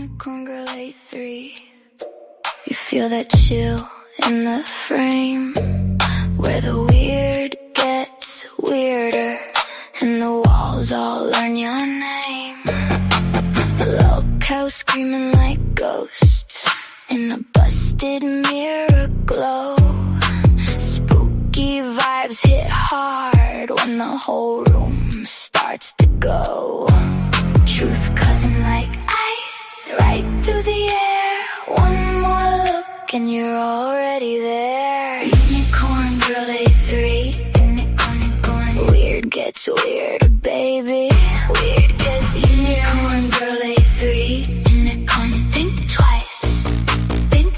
Unicorn girl 83. You feel that chill in the frame, where the weird gets weirder and the walls all learn your name. A low cow screaming like ghosts in a busted mirror glow. Spooky vibes hit hard when the whole room starts to go. Truth cutting like ice right through the air. One more look and you're already there. Unicorn girl A3. Unicorn. Weird gets weirder, baby. Weird gets unicorn girl A3. Unicorn. Think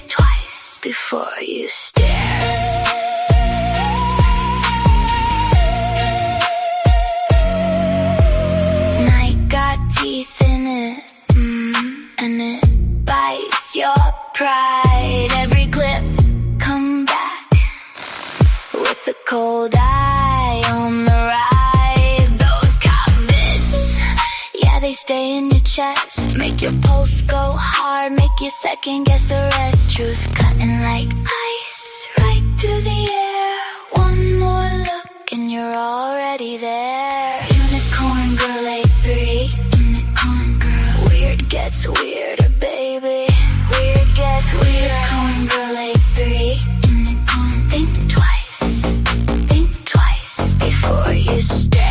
twice before you stare. Teeth in it, and it bites your pride. Every clip, come back with a cold eye on the ride. Those covetts, yeah, they stay in your chest. Make your pulse go hard, make you second guess the rest. Truth cutting like ice right through the air. One more look and you're already there. Unicorn girl A3. Gets weirder, baby. Weird gets weirder. Unicorn girl A3. Unicorn. Think twice before you stare.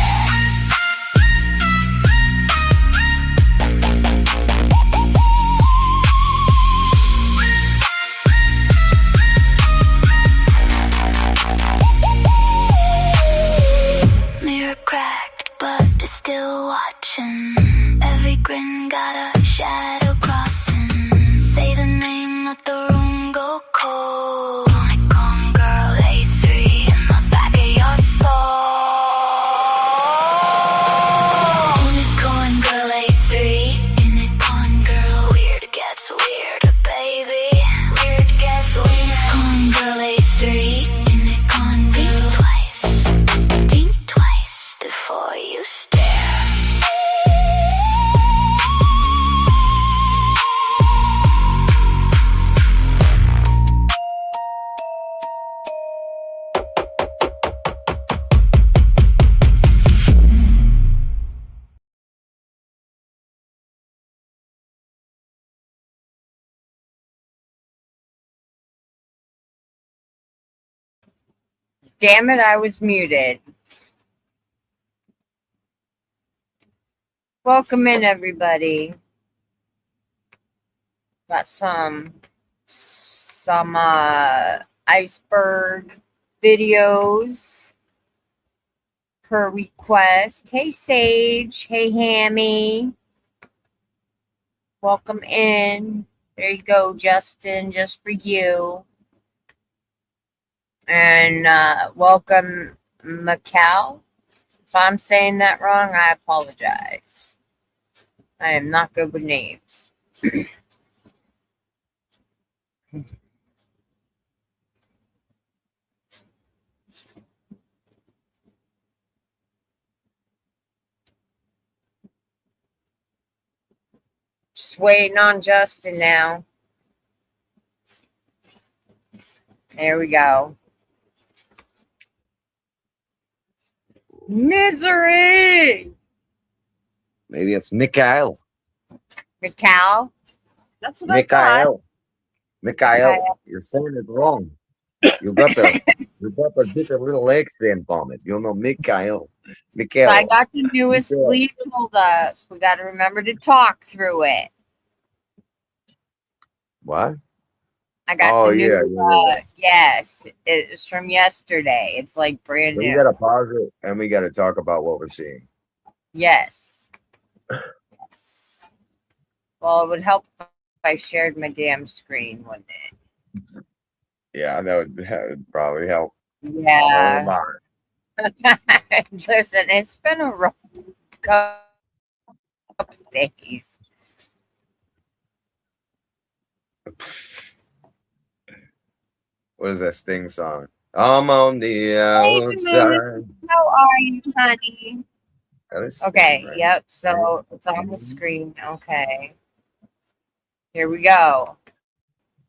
Mirror cracked, but it's still watching. Every grin got a shadow crossing. Say the name, let the room go cold. Unicorn girl A3 in the back of your soul. Unicorn girl A3. Unicorn girl. Weird gets weirder, baby. Weird gets weirder. Unicorn girl A3. Unicorn girl. Think twice before you stare. Damn it, I was muted. Welcome in, everybody. Got some Iceberg videos per request. Hey, Sage. Hey, Hammy. Welcome in. There you go, Justin, just for you. And welcome, Macau. If I'm saying that wrong, I apologize. I am not good with names. Just waiting on Justin now. There we go. Misery! Maybe it's Mikhail. Mikhail? That's what I thought. Mikhail, you're saying it wrong. You got a different little accent on it. You know, Mikhail. So I got the newest sleeve pulled up. We got to remember to talk through it. What? I got the new, yes, it's from yesterday. It's like brand new. We got to pause it and we got to talk about what we're seeing. Yes. Yes. Well, it would help if I shared my damn screen, wouldn't it? Yeah, that would probably help. Yeah. Listen, it's been a rough couple days. What is that Sting song? I'm on the outside. How are you, honey? That is Okay, right? yep. So it's on the screen. Okay. Here we go.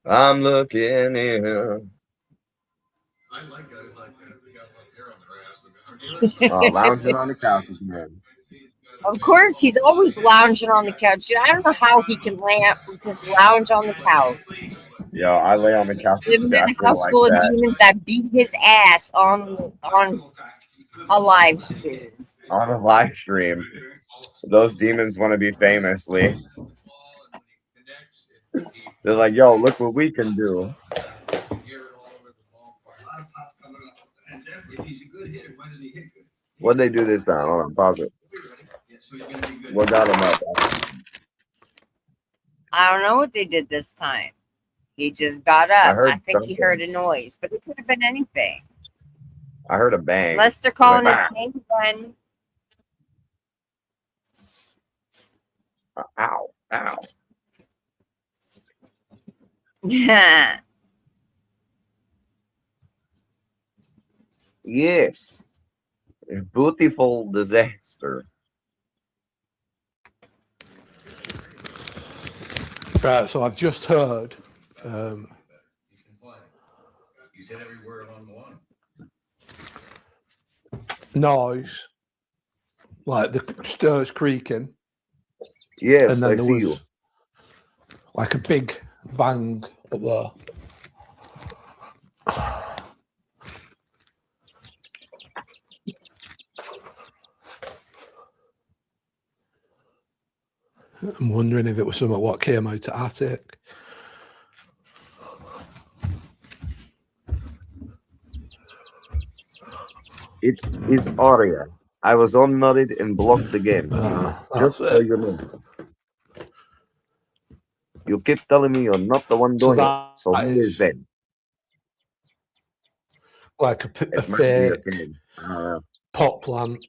I'm looking in. I like guys like that. They got like hair on their ass. Lounging on the couch again. Of course, he's always lounging on the couch. I don't know how he can just lounge on the couch. Yo, I lay on the couch Living in a exactly house like full of that. demons that beat his ass on a live stream. On a live stream. Those demons want to be famous, Lee. They're like, yo, look what we can do. What'd they do this time? Hold on, pause it. What got him up? I don't know what they did this time. He just got up. I think something. he heard a noise, but it could have been anything. I heard a bang. Unless they're calling Like, it penguin. Ow, ow. Yeah. Yes. A beautiful disaster. Right, so I've just heard. You said every word on one. Noise, like the stairs creaking, Yes, and then I there see was you. like a big bang up there. I'm wondering if it was something what came out of attic. It is Aria. I was unmarried and blocked again. Just so you know. You keep telling me you're not the one doing it. So who is then? Like a It might be your fake opinion. pot plant.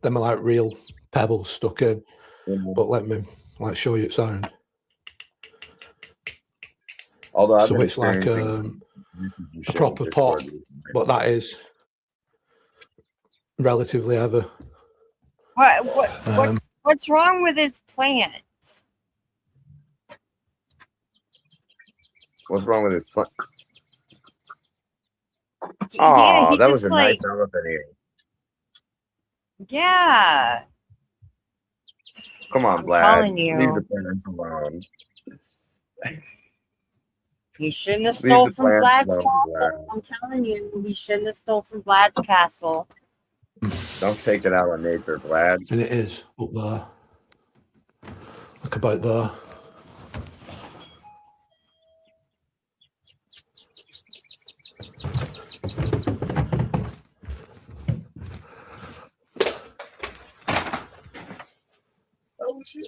Them are like real pebbles stuck in. But let me show you its sound. Although I've So been it's like experiencing a proper pot, but that is relatively heavy. What's wrong with his plant? What's wrong with his plant? Yeah, Oh, he that just was a like, nice elephant ear. yeah. Come on, I'm Vlad. telling you. Leave the plants alone. He shouldn't have Leave stole the from plants Vlad's alone, castle. Vlad. I'm telling you, he shouldn't have stole from Vlad's castle. Don't take it out on nature, Vlad. And it is up there. Look about there. Oh, shit.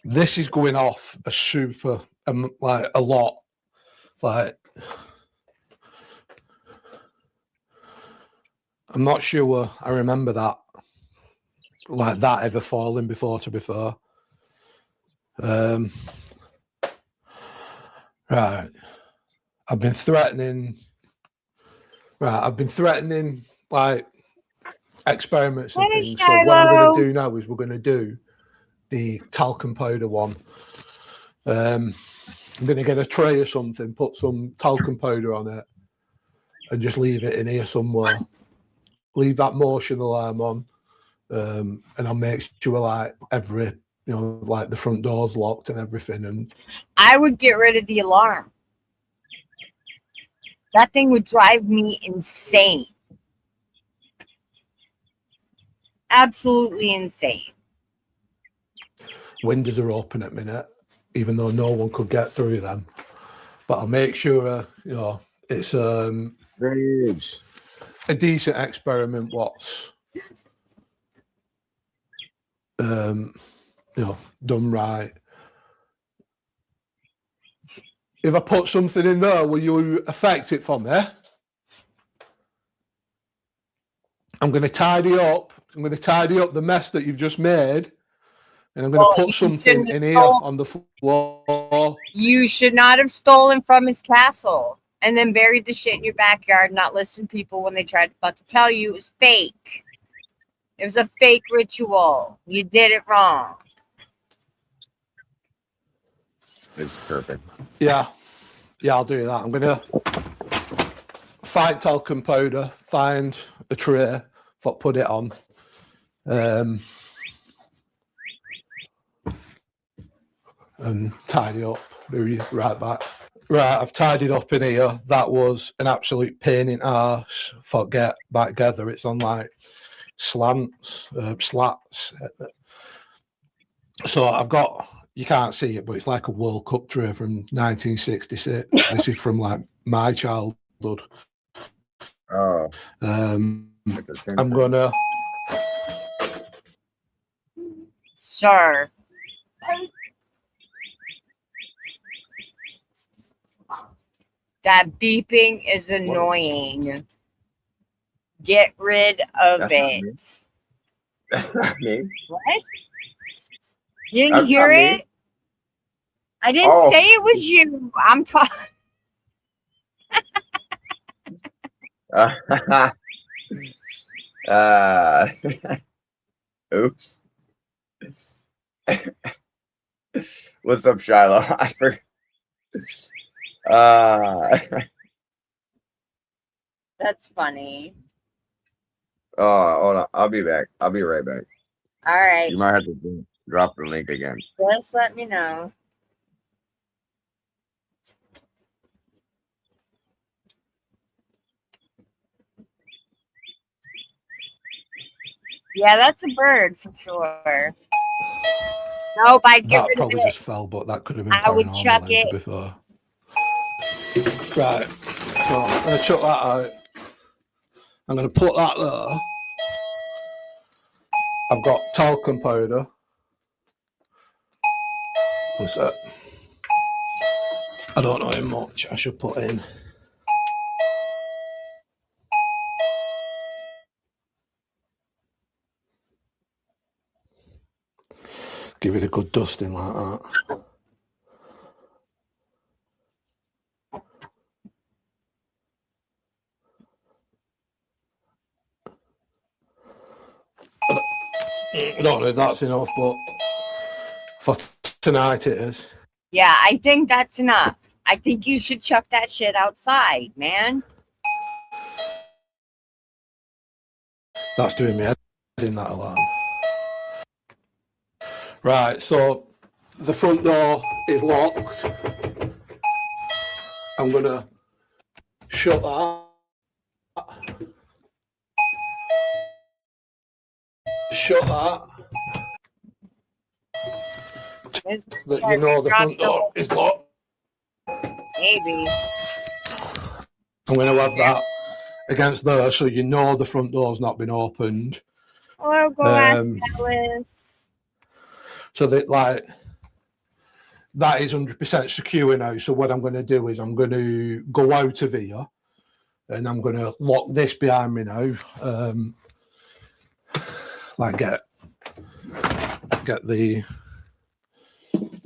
This is going off a super, like a lot. Like, I'm not sure I remember that, like that ever falling before, to be fair. Right. I've been threatening like experiments and Hey, things. So what I'm Shiloh. going to do now is we're going to do the talcum powder one. I'm going to get a tray or something, put some talcum powder on it, and just leave it in here somewhere. Leave that motion alarm on, and I'll make sure like like the front door's locked and everything. And I would get rid of the alarm. That thing would drive me insane. Absolutely insane. windows are open at minute, even though no one could get through them. But I'll make sure, it's Rage. a decent experiment. What's done right. If I put something in there, will you affect it for me? I'm going to tidy up. I'm going to tidy up the mess that you've just made, and I'm going to put something in here on the floor. You should not have stolen from his castle and then buried the shit in your backyard, not listen to people when they tried to fucking tell you it was fake. It was a fake ritual. You did it wrong. It's perfect. Yeah, I'll do that. I'm gonna find talcum powder, find a tray, put it on. And tidy up. Be right back. Right, I've tidied up in here. That was an absolute pain in the arse. For get back together. It's on like slats. So I've got, you can't see it, but it's like a World Cup tray from 1966. This is from like my childhood. Oh, I'm it's a gonna. Sure. That beeping is annoying. Get rid of That's not me. it. That's not me. What? You didn't That's hear not me. it? I didn't Oh. say it was you. I'm talking. Oops. What's up, Shiloh? I forgot. That's funny. Oh, hold on. I'll be back. I'll be right back. All right. You might have to drop the link again. Just let me know. Yeah, that's a bird for sure. Nope, I'd get That rid of probably it. just fell, but that could have been I would paranormal chuck then, it. to be fair. Right, so I'm going to chuck that out. I'm going to put that there. I've got talcum powder. What's that? I don't know how much I should put in. Give it a good dusting like that. I don't know if that's enough, but for tonight it is. Yeah, I think that's enough. I think you should chuck that shit outside, man. That's doing me head in, that alarm. Right, so the front door is locked. I'm going to shut that. Shut that. That you know the front door is locked. Maybe. I'm going to have that against there so you know the front door's not been opened. Or go ask Alice. So that, like, that is 100% secure now. So what I'm going to do is I'm going to go out of here and I'm going to lock this behind me now. Like get the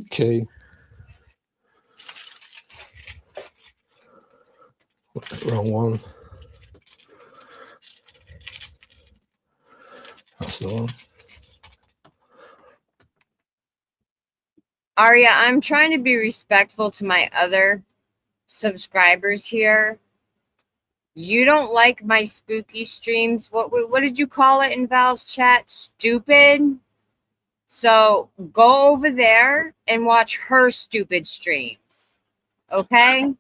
key. Wrong one. That's the one. Aria, I'm trying to be respectful to my other subscribers here. You don't like my spooky streams. What did you call it in Val's chat? Stupid? So go over there and watch her stupid streams. Okay?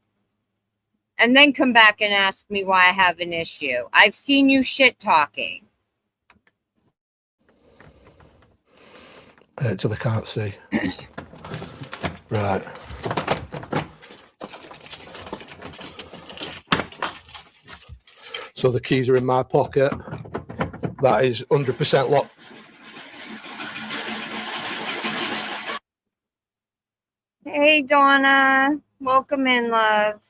And then come back and ask me why I have an issue. I've seen you shit talking. Till they can't see. Right. So the keys are in my pocket. That is 100% locked. Hey, Donna. Welcome in, love.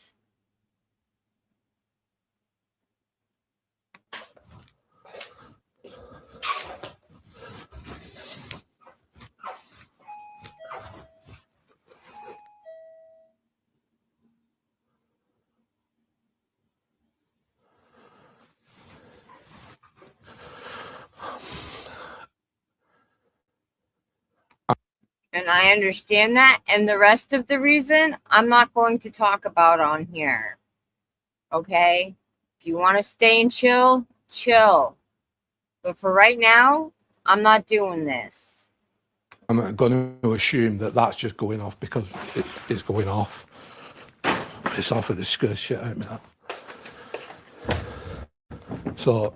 And I understand that. And the rest of the reason, I'm not going to talk about on here. Okay? If you want to stay and chill, chill. But for right now, I'm not doing this. I'm going to assume that that's just going off because it is going off. Piss off with the scare shit out of me, that. So,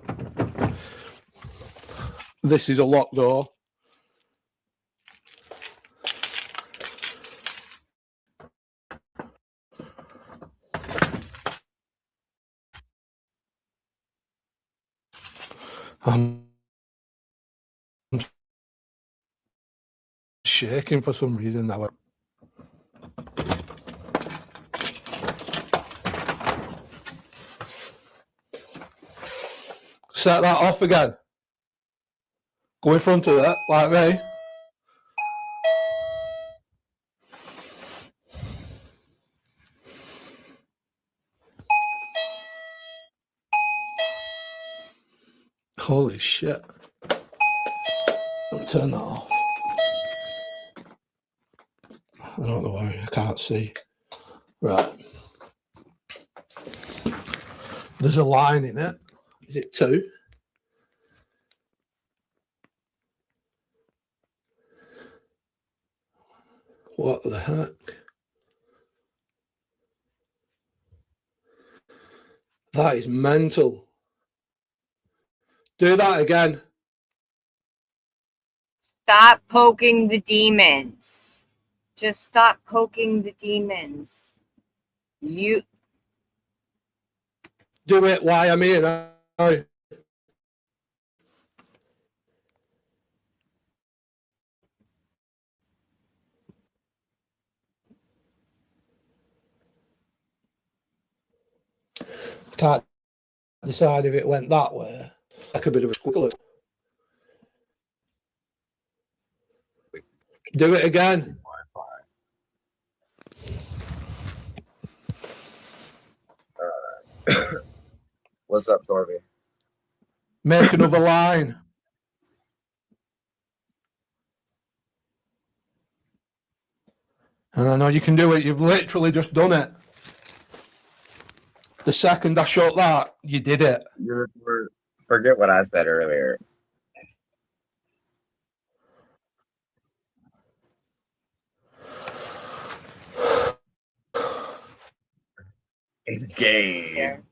this is a locked door. I'm shaking for some reason now. Set that off again. Go in front of it, like me. Holy shit. Don't turn that off. I don't know why, I can't see. Right. There's a line in it. Is it 2? What the heck? That is mental. Do that again. Stop poking the demons. Just stop poking the demons. You Do it while I'm here now. Can't decide if it went that way. Like a bit of a squiggle. Do it again. What's up, Torby? Make another line. And I know you can do it. You've literally just done it. The second I shot that, you did it. Forget what I said earlier. Engage.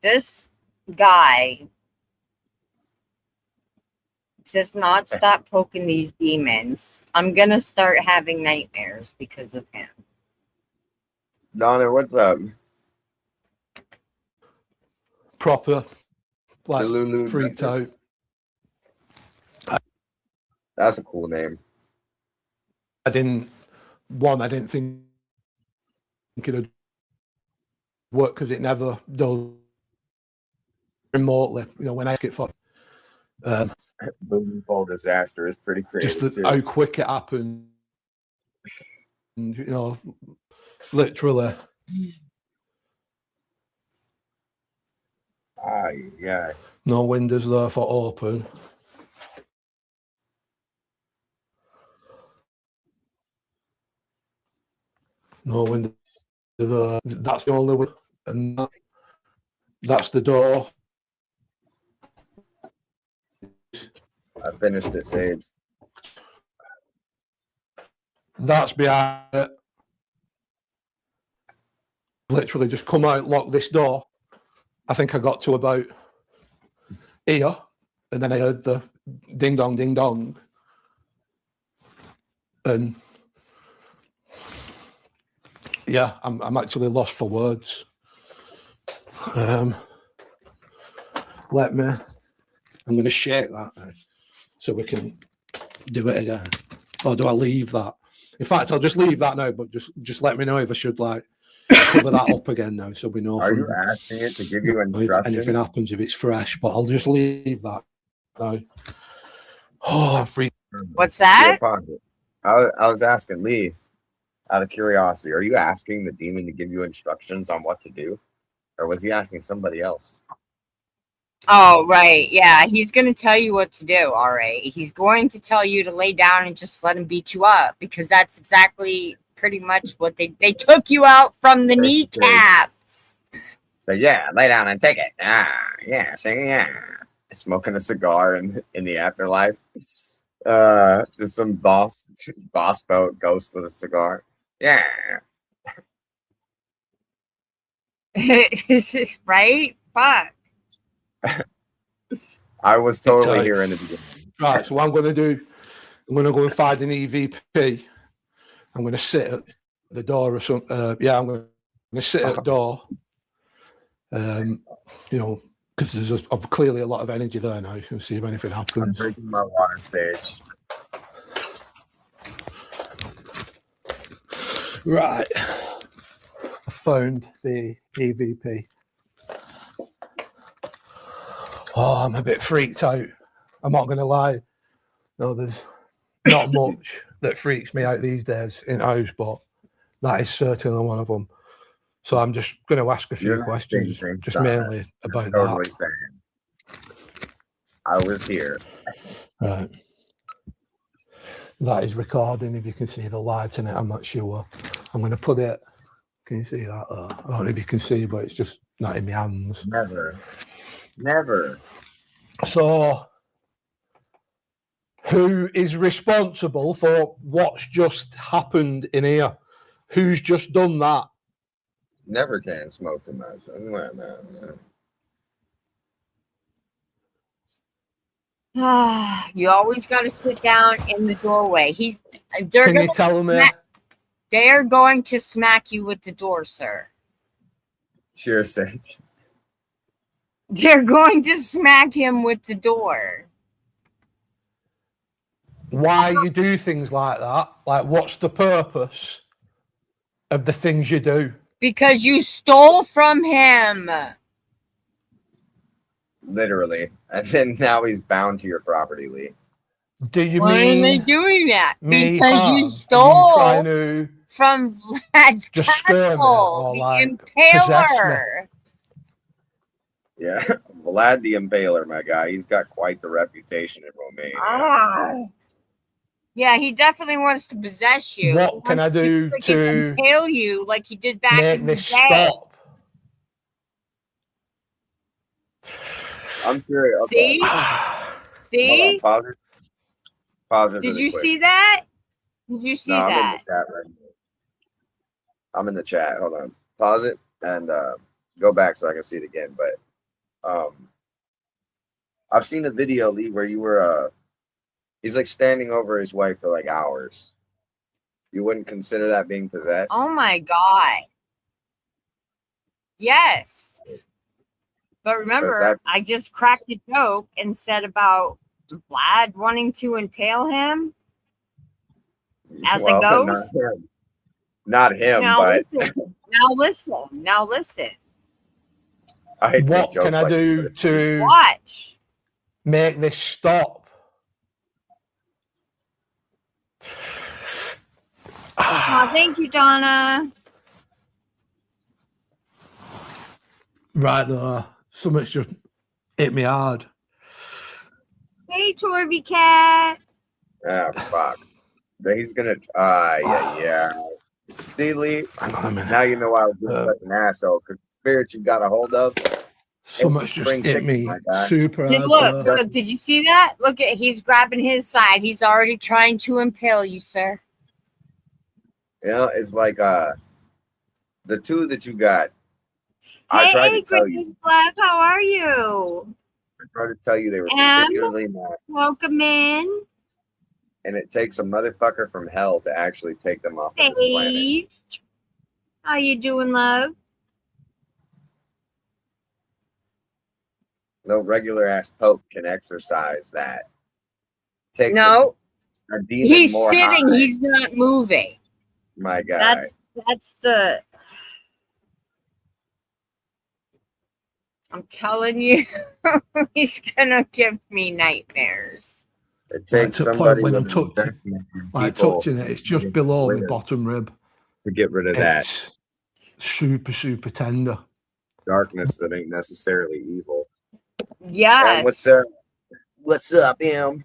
this guy does not stop poking these demons. I'm gonna start having nightmares because of him. Donna, what's up? Proper. Like, Delulu freaked out. Necklace. That's a cool name. I didn't think it'd work because it never does remotely. You know, when I get for Boom Ball Disaster is pretty crazy. just how quick it happened. And, you know, literally. Yeah. No windows there for open. No window there. That's the only one. And that's the door. I finished it, Sage. That's behind it. Literally just come out, lock this door. I think I got to about here, and then I heard the ding dong, ding dong. And yeah, I'm actually lost for words. I'm going to shake that now so we can do it again. Or do I leave that? In fact, I'll just leave that now, but just let me know if I should like cover that up again now so we know. Are you asking it to give you instructions? If anything happens, if it's fresh, but I'll just leave that now. Oh, I'm free. What's that? I was asking Lee, out of curiosity, are you asking the demon to give you instructions on what to do? Or was he asking somebody else? Oh, right. Yeah, he's going to tell you what to do, all right. He's going to tell you to lay down and just let him beat you up because that's exactly pretty much what they took you out from the kneecaps. So yeah, lay down and take it. Yeah, sing, yeah. Smoking a cigar in the afterlife. Just some boss boat ghost with a cigar. Yeah. Right? Fuck. I was totally here in the beginning. Right, so what I'm going to do, I'm going to go and find an EVP. I'm going to sit at the door or something. I'm going to sit at the door. Because there's clearly a lot of energy there now. And see if anything I'm happens. drinking my water, Sage. Right. I found the EVP. Oh, I'm a bit freaked out. I'm not going to lie. No, there's not much that freaks me out these days in house, but that is certainly one of them. So I'm just going to ask a few questions, just mainly about Totally that. saying. I was here. Right. That is recording. If you can see the light in it, I'm not sure. I'm going to put it. Can you see that? I don't know if you can see, but it's just not in my hands. Never. So, who is responsible for what's just happened in here? Who's just done that? Never can smoke too much. You always got to sit down in the doorway. Can you tell me? They're going to smack you with the door, sir. Sure, Sage. They're going to smack him with the door. Why you do things like that? Like, what's the purpose of the things you do? Because you stole from him. Literally. And then now he's bound to your property, Lee. Do you Why mean are they doing that? me Because you harm? stole Trying to from Vlad's castle, the Impaler. Yeah, Vlad the Impaler, my guy. He's got quite the reputation in Romania. Yeah, he definitely wants to possess you. What can I do to impale you like he did back make in the this day? stop? I'm curious. See? See? Pause it. Pause it. Did you see that? Did you see that? I'm in the chat right now. I'm in the chat. Hold on. Pause it and go back so I can see it again. But I've seen a video, Lee, where you were he's like standing over his wife for like hours. You wouldn't consider that being possessed? Oh my God. Yes. But remember, I just cracked a joke and said about Vlad wanting to impale him as a ghost. Not him, but now listen. What can I do to watch make this stop? Oh, thank you, Donna. Right there. Something's just hit me hard. Hey, Torby Cat. Ah, fuck. He's gonna. Yeah. See, Lee. Hang on a minute. Now you know why I was being such an asshole. Because the spirit you got a hold of. Something's just hit me super hard. Look, did you see that? Look at, he's grabbing his side. He's already trying to impale you, sir. You know, it's like the two that you got. I tried to tell you. Black, how are you? I tried to tell you they were particularly not. Welcome in. And it takes a motherfucker from hell to actually take them off of this planet. How you doing, love? No regular ass pope can exercise that. Takes a demon he's more sitting. high. He's not moving. My God. That's the. I'm telling you, he's gonna give me nightmares. It takes somebody when I'm touching it, it's just below the bottom rib to get rid of that. Super, super tender. darkness that ain't necessarily evil. Yes. And what's up? What's up, Em?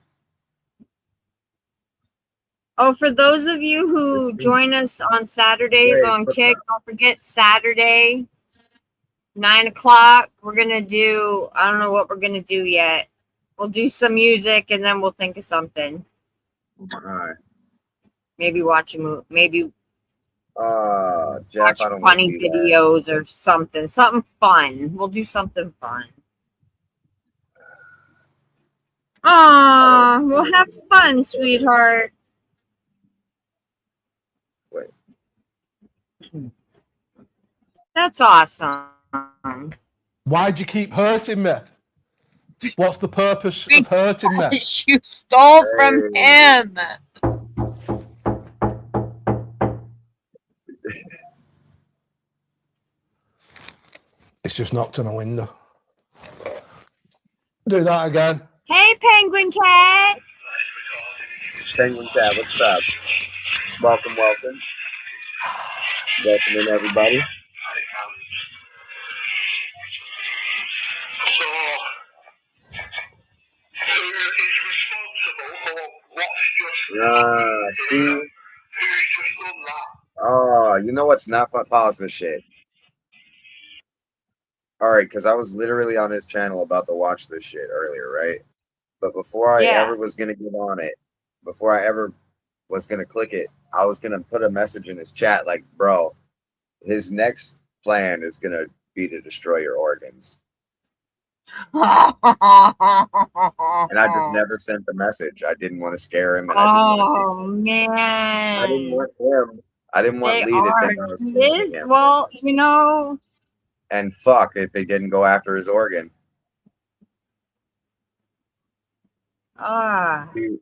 Oh, for those of you who Let's see. join us on Saturdays Hey, on what's Kick, up? don't forget Saturday, 9 o'clock. We're going to do, I don't know what we're going to do yet. We'll do some music and then we'll think of something. All right. Maybe watch a movie, maybe Jeff, watch I don't want to funny see that. videos or something. Something fun. We'll do something fun. Aw, we'll have fun, sweetheart. Wait. That's awesome. Why'd you keep hurting me? What's the purpose of hurting me? You stole from Hey. him. It's just knocked on a window. Do that again. Hey, Penguin Cat. Penguin Cat, what's up? Welcome, welcome. Welcome in, everybody. So, who is responsible for what's just See? who's just done that? Oh, you know what's not fun? Pause this shit. All right, because I was literally on his channel about to watch this shit earlier, right? But before I ever was going to get on it, before I ever was going to click it, I was going to put a message in his chat like, bro, his next plan is going to be to destroy your organs. And I just never sent the message. I didn't want to scare him. And I didn't want to see him. Man. I didn't want him. I didn't want They Lee to are. think I was He stalking is. him. Well, you know. And fuck if they didn't go after his organ. See,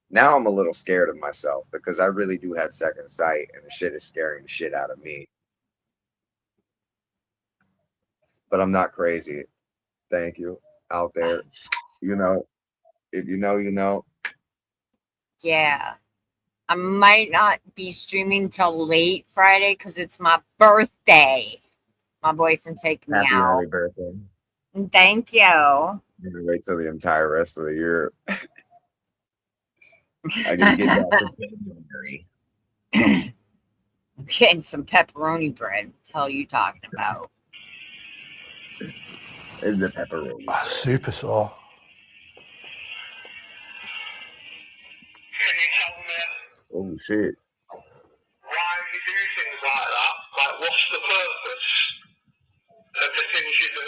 now I'm a little scared of myself because I really do have second sight and the shit is scaring the shit out of me. But I'm not crazy. Thank you out there. You know, if you know, you know. Yeah. I might not be streaming till late Friday because it's my birthday. My boyfriend taking me Happy out. early birthday. Thank you. I'm gonna wait till the entire rest of the year. I gotta get back to January. I'm getting some pepperoni bread. What the hell are you talking about? It's the pepperoni. Super sore. Can you tell me Oh shit. why you do things like that? Like, what's the purpose of the things you do?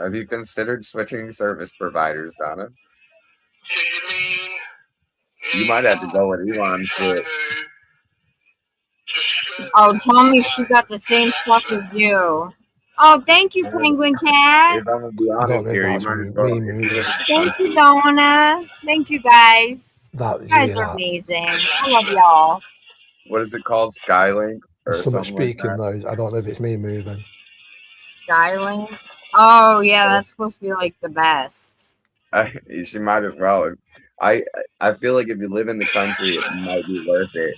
Have you considered switching service providers, Donna? Do you mean You might have to go with Elon's shit. Oh, tell me she got the same stuff as you. Oh, thank you, Penguin Cat. If I'm gonna be I don't honest think here, you that's might me, as well. moving. Thank you, Donna. Thank you, guys. That You guys are amazing. I love y'all. What is it called? Skylink or Someone something like speaking that? those. I don't know if it's me moving. Skylink. Oh, yeah, that's supposed to be like the best. She might as well. I feel like if you live in the country, it might be worth it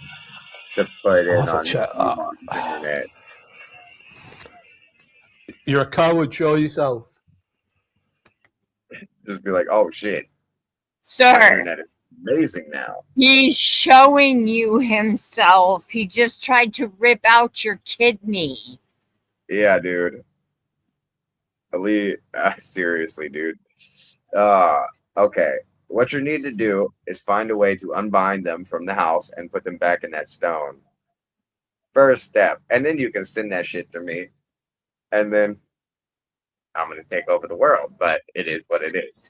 to put I'll in have to on check that. Elon's internet. You're a coward, show yourself. Just be like, oh shit, my Sir, internet is amazing now. he's showing you himself. He just tried to rip out your kidney. Yeah, dude. Seriously, dude. Okay. What you need to do is find a way to unbind them from the house and put them back in that stone. First step. And then you can send that shit to me. And then I'm going to take over the world. But it is what it is.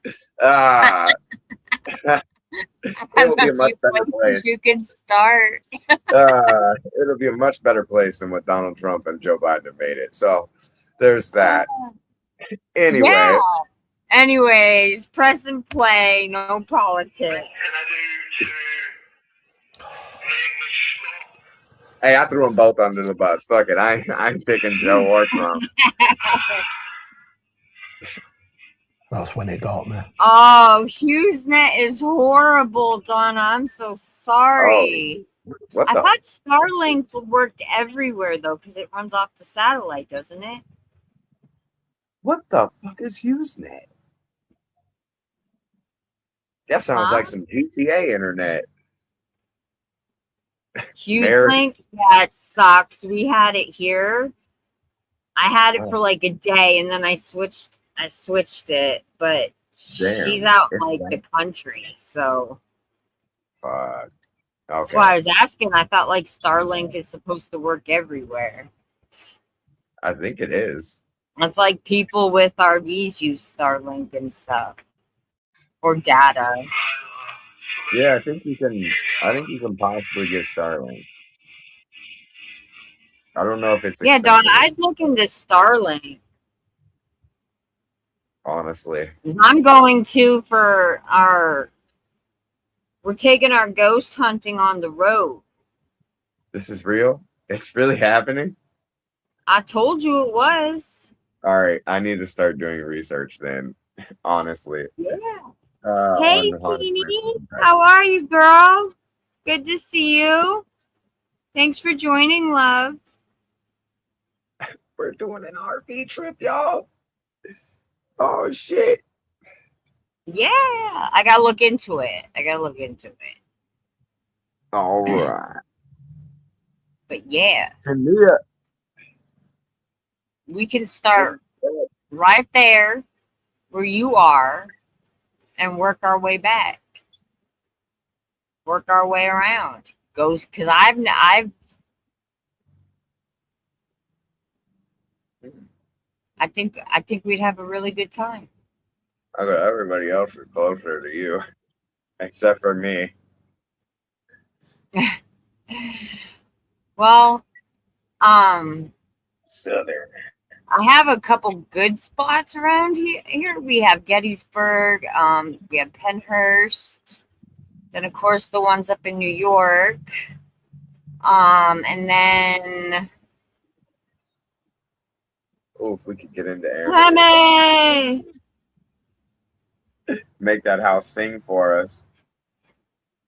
It'll be a much better place. You can start. It'll be a much better place than what Donald Trump and Joe Biden made it. So there's that. Anyway. Yeah. Anyways, press and play. No politics. What can I do to make this stop? Hey, I threw them both under the bus. Fuck it. I ain't picking Joe or Trump. That's when it got me. Oh, HughesNet is horrible, Donna. I'm so sorry. What I the? thought Starlink worked everywhere though, because it runs off the satellite, doesn't it? What the fuck is HughesNet? That sounds Huh? like some GTA internet. HughesLink? Yeah, it sucks. We had it here. I had it Oh, for like a day, and then I switched it, but she's damn. out in, It's like the that country, so fuck. that's why Okay. I was asking. I thought like Starlink is supposed to work everywhere. I think it is. It's like people with RVs use Starlink and stuff or data. Yeah, I think you can possibly get Starlink. I don't know if it's Yeah, Don, expensive, I'd look into Starlink. honestly. 'Cause I'm going to for our. We're taking our ghost hunting on the road. This is real? It's really happening? I told you it was. All right, I need to start doing research then, honestly. Yeah. On Hey, the haunted Teeny, places in how are Texas. you, girl? Good to see you. Thanks for joining, love. We're doing an RV trip, y'all. Oh shit. Yeah, I gotta look into it. All right. But yeah, Tania. we can start right there where you are and work our way back. Work our way around. Goes because I think we'd have a really good time. I got everybody else is closer to you, except for me. Well, Southern. I have a couple good spots around here. We have Gettysburg, we have Pennhurst, then of course the ones up in New York, and then Oh, if we could get into air, Clemmy. make that house sing for us.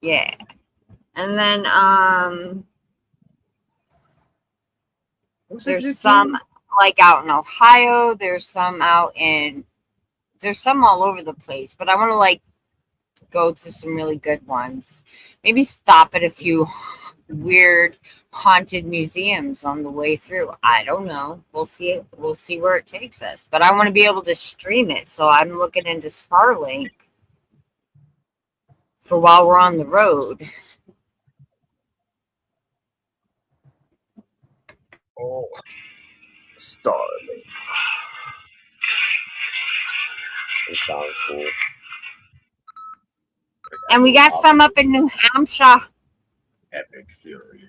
Yeah, and then there's some like out in Ohio. There's some all over the place. But I want to like go to some really good ones. Maybe stop at a few weird haunted museums on the way through. I don't know. We'll see. We'll see where it takes us. But I want to be able to stream it, so I'm looking into Starlink for while we're on the road. Oh, Starlink. It sounds cool. And we got some up in New Hampshire. Epic Fury.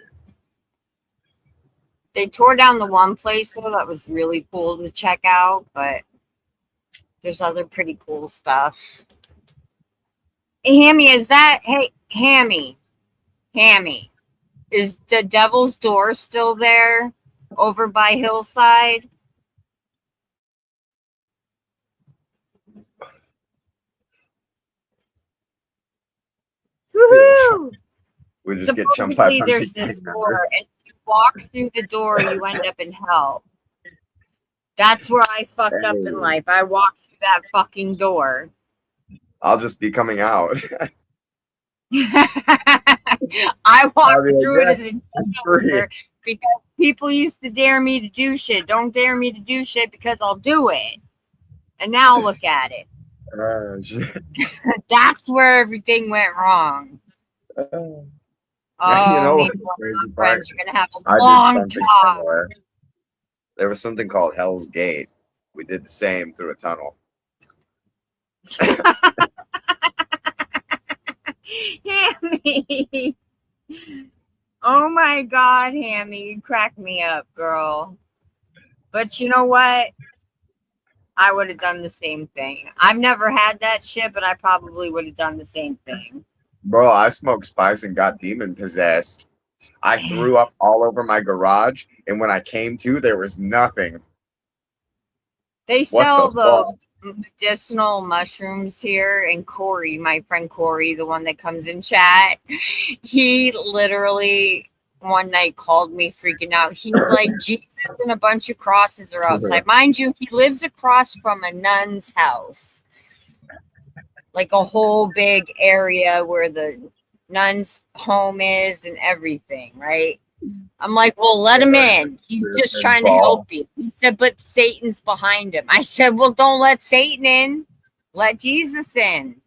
They tore down the one place though that was really cool to check out, but there's other pretty cool stuff. Hey, Hammy, Hammy, is the Devil's Door still there over by Hillside? Woohoo! We just get jumped by Supposedly there's this door, and if you walk through the door, you end up in hell. That's where I fucked up in life. I walked through that fucking door. I'll just be coming out. I walked through it as a free. teenager because people used to dare me to do shit. Don't dare me to do shit because I'll do it. And now look at it. Shit. That's where everything went wrong. You Oh, know me what and the my crazy friends part? are gonna have a I did long something talk. similar. There was something called Hell's Gate. We did the same through a tunnel. Hammy. Oh my God, Hammy, you crack me up, girl. But you know what? I would have done the same thing. I've never had that shit, but I probably would have done the same thing. Bro, I smoked spice and got demon possessed. I threw up all over my garage, and when I came to, there was nothing. They What sell the those. fuck? medicinal mushrooms here, and Corey, my friend Corey, the one that comes in chat, he literally one night called me freaking out. He's like, Jesus and a bunch of crosses are outside. Mind you, he lives across from a nun's house, like a whole big area where the nun's home is and everything, right? I'm like, well, let him in. He's just trying to help you. He said, but Satan's behind him. I said, well, don't let Satan in. Let Jesus in.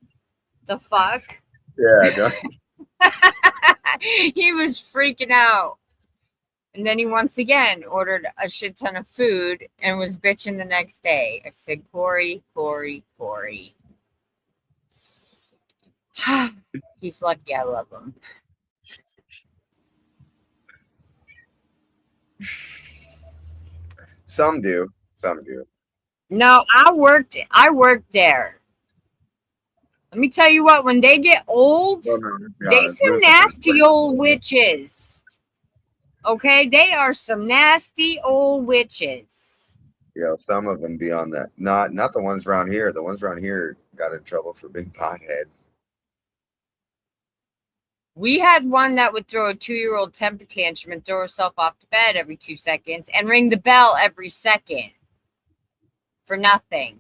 The fuck? Yeah. He was freaking out. And then he once again ordered a shit ton of food and was bitching the next day. I said, Corey. He's lucky I love him. Some do. No, I worked there. Let me tell you what, when they get old, they some nasty old witches. Okay, they are some nasty old witches. Yeah, some of them beyond that. Not the ones around here. The ones around here got in trouble for being potheads. We had one that would throw a 2-year-old temper tantrum and throw herself off the bed every 2 seconds and ring the bell every second for nothing.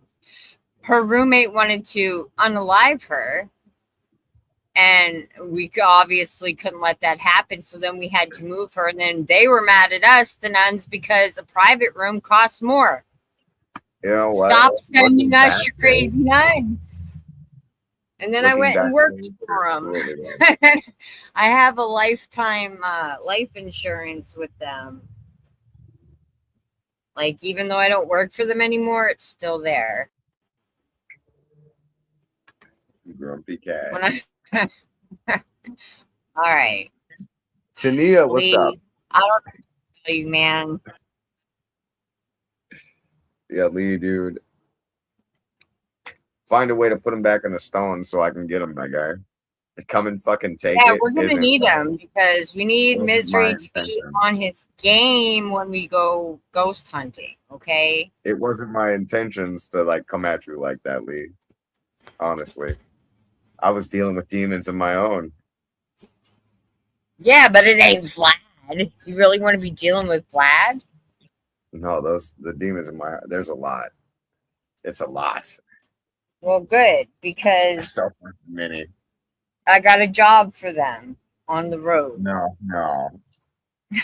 Her roommate wanted to unalive her, and we obviously couldn't let that happen. So then we had to move her, and then they were mad at us, the nuns, because a private room costs more. You know what? Stop sending us your crazy nuns. And then I went and worked for them. I have a lifetime life insurance with them. Like, even though I don't work for them anymore, it's still there. Grumpy cat. All right. Tania, what's up? I don't know what to tell you, man. Yeah, Lee, dude. Find a way to put him back in the stone so I can get him, my guy. Come and fucking take it. Yeah, we're gonna need him because we need Misery to be on his game when we go ghost hunting. Okay. It wasn't my intentions to like come at you like that, Lee. Honestly, I was dealing with demons of my own. Yeah, but it ain't Vlad. You really want to be dealing with Vlad? No, the demons in my there's a lot. It's a lot. Well, good, because So many. I got a job for them on the road. No.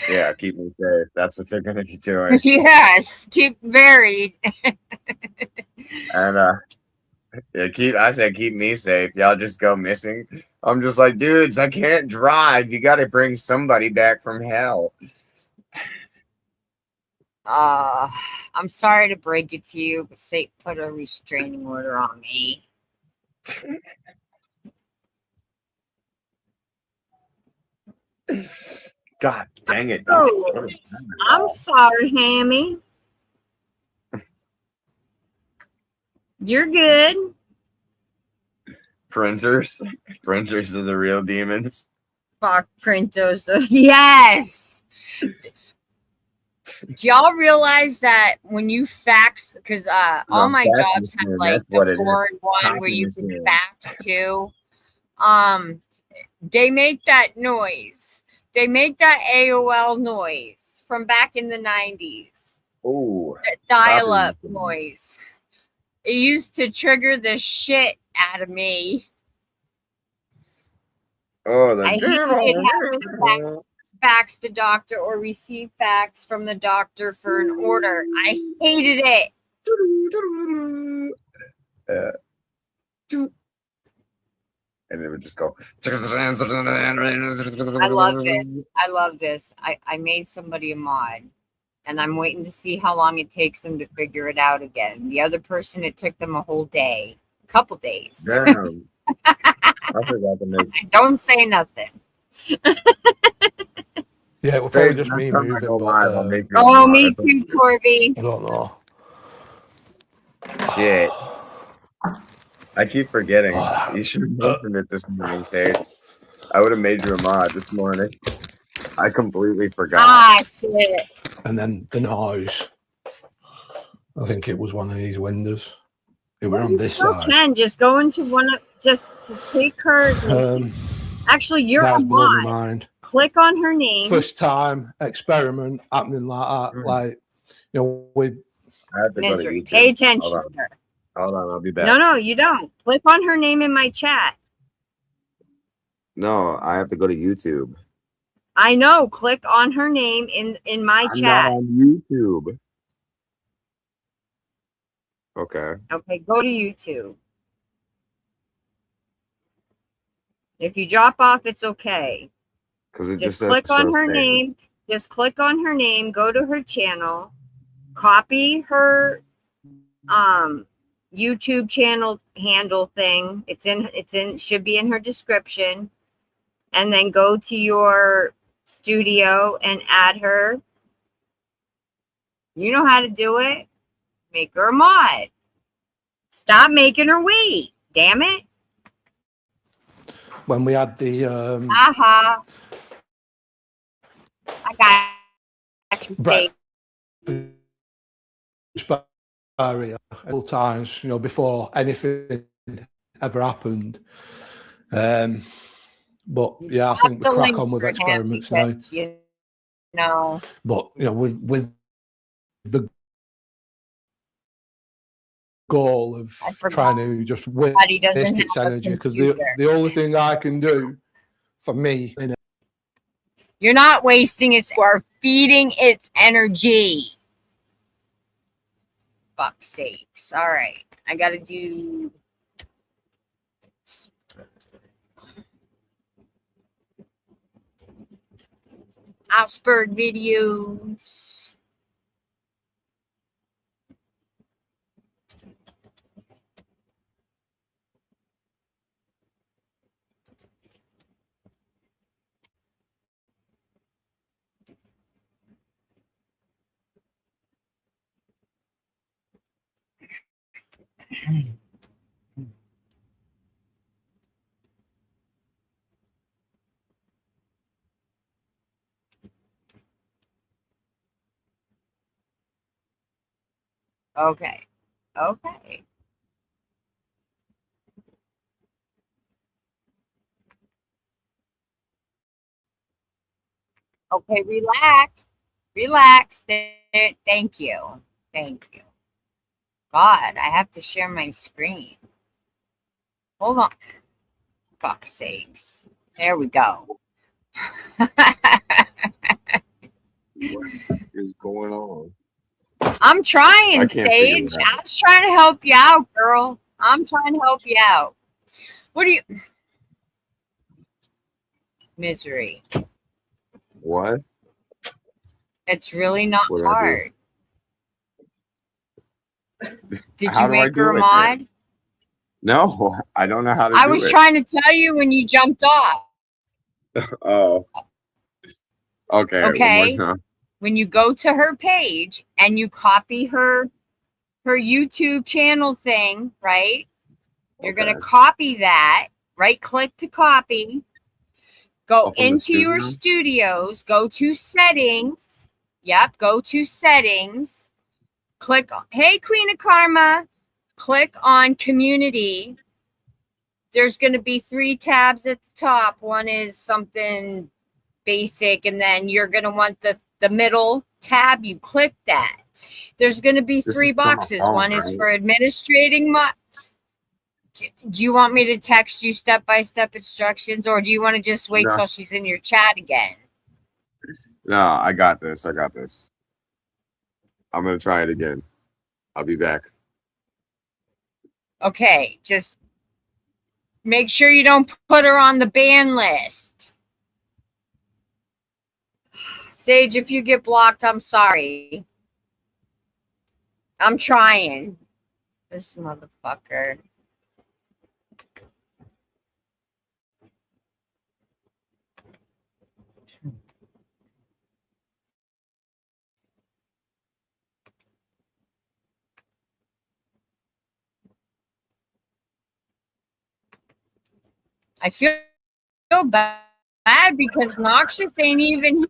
Yeah, keep me safe. That's what they're gonna be doing. Yes, keep buried. And yeah, I said keep me safe. Y'all just go missing. I'm just like, dudes, I can't drive. You gotta bring somebody back from hell. I'm sorry to break it to you, but Satan put a restraining order on me. God dang it. Oh, I'm sorry, Hammy. You're good. Printers are the real demons. Fuck printers. Yes. Do y'all realize that when you fax, because all my jobs have like the 4-in-1 where you can fax too. They make that noise. They make that AOL noise from back in the 90s. Oh, that dial-up noise. It used to trigger the shit out of me. Oh, I hated having fax the doctor or receive fax from the doctor for an order. I hated it. And they would just go. I love this. I made somebody a mod, and I'm waiting to see how long it takes them to figure it out again. The other person, it took them a whole day, a couple days. Damn. I forgot to make. Don't say nothing. Yeah, it was probably just me moving. Oh, me too, Corby. I don't know. Shit. I keep forgetting. You should have mentioned it this morning, Sage. I would have made you a mod this morning. I completely forgot. Ah, shit. And then the noise. I think it was one of these windows. We're on this Still side. can just go into one of just take her. Actually, you're That's a blown my mod. mind. Click on her name. First time experiment happening like that. Like, you know, with I have to go to Misery. YouTube. Pay attention Hold to on. her. Hold on, I'll be back. No, you don't. Click on her name in my chat. No, I have to go to YouTube. I know. Click on her name in my I'm chat. not on YouTube. Okay. Okay, go to YouTube. If you drop off, it's okay. Because it Just says click on show her status. name. Just click on her name. Go to her channel. Copy her YouTube channel handle thing. Should be in her description. And then go to your studio and add her. You know how to do it. Make her a mod. Stop making her wait. Damn it. when we had the Aha. I got you. breakfast Dave. barrier several times, you know, before anything ever happened. But yeah, I think we The crack link on with for him experiments now. because, you know, But you know, with the goal of I forgot trying to just waste he doesn't its have a energy, because computer. the only thing I can do for me, you know, You're not wasting it. You are feeding its energy. Fuck's sakes. All right. I got to do... Iceberg videos. Okay. Okay. Okay, relax. Relax. There. Thank you. Thank you. God, I have to share my screen. Hold on. Fuck's sakes. There we go. What is going on? I'm trying, I can't figure Sage. it out. I was trying to help you out, girl. I'm trying to help you out. What do you... Misery. What? It's really not What did I do? hard. Did How you do I make her a do it mod? then? No, I don't know how to I do was it. trying to tell you when you jumped off. Oh. Okay. Okay. One more time. When you go to her page and you copy her YouTube channel thing, right? You're going to Okay. copy that, right click to copy, go Oh, from the into your studio? studios, go to settings. Yep, go to settings. Click on, hey, Queen of Karma, click on community. There's going to be 3 tabs at the top. One is something basic, and then you're going to want the middle tab. You click that. There's going to be This 3 is from my boxes. phone, One is right? for administrating do you want me to text you step-by-step instructions, or do you want to just wait No. till she's in your chat again? No, I got this. I got this. I'm going to try it again. I'll be back. Okay, just make sure you don't put her on the ban list. Sage, if you get blocked, I'm sorry. I'm trying. This motherfucker. I feel bad because Noxious ain't even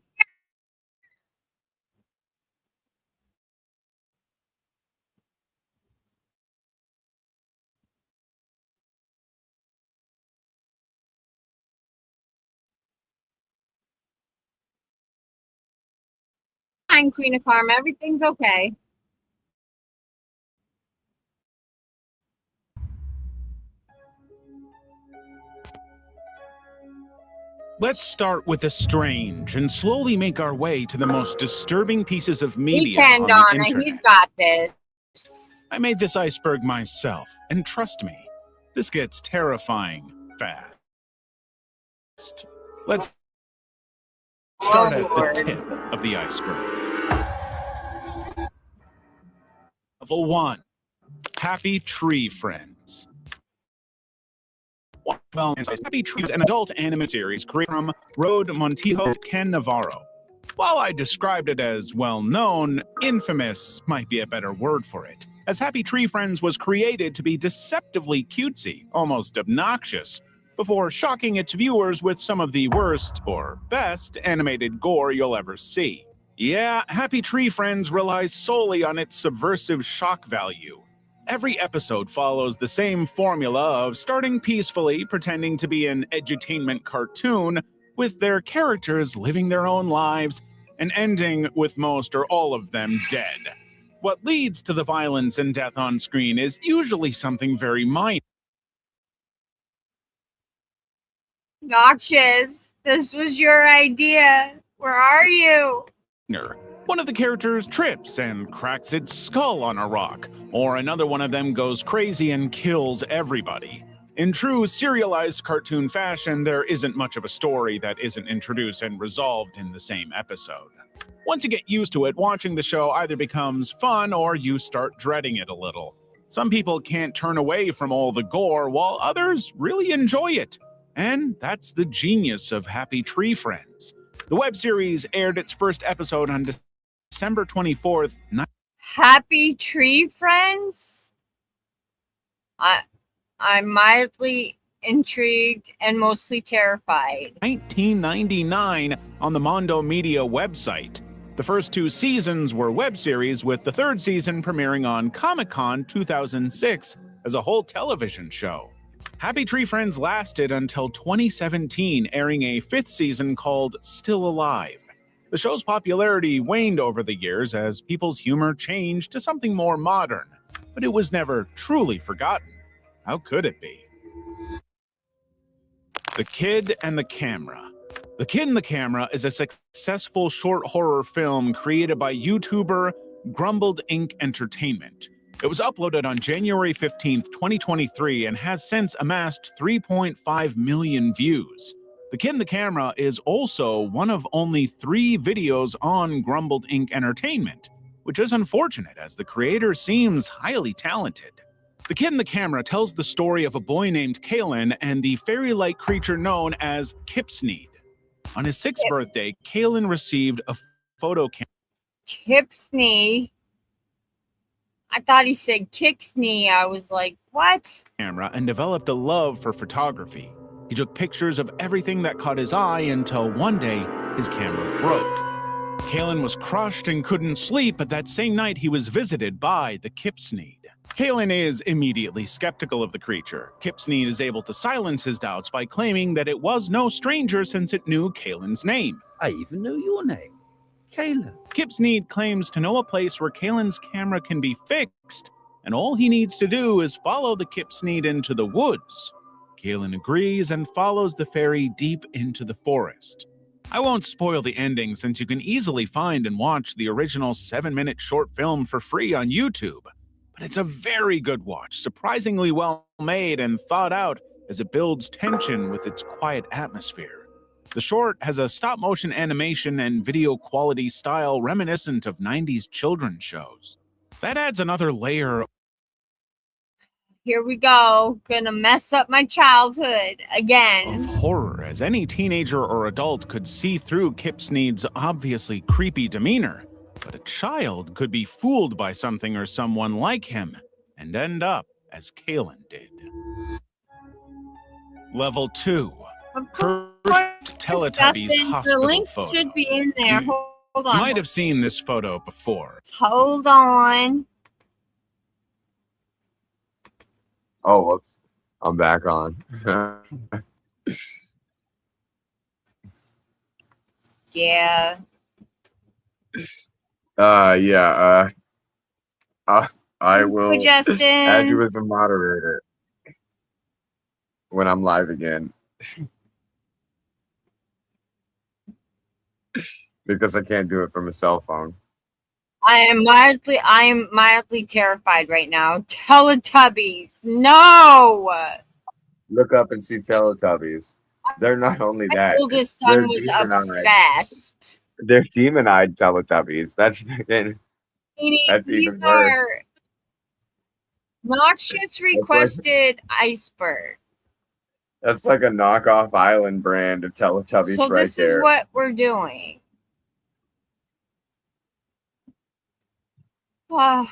fine, Queen of Karma. Everything's okay. Let's start with the strange and slowly make our way to the most disturbing pieces of media He can, on the Donna. internet. He's got this. I made this iceberg myself, and trust me, this gets terrifying fast. Let's start at the tip of the iceberg. Level 1. Happy Tree Friends. Well, Happy Tree is an adult anime series created from Rode Montijo and Ken Navarro. While I described it as well-known, infamous might be a better word for it, as Happy Tree Friends was created to be deceptively cutesy, almost obnoxious, before shocking its viewers with some of the worst, or best, animated gore you'll ever see. Yeah, Happy Tree Friends relies solely on its subversive shock value. Every episode follows the same formula of starting peacefully, pretending to be an edutainment cartoon, with their characters living their own lives, and ending with most or all of them dead. What leads to the violence and death on screen is usually something very minor. Noxious, this was your idea. Where are you? One of the characters trips and cracks its skull on a rock, or another one of them goes crazy and kills everybody. In true serialized cartoon fashion, there isn't much of a story that isn't introduced and resolved in the same episode. Once you get used to it, watching the show either becomes fun or you start dreading it a little. Some people can't turn away from all the gore, while others really enjoy it. And that's the genius of Happy Tree Friends. The web series aired its first episode on December 24th. Happy Tree Friends? I'm mildly intrigued and mostly terrified. 1999 on the Mondo Media website. The first 2 seasons were web series, with the 3rd season premiering on Comic-Con 2006 as a whole television show. Happy Tree Friends lasted until 2017, airing a 5th season called Still Alive. The show's popularity waned over the years as people's humor changed to something more modern, but it was never truly forgotten. How could it be? The Kid and the Camera. The Kid and the Camera is a successful short horror film created by YouTuber Grumbled Inc. Entertainment. It was uploaded on January 15th, 2023, and has since amassed 3.5 million views. The Kid and the Camera is also one of only 3 videos on Grumbled Inc. Entertainment, which is unfortunate as the creator seems highly talented. The Kid and the Camera tells the story of a boy named Kalen and the fairy-like creature known as Kipsneed. On his 6th birthday, Kalen received a photo camera. Kipsney? I thought he said Kicksney. I was like, what? And developed a love for photography. He took pictures of everything that caught his eye until one day his camera broke. Kalen was crushed and couldn't sleep, but that same night he was visited by the Kipsneed. Kalen is immediately skeptical of the creature. Kipsneed is able to silence his doubts by claiming that it was no stranger since it knew Kalen's name. I even know your name, Kalen. Kipsneed claims to know a place where Kalen's camera can be fixed, and all he needs to do is follow the Kipsneed into the woods. Kalen agrees and follows the fairy deep into the forest. I won't spoil the ending since you can easily find and watch the original 7-minute short film for free on YouTube. But it's a very good watch, surprisingly well made and thought out as it builds tension with its quiet atmosphere. The short has a stop-motion animation and video quality style reminiscent of 90s children's shows. That adds another layer. Here we go. Gonna mess up my childhood again. Of horror, as any teenager or adult could see through Kipsneed's obviously creepy demeanor. But a child could be fooled by something or someone like him and end up as Kalen did. Level 2. Cursed Teletubbies Justin, the hospital links photo. should be in there. You Hold on. might have seen this photo before. Hold on. Oh, whoops. I'm back on. Yeah. Yeah. I will Hey, Justin. add you as a moderator when I'm live again. Because I can't do it from a cell phone. I am mildly terrified right now. Teletubbies. No. Look up and see Teletubbies. They're not only My that. oldest They're son was demonized. obsessed. They're demon-eyed Teletubbies. That's These even worse. are Noxious requested Iceberg. That's like a knockoff island brand of Teletubbies So right this there. is what we're doing. Oh,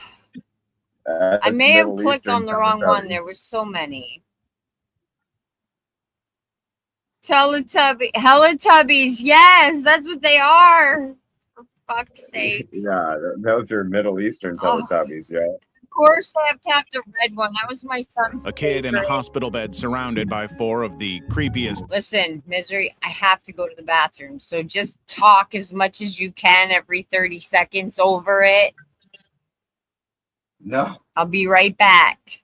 I That's may have Middle clicked Eastern on the wrong one. Teletubbies. There were so many. Teletubbies. Yes, that's what they are. For fuck's sake. Yeah, those are Middle Eastern Teletubbies, yeah. Of course, I have to have the red one. That was my son's A kid in a favorite. hospital bed surrounded by 4 of the creepiest. Listen, Misery, I have to go to the bathroom. So just talk as much as you can every 30 seconds over it. No. I'll be right back.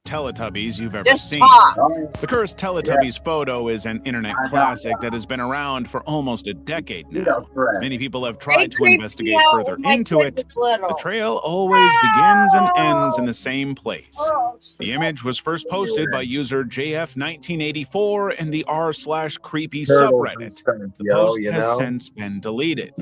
Teletubbies you've ever Just seen. talk. The cursed Teletubbies photo is an internet classic that has been around for almost a decade now. Many people have tried to investigate further into it. The trail always begins and ends in the same place. The image was first posted by user JF1984 in the r/creepy subreddit. The post has since been deleted.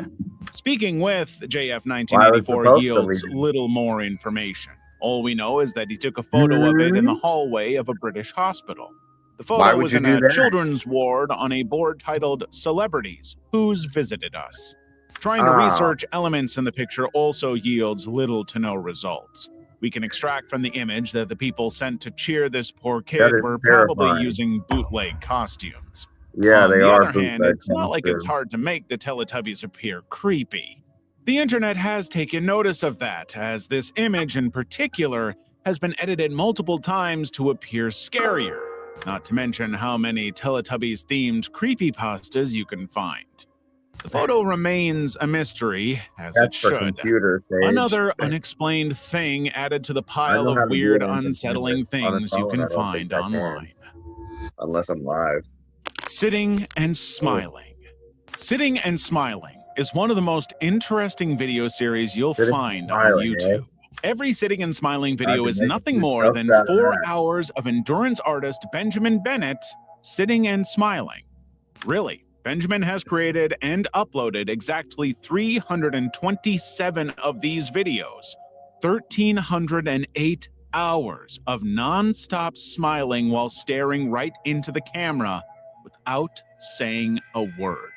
Speaking with JF1984 yields little more information. All we know is that he took a photo of it in the hallway of a British hospital. The photo was in a children's ward on a board titled Celebrities, Who's Visited Us. Trying to research elements in the picture also yields little to no results. We can extract from the image that the people sent to cheer this poor kid were probably using bootleg costumes. Yeah, On they the are other hand, bootleg it's not like it's costumes. hard to make the Teletubbies appear creepy. The internet has taken notice of that, as this image in particular has been edited multiple times to appear scarier, not to mention how many Teletubbies-themed creepypastas you can find. The photo remains a mystery, as it should. Another unexplained thing added to the pile of weird, unsettling things you can find online. Unless I'm live. Sitting and smiling. Sitting and smiling is one of the most interesting video series you'll find on YouTube. Every sitting and smiling video is nothing more than 4 hours of endurance artist Benjamin Bennett sitting and smiling. Really, Benjamin has created and uploaded exactly 327 of these videos, 1,308 hours of non-stop smiling while staring right into the camera without saying a word.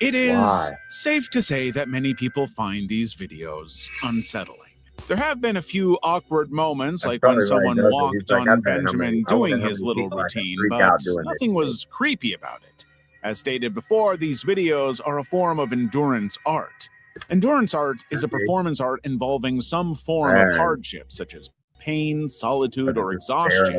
It is safe to say that many people find these videos unsettling. There have been a few awkward moments, like when someone walked on Benjamin doing his little routine, but nothing was creepy about it. As stated before, these videos are a form of endurance art. Endurance art is a performance art involving some form of hardship, such as pain, solitude, or exhaustion.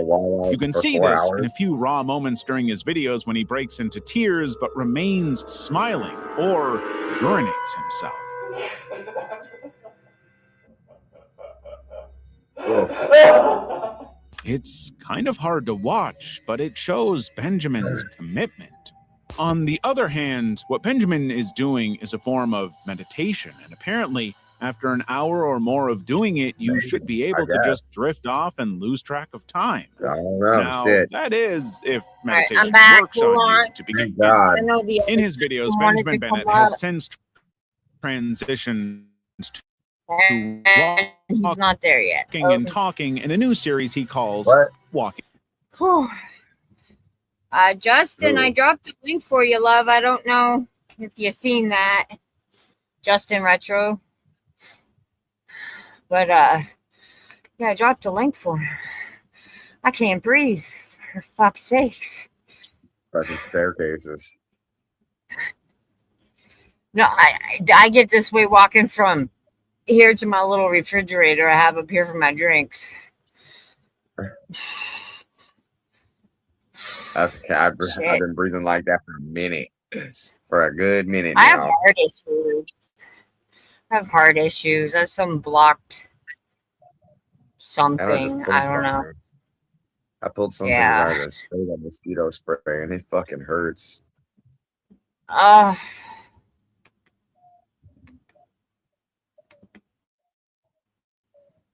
You can see this in a few raw moments during his videos when he breaks into tears but remains smiling or urinates himself. It's kind of hard to watch, but it shows Benjamin's commitment. On the other hand, what Benjamin is doing is a form of meditation, and apparently, after an hour or more of doing it, you should be able to just drift off and lose track of time. Now, that is if meditation works on you to begin with. In his videos, Benjamin Bennett has since transitioned to he's not there yet. Walking and talking in a new series he calls Walking. Justin, I dropped a link for you, love. I don't know if you've seen that. Justin Retro. But, yeah, I dropped a link for him. I can't breathe, for fuck's sakes. Fucking staircases. No, I get this way walking from here to my little refrigerator I have up here for my drinks. I've been breathing like that for a minute. For a good minute I now. have heart issues. I have heart issues. I have some blocked And I just something. pulled I don't know. something. I pulled something Yeah. out of this spray, that mosquito spray, and it fucking hurts.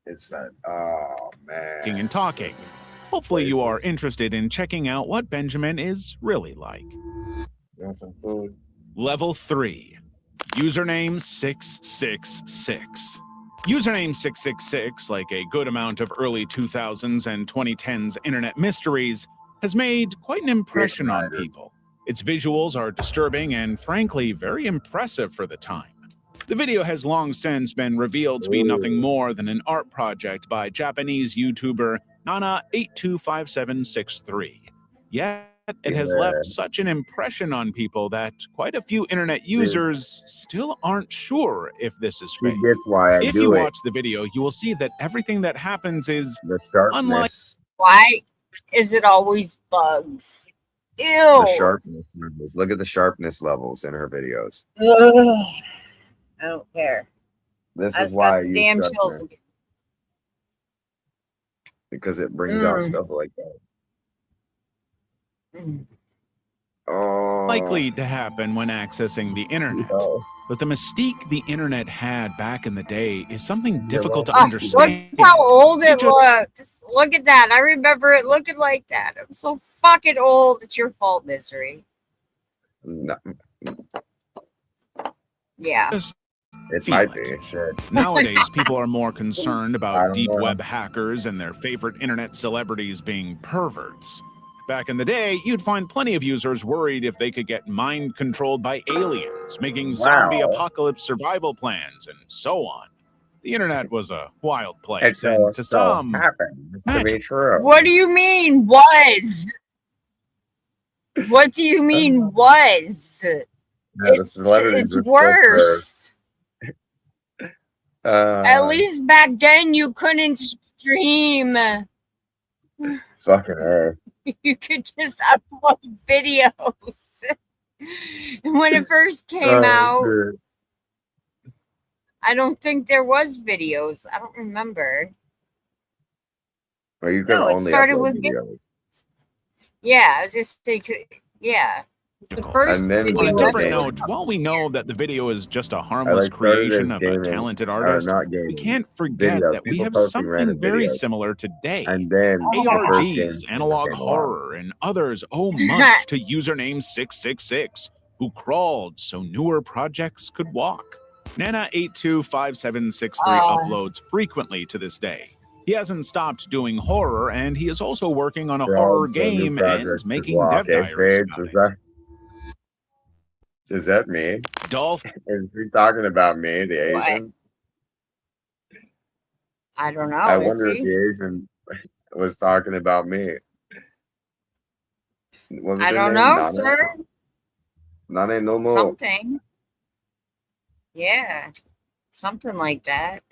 It's that, oh man. And talking. Hopefully you are Places. interested in checking out what Benjamin is really like. You want some food? Level 3. Username 666. Username 666, like a good amount of early 2000s and 2010s internet mysteries, has made quite an impression on people. Its visuals are disturbing and, frankly, very impressive for the time. The video has long since been revealed to be nothing more than an art project by Japanese YouTuber Nana825763. Yet, it has left such an impression on people that quite a few internet users still aren't sure if this is fake. That's why I If do you it. watch the video, you will see that everything that happens is The sharpness. Why is it always bugs? Ew. The sharpness levels. Look at the sharpness levels in her videos. Ugh. I don't care. This I is just why got I use damn chills. sharpness. Because it brings out stuff like that. Oh, likely to happen when accessing the internet. But the mystique the internet had back in the day is something difficult to understand. Look how old it looks. Look at that. I remember it looking like that. I'm so fucking old. It's your fault, Misery. No, Yeah. it might be. Shit. Nowadays, people are more concerned I about don't deep know. web hackers and their favorite internet celebrities being perverts. Back in the day, you'd find plenty of users worried if they could get mind-controlled by aliens, making zombie apocalypse survival plans, and so on. The internet was a wild place, and to some, happens to be true. What do you mean, was? What do you mean, was? Yeah, the celebrities It's were worse. At At least back then you couldn't stream. fucking her. You could just upload videos. When it first came out, Dude. I don't think there was videos. I don't remember. Well, you can No, it only started upload with videos. Yeah, I was just thinking. Yeah, the first And then video. On a when different they- note, while we know that the video is just a I harmless like started creation as of a gaming, talented or artist, not we gaming, can't forget videos, that we people have posting something random very videos. similar today. And then the first ARGs, games analog came along. horror, and others owe much to username 666, who crawled so newer projects could walk. Nana825763 uploads frequently to this day. He hasn't stopped doing horror, and he is also working on a horror game and making dev diaries about it. Is that me? Dolph Is he talking about me, the What? Asian? I don't know. I is wonder if he? the Asian was talking about me. What was I her don't name? know, Nana? sir. Nane no mo. Something. Yeah, something like that.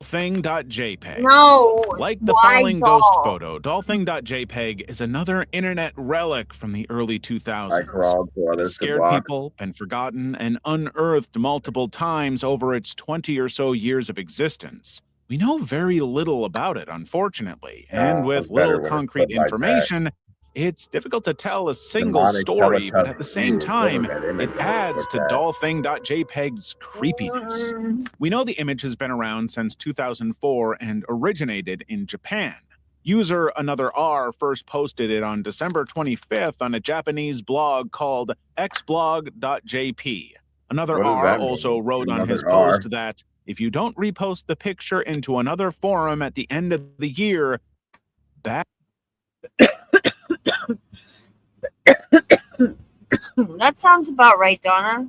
Dolthing.jpg. No. Like the why falling doll? ghost photo, Dolthing.jpg is another internet relic from the early 2000s. I crawled so It has others could scared walk. people, been forgotten, and unearthed multiple times over its 20 or so years of existence. We know very little about it, unfortunately, and with Sounds better little when it's concrete put like that. information, it's difficult to tell a single Demonic story, but Teletubbies at the same is time, living that image it when it's adds like to that. Dolthing.jpg's creepiness. We know the image has been around since 2004 and originated in Japan. User Another R first posted it on December 25th on a Japanese blog called xblog.jp. Another What does R that mean? also wrote on his Another R? post that if you don't repost the picture into another forum at the end of the year, that That sounds about right, Donna.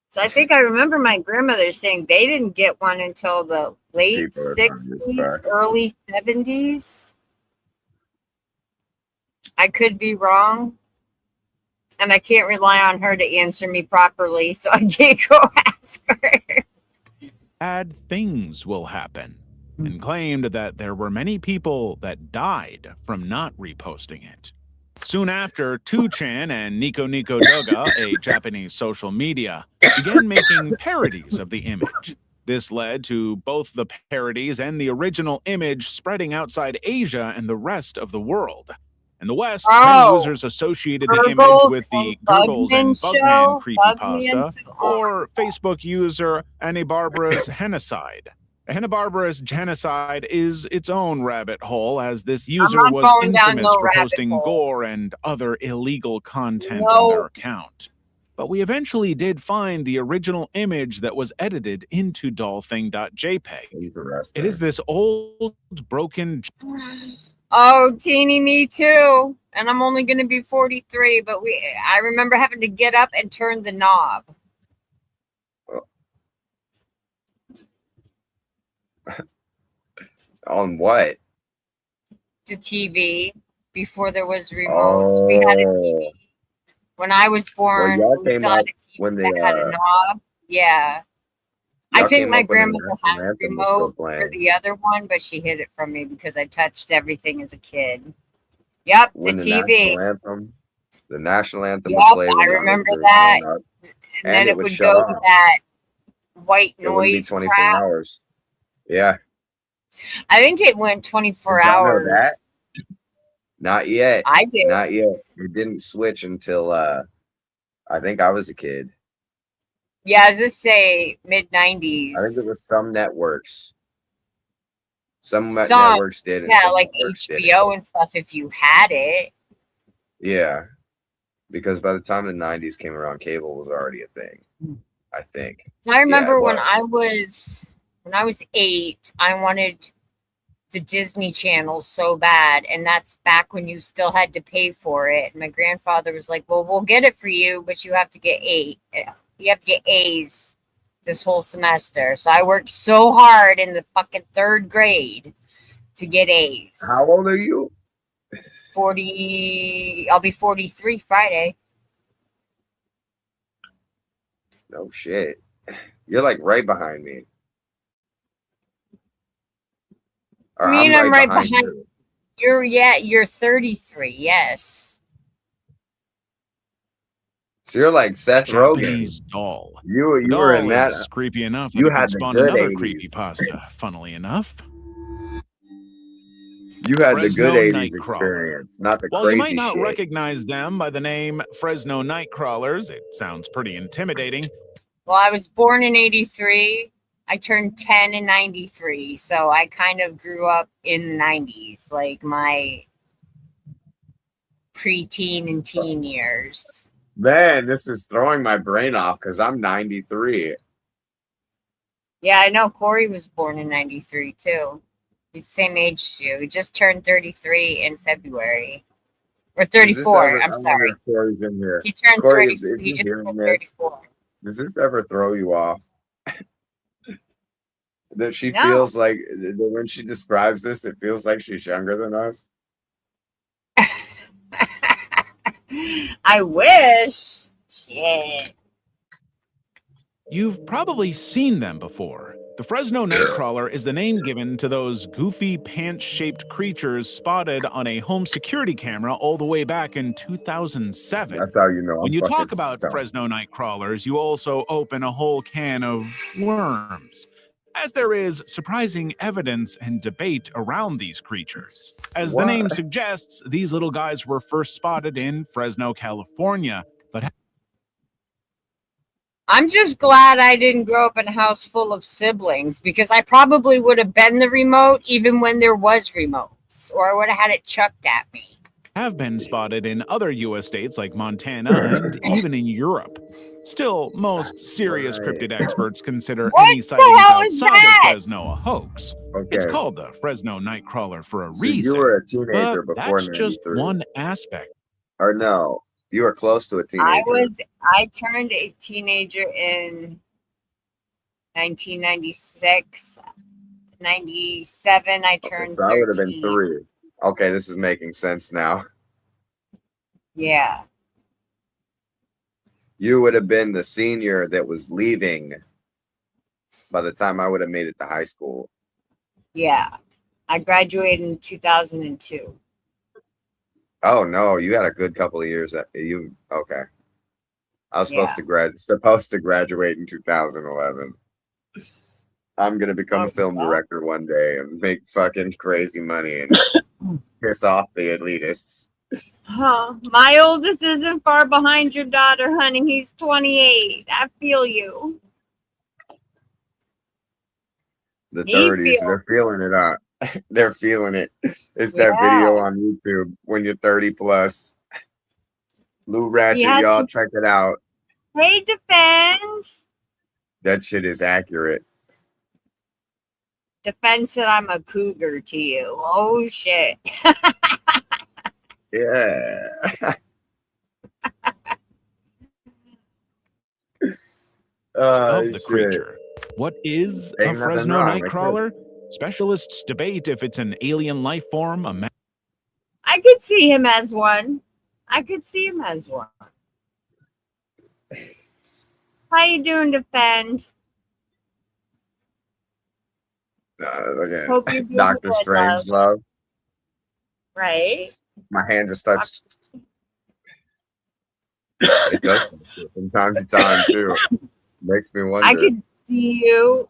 So I think I remember my grandmother saying they didn't get one until the late People are trying to 60s, start. early 70s. I could be wrong. And I can't rely on her to answer me properly, so I can't go ask her. bad things will happen, and claimed that there were many people that died from not reposting it. Soon after, 2chan and Nico Nico Doga, a Japanese social media, began making parodies of the image. This led to both the parodies and the original image spreading outside Asia and the rest of the world. In the West, many users associated the image Gurgles with the and Gurgles and Bugman Bugman show. creepypasta, Bugman. or Facebook user Annie-Barbara's Genocide. Hanna-Barbara's Genocide is its own rabbit hole, as this user not was going down infamous no for rabbit posting hole. gore and other illegal content No. on their account. But we eventually did find the original image that was edited into dollthing.jpg. He's arrested. It is this old, broken... Oh, teeny me too. And I'm only going to be 43, but I remember having to get up and turn the knob. On what? The TV. Before there was remotes, we had a TV. When I was born, y'all we came still had up a TV when that they, had a knob. Yeah. I Y'all think came my up when the grandmother national had a anthem was still remote for playing. the other one, but she hid it from me because I touched everything as a kid. Yep, When the TV. The national anthem Yep, would play. I remember that. And then it would shut go off. to that white It wouldn't be noise 24 crap. hours. Yeah. I think it went 24 Did y'all know hours. that? Not yet. I did. Not yet. It didn't switch until I think I was a kid. Yeah, I was just say mid-90s. I think it was some networks. Some Some, networks did. And yeah, some like networks didn't. HBO and stuff if you had it. Yeah. Because by the time the 90s came around, cable was already a thing. I think. So I remember it when was. I was 8, I wanted the Disney Channel so bad, and that's back when you still had to pay for it. And my grandfather was like, "Well, we'll get it for you, but you have to get 8. You have to get A's this whole semester." So I worked so hard in the fucking 3rd grade to get A's. How old are you? 40. I'll be 43 Friday. No shit. You're like right behind me. Or Me and I'm right behind you. You're 33. Yes. So you're like Seth Rogen. Japanese doll. You The were in doll that. is creepy enough that You it had could the spawn good another 80s. creepypasta, funnily enough. You had Fresno the good 80s Nightcrawler. experience, not the While crazy you might not shit. recognize them by the name Fresno Nightcrawlers, it sounds pretty intimidating. Well, I was born in 83. I turned 10 in 93. So I kind of grew up in the 90s, like my preteen and teen years. Man, this is throwing my brain off because I'm 93. Yeah, I know Corey was born in 93 too. He's the same age as you. He just turned 33 in February. Or 34, I'm sorry. Corey's in here. He turned Corey, 30. if He you're just hearing turned this, 34. does this ever throw you off? That she No. feels like that when she describes this, it feels like she's younger than us. I wish. Shit. You've probably seen them before. The Fresno Nightcrawler is the name given to those goofy pants-shaped creatures spotted on a home security camera all the way back in 2007. That's how you know. When you talk about Fresno Nightcrawlers, you also open a whole can of worms, as there is surprising evidence and debate around these creatures. As the name suggests, these little guys were first spotted in Fresno, California, but I'm just glad I didn't grow up in a house full of siblings, because I probably would have been the remote even when there was remotes, or I would have had it chucked at me. have been spotted in other U.S. states like Montana and even in Europe. Still, most serious cryptid experts consider any sightings outside of Fresno a hoax. Okay. It's called the Fresno Nightcrawler for a So reason. you were a teenager but before that's just 93. one aspect. Or no, you were close to a teenager. I turned a teenager in 1996. 97, I turned So I would have 13. been 3. Okay, this is making sense now. Yeah. You would have been the senior that was leaving by the time I would have made it to high school. Yeah. I graduated in 2002. Oh no, you had a good couple of years. Okay. I was supposed to graduate in 2011. I'm gonna become a film director one day and make fucking crazy money and piss off the elitists. Huh. My oldest isn't far behind your daughter, honey. He's 28. I feel you. The 30s, they're feeling it out. They're feeling it. It's that video on YouTube when you're 30 plus. Lou Ratchet, y'all check it out. Hey, Defend. That shit is accurate. Defend said I'm a cougar to you. Oh, shit. Yeah. Of the creature. What is a Fresno Nightcrawler? Specialists debate if it's an alien life form, I could see him as one. I could see him as one. How you doing, Defend? Hope you're doing Dr. Strangelove. Right. My hand just starts. It does from time to time too. Makes me wonder. I could see you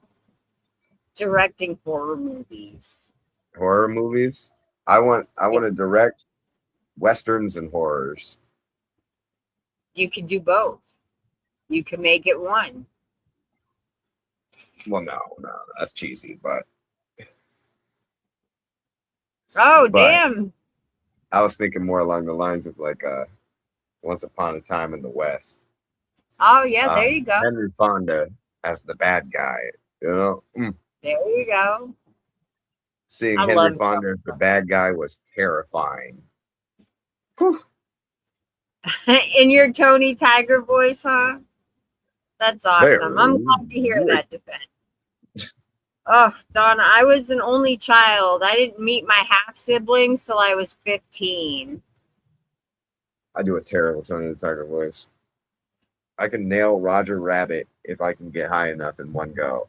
directing horror movies. Horror movies? I want to direct westerns and horrors. You could do both. You can make it one. Well, no, that's cheesy, but. Oh, damn. I was thinking more along the lines of like Once Upon a Time in the West. Oh, yeah, there you go. Henry Fonda as the bad guy, you know? There you go. Seeing Henry Fonda as the bad guy was terrifying. In your Tony Tiger voice, huh? That's awesome. I'm glad to hear that, Defend. Oh, Donna, I was an only child. I didn't meet my half-siblings till I was 15. I do a terrible Tony the Tiger voice. I can nail Roger Rabbit if I can get high enough in one go.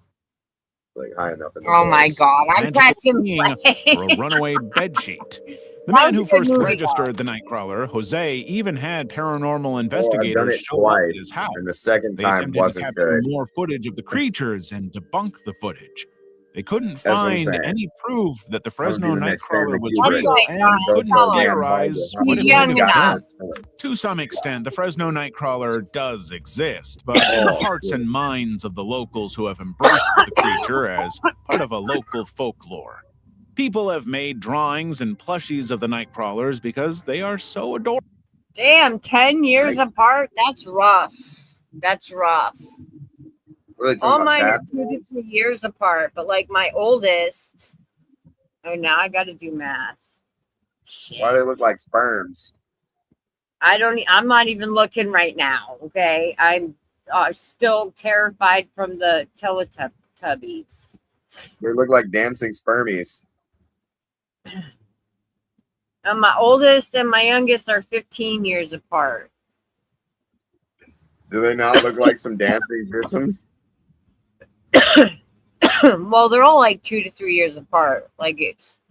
Like high enough in the voice. My God, I'm pressing play. For a runaway bedsheet. The man who first registered the Nightcrawler, Jose, even had paranormal investigators show up at his house. And the second time wasn't to capture good. More footage of the creatures and debunk the footage. They couldn't find any proof that the Fresno Nightcrawler was real and couldn't theorize what it might have been. To some extent, the Fresno Nightcrawler does exist, but in the hearts and minds of the locals who have embraced the creature as part of a local folklore. People have made drawings and plushies of the Nightcrawlers because they are so adorable. Damn, 10 years apart? That's rough. That's rough. All mine are 2 to 3 years apart, but like my oldest. Oh, now I got to do math. Shit. Why do they look like sperms? I'm not even looking right now. Okay, I'm still terrified from the Teletubbies. They look like dancing spermies. And my oldest and my youngest are 15 years apart. Do they not look like some dancing grissoms? Well, they're all like 2 to 3 years apart. Like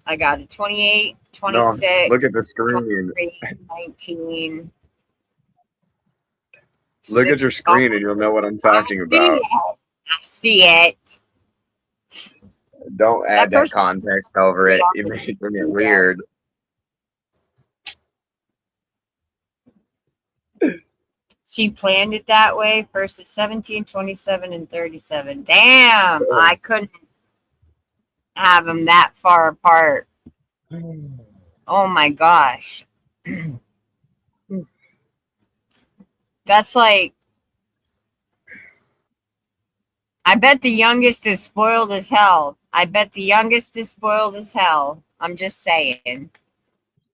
I got a 28, 26. No, look at the screen. 19. Look at your screen and you'll know what I'm talking about. I see it. Don't add that context over it. You're making it weird. She planned it that way. First at 17, 27, and 37. Damn, I couldn't have them that far apart. Oh my gosh. That's like, I bet the youngest is spoiled as hell. I'm just saying.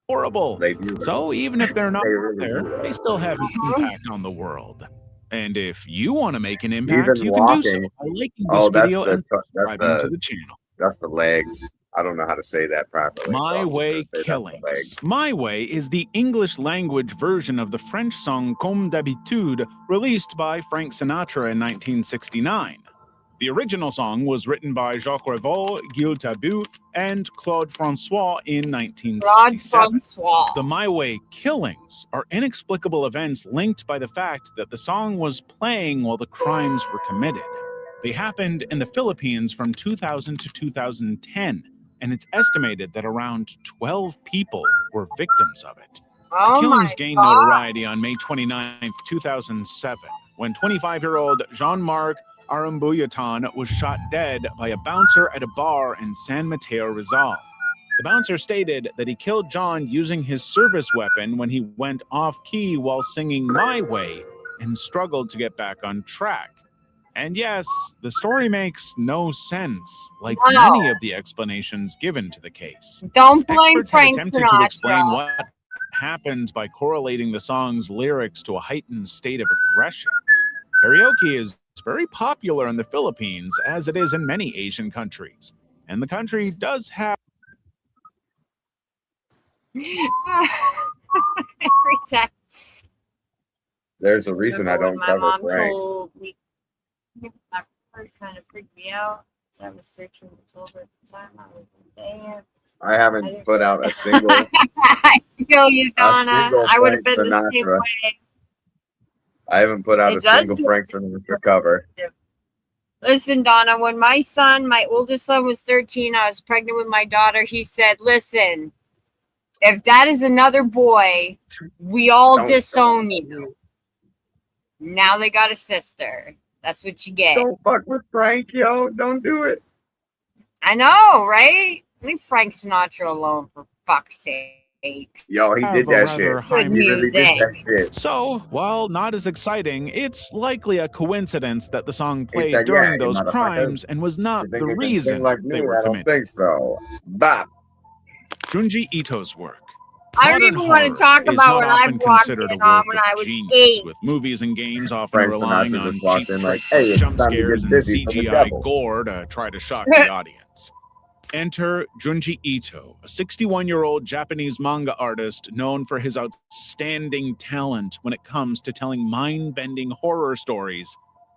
Horrible. So even if they're not there, they still have an impact on the world. And if you want to make an impact, you can do so by liking this video and subscribing to the channel. That's the legs. I don't know how to say that properly. My Way Killings. My Way is the English language version of the French song Comme d'habitude, released by Frank Sinatra in 1969. The original song was written by Jacques Revaux, Gilles Tabut, and Claude Francois in Claude 1967. Francois. The My Way killings are inexplicable events linked by the fact that the song was playing while the crimes were committed. They happened in the Philippines from 2000 to 2010, and it's estimated that around 12 people were victims of it. Oh The killings my gained God. notoriety on May 29, 2007, when 25-year-old Jean-Marc Arambuyatan was shot dead by a bouncer at a bar in San Mateo, Rizal. The bouncer stated that he killed John using his service weapon when he went off-key while singing My Way and struggled to get back on track. And yes, the story makes no sense, like No. many of the explanations given to the case. Don't blame Experts have Frank attempted to explain Sinatra. what happened by correlating the song's lyrics to a heightened state of aggression. Karaoke is very popular in the Philippines, as it is in many Asian countries. And the country does have Every time. There's a reason I Remember don't when my cover mom Frank. told me, that kind of freaked me out. So I was 13 years old at the time. I was damn. I haven't put out a single I feel you, Donna. single I would have Frank been the same Sinatra. way. I haven't put out It a does single do- Frank Sinatra cover. Listen, Donna, when my oldest son was 13, I was pregnant with my daughter. He said, listen, if that is another boy, we all Don't- disown you. Now they got a sister. That's what you get. Don't fuck with Frank, yo. Don't do it. I know, right? Leave Frank Sinatra alone, for fuck's sake. Yo, he have did a that rather shit. high He really did that shit. So, while not as exciting, it's likely a coincidence that the song He played said, during "Yeah, you those motherfucker. crimes and was not You think the you can sing reason like me? they were I don't committed. think so. Bop. Junji Ito's work. I don't Modern even want to horror talk is about not what often I've walked considered a in on work when of I was genius, 8. with movies and games often Frank relying Sinatra on just walked cheap in like, tricks "Hey, it's jump time to scares get and busy for the CGI devil." gore to try to shock the audience. Enter Junji Ito, a 61-year-old Japanese manga artist known for his outstanding talent when it comes to telling mind-bending horror stories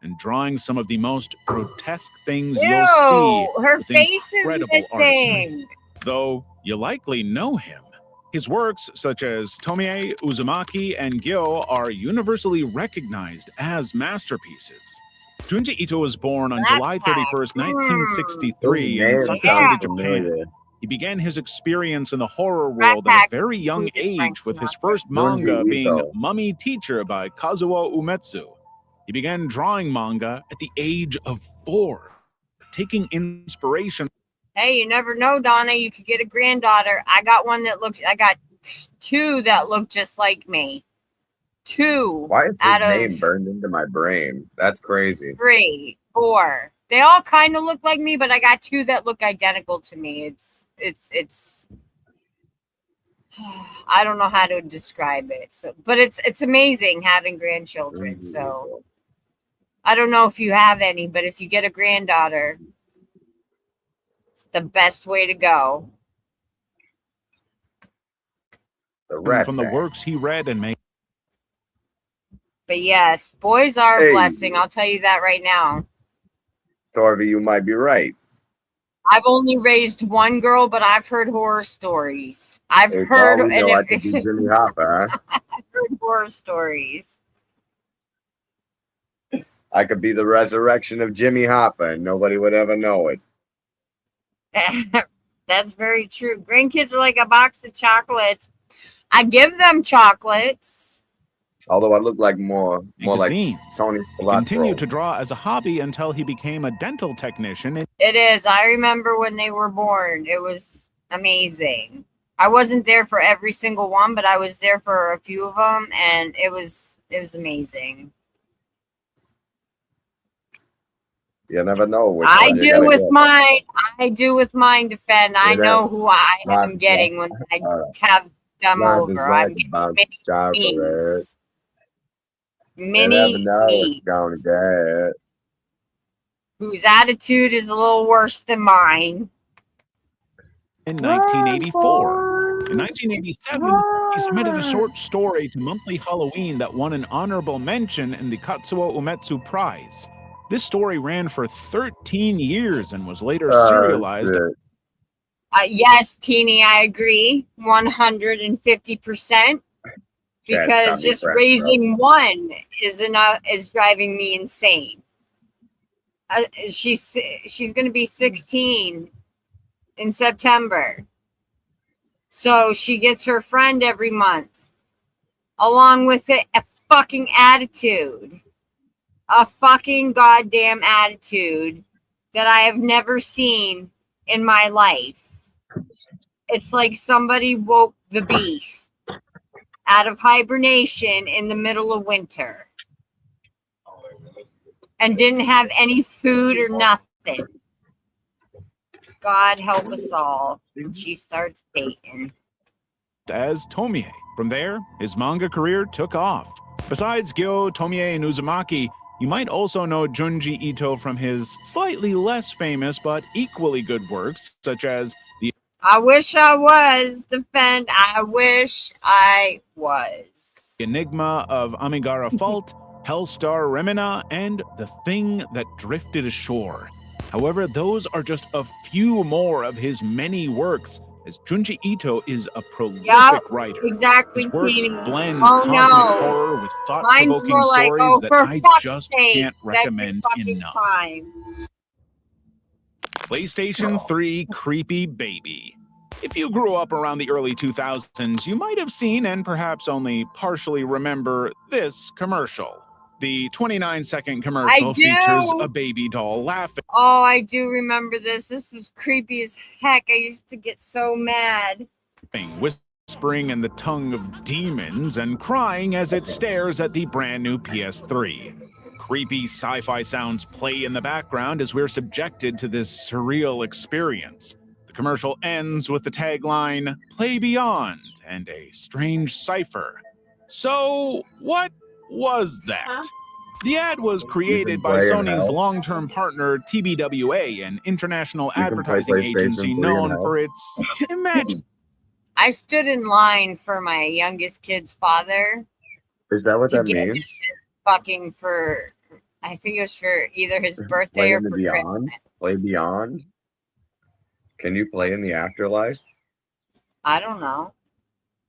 and drawing some of the most grotesque things you'll see Ew, her with face is incredible artistry. missing. Though you likely know him. His works, such as Tomie, Uzumaki, and Gyo, are universally recognized as masterpieces. Junji Ito was born on Rat July Pack. 31st, 1963 in Those Sasebo names sound City, familiar. Japan. He began his experience in the horror Rat world at a Pack very young included Frank age, with his Sinatra. first Junji manga being Ito. Mummy Teacher by Kazuo Umetsu. He began drawing manga at the age of 4, taking inspiration. Hey, you never know, Donna. You could get a granddaughter. I got 2 that look just like me. 2 Why is his out of name burned into my brain? That's crazy. 3, 4. They all kind of look like me, but I got 2 that look identical to me. It's I don't know how to describe it. So, but it's amazing having grandchildren. So I don't know if you have any, but if you get a granddaughter, it's the best way to go. The rat from the pack. works he read and made. But yes, boys are a Hey. blessing. I'll tell you that right now. Torvy, you might be right. I've only raised one girl, but I've heard horror stories. I've Hey, heard, Paul, we and know I could be Jimmy Hopper, huh? I've heard horror stories. I could be the resurrection of Jimmy Hopper, and nobody would ever know it. That's very true. Grandkids are like a box of chocolates. I give them chocolates. Although I look like more like Magazines. Tony He continued Spilotro. to draw as a hobby until he became a dental technician in It is. I remember when they were born. It was amazing. I wasn't there for every single one, but I was there for a few of them, and it was amazing. You never know which I one you do gotta with get. mine. I do with mine defend. I Yeah, know who I not- am getting when I Alright. have them Not over. dessert I'm getting box mini chocolates. me's. You never Mini know what me, you're gonna get. whose attitude is a little worse than mine. 1984. In 1987, he submitted a short story to Monthly Halloween that won an honorable mention in the Katsuo Umetsu Prize. This story ran for 13 years and was later Oh, serialized. shit. Yes, Teeny, I agree 150%. Chad's Because got me just pressed, raising one is driving me insane. She's going to be 16 in September, so she gets her friend every month, along with a fucking attitude, a fucking goddamn attitude that I have never seen in my life. It's like somebody woke the beast out of hibernation in the middle of winter and didn't have any food or nothing. God help us all. She starts dating. As Tomie. From there, his manga career took off. Besides Gyo, Tomie, and Uzumaki, you might also know Junji Ito from his slightly less famous but equally good works, such as The I wish I was. Defend. I wish I was. Enigma of Amigara Fault, Hellstar Remina, and The Thing That Drifted Ashore. However, those are just a few more of his many works, as Junji Ito is a prolific writer. Exactly. His works Teeny. blend Oh, cosmic no. horror with Mine's thought-provoking more like, stories that for I fuck's just sake, can't recommend every enough. time. PlayStation 3 Creepy Baby. If you grew up around the early 2000s, you might have seen and perhaps only partially remember this commercial. The 29-second commercial features a baby doll laughing. Oh, I do remember this. This was creepy as heck. I used to get so mad. Whispering in the tongue of demons and crying as it stares at the brand new PS3. Creepy sci-fi sounds play in the background as we're subjected to this surreal experience. The commercial ends with the tagline, "Play Beyond," and a strange cipher. So, what was that? The ad was created by Sony's long-term partner TBWA, an international advertising agency known for its imagine. I stood in line for my youngest kid's father. Is that what to that get means? him fucking for, I think it was for either his birthday Play or in the for beyond? Christmas. Play beyond? Can you play in the afterlife? I don't know.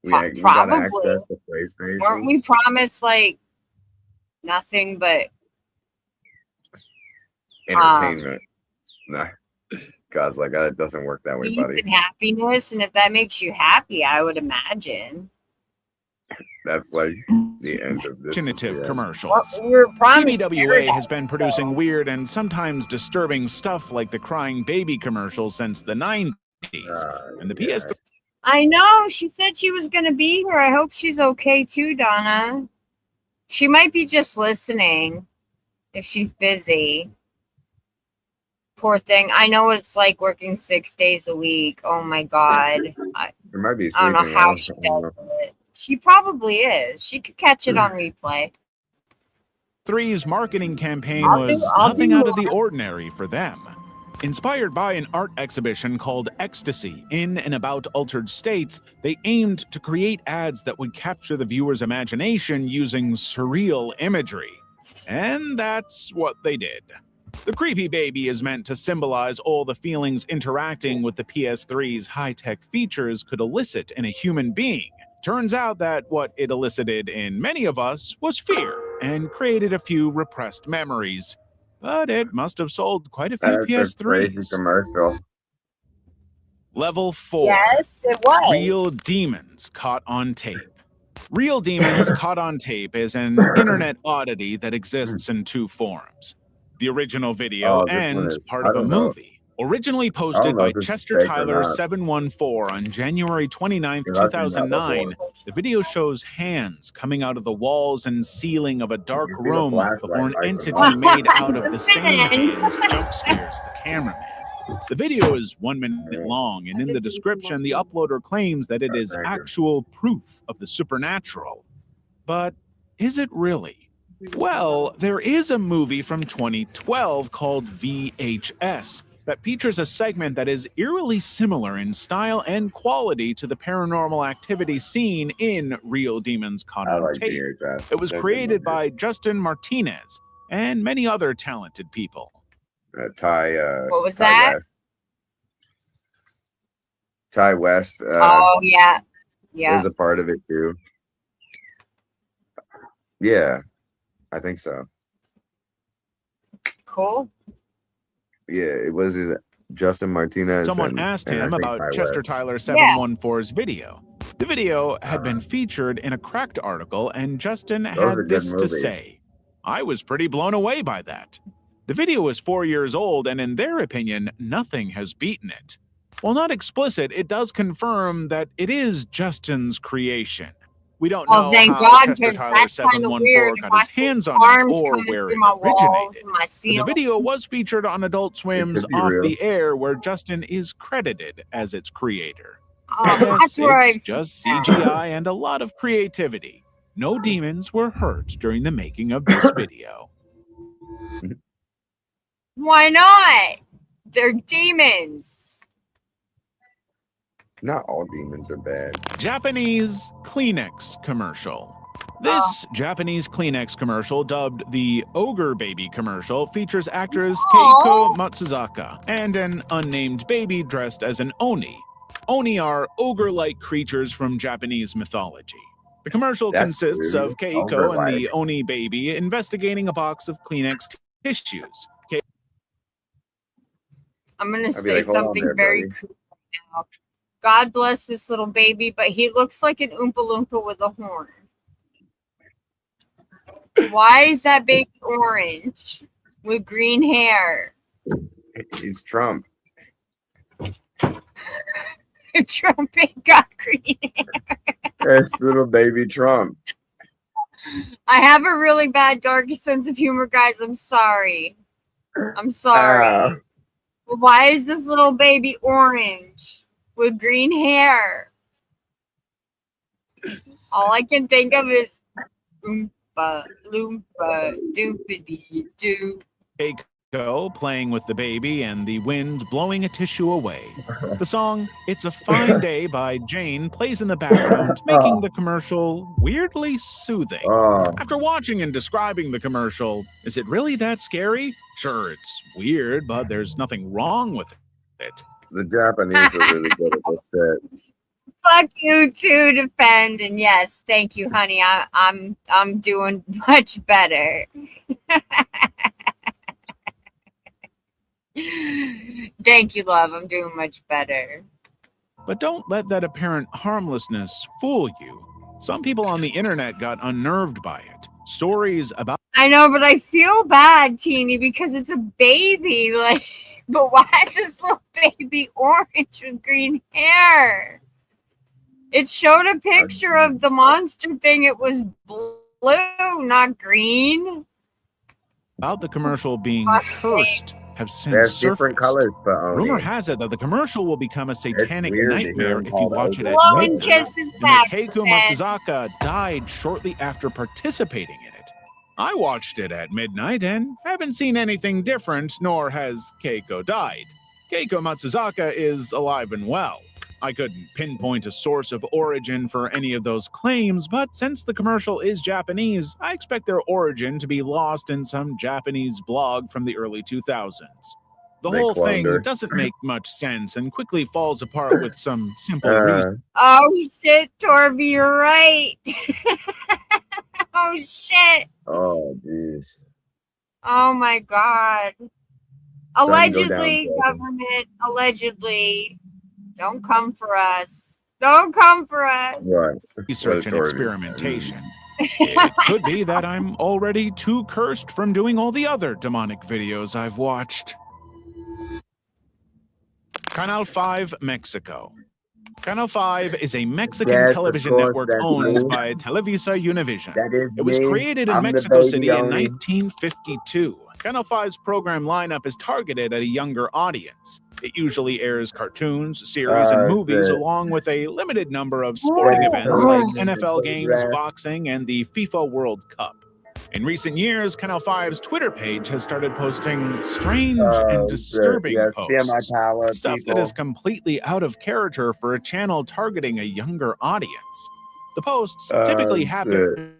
Yeah, you got Probably. access to PlayStation. Weren't we promised like nothing but entertainment? No, guys, like that doesn't work that way, peace buddy. and happiness? And if that makes you happy, I would imagine. That's like the end of this. Imaginative commercials. We were promised TBWA has been producing weird and sometimes disturbing stuff like the crying baby commercial since the 90s. And the PS3. I know. She said she was going to be here. I hope she's okay too, Donna. She might be just listening if she's busy. Poor thing. I know what it's like working 6 days a week. Oh my God. I might be don't know how she does it. She probably is. She could catch it on replay. 3's marketing campaign was nothing out of the ordinary for them. Inspired by an art exhibition called Ecstasy in and about altered states, they aimed to create ads that would capture the viewer's imagination using surreal imagery. And that's what they did. The creepy baby is meant to symbolize all the feelings interacting with the PS3's high-tech features could elicit in a human being. Turns out that what it elicited in many of us was fear and created a few repressed memories. But it must have sold quite a few PS3s. That's a crazy commercial. Level 4. Yes, it was. Real Demons Caught on Tape. Real Demons Caught on Tape is an internet oddity that exists in two forms. The original video and part of a movie. Originally posted by Chester Tyler 714 on January 29, 2009, the video shows hands coming out of the walls and ceiling of a dark room before an entity made out of the same hands jump scares the cameraman. The video is 1 minute long, and in the description, the uploader claims that it is actual proof of the supernatural. But is it really? Well, there is a movie from 2012 called VHS that features a segment that is eerily similar in style and quality to the paranormal activity seen in Real Demons Caught on Tape. It was created by Justin Martinez and many other talented people. Ty. What was Ty that? West. Ty West. Oh yeah, yeah. Was a part of it too. Yeah, I think so. Cool. Yeah, it was Justin Martinez. Someone asked him about Ty Chester West. Tyler 714's video. The video had been featured in a Cracked article, and Justin Those are had good this to movies. say. I was pretty blown away by that. The video was 4 years old, and in their opinion, nothing has beaten it. While not explicit, it does confirm that it is Justin's creation. We don't know thank how God, Chester because Tyler that's kind of 714 weird. got If I his see hands on arms it or coming where through it my walls originated. and my But the ceiling. video was featured on Adult Swim's could be Off real. the Air, where Justin is credited as its creator. Oh, Yes, that's where I've it's just CGI and a lot of creativity. No demons were hurt during the making of this video. Why not? They're demons. Not all demons are bad. Japanese Kleenex commercial. This Japanese Kleenex commercial, dubbed the Ogre Baby commercial, features actress Keiko Matsuzaka and an unnamed baby dressed as an oni. Oni are ogre-like creatures from Japanese mythology. The commercial That's consists weird. of Keiko and the Oni baby investigating a box of Kleenex tissues. I'm going to I'd be say like, "Hold on something there, very buddy." cool now. God bless this little baby, but he looks like an Oompa Loompa with a horn. Why is that baby orange with green hair? He's Trump. Trump ain't got green hair. It's little baby Trump. I have a really bad, dark sense of humor, guys. I'm sorry. I'm sorry. But why is this little baby orange with green hair? All I can think of is Oompa Loompa Doopity Doo. Keiko playing with the baby and the wind blowing a tissue away. The song It's a Fine Day by Jane plays in the background, making the commercial weirdly soothing. After watching and describing the commercial, is it really that scary? Sure, it's weird, but there's nothing wrong with it. The Japanese are really good at this shit. Fuck you to defend, and yes, thank you, honey. I'm doing much better. Thank you, love. I'm doing much better. But don't let that apparent harmlessness fool you. Some people on the internet got unnerved by it. Stories about I know, but I feel bad, Teeny, because it's a baby. Like, but why is this little baby orange with green hair? It showed a picture of the monster thing. It was blue, not green. about the commercial being cursed have since There's surfaced. different colors for Oni. Rumor has it that the commercial will become a satanic weird to hear nightmare him if you called watch it as Blow and movie, kisses and that back. Keiko Matsuzaka died shortly after participating in it. I watched it at midnight and haven't seen anything different, nor has Keiko died. Keiko Matsuzaka is alive and well. I couldn't pinpoint a source of origin for any of those claims, but since the commercial is Japanese, I expect their origin to be lost in some Japanese blog from the early 2000s. The They whole cloned her. thing doesn't make much sense and quickly falls apart with some simple reasons. Oh shit, Torby, you're right. Oh shit. Oh, jeez. Oh my god. Sun, go down, Allegedly, Sam. government, allegedly. Don't come for us. Don't come for us. Right. Research and Authority. experimentation. It could be that I'm already too cursed from doing all the other demonic videos I've watched. Canal 5 Mexico. Canal 5 is a Mexican Yes, of television course, network that's owned me. by Televisa Univision. That is It was me. created in I'm the Mexico baby City in Oni. 1952. Canal 5's program lineup is targeted at a younger audience. It usually airs cartoons, series, and movies, shit. along with a limited number of sporting That is events so like good. NFL games, Right. boxing, and the FIFA World Cup. In recent years, Canal 5's Twitter page has started posting strange and disturbing yes, be my posts. power, Stuff people. that is completely out of character for a channel targeting a younger audience. The posts typically happen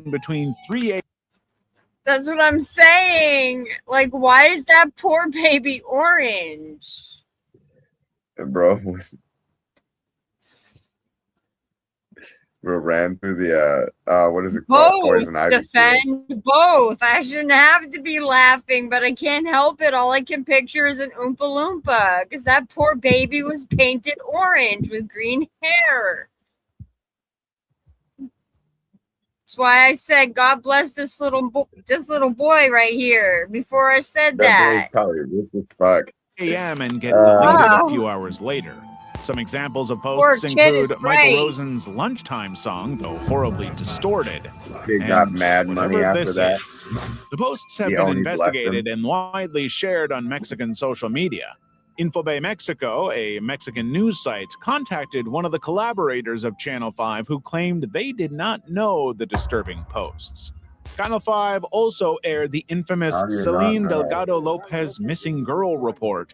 between 3 a.m. That's what I'm saying. Like, why is that poor baby orange? Bro ran through the what is it called? Both Poison ivy fields. defend both. I shouldn't have to be laughing, but I can't help it. All I can picture is an Oompa Loompa because that poor baby was painted orange with green hair. That's why I said, God bless this little boy right here. Before I said that. Boy's probably rich as fuck. a.m. and get deleted a Oh. few hours later. Some examples of Poor posts kid is include Michael great. Rosen's lunchtime song, though horribly distorted. He got And mad money whatever after this that. is. The posts have He been only blessed investigated and widely shared on Mexican social media. Infobay Mexico, a Mexican news site, contacted one of the collaborators of Channel 5 who claimed they did not know the disturbing posts. Channel 5 also aired the infamous How do you not Celine know? Delgado Lopez missing girl report,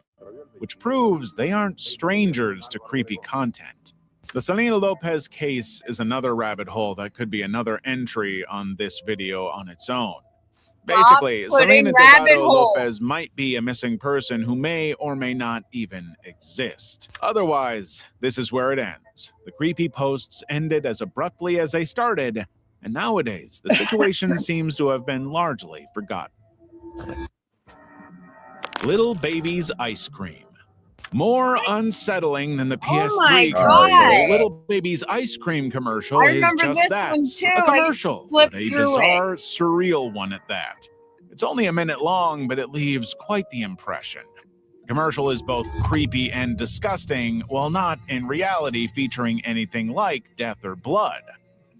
which proves they aren't strangers to creepy content. The Selena Lopez case is another rabbit hole that could be another entry on this video on its own. Basically, putting Selena rabbit Delgado hole. Lopez might be a missing person who may or may not even exist. Otherwise, this is where it ends. The creepy posts ended as abruptly as they started, and nowadays, the situation seems to have been largely forgotten. Little Baby's Ice Cream. More unsettling than the PS3 Oh my commercial, God. Little Baby's Ice Cream commercial I is remember just this that. one too. A I commercial, flipped but a through bizarre, surreal one at that. It's only a minute long, but it leaves quite the impression. The commercial is both creepy and disgusting, while not in reality featuring anything like death or blood.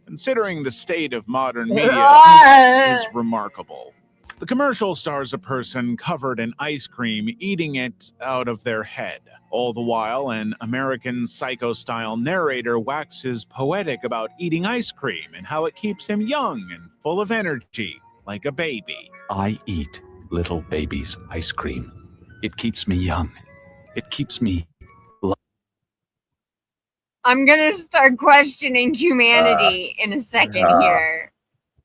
Considering the state of modern media, this is remarkable. The commercial stars a person covered in ice cream eating it out of their head. All the while, an American Psycho-style narrator waxes poetic about eating ice cream and how it keeps him young and full of energy, like a baby. I eat Little Baby's ice cream. It keeps me young. It keeps me... I'm gonna start questioning humanity in a second here.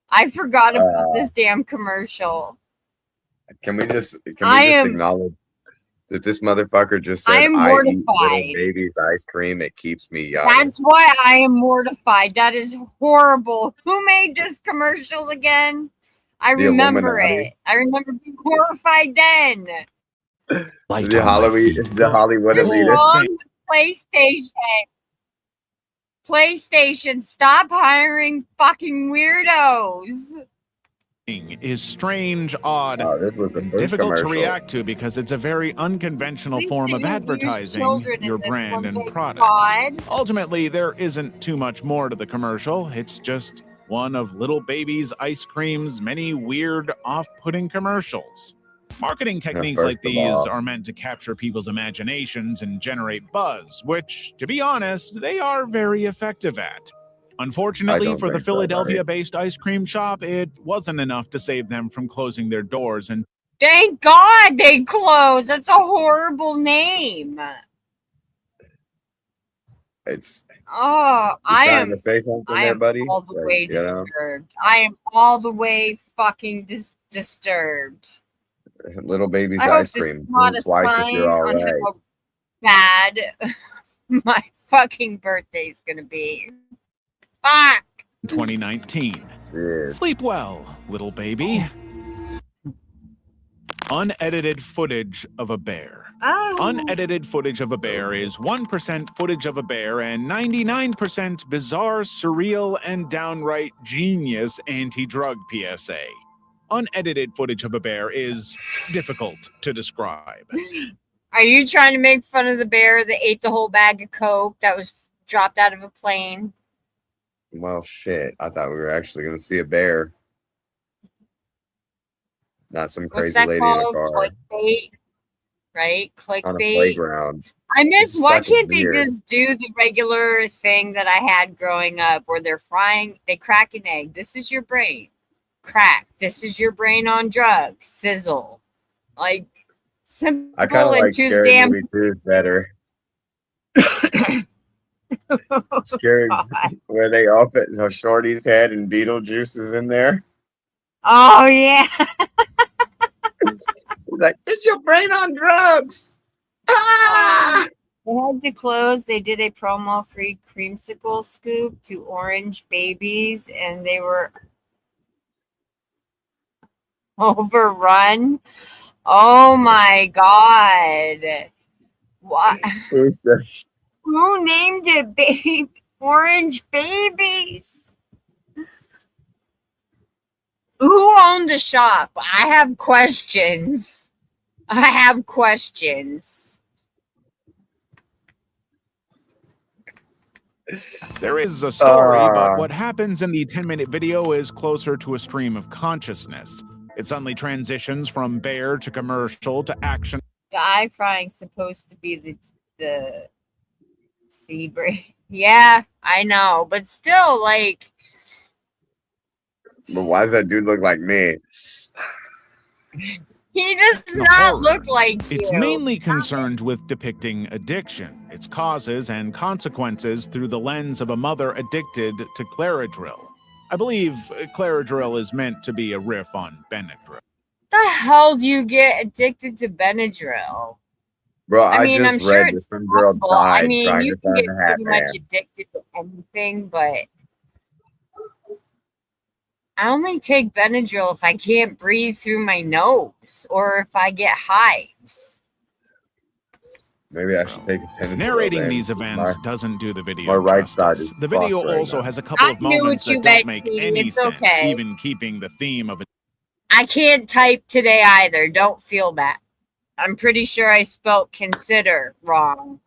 I forgot about this damn commercial. Can we just I am- acknowledge that this motherfucker just said, I am "I eat Little mortified. Baby's ice cream. It keeps me young." That's why I am mortified. That is horrible. Who made this commercial again? I The remember Illuminati. it. I remember being horrified then. light the on my feet. Hollywood What's elitist. wrong with PlayStation? PlayStation, stop hiring fucking weirdos. Is strange, odd, Oh, this was the and first difficult to commercial. react to because it's a very unconventional At least form they of didn't use advertising children in your this brand one, and thank products. God. Ultimately, there isn't too much more to the commercial. It's just one of Little Baby's Ice Cream's many weird, off-putting commercials. Marketing techniques like first of these all- are meant to capture people's imaginations and generate buzz, which, to be honest, they are very effective at. Unfortunately don't for the think so, buddy. Philadelphia-based ice cream shop, it wasn't enough to save them from closing their doors and Thank God they closed. That's a horrible name. It's Oh, you I trying am. to say something I there, am buddy. all the Like, way you know, disturbed. I am all the way fucking disturbed. Little Baby's I hope ice this cream. is not a Blink twice if sign you're all on right. how bad my fucking birthday's gonna be. Fuck. 2019. Yes. Sleep well, little baby. Unedited footage of a bear. Oh. Unedited footage of a bear is 1% footage of a bear and 99% bizarre, surreal, and downright genius anti-drug PSA. Unedited footage of a bear is difficult to describe. Are you trying to make fun of the bear that ate the whole bag of Coke that was dropped out of a plane? Well, shit. I thought we were actually going to see a bear. Not some What's crazy that lady in a called? car Clickbait, right? on a Clickbait. playground. I miss. This Why stuff is can't they weird. just do the regular thing that I had growing up, where they're frying? They crack an egg. This is your brain. Crack. This is your brain on drugs. Sizzle. Like simple I kind of and like too Scary damn. Movie 2 better. Scary, God. where they open Shorty's head and Beetlejuice is in there. Oh yeah. He's like, is your brain on drugs? Ah! They had to close. They did a promo-free creamsicle scoop to orange babies, and they were overrun. Oh my god! What? Who said- Who named it baby orange babies? Who owned the shop? I have questions. I have questions. There is a story, but Uh, what happens in the 10-minute video is closer to a stream of consciousness. It suddenly transitions from bear to commercial to action. The eye frying's supposed to be the sea break. Yeah, I know, but still, like, but why does that dude look like me? he does The not horror. look like you. It's mainly concerned with depicting addiction, its causes and consequences through the lens of a mother addicted to Claradrill. I believe Claradrill is meant to be a riff on Benadryl. The hell do you get addicted to Benadryl? Bro, I mean, I'm just sure read that it's some girl possible. died I mean, trying you to can find get a hat pretty man. much addicted to anything, but I only take Benadryl if I can't breathe through my nose or if I get hives. Maybe I should take a pen. Narrating these events doesn't do the video my right side justice. is The video fucked right also now. has a couple I of knew moments what you that don't meant, make sweetie. any It's sense, okay. even keeping the theme of I can't type today either. Don't feel bad. I'm pretty sure I spelt consider wrong.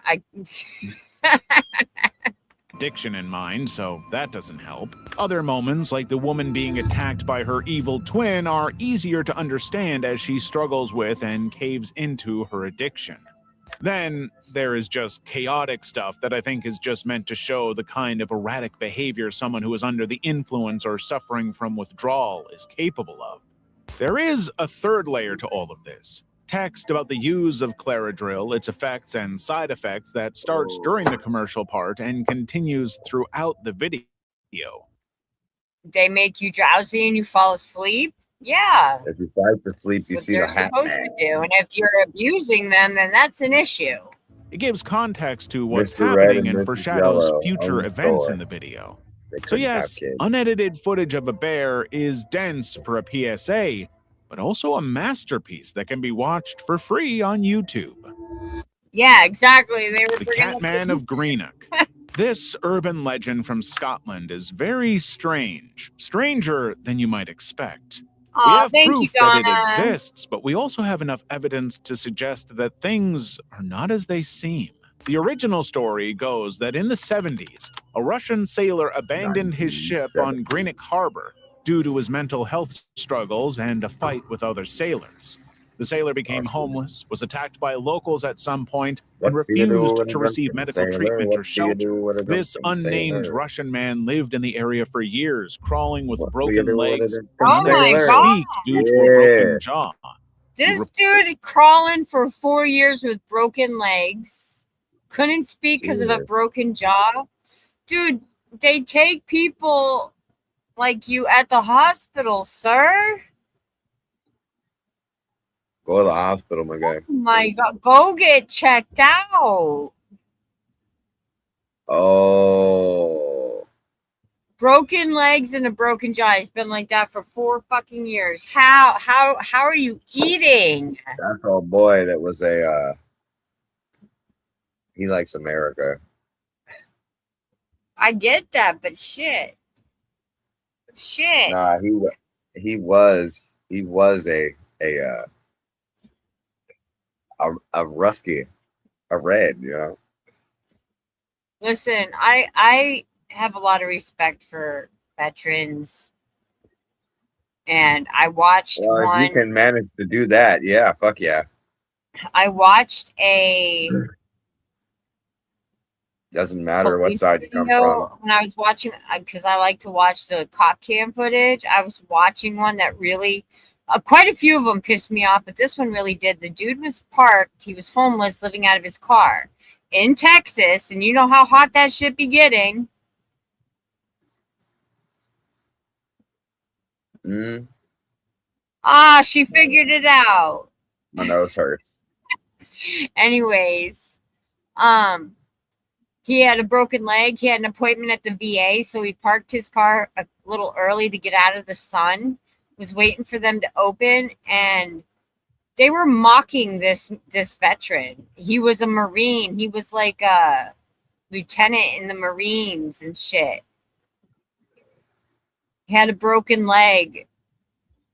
addiction in mind, so that doesn't help. Other moments, like the woman being attacked by her evil twin, are easier to understand as she struggles with and caves into her addiction. Then there is just chaotic stuff that I think is just meant to show the kind of erratic behavior someone who is under the influence or suffering from withdrawal is capable of. There is a third layer to all of this. Text about the use of Claradrill, its effects and side effects that starts during the commercial part and continues throughout the video. They make you drowsy and you fall asleep? Yeah. If you fight to sleep, That's you what see they're the hat supposed man. to do. And if you're abusing them, then that's an issue. It gives context to what's Mr. Red happening and and Mrs. foreshadows Yellow future own the events store. in the video. They So couldn't have yes, kids. unedited footage of a bear is dense for a PSA, but also a masterpiece that can be watched for free on YouTube. Yeah, exactly. They were The bringing up Catman of Greenock. This urban legend from Scotland is very strange, stranger than you might expect. We Aw, have thank you, proof that it Donna. exists, but we also have enough evidence to suggest that things are not as they seem. The original story goes that in the 70s, a Russian sailor abandoned his ship on Greenock Harbor due to his mental health struggles and a fight with other sailors. The sailor became homeless, was attacked by locals at some point, and refused to receive medical treatment or shelter. This unnamed Russian man lived in the area for years, crawling with broken legs, Oh my unable to God. speak due to a broken jaw. This dude crawling for 4 years with broken legs. Couldn't speak because of a broken jaw. Dude, they take people like you at the hospital, sir. Go to the hospital, my guy. Oh my God, go get checked out. Oh. Broken legs and a broken jaw. He's been like that for 4 fucking years. How are you eating? That's our boy that was he likes America. I get that, but shit. Nah, he was a rusky, a red, you know. Listen, I have a lot of respect for veterans, and I watched Well, if you can manage to do that, yeah, fuck yeah. I watched a Doesn't matter what police side you come video from. when I was watching, because I like to watch the cop cam footage. I was watching one that really, quite a few of them pissed me off, but this one really did. The dude was parked. He was homeless, living out of his car in Texas, and you know how hot that shit be getting. Ah, she figured it out. My nose hurts. Anyways, he had a broken leg. He had an appointment at the VA, so he parked his car a little early to get out of the sun. Was waiting for them to open, and they were mocking this veteran. He was a Marine. He was like a lieutenant in the Marines and shit. He had a broken leg,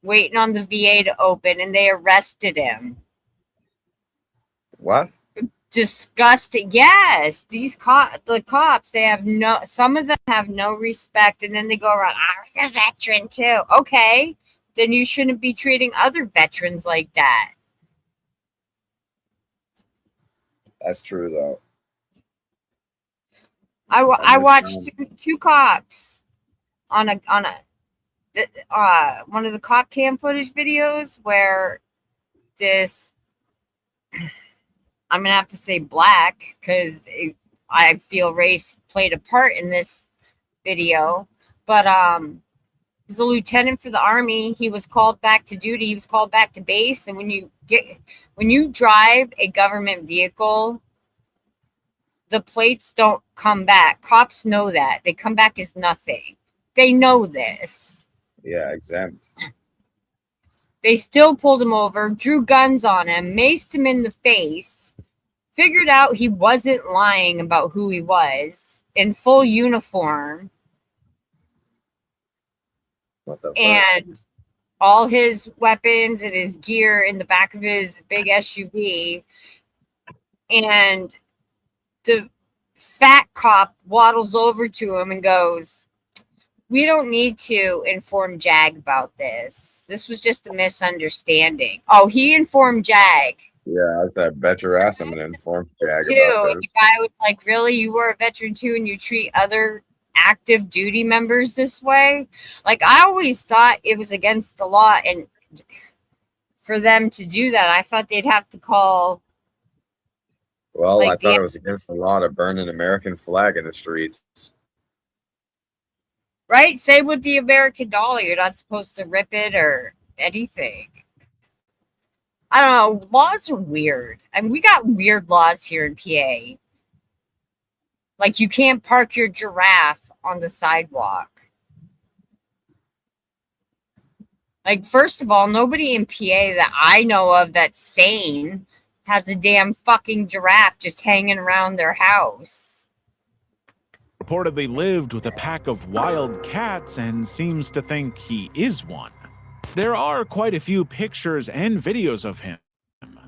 waiting on the VA to open, and they arrested him. What? Disgusting. Yes, the cops, they have some of them have no respect, and then they go around, I was a veteran too. Okay, then you shouldn't be treating other veterans like that. That's true though. I watched two cops on one of the cop cam footage videos where this, I'm gonna have to say black because I feel race played a part in this video, but he's a lieutenant for the Army. He was called back to duty. He was called back to base, and when you drive a government vehicle, the plates don't come back. Cops know that. They come back as nothing. They know this. Yeah, exempt. They still pulled him over, drew guns on him, maced him in the face, figured out he wasn't lying about who he was, in full uniform. What the fuck? And all his weapons and his gear in the back of his big SUV. And the fat cop waddles over to him and goes, we don't need to inform JAG about this. This was just a misunderstanding. Oh, he informed JAG. Yeah, I said, bet your ass I'm gonna inform JAG Too. about And this. the guy was like, really? You were a veteran too, and you treat other active duty members this way? Like, I always thought it was against the law, and for them to do that, I thought they'd have to call. Well, like, I thought it was against the law to burn an American flag in the streets. Right? Same with the American dollar. You're not supposed to rip it or anything. I don't know. Laws are weird. I mean, we got weird laws here in PA. Like, you can't park your giraffe on the sidewalk. Like, first of all, nobody in PA that I know of that's sane has a damn fucking giraffe just hanging around their house. Reportedly lived with a pack of wild cats and seems to think he is one. There are quite a few pictures and videos of him.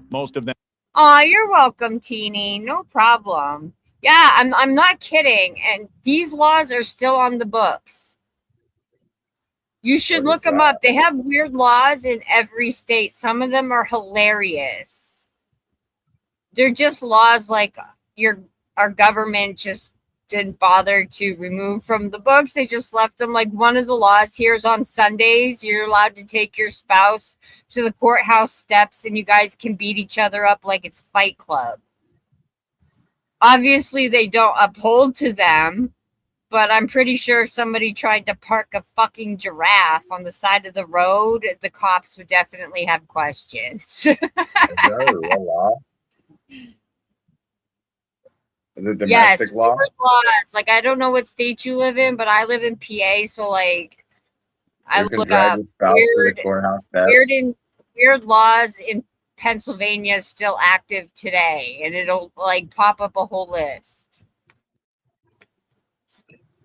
Most of them. Aw, you're welcome, Teeny. No problem. Yeah, I'm not kidding. And these laws are still on the books. You should look them up. They have weird laws in every state. Some of them are hilarious. They're just laws like our government just didn't bother to remove from the books. They just left them. Like, one of the laws here is on Sundays, you're allowed to take your spouse to the courthouse steps and you guys can beat each other up like it's Fight Club. Obviously, they don't uphold to them, but I'm pretty sure if somebody tried to park a fucking giraffe on the side of the road, the cops would definitely have questions. Is that a real law? Is it domestic Yes, law? weird laws. Like, I don't know what state you live in, but I live in PA, so like I You can look drag up your spouse to the courthouse steps. weird laws in Pennsylvania is still active today, and it'll like pop up a whole list.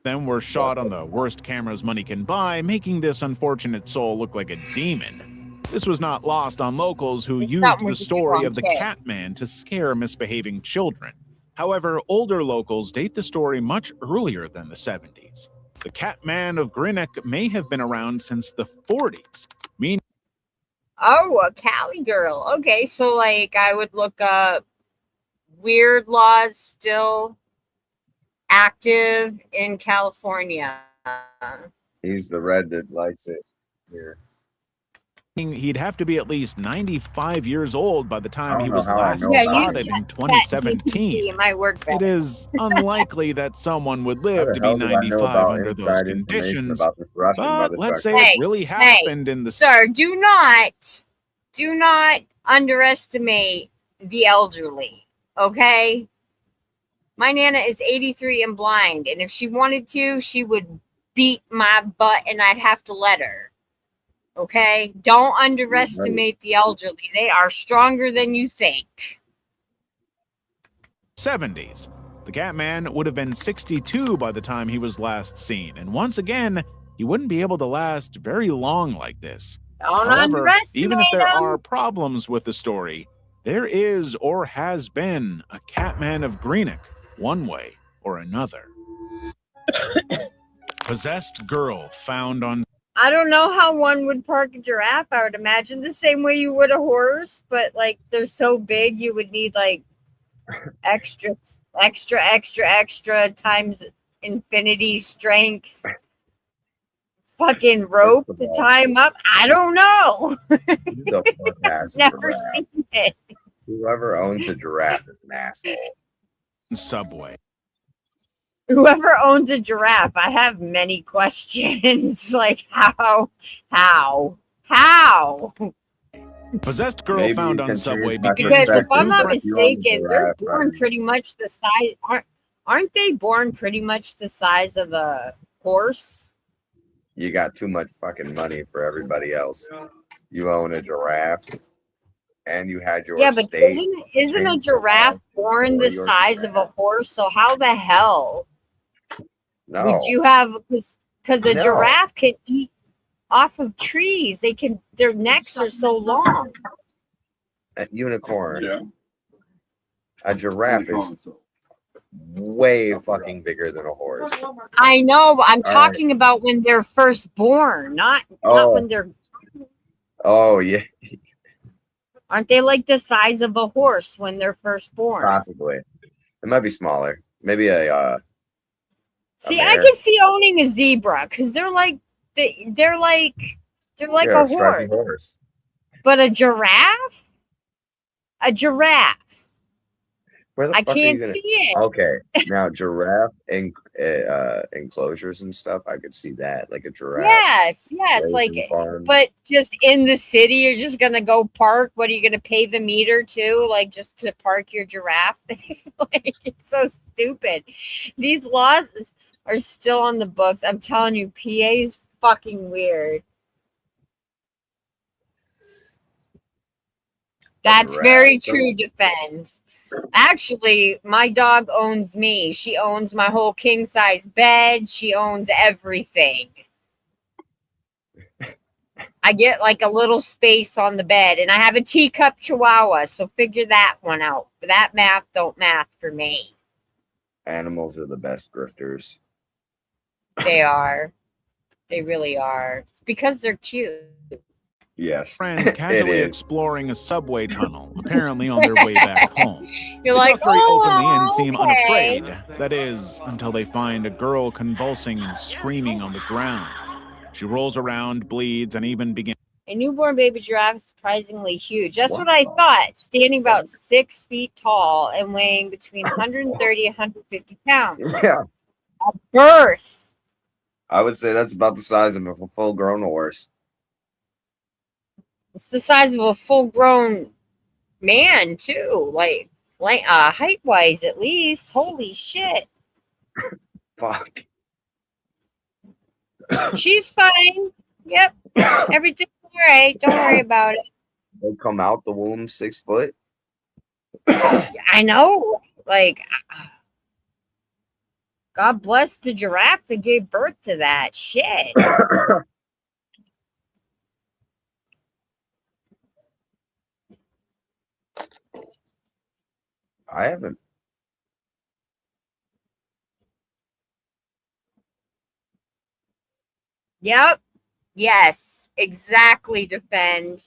Then were shot on the worst cameras money can buy, making this unfortunate soul look like a demon. This was not lost on locals who It's used something we the could do story on of the Kid. Catman to scare misbehaving children. However, older locals date the story much earlier than the 70s. The Catman of Greenock may have been around since the 40s, meaning Oh, a Cali girl. Okay, so like I would look up weird laws still active in California. He's the red that likes it here. he'd have to be at least 95 years old by the time I he don't was know how I last know Yeah, about use spotted in ChatGPT. 2017. It might work It better. is unlikely that someone would How live the to be hell do I know 95 about under those inside information conditions, about this Russian but let's say motherfucker? it really happened in the Sir, do not underestimate the elderly, okay? My Nana is 83 and blind, and if she wanted to, she would beat my butt and I'd have to let her. Okay? Don't underestimate the elderly. They are stronger than you think. 70s. The Catman would have been 62 by the time he was last seen, and once again, he wouldn't be able to last very long like this. Don't However, underestimate even if there them. are problems with the story, there is or has been a Catman of Greenock, one way or another. Possessed girl found on. I don't know how one would park a giraffe. I would imagine the same way you would a horse, but like they're so big, you would need like extra times infinity strength fucking rope to tie him up. I don't know. Who the fuck has a Never giraffe? seen it. Whoever owns a giraffe is an asshole. Subway. Whoever owns a giraffe, I have many questions. Like how? Possessed girl Maybe found you on can subway change my begins Because with if I'm not perspective, but you own a mistaken, they're giraffe, born right? pretty much the size. Aren't they born pretty much the size of a horse? You got too much fucking money for everybody else. You own a giraffe, and you had your Yeah, but state. isn't a change the giraffe laws to born store the your size of a giraffe. horse? So how the hell No, would you have? Because a No. giraffe can eat off of trees. Their necks are so long. a unicorn. A giraffe is way fucking bigger than a horse. I know, but I'm All talking about when they're first born, not Oh. when they're. Oh yeah, Aren't they like the size of a horse when they're first born? possibly. It might be smaller. Maybe a See, I mare. can see owning a zebra because they're like yeah, a stripy horse. horse. But a giraffe? A giraffe. Where the I fuck are you can't gonna? see it. Okay, now giraffe enclosures and stuff. I could see that, like a giraffe. Yes, like, grazing farm. but just in the city, you're just gonna go park. What are you gonna pay the meter to? Like, just to park your giraffe? Like, it's so stupid. These laws are still on the books. I'm telling you, PA is fucking weird. That's giraffe. very true, Defend. Actually, my dog owns me. She owns my whole king size bed. She owns everything. I get like a little space on the bed, and I have a teacup chihuahua. So figure that one out. That math don't math for me. Animals are the best grifters. They are. They really are. It's because they're cute. Yes, Friends casually is. exploring a subway tunnel, apparently on their way back home. You're They like, talk very openly and seem okay. unafraid. That is, until they find a girl convulsing and screaming on the ground. She rolls around, bleeds, and even begins. A newborn baby giraffe is surprisingly huge. That's what I thought. Standing about 6 feet tall and weighing between 130 and 150 pounds. Yeah, At birth. I would say that's about the size of a full-grown horse. It's the size of a full-grown man, too. Like height-wise, at least. Holy shit. Fuck. She's fine. Yep. Everything's all right. Don't worry about it. They come out the womb 6 foot. I know. Like, God bless the giraffe that gave birth to that shit. I haven't. Yep. Yes. Exactly, Defend.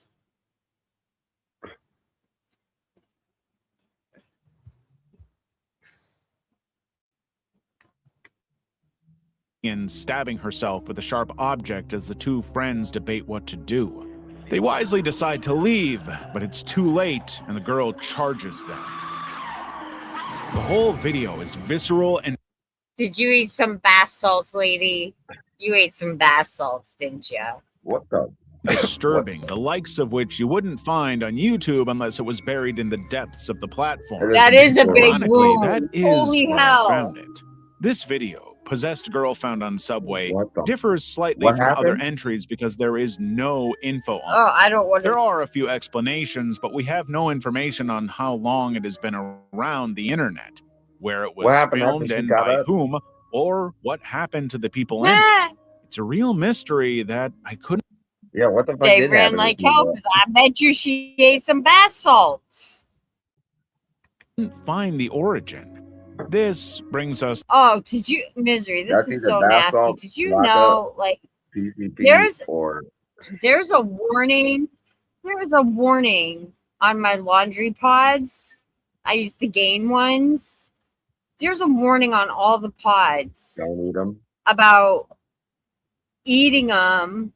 and stabbing herself with a sharp object as the two friends debate what to do. They wisely decide to leave, but it's too late, and the girl charges them. The whole video is visceral and Did you eat some bath salts, lady? You ate some bath salts, didn't you? What the? disturbing, the likes of which you wouldn't find on YouTube unless it was buried in the depths of the platform. That is a big Ironically, wound. that is Holy where hell. I found it. This video, Possessed Girl Found on Subway, What the? differs slightly What from other happened? entries because there is no info on Oh, it. I don't want There to. are a few explanations, but we have no information on how long it has been around the internet, where it was What happened after filmed she and got by up? whom, or what happened to the people in Nah, it. It's a real mystery that I couldn't Yeah, what the fuck they did ran happen? like hell because I bet you she ate some bath salts. find the origin. This brings us Oh, did you, Misery? This That's is either so bath nasty. salts, Did you lockup, know, like, PCP, There's- or there's a warning. There is a warning on my laundry pods. I use the Gain ones. There's a warning on all the pods don't eat them. about eating them.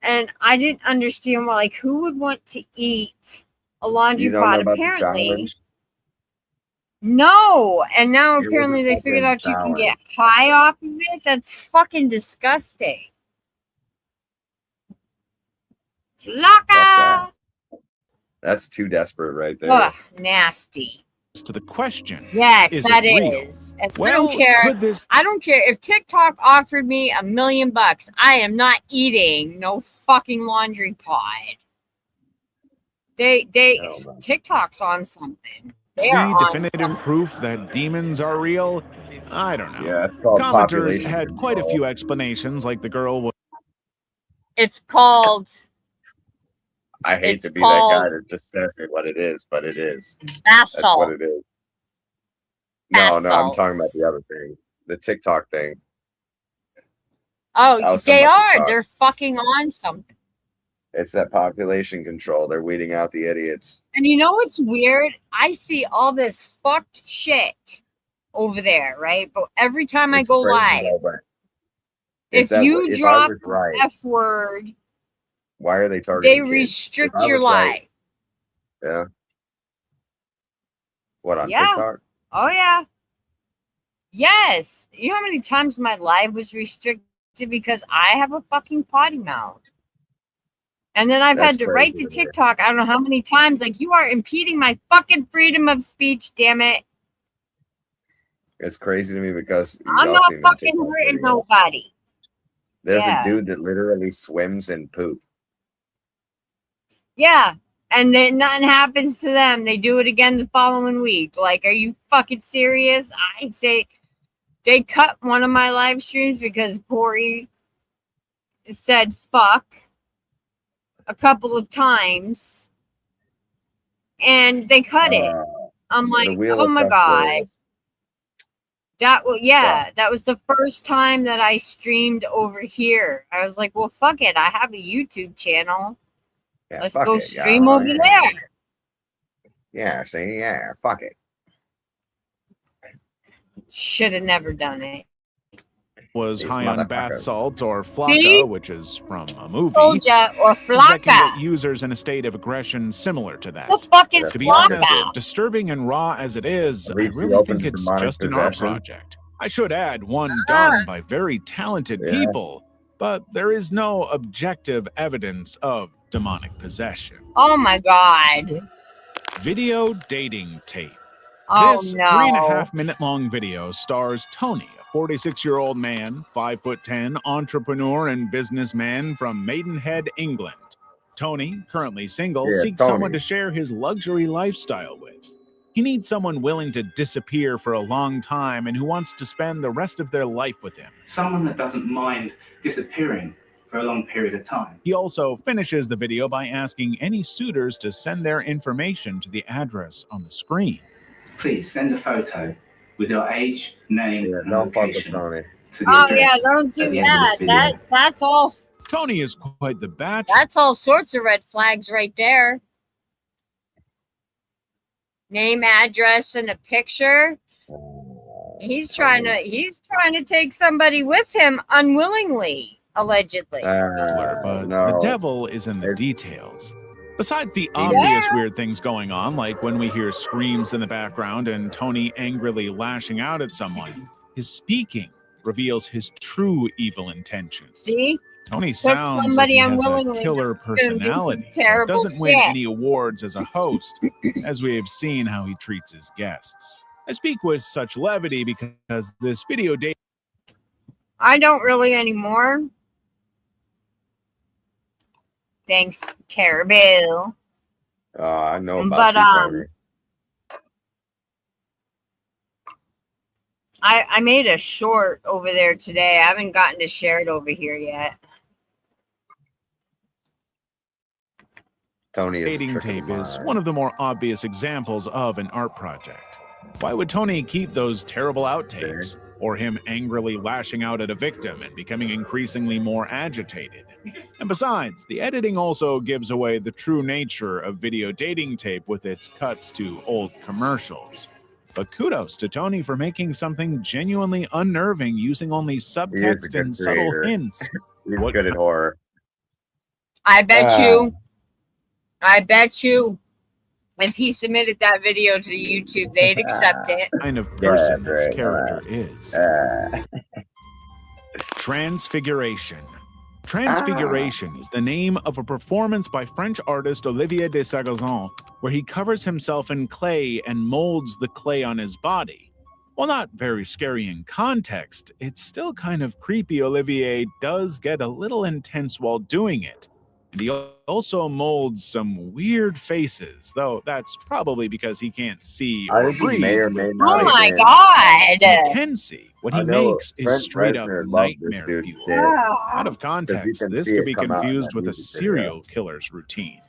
And I didn't understand why, like, who would want to eat a laundry You don't know pod? about the Apparently, challenge? no. And now It was a apparently they figured fucking out you can get challenge. high off of it. That's fucking disgusting. Fuck Flocka! That's too desperate right there. Ugh, nasty. to the question. Yes, Is that it real? is. And I Well, don't care. could this I don't care if TikTok offered me $1 million. I am not eating no fucking laundry pod. They Hell no. TikTok's on something. They be are on definitive something. proof that demons are real? I don't know. Yeah, it's called Commenters population had quite a control. few explanations, like the girl was It's called I hate it's to be that guy called that just says it what it is, but it is. bath That's salt. what it is. Bath No, I'm talking about salts. the other thing, the TikTok thing. Oh, That was they some are. fucking They're fucking on something. It's that population control. They're weeding out the idiots. And you know what's weird? I see all this fucked shit over there, right? But every time I It's go crazy live, though, but if you if I drop was right, the F word, why are they targeting they kids? restrict If I your was right- life. Yeah. What, on Yeah. TikTok? Oh yeah. Yes. You know how many times my live was restricted because I have a fucking potty mouth. And then I've That's had to write crazy to to me. TikTok, I don't know how many times, like, you are impeding my fucking freedom of speech, damn it. It's crazy to me because I'm y'all not seen them fucking TikTok hurting videos. nobody. There's Yeah. a dude that literally swims in poop. Yeah. And then nothing happens to them. They do it again the following week. Like, are you fucking serious? I say they cut one of my live streams because Corey said fuck a couple of times. And they cut it. I'm like, The wheel oh of my cuss God. words. That was, yeah, that was the first time that I streamed over here. I was like, well, fuck it. I have a YouTube channel. Yeah, Let's fuck go it. stream Yeah, over yeah. there. Yeah, see, yeah, fuck it. Should have never done it. was These high on bath motherfuckers. salts or See? flocka, which is from a movie. Told ya, or That can get flocka. users in a state of aggression similar to that. The fuck is To be flocka? honest, disturbing and raw as it is, I Reach the really open think it's demonic just an art possession. project. I should add, one Ah. done by very talented Yeah. people, but there is no objective evidence of demonic possession. Oh my God. Video dating tape. Oh This no. 3.5-minute long video stars Tony, a 46-year-old man, 5'10", entrepreneur and businessman from Maidenhead, England. Tony, currently single, Yeah, seeks Tony. someone to share his luxury lifestyle with. He needs someone willing to disappear for a long time and who wants to spend the rest of their life with him. Someone that doesn't mind disappearing for a long period of time. He also finishes the video by asking any suitors to send their information to the address on the screen. Please send a photo with your age, name, Yeah, and don't fuck with location Tony. to the Oh address yeah, don't at do the end of that. this video. That's all. Tony is quite the batch. That's all sorts of red flags right there. Name, address, and a picture. He's trying to take somebody with him unwillingly. Allegedly. But no. the devil is in the It's- details. Besides the Yeah. obvious weird things going on, like when we hear screams in the background and Tony angrily lashing out at someone, his speaking reveals his true evil intentions. See? Tony Took sounds like somebody he has a unwillingly killer turned into personality, but terrible doesn't win shit. any awards as a host, as we have seen how he treats his guests. I speak with such levity because this video date I don't really anymore. Thanks, Caribou. I know about But you, Tony. I made a short over there today. I haven't gotten to share it over here yet. Tony is a dating trick of the tape is mind. one of the more obvious examples of an art project. Why would Tony keep those terrible outtakes, or him angrily lashing out at a victim and becoming increasingly more agitated? And besides, the editing also gives away the true nature of video dating tape with its cuts to old commercials. But kudos to Tony for making something genuinely unnerving using only He is a subtext good and subtle creator. hints. He's What good at horror. I bet you, if he submitted that video to YouTube, they'd accept it. kind of person Yeah, this right, character is. Transfiguration. Transfiguration is the name of a performance by French artist Olivier de Sagazon, where he covers himself in clay and molds the clay on his body. While not very scary in context, it's still kind of creepy. Olivier does get a little intense while doing it. And he also molds some weird faces, though that's probably because he can't see I or think he breathe. may or may not. Oh my have been. god! You can see what I he know makes is Trent straight up Reznor loved this nightmare dude's fuel. shit. Out of context, can this see could it be come out in confused that with a music video. serial killer's routine.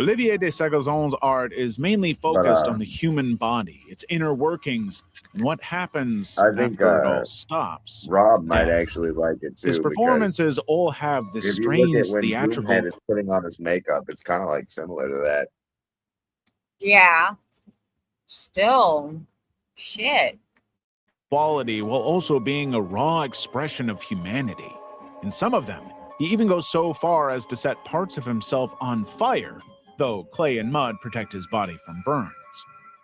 Olivier de Sagazon's art is mainly focused on the human body, its inner workings, and what happens I think, after it all stops. Rob might death. actually like it too. His because performances all have this if you look strange at when theatrical Doomhead is putting on his makeup, it's kind of like similar to that. Yeah. Still. Shit. quality while also being a raw expression of humanity. In some of them, he even goes so far as to set parts of himself on fire, though clay and mud protect his body from burns.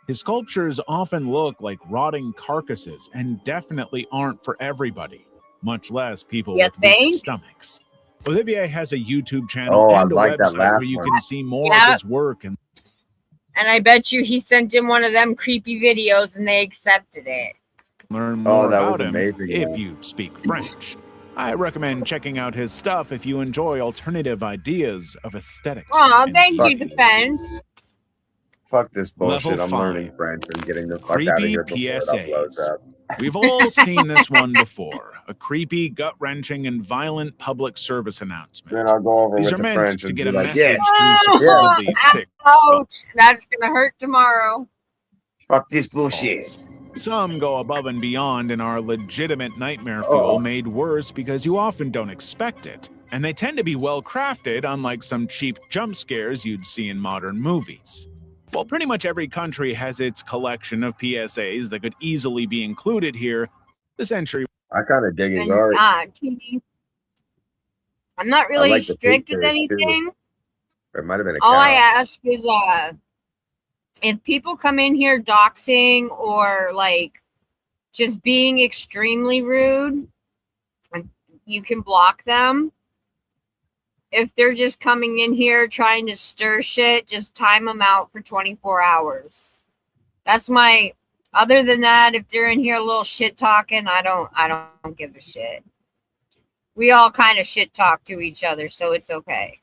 His sculptures often look like rotting carcasses and definitely aren't for everybody, much less people You with weak think? stomachs. Olivier has a YouTube channel Oh, I and a like that website where last you one. can see more Yeah. of his work and And I bet you he sent in one of them creepy videos and they accepted it. learn more that about was him amazing, if man. you speak French. I recommend checking out his stuff if you enjoy alternative ideas of aesthetics. Aw, and thank you, beauty. Defend. Fuck this bullshit. Level I'm 5. learning French and getting the fuck out of Creepy here before it all blows PSAs. up. We've all seen this one before. A creepy, gut-wrenching, and violent public service announcement. Then I'll go over These with are the meant French to and get be a like, message yes, through supposedly thick skulls. Ouch, that's gonna hurt tomorrow. fuck this bullshit. Some go above and beyond and are legitimate nightmare fuel made worse because you often don't expect it. And they tend to be well crafted, unlike some cheap jump scares you'd see in modern movies. While pretty much every country has its collection of PSAs that could easily be included here, this entry I kind of dig his And art. TV. I'm not really like the strict with pictures, too. anything. Or it might have been a All I cow. ask is if people come in here doxing or like just being extremely rude, you can block them. If they're just coming in here trying to stir shit, just time them out for 24 hours. That's my, other than that, if they're in here a little shit talking, I don't give a shit. We all kind of shit talk to each other, so it's okay.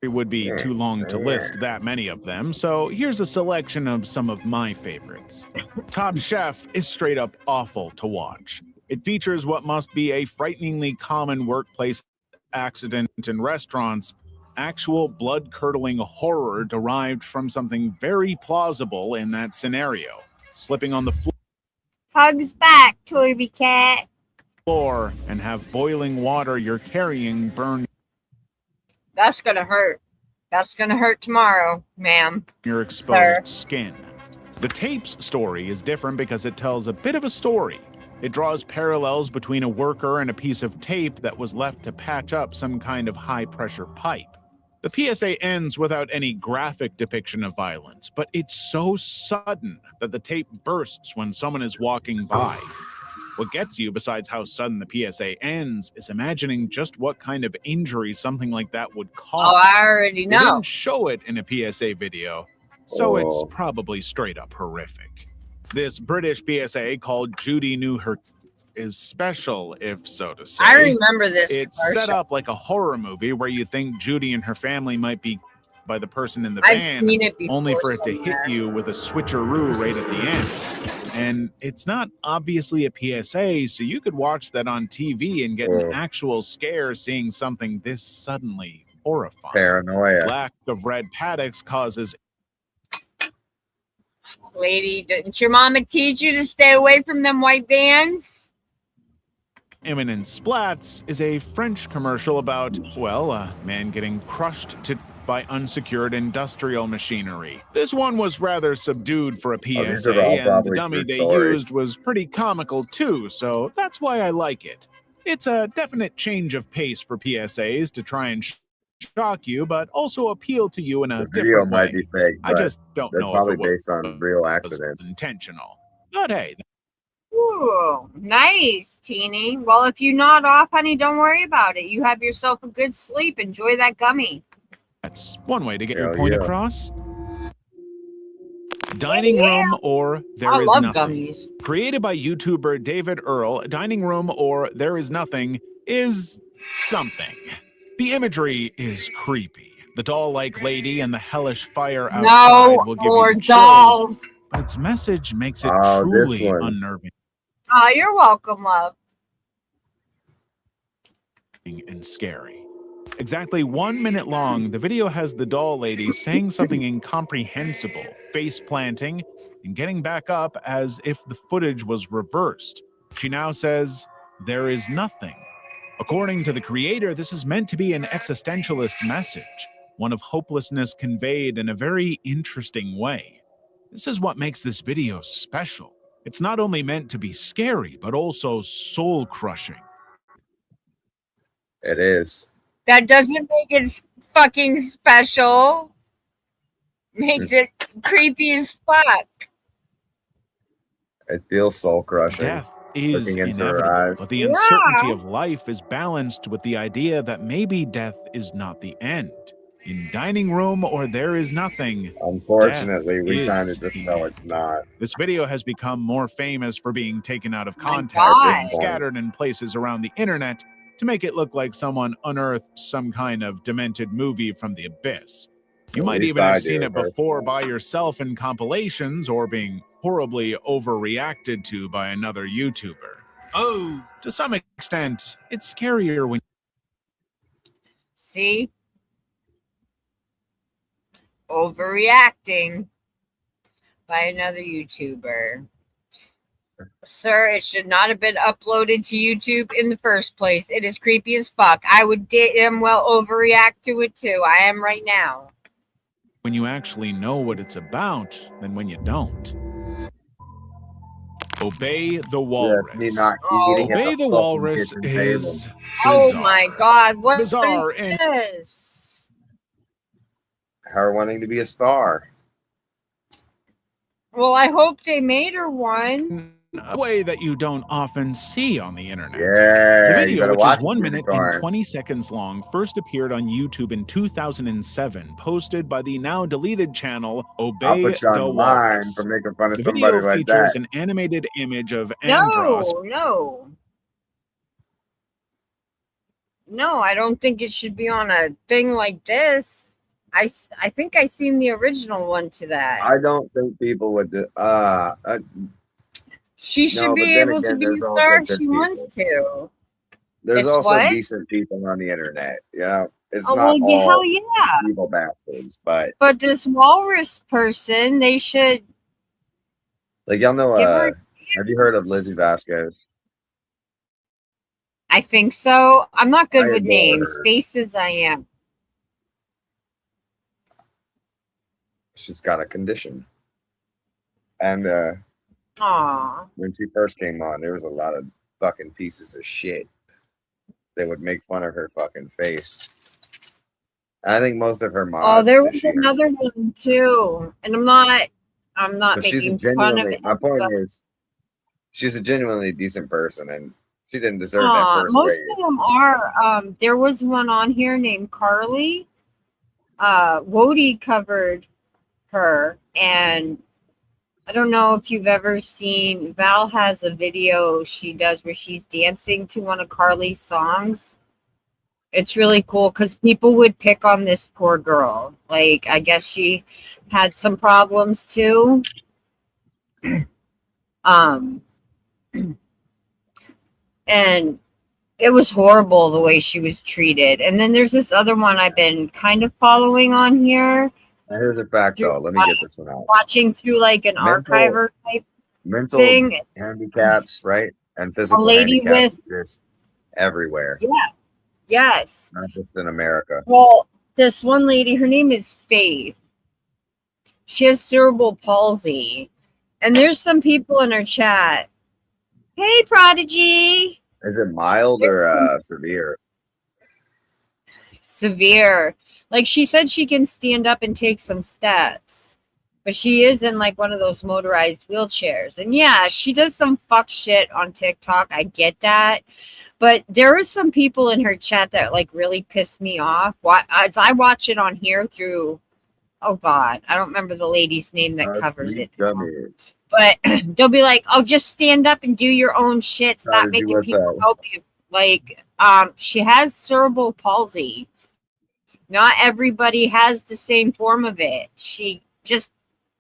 It would be too long to list that many of them, so here's a selection of some of my favorites. Top Chef is straight up awful to watch. It features what must be a frighteningly common workplace accident in restaurants, actual blood-curdling horror derived from something very plausible in that scenario. Slipping on the Hugs back, Toby Cat. floor and have boiling water you're carrying burn That's gonna hurt. That's gonna hurt tomorrow, ma'am. your exposed Sir. skin. The tape's story is different because it tells a bit of a story. It draws parallels between a worker and a piece of tape that was left to patch up some kind of high-pressure pipe. The PSA ends without any graphic depiction of violence, but it's so sudden that the tape bursts when someone is walking by. What gets you, besides how sudden the PSA ends, is imagining just what kind of injury something like that would cause. Oh, I already They know. didn't show it in a PSA video, so it's Oh. probably straight up horrific. This British PSA called Judy Knew Her is special, if so to say. I remember this. It's commercial. set up like a horror movie where you think Judy and her family might be by the person in the I've van, seen it before only for it to somewhere. hit you with a switcheroo right at the end. And it's not obviously a PSA, so you could watch that on TV and get an actual scare seeing something this suddenly horrifying. Paranoia. Lack of red paddocks causes. Lady, didn't your mama teach you to stay away from them white vans? Imminent Splats is a French commercial about, well, a man getting crushed by unsecured industrial machinery. This one was rather subdued for a these PSA, are all and the probably dummy true they stories. used was pretty comical too, so that's why I like it. It's a definite change of pace for PSAs to try and shock you, but also appeal to you in a The video different might way. be fake, I but just don't they're know if probably it was based on real accidents. intentional. But hey, Ooh, nice, Teeny. Well, if you nod off, honey, don't worry about it. You have yourself a good sleep. Enjoy that gummy. that's one way to get your Hell point yeah. across. Dining Room or There I Is love Nothing. gummies. Created by YouTuber David Earl, Dining Room or There Is Nothing is something. The imagery is creepy. The doll-like lady and the hellish fire outside No will give more you the chills, dolls. but its message makes it Oh, this truly one. unnerving Oh, you're welcome, love. and scary. Exactly 1 minute long, the video has the doll lady saying something incomprehensible, face planting, and getting back up as if the footage was reversed. She now says, "There is nothing." According to the creator, this is meant to be an existentialist message, one of hopelessness conveyed in a very interesting way. This is what makes this video special. It's not only meant to be scary, but also soul-crushing. It is. That doesn't make it fucking special. Makes it creepy as fuck. It feels soul crushing. Death is Looking into her inevitable, eyes. but the uncertainty of life is balanced with the idea that maybe death is not the end. In Dining Room or There Is Nothing, Unfortunately, we death kind is of just the know end. it's not. This video has become more famous for being taken out of context God. and scattered in places around the internet to make it look like someone unearthed some kind of demented movie from the abyss. You At might least even I have do, seen it personally. before by yourself in compilations or being horribly overreacted to by another YouTuber. Oh, to some extent, it's scarier when See? Overreacting by another YouTuber. Sir, it should not have been uploaded to YouTube in the first place. It is creepy as fuck. I would damn well overreact to it too. I am right now. you actually know what it's about than when you don't. Obey the Walrus. Yes, me not Oh. eating at Obey the fucking Walrus kitchen table. is Oh bizarre. my god, what Bizarre is and this? Her wanting to be a star. Well, I hope they made her one. a way that you don't often see on the internet. Yeah, The you video, better which watch is 1 it, minute unicorn. and 20 seconds long, first appeared on YouTube in 2007, posted by the now deleted channel I'll Obey put you on the the line Walrus. for making fun of The somebody video like features that. an animated image of Andros. No, I don't think it should be on a thing like this. I think I seen the original one to that. I don't think people would do. She should no, but be then able to again, be a there's also star if good she wants to. There's It's also what? decent people on the internet. Yeah, it's Oh, not well, all hell yeah. evil bastards, but But this walrus person, they should like y'all know. give her. Have you heard of Lizzie Vasquez? I think so. I'm not good I with adore names. her. Faces, I am. She's got a condition, and Aw. When she first came on, there was a lot of fucking pieces of shit that would make fun of her fucking face. I think most of her mods. Oh, there that was she had- another one too, and I'm not But she's a making fun of genuinely. it. My point but- is, she's a genuinely decent person, and she didn't deserve that first most raise. of them are. There was one on here named Carly. Wody covered her, and I don't know if you've ever seen. Val has a video she does where she's dancing to one of Carly's songs. It's really cool because people would pick on this poor girl. Like, I guess she had some problems too. And it was horrible the way she was treated. And then there's this other one I've been kind of following on here, Now, here's a fact, though. Let me get this one out. watching through like an Mental- archiver type Mental thing. handicaps, right, and physical lady handicaps exist everywhere, Yeah. Yes. not just in America. Well, this one lady, her name is Faith. She has cerebral palsy. And there's some people in her chat. Hey, Prodigy. Is it mild or severe? Severe. Like, she said she can stand up and take some steps. But she is in like one of those motorized wheelchairs. And yeah, she does some fuck shit on TikTok. I get that. But there are some people in her chat that like really piss me off. As I watch it on here through, oh God, I don't remember the lady's name that covers it. But they'll be like, "Oh, just stand up and do your own shit. Stop Prodigy, making what's people up? help you." Like, she has cerebral palsy. Not everybody has the same form of it. She just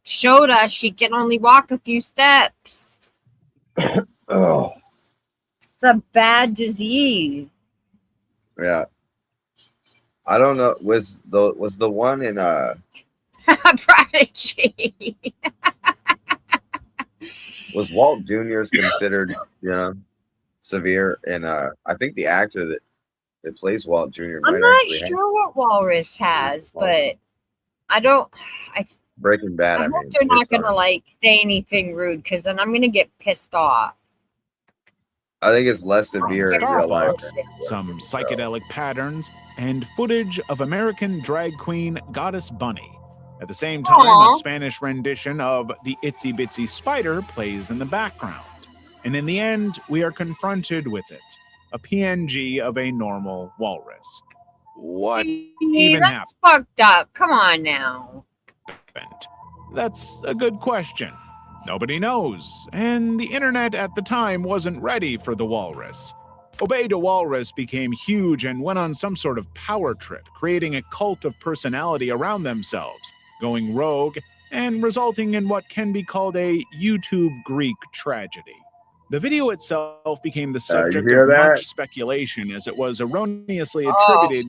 showed us she can only walk a few steps. Oh, It's a bad disease. yeah. I don't know. Was the one in Prodigy. was Walt Jr.'s considered severe? And I think the actor that plays Walt Jr. I'm might not actually sure what Walrus has, but I don't. Breaking Bad. I I hope mean, they're not his son. gonna like say anything rude, because then I'm gonna get pissed off. I think it's less severe in Star real life. Fox, some psychedelic patterns, and footage of American drag queen Goddess Bunny. At the same time, Aw. a Spanish rendition of The Itsy Bitsy Spider plays in the background. And in the end, we are confronted with it, a PNG of a normal walrus. What See, even that's fucked up. Come on now. happened? That's a good question. Nobody knows, and the internet at the time wasn't ready for the walrus. Obey the Walrus became huge and went on some sort of power trip, creating a cult of personality around themselves, going rogue, and resulting in what can be called a YouTube Greek tragedy. The video itself became the subject hear of that? much speculation as it was erroneously attributed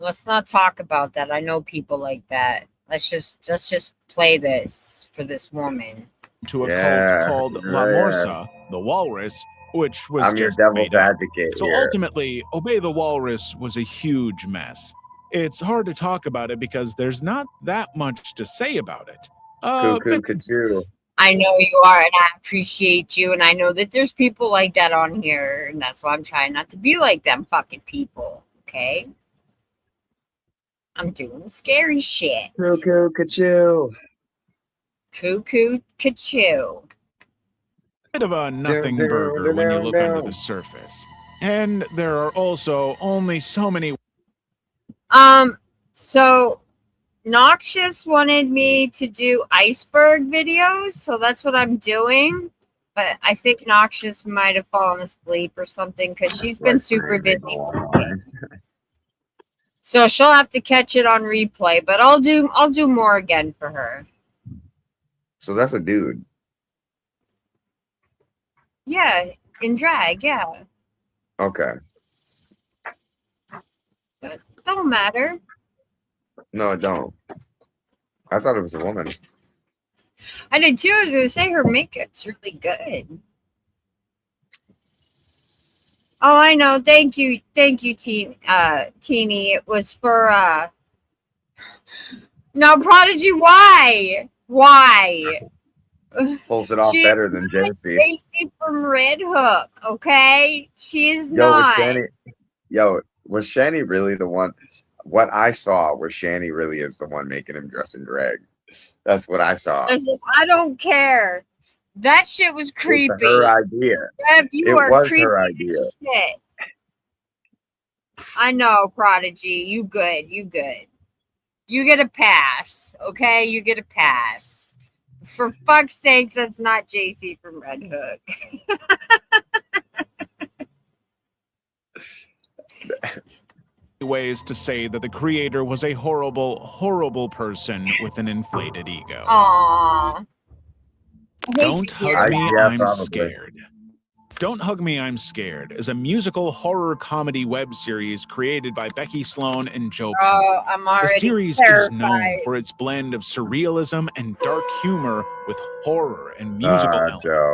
Let's not talk about that. I know people like that. Let's just play this for this woman. to a Yeah, cult called La yeah. Morsa, the Walrus, which was I'm your just devil's made up. advocate So here. ultimately, Obey the Walrus was a huge mess. It's hard to talk about it because there's not that much to say about it. Cuckoo, kachoo. I know you are, and I appreciate you, and I know that there's people like that on here, and that's why I'm trying not to be like them fucking people, okay? I'm doing scary shit. Cuckoo, kachoo. Cuckoo, kachoo. bit of a nothing burger when you look under the surface. And there are also only so many. So Noxious wanted me to do Iceberg videos, so that's what I'm doing. But I think Noxious might have fallen asleep or something because she's been super busy. So she'll have to catch it on replay, but I'll do more again for her. So that's a dude. Yeah, in drag, yeah. Okay. But don't matter. No, I don't. I thought it was a woman. I did too. I was gonna say her makeup's really good. Oh, I know. Thank you, Teeny. It was for now, Prodigy. Why? Pulls it off She's better than not JC. JC from Red Hook, okay? She's Yo, not. was Shani really the one? What I saw was Shani really is the one making him dress in drag. That's what I saw. Listen, I don't care. That shit was creepy. It's her idea. Rev, you It are was creepy her as idea. shit. I know, Prodigy. You good. You good. You get a pass, okay? You get a pass. For fuck's sake, that's not JC from Red Hook. Ways to say that the creator was a horrible, horrible person with an inflated ego. Aww. Don't hug me, Yeah, I'm probably. scared. Don't Hug Me, I'm Scared is a musical horror comedy web series created by Becky Sloan and Joe Penn. Oh, I'm already The series terrified. is known for its blend of surrealism and dark humor with horror and musical elements. Joe.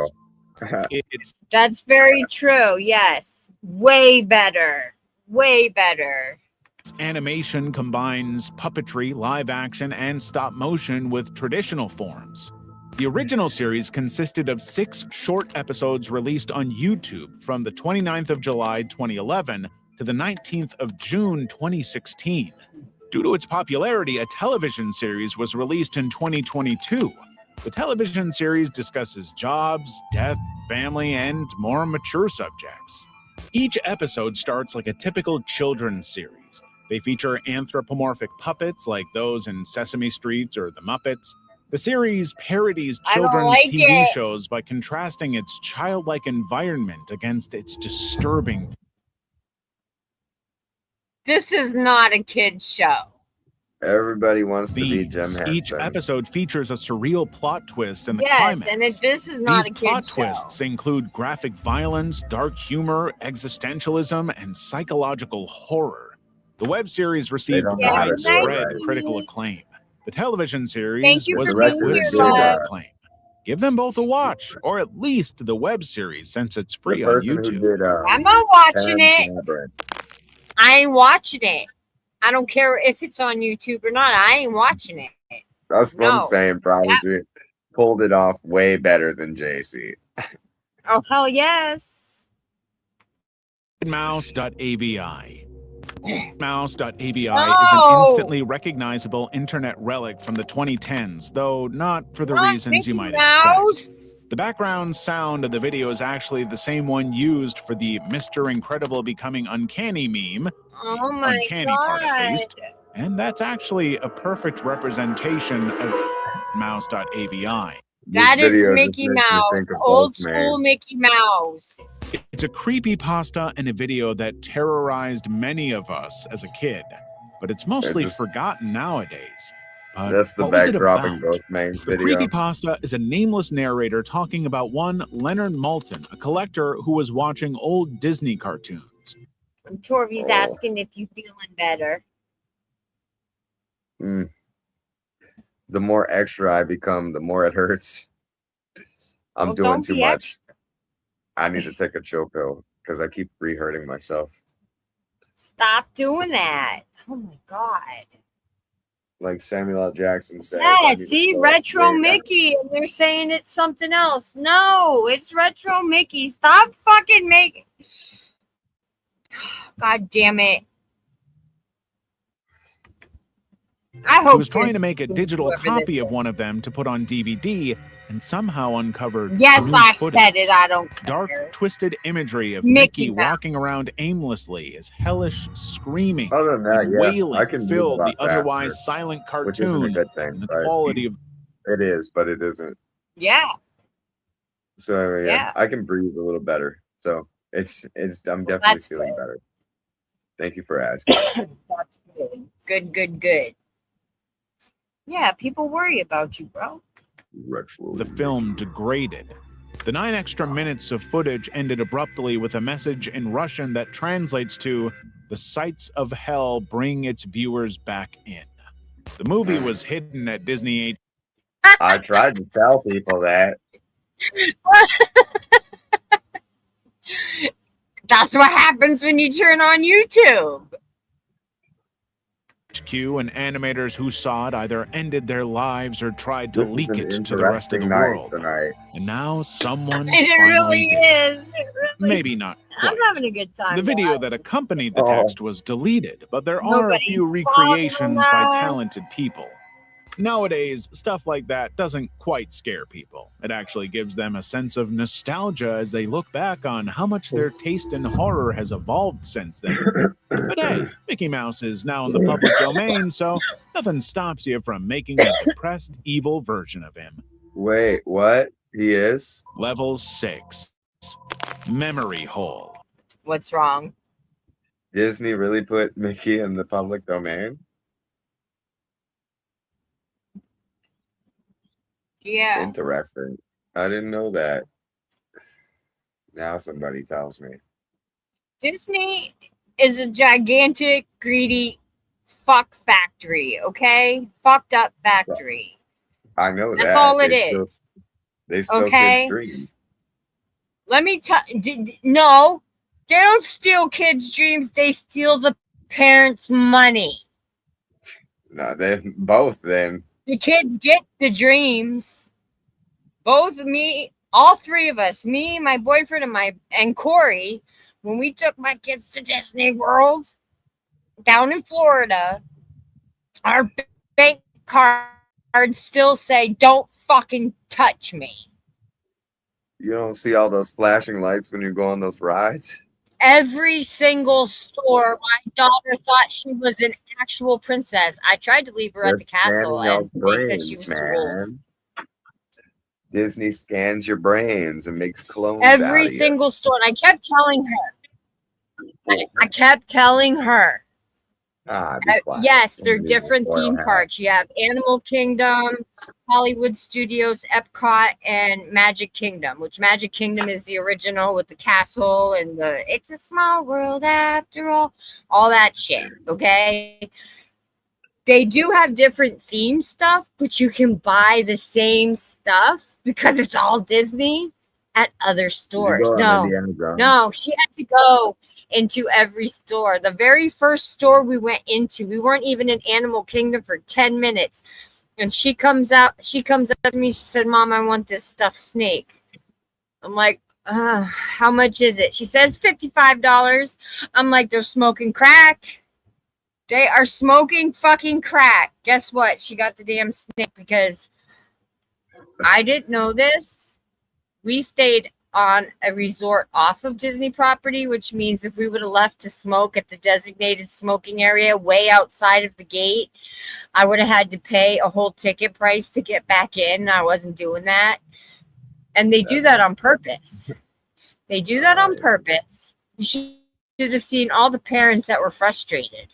That's very true, yes. Way better. Way better. Animation combines puppetry, live action, and stop motion with traditional forms. The original series consisted of 6 short episodes released on YouTube from the 29th of July 2011 to the 19th of June 2016. Due to its popularity, a television series was released in 2022. The television series discusses jobs, death, family, and more mature subjects. Each episode starts like a typical children's series. They feature anthropomorphic puppets like those in Sesame Street or The Muppets. The series parodies children's TV shows by contrasting its childlike environment against its disturbing. This is not a kid's show. Everybody wants to be Jim Henson. Each episode features a surreal plot twist in the Yes, climax. and this is not These a plot kid's show. twists include graphic violence, dark humor, existentialism, and psychological horror. The web series received widespread critical acclaim. The television series was met with zero acclaim. Give them both a watch, or at least the web series, since it's free on YouTube. I'm not watching it. I ain't watching it. I don't care if it's on YouTube or not. I ain't watching it. That's what I'm saying. Probably pulled it off way better than JC. Oh, hell yes. Mouse.avi. Mouse.avi is an instantly recognizable internet relic from the 2010s, though not for the reasons you might expect. The background sound of the video is actually the same one used for the Mr. Incredible Becoming Uncanny meme. Oh my Uncanny God. part, at least. And that's actually a perfect representation of Mouse.avi. That is Mickey Mouse, old school Mickey Mouse. It's a creepypasta and a video that terrorized many of us as a kid, but it's mostly forgotten nowadays. But that's the backdrop in Ghostman's The video. creepypasta is a nameless narrator talking about one Leonard Maltin, a collector who was watching old Disney cartoons. Torvy's asking if you feeling better. The more extra I become, the more it hurts. I'm doing too much. I need to take a chill pill because I keep re-hurting myself. Stop doing that. Oh my God. Like Samuel L. Jackson says. Yeah, see, Retro Mickey, and they're saying it's something else. No, it's Retro Mickey. Stop fucking making. God damn it. I hope he was trying to make a digital copy of one of them to put on DVD and somehow uncovered. Yes, I said it. I don't care. Dark, twisted imagery of Mickey walking around aimlessly as hellish screaming and wailing filled the otherwise silent cartoon. Which isn't a good thing. And the quality of it is, but it isn't. Yeah. So yeah, I can breathe a little better. So it's I'm definitely feeling better. Thank you for asking. That's good. Good. Yeah, people worry about you, bro. The film degraded. The 9 extra minutes of footage ended abruptly with a message in Russian that translates to, "The sights of hell bring its viewers back in." The movie was hidden at Disney. I tried to tell people that. That's what happens when you turn on YouTube. HQ queue, and animators who saw it either ended their lives or tried to This is leak an it to the rest of the interesting night world. tonight. And now someone It finally really did. is. It really, Maybe not I'm quite. having a good time. The video guys. that accompanied the Oh. text was deleted, but there are a Nobody's few following recreations by us. talented people. Nowadays, stuff like that doesn't quite scare people. It actually gives them a sense of nostalgia as they look back on how much their taste in horror has evolved since then. But hey, Mickey Mouse is now in the public domain, so nothing stops you from making a depressed, evil version of him. Wait, what? He is? Level 6. Memory Hole. What's wrong? Disney really put Mickey in the public domain? Yeah. Interesting. I didn't know that. Now somebody tells me. Disney is a gigantic, greedy fuck factory, okay? Fucked up factory. I know That's that. all it They is. They steal Okay? kids' dreams. Let me tell no, they don't steal kids' dreams. They steal the parents' money. No, they both then. The kids get the dreams. Both me, all three of us, me, my boyfriend, and Corey, when we took my kids to Disney World down in Florida, our bank cards still say, "Don't fucking touch me." You don't see all those flashing lights when you go on those rides? Every single store, my daughter thought she was an actual princess. I tried to leave her at the castle, and they said she was too old. Disney scans your brains and makes clones Every out of single store, and I kept telling her. I kept telling her. Be quiet. Yes, they're Somebody different will theme have- parks. You have Animal Kingdom, Hollywood Studios, Epcot, and Magic Kingdom, which Magic Kingdom is the original with the castle and the "It's a Small World After all that shit, okay? They do have different theme stuff, but you can buy the same stuff because it's all Disney at other stores. You go on Indiana Jones. No, she had to go into every store. The very first store we went into, we weren't even in Animal Kingdom for 10 minutes. And she comes up to me, she said, "Mom, I want this stuffed snake." I'm like, how much is it? She says $55. I'm like, they're smoking crack. They are smoking fucking crack. Guess what? She got the damn snake because I didn't know this. We stayed on a resort off of Disney property, which means if we would have left to smoke at the designated smoking area way outside of the gate, I would have had to pay a whole ticket price to get back in. I wasn't doing that. And they do that on purpose. They do that on purpose. You should have seen all the parents that were frustrated,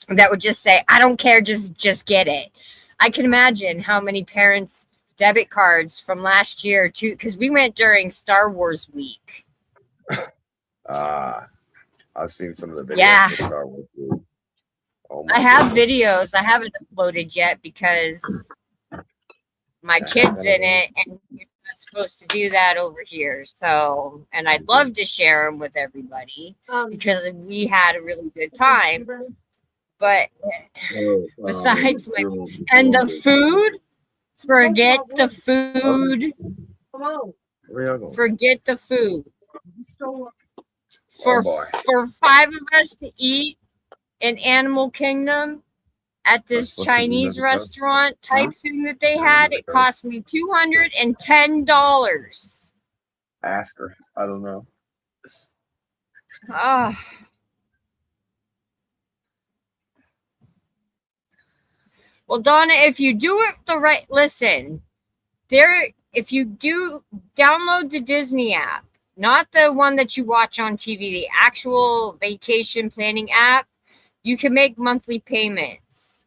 that would just say, "I don't care, just get it." I can imagine how many parents' debit cards from last year too, because we went during Star Wars week. I've seen some of the videos. Yeah. For Star Wars. Oh I have videos. I haven't uploaded yet because my kid's in it, and you're not supposed to do that over here. So, and I'd love to share them with everybody because we had a really good time. But besides and the food, forget the food. Forget the food. For 5 of us to eat in Animal Kingdom at this Chinese restaurant type thing that they had, it cost me $210. Ask her. I don't know. Well, Donna, if you do it the right, listen, if you do download the Disney app, not the one that you watch on TV, the actual vacation planning app, you can make monthly payments.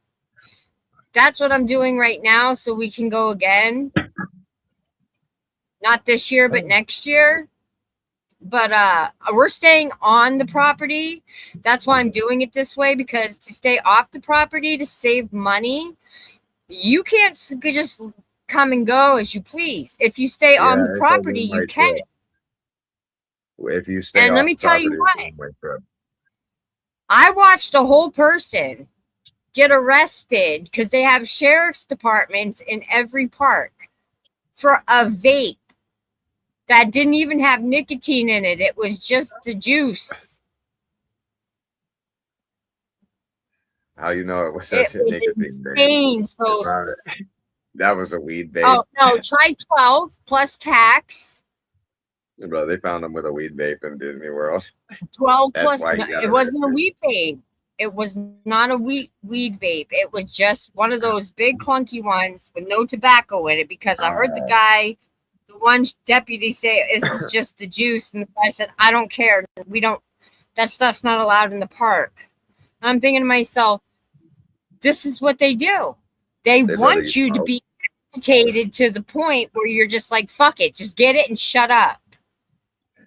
That's what I'm doing right now, so we can go again. Not this year, but next year. But we're staying on the property. That's why I'm doing it this way, because to stay off the property to save money, you can't just come and go as you please. If you stay on the property, you can. If you stay and off let me tell you property, what, I watched a whole person get arrested because they have sheriff's departments in every park for a vape that didn't even have nicotine in it. It was just the juice. How you know it was It such a was nicotine insane. So, that was a weed vape. oh no, try 12 plus tax. Bro, they found him with a weed vape in Disney World. 12 That's plus. why he No, got it wasn't a arrested. weed vape. It was not a weed vape. It was just one of those big clunky ones with no tobacco in it. Because I heard the one deputy say, "This is just the juice," and the guy said, "I don't care. We don't. That stuff's not allowed in the park." I'm thinking to myself, this is what they do. They want you to be agitated to the point where you're just like, fuck it, just get it and shut up.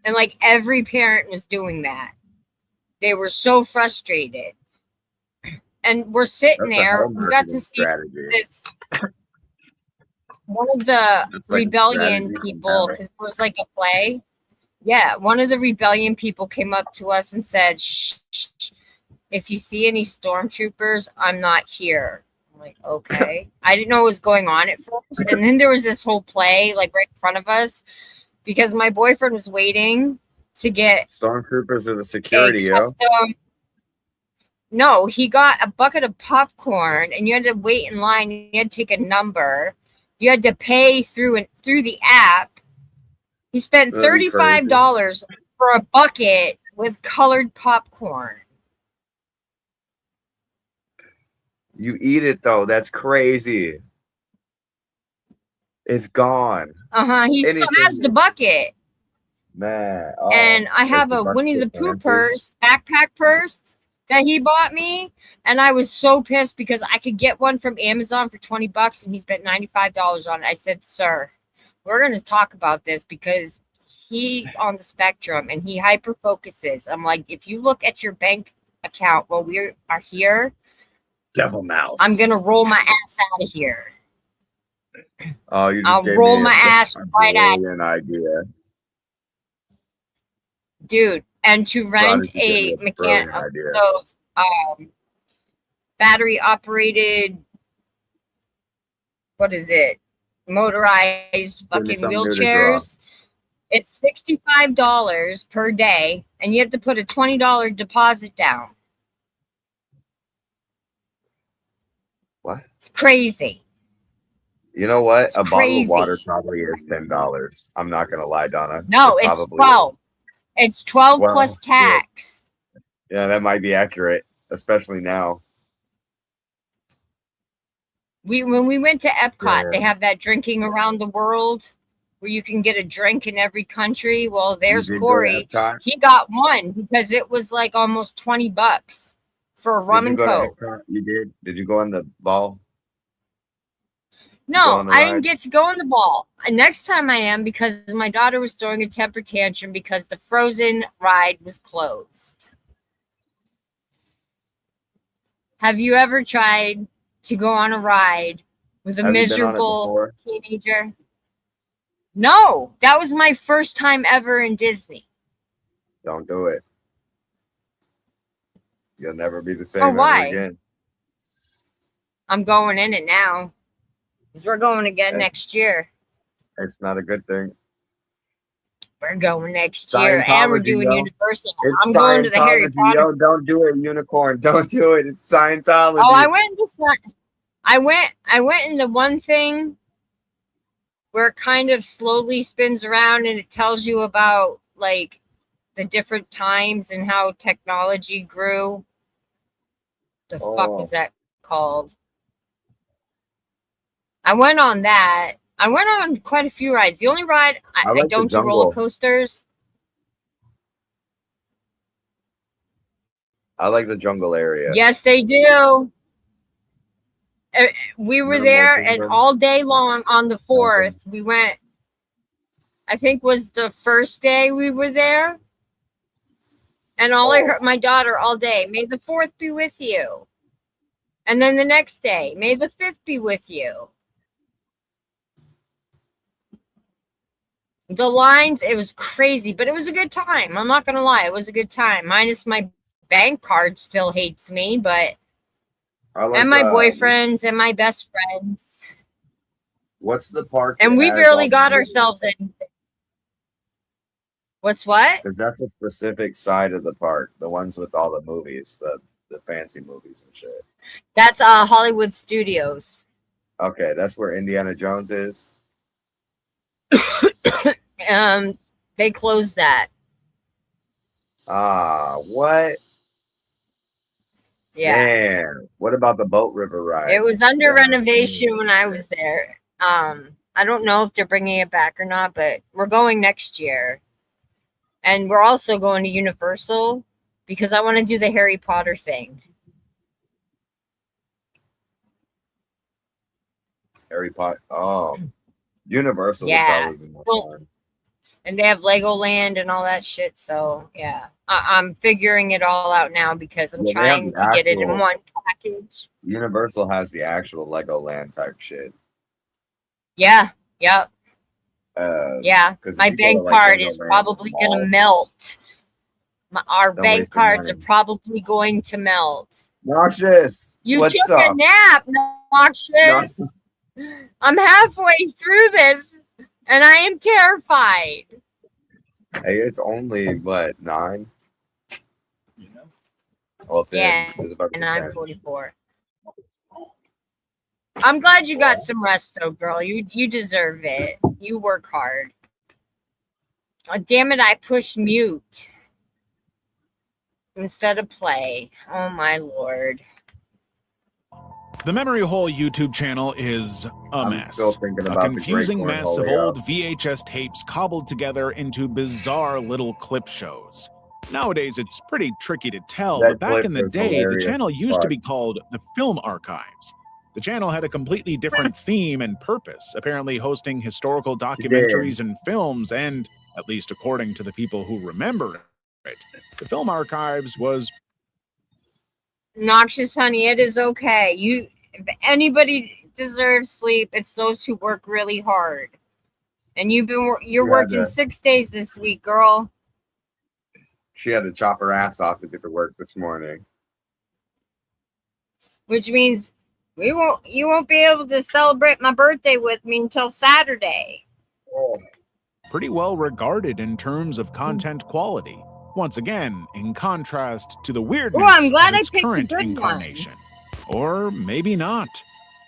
And like every parent was doing that. They were so frustrated. And we're sitting there. We got to see this. One of the rebellion people, because it was like a play. Yeah, one of the rebellion people came up to us and said, shh, if you see any stormtroopers, I'm not here. I'm like, okay. I didn't know what was going on at first. And then there was this whole play like right in front of us because my boyfriend was waiting to get stormtroopers are the security, yo. No, he got a bucket of popcorn and you had to wait in line. You had to take a number. You had to pay through the app. He spent $35 for a bucket with colored popcorn. You eat it though. That's crazy. It's gone. He still has the bucket. Man. Oh, and I have a Winnie the Pooh purse, backpack purse that he bought me. And I was so pissed because I could get one from Amazon for $20 and he spent $95 on it. I said, sir, we're going to talk about this because he's on the spectrum and he hyper focuses. I'm like, if you look at your bank account while we are here, devil mouse, I'm going to roll my ass out of here. Oh, you just I'll gave roll me my ass right at an idea. Dude, and to rent a mechanic, those battery operated, what is it? Motorized fucking wheelchairs. It's $65 per day, and you have to put a $20 deposit down. What? It's crazy. You know what? It's a crazy. Bottle of water probably is $10. I'm not gonna lie, Donna. No, it's 12. It's 12 plus tax. Yeah, that might be accurate, especially now. When we went to Epcot, they have that drinking around the world where you can get a drink in every country. Well, there's Corey. He got one because it was like almost $20 for a rum and coke. You did? Did you go on the ball? No, I didn't get to go on the ball. Next time I am, because my daughter was throwing a temper tantrum because the Frozen ride was closed. Have you ever tried to go on a ride with a miserable teenager? No, that was my first time ever in Disney. Don't do it. You'll never be the same ever again. I'm going in it now. Because we're going again next year. It's not a good thing. We're going next year, and we're doing Universal. I'm going to the Harry Potter. Yo, don't do it, unicorn. Don't do it. It's Scientology. Oh, I went in the one thing where it kind of slowly spins around and it tells you about like the different times and how technology grew. The fuck was that called? I went on that. I went on quite a few rides. The only ride I don't do roller coasters. I like the jungle area. Yes, they do. We were there, and all day long on the 4th, we went. I think was the first day we were there, and all I heard my daughter all day. May the 4th be with you, and then the next day, may the 5th be with you. The lines, it was crazy, but it was a good time. I'm not going to lie. It was a good time. Minus my bank card still hates me, but I like, and my boyfriends and my best friends. What's the park? And that we has barely all the got movies? ourselves in. What's what? Because that's a specific side of the park. The ones with all the movies, the fancy movies and shit. That's Hollywood Studios. Okay, that's where Indiana Jones is. They closed that. Ah, what? Yeah. Damn. What about the Boat River ride? It was under Yeah. renovation when I was there. I don't know if they're bringing it back or not, but we're going next year. And we're also going to Universal because I want to do the Harry Potter thing. Harry Potter. Oh, Universal would Yeah. probably be more Well, fun. and they have Legoland and all that shit. So, yeah. I'm figuring it all out now because I'm Yeah, they have trying the to get it in actual- one package. Universal has the actual Legoland type shit. Yeah. Yep. Yeah. 'Cause if My you go to, bank like, card Legoland is probably going to Mall, melt. Our Don't bank waste your cards are money. probably going to melt. Noxious. You What's took up? a nap, Noxious. I'm halfway through this and I am terrified. Hey, it's only what 9? Well, 10. Yeah, It's about to and be I'm 10. 44. I'm glad you got some rest though, girl. You deserve it. You work hard. Oh, damn it, I pushed mute instead of play. Oh my lord. The Memory Hole YouTube channel is a I'm mess. still thinking A about the Great confusing mess of Cornholio. old VHS tapes cobbled together into bizarre little clip shows. Nowadays, it's pretty tricky to tell, That but back clip in the was day, the hilarious channel as used to fuck. be called the Film Archives. The channel had a completely different theme and purpose, apparently hosting historical documentaries and films, and, at least according to the people who remember it, the Film Archives was Noxious honey, it is okay. If anybody deserves sleep, it's those who work really hard. And you're You had working to- 6 days this week, girl. She had to chop her ass off to get to work this morning. Which means you won't be able to celebrate my birthday with me until Saturday. pretty well regarded in terms of content quality. Once again, in contrast to the weirdness I'm glad of I its picked a current good one. incarnation. Or maybe not.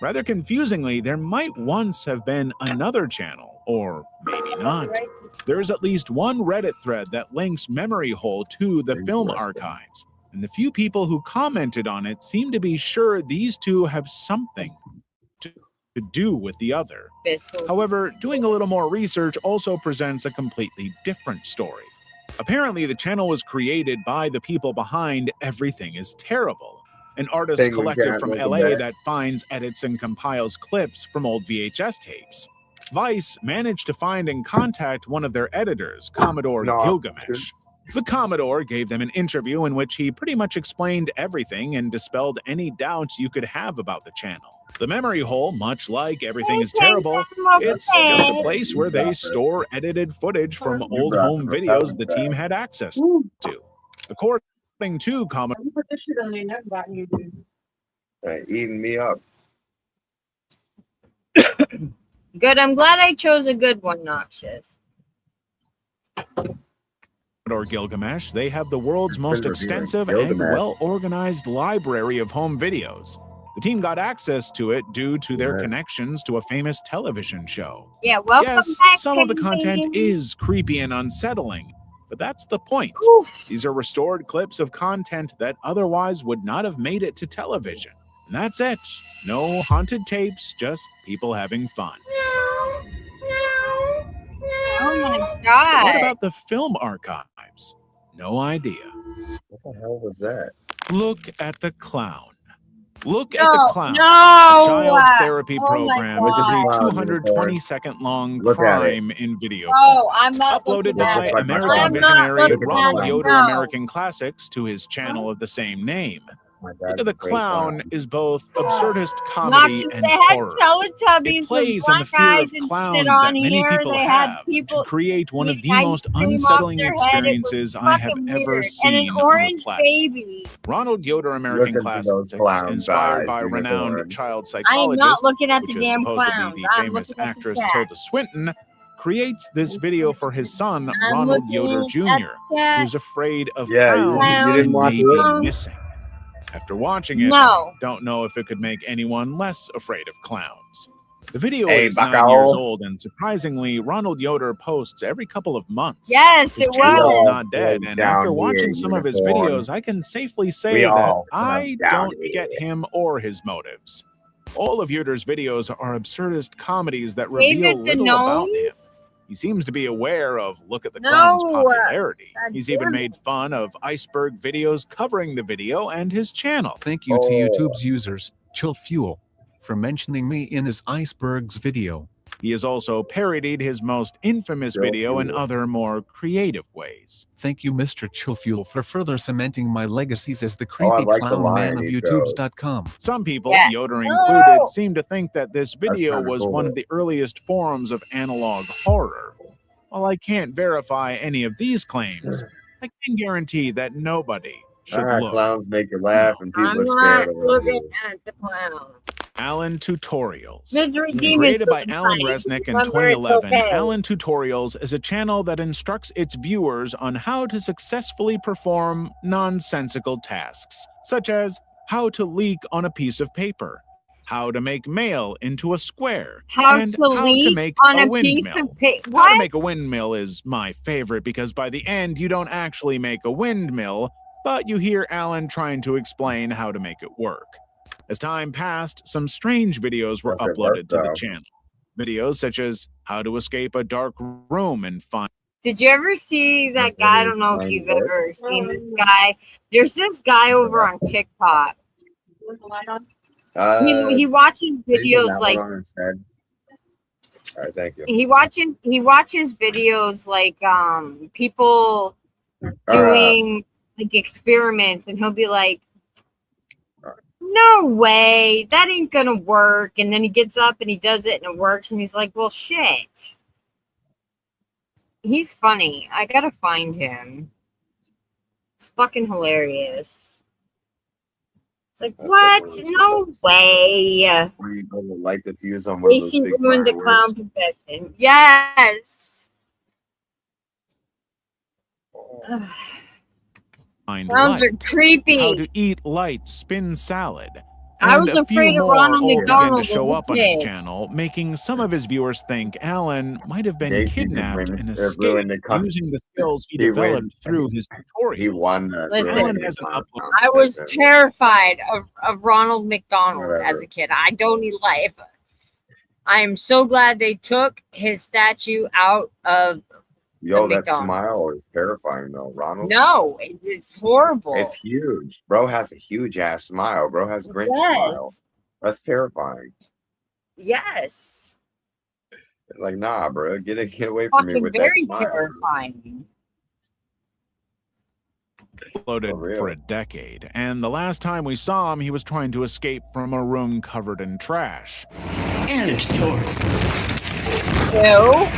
Rather confusingly, there might once have been another channel, or maybe not. There is at least one Reddit thread that links Memory Hole to the Film Archives, and the few people who commented on it seem to be sure these two have something to do with the other. However, doing a little more research also presents a completely different story. Apparently, the channel was created by the people behind Everything is Terrible, an artist Penguin collective Cat, from welcome LA back. that finds, edits, and compiles clips from old VHS tapes. Vice managed to find and contact one of their editors, Commodore Gilgamesh. The Commodore gave them an interview in which he pretty much explained everything and dispelled any doubts you could have about the channel. The Memory Hole, much like Everything is Terrible, it's just a place where they store edited footage from old home videos the team had access to. According to Commodore, Eating me up. Good. I'm glad I chose a good one, Noxious. Gilgamesh, they have the world's most reviewing extensive and Gilgamesh. well-organized library of home videos. The team got access to it due to their connections to a famous television show. Yeah, welcome Yes, back. some of the content Penguin. is creepy and unsettling, but that's the point. These are restored clips of content that otherwise would not have made it to television. And that's it. No haunted tapes, just people having fun. Oh my god. What about the Film Archives? No idea. What the hell was that? Look at the clown. Look at No, the clown. no. A child therapy Oh my program is God. a 220-second long Look at crime in video Oh, form. I'm not Uploaded looking by at it. American I'm not visionary looking Ronald at it, Yoder no. American Classics to his channel of the same name. My Look dad's at the afraid Clown clowns. is both absurdist comedy Noxious, and they had horror. Teletubbies It with plays on the black fear eyes of and shit clowns on that many here. people They had have people to create one of eating the ice most cream off unsettling their head. It was experiences I have fucking ever weird. And an seen on the orange planet. baby. Ronald Yoder Look American into those Classics, clowns' inspired by eyes, renowned unicorn. child I am not psychologist, looking at which the is damn supposedly clowns. the I'm famous looking at the actress cat. Tilda Swinton, creates this video for his son, I'm Ronald Yoder looking Jr., at the cat. who's afraid of Yeah, you clowns didn't and watch may it? be missing. After watching it, No. don't know if it could make anyone less afraid of clowns. The video Hey, is 9 bucko. years old, and surprisingly, Ronald Yoder posts every couple of months. Yes, His it channel is was. not dead, and Down after here, watching some of his unicorn. videos, I can safely We say that all I come down don't here. get him or his motives. All of Yoder's videos are absurdist comedies that reveal David the little about him. Gnomes? He seems to be aware of Look at the No, Clown's popularity. God He's even damn it. made fun of Iceberg videos covering the video and his channel. Thank you to Oh. YouTube's users, Chill Fuel, for mentioning me in his Iceberg's video. He has also parodied his most infamous video in other more creative ways. Thank you, Mr. Chill Fuel, for further cementing my legacies as the Oh, I creepy like the clown man line of he chose. YouTubes.com. Some people, Yeah. Yoder No. included, seem to think that this video kinda was cool. one of the earliest forms of analog horror. While I can't verify any of these claims, I can guarantee that nobody should look. Clowns make you laugh, and people I'm are not scared of them. looking too. at the clown. Alan Tutorials. Misery Demons. Created by Alan Resnick in Remember, it's 2011, okay. Alan Tutorials is a channel that instructs its viewers on how to successfully perform nonsensical tasks, such as how to leak on a piece of paper, how to make mail into a square, How and to how leak to make on a a piece windmill. of paper. How to What? make a windmill is my favorite because by the end you don't actually make a windmill, but you hear Alan trying to explain how to make it work. As time passed, some strange videos were Does it work, uploaded to the though? channel. Videos such as how to escape a dark room and find Did you ever see that That's guy? I really don't know if explained you've what? ever seen this guy. There's this guy over on TikTok. He watches videos like All right, thank you. he watches videos like people doing like experiments, and he'll be like, no way, that ain't gonna work. And then he gets up and he does it and it works, and he's like, well, shit. He's funny. I gotta find him. It's fucking hilarious. It's like, That's what? like one of those No ones. way. Where you go to light the fuse on one of those Lacey big ruined the clown fireworks. profession. Yes. find Clowns are light, creepy. how to eat light spin salad. I And was a few afraid of more Ronald all begin McDonald to show as a up on his kid. channel, making some of his viewers think Alan might have been Casey kidnapped ruined- and ruined escaped the con- using the skills he He developed wins. through his tutorials. He won that. Listen, Alan hasn't uploaded. I was terrified of Ronald McDonald Whatever. as a kid. I don't need life. I am so glad they took his statue out of. Yo, the that McDonald's. smile is terrifying, though, Ronald. No, it's horrible. It's huge. Bro has a huge ass smile. Bro has Grinch Yes. smile. That's terrifying. Yes. Like, nah, bro, get away from me Fucking with very that smile. terrifying. Uploaded For real. for a decade, and the last time we saw him, he was trying to escape from a room covered in trash. And it's short. No.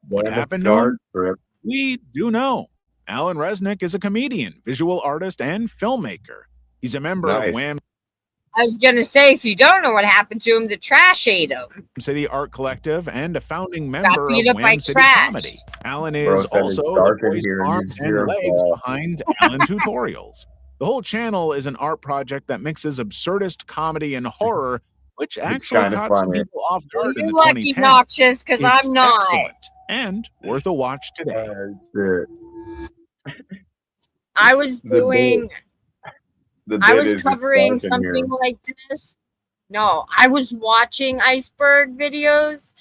What Damn it, happened to Star him? Trip. We do know. Alan Resnick is a comedian, visual artist, and filmmaker. He's a member Nice. of Wham I was gonna say, if you don't know what happened to him, the trash ate him. City Art Collective and a founding member beat of up by Wham City trash. Comedy. Alan Bro is said also it's the dark in voice, here and arms, it's and zero legs fall. behind Alan Tutorials. The whole channel is an art project that mixes absurdist comedy and horror, which actually kinda caught some funny. people off guard in You're the lucky, 2010s. Noxious, because It's I'm not. excellent and worth a watch today. Shit. I was The doing. The I bit was is it's covering dark in something here. like this. No, I was watching Iceberg videos,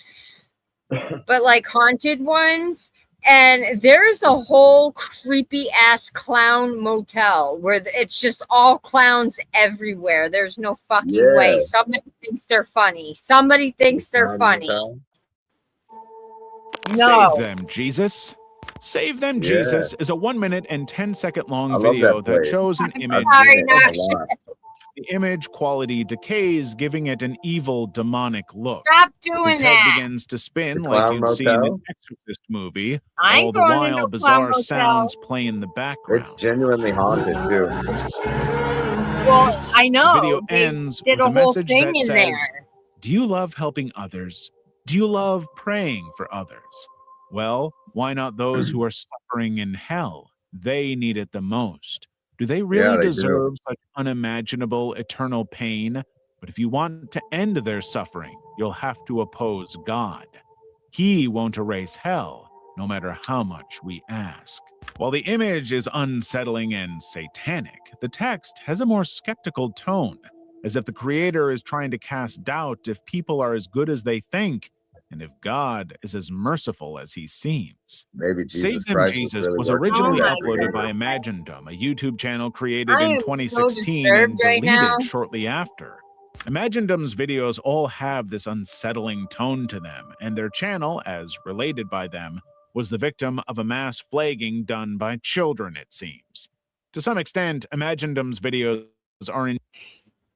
but like haunted ones. And there's a whole creepy ass clown motel where it's just all clowns everywhere. There's no fucking way. Yeah. Somebody thinks they're funny. Somebody thinks they're Clown funny. Motel. No. Save them, Jesus. Save Them Yeah. Jesus is a 1 minute and 10-second long I love video that that place. shows an I'm image. I've sorry, seen it Nash. a lot. The image quality decays, giving it an evil, demonic look. Stop His doing head that. begins to spin The like Clown you'd see in an Motel? Exorcist movie, I all ain't the going to while no Clown bizarre Motel. sounds play in the background. It's genuinely haunted too. Well, I The know. video They ends did with a a whole message thing that in says, there. "Do you love helping others? Do you love praying for others? Well, why not those who are suffering in hell? They need it the most. Do they really Yeah, they do. deserve such unimaginable eternal pain? But if you want to end their suffering, you'll have to oppose God. He won't erase hell, no matter how much we ask." While the image is unsettling and satanic, the text has a more skeptical tone, as if the creator is trying to cast doubt if people are as good as they think, and if God is as merciful as he seems. Maybe Save Jesus Them Christ was Jesus really was working originally Oh my uploaded by God. Imagindom, a YouTube channel created I in am so 2016 and disturbed right now. deleted shortly after. Imagindom's videos all have this unsettling tone to them, and their channel, as related by them, was the victim of a mass flagging done by children, it seems. To some extent, Imagindom's videos are in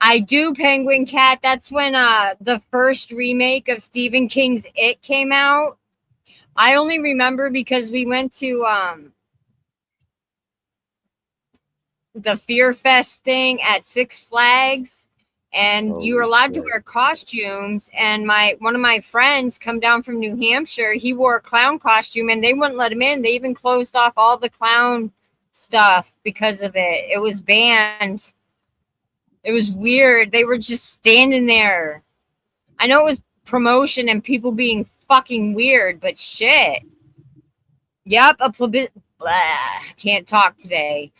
I do, Penguin Cat. That's when the first remake of Stephen King's It came out. I only remember because we went to the Fear Fest thing at Six Flags, and you were allowed to wear costumes. And one of my friends come down from New Hampshire. He wore a clown costume, and they wouldn't let him in. They even closed off all the clown stuff because of it. It was banned. It was weird. They were just standing there. I know it was promotion and people being fucking weird, but shit. Yep, can't talk today.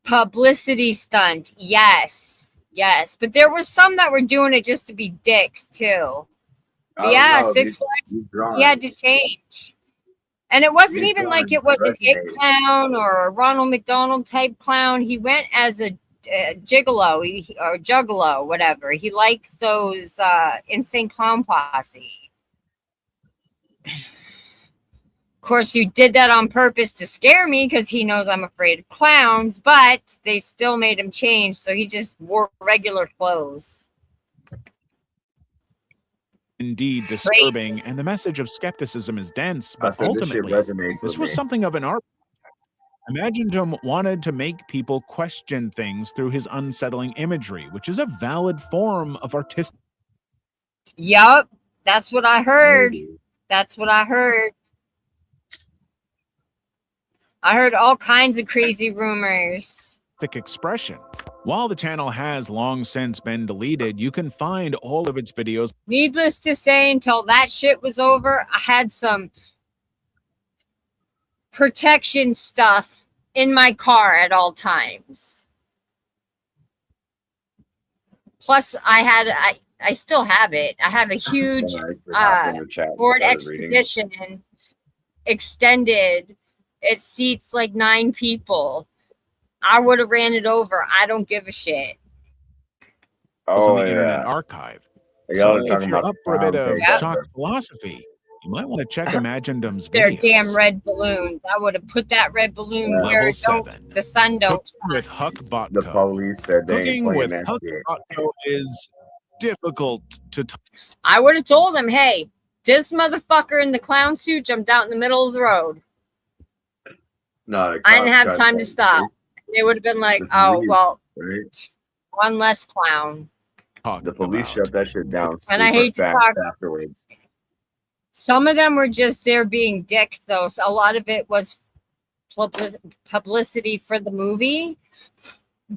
Publicity stunt. Yes. Yes. But there were some that were doing it just to be dicks too. But yeah, Six Flags, he had to change. And it wasn't even like it was an It clown or a Ronald McDonald type clown. He went as a gigolo or juggalo, whatever. He likes those insane clown posse. Of course, he did that on purpose to scare me because he knows I'm afraid of clowns, but they still made him change, so he just wore regular clothes. indeed disturbing, and the message of skepticism is dense, but ultimately, this was something of an art. Imagindom wanted to make people question things through his unsettling imagery, which is a valid form of artistic. Yup, that's what I heard. That's what I heard. I heard all kinds of crazy rumors. Expression. While the channel has long since been deleted, you can find all of its videos. Needless to say, until that shit was over, I had some protection stuff in my car at all times. Plus, I still have it. I have a huge Ford Expedition extended. It seats like 9 people. I would have ran it over. I don't give a shit. On the Internet Archive. So if you're up for a bit of Yep. shock philosophy, you might want to check Imagindom's They're videos. damn red balloons. I would have put that red balloon where Level it don't, 7. the sun don't. Cooking with Huck Botco. The police said they ain't Cooking playing with that Huck shit. Botco is difficult to I would have told him, hey, this motherfucker in the clown suit jumped out in the middle of the road. No, I didn't have time to stop. They would have been like, oh, well, one less clown. The police shut that shit down And I super hate to fast talk. afterwards. Some of them were just there being dicks, though. So a lot of it was publicity for the movie.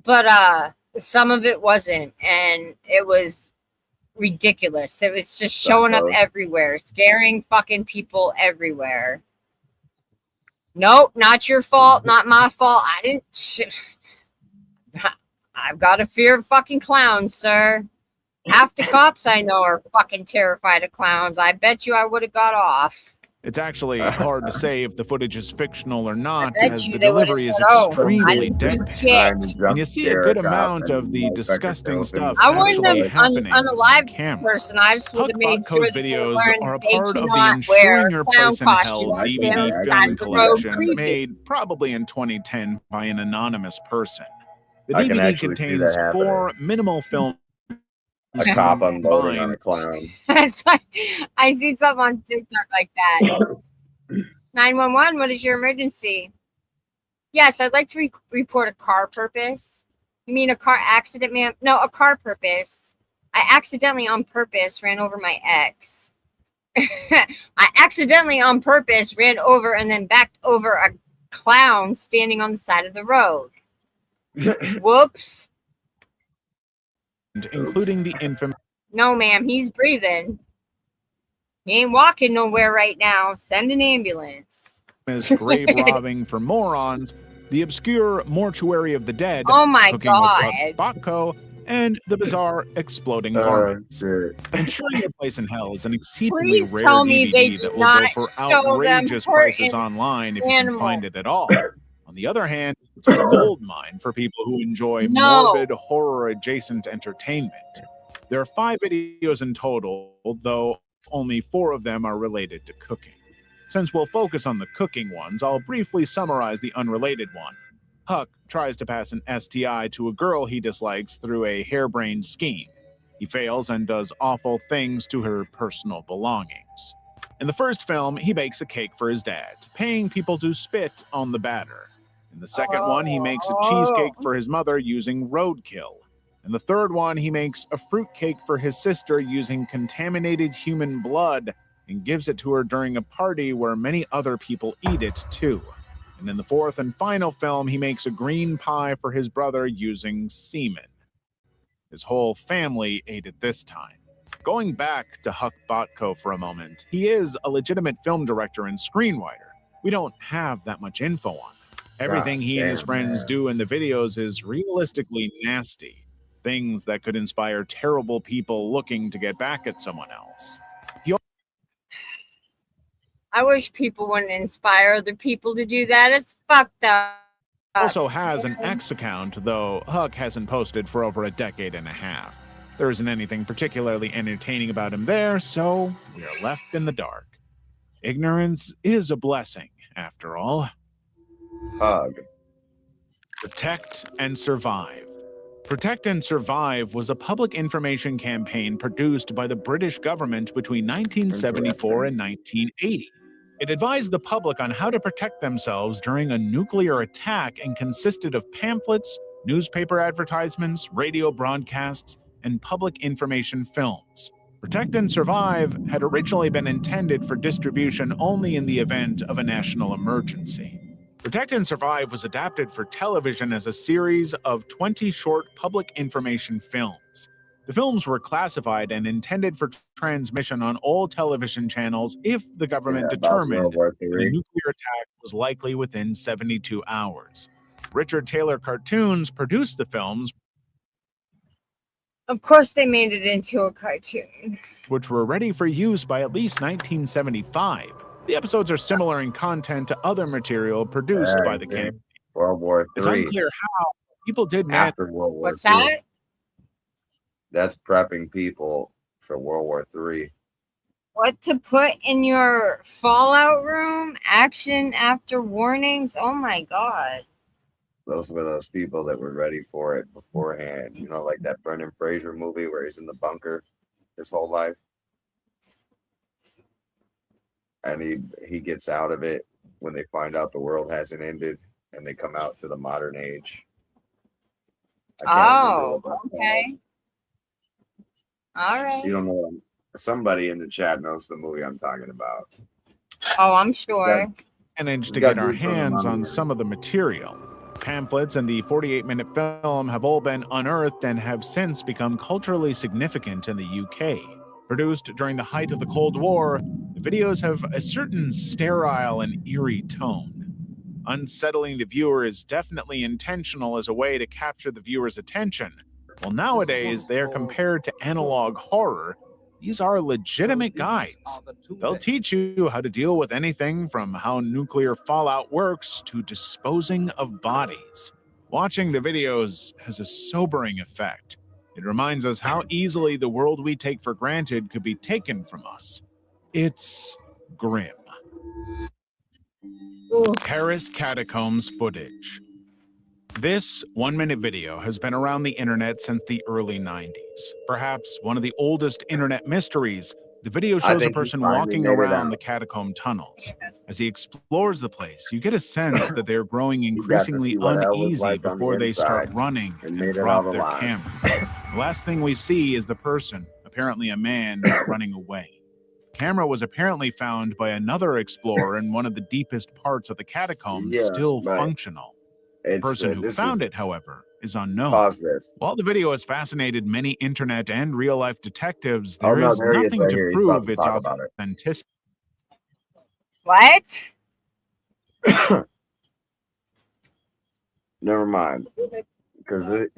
But some of it wasn't. And it was ridiculous. It was just showing up everywhere, scaring fucking people everywhere. Nope, not your fault, not my fault. I didn't. I've got a fear of fucking clowns, sir. Half the cops I know are fucking terrified of clowns. I bet you I would have got off. It's actually hard to say if the footage is fictional or not, bet as you the they would've delivery is said, "Oh, I extremely didn't see deadpan. shit." And you see a good amount of the disgusting stuff I wouldn't actually have happening on unalived this camera. person. I just would have made sure Huck that they videos learned are a they part do of the not wear Ensuring Your clown Place in Hell costumes to stand DVD on the side film of the road collection creepy. made probably in 2010 by an anonymous person. The I can DVD actually see contains that happening. 4 minimal films A cop unloading on combined. a clown. It's like, I seen something on TikTok like that. 911, what is your emergency? Yes, I'd like to report a car purpose. You mean a car accident, ma'am? No, a car purpose. I accidentally on purpose ran over my ex. I accidentally on purpose ran over and then backed over a clown standing on the side of the road. Whoops. Including the infamous No, ma'am, he's breathing. He ain't walking nowhere right now. Send an ambulance. grave robbing for morons, the obscure Mortuary of the Dead, Oh my Cooking God. with Botko, and the bizarre Exploding Varmints. Ensuring Your Place in Hell is an exceedingly Please rare tell me they DVD do that will go not for show them outrageous prices hurting online if you can animals. find it at all. On the other hand, it's a gold mine for people who enjoy No. morbid, horror-adjacent entertainment. There are 5 videos in total, though only 4 of them are related to cooking. Since we'll focus on the cooking ones, I'll briefly summarize the unrelated one. Huck tries to pass an STI to a girl he dislikes through a harebrained scheme. He fails and does awful things to her personal belongings. In the first film, he bakes a cake for his dad, paying people to spit on the batter. In the second one, he makes a cheesecake for his mother using roadkill. In the third one, he makes a fruitcake for his sister using contaminated human blood and gives it to her during a party where many other people eat it too. And in the fourth and final film, he makes a green pie for his brother using semen. His whole family ate it this time. Going back to Huck Botko for a moment, he is a legitimate film director and screenwriter. We don't have that much info on him. Everything he and his friends do in the videos is realistically nasty. Things that could inspire terrible people looking to get back at someone else. I wish people wouldn't inspire other people to do that. It's fucked up. Also has an X account, though Huck hasn't posted for over a decade and a half. There isn't anything particularly entertaining about him there, so we are left in the dark. Ignorance is a blessing, after all. Hug. Protect and Survive. Protect and Survive was a public information campaign produced by the British government between 1974 and 1980. It advised the public on how to protect themselves during a nuclear attack and consisted of pamphlets, newspaper advertisements, radio broadcasts, and public information films. Protect and Survive had originally been intended for distribution only in the event of a national emergency. Protect and Survive was adapted for television as a series of 20 short public information films. The films were classified and intended for transmission on all television channels if the government determined that a nuclear attack was likely within 72 hours. Richard Taylor Cartoons produced the films, Of course they made it into a cartoon. which were ready for use by at least 1975. The episodes are similar in content to other material produced by the campaign. World War It's III. unclear how people did manage. After World War What's II. that? That's prepping people for World War III. What to put in your fallout room? Action after warnings? Oh my God. Those were those people that were ready for it beforehand. You know, like that Brendan Fraser movie where he's in the bunker his whole life. And he gets out of it when they find out the world hasn't ended and they come out to the modern age. I can't remember Oh, what that's called. okay. All right. You don't know. Somebody in the chat knows the movie I'm talking about. Oh, I'm sure. Managed to get our hands on some of the material. Pamphlets and the 48-minute film have all been unearthed and have since become culturally significant in the UK. Produced during the height of the Cold War, the videos have a certain sterile and eerie tone. Unsettling the viewer is definitely intentional as a way to capture the viewer's attention. While nowadays they are compared to analog horror, These are legitimate guides. They'll teach you how to deal with anything from how nuclear fallout works to disposing of bodies. Watching the videos has a sobering effect. It reminds us how easily the world we take for granted could be taken from us. It's grim. Paris catacombs footage. This 1-minute video has been around the internet since the early 90s. Perhaps one of the oldest internet mysteries, the video shows a person walking around the catacomb tunnels. As he explores the place, you get a sense that they're growing increasingly uneasy before they start running and drop their camera. The last thing we see is the person, apparently a man, running away. The camera was apparently found by another explorer in one of the deepest parts of the catacombs, still functional. The person who found it, however, is unknown. While the video has fascinated many internet and real-life detectives, there is nothing to prove its authenticity. What? Never mind, because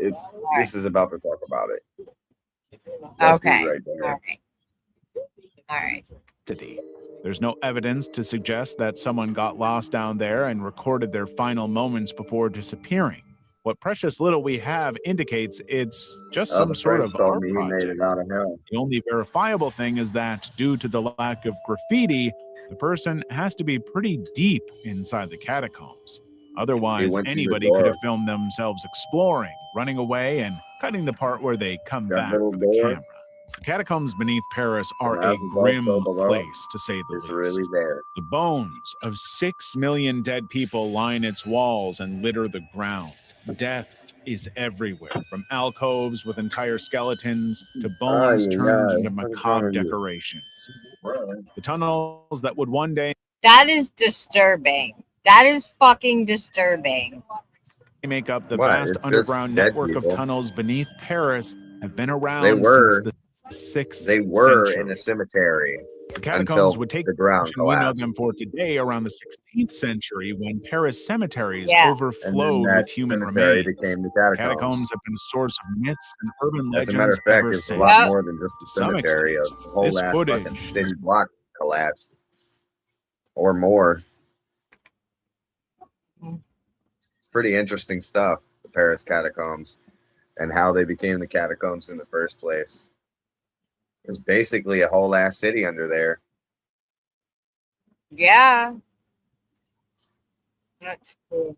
this is about to talk about it. Okay. Right there. All right. There's no evidence to suggest that someone got lost down there and recorded their final moments before disappearing. What precious little we have indicates it's just some sort of art project. The only verifiable thing is that, due to the lack of graffiti, the person has to be pretty deep inside the catacombs. Otherwise, anybody could have filmed themselves exploring, running away, and cutting the part where they come back for the camera. The catacombs beneath Paris are a grim place, to say the least. The bones of 6 million dead people line its walls and litter the ground. Death is everywhere, from alcoves with entire skeletons to bones turned into macabre decorations. The tunnels that would one day... That is disturbing. That is fucking disturbing. ...make up the vast underground network of tunnels beneath Paris have been around since the 6th century. They were in the cemetery. The catacombs would take the ground we know them for today around the 16th century, when Paris cemeteries overflowed with human remains. Catacombs have been a source of myths and urban legends. As a matter of fact, it's a lot more than just the cemetery. A whole ass fucking city block collapsed. Or more. It's pretty interesting stuff, the Paris catacombs, and how they became the catacombs in the first place. There's basically a whole ass city under there. Yeah. That's cool.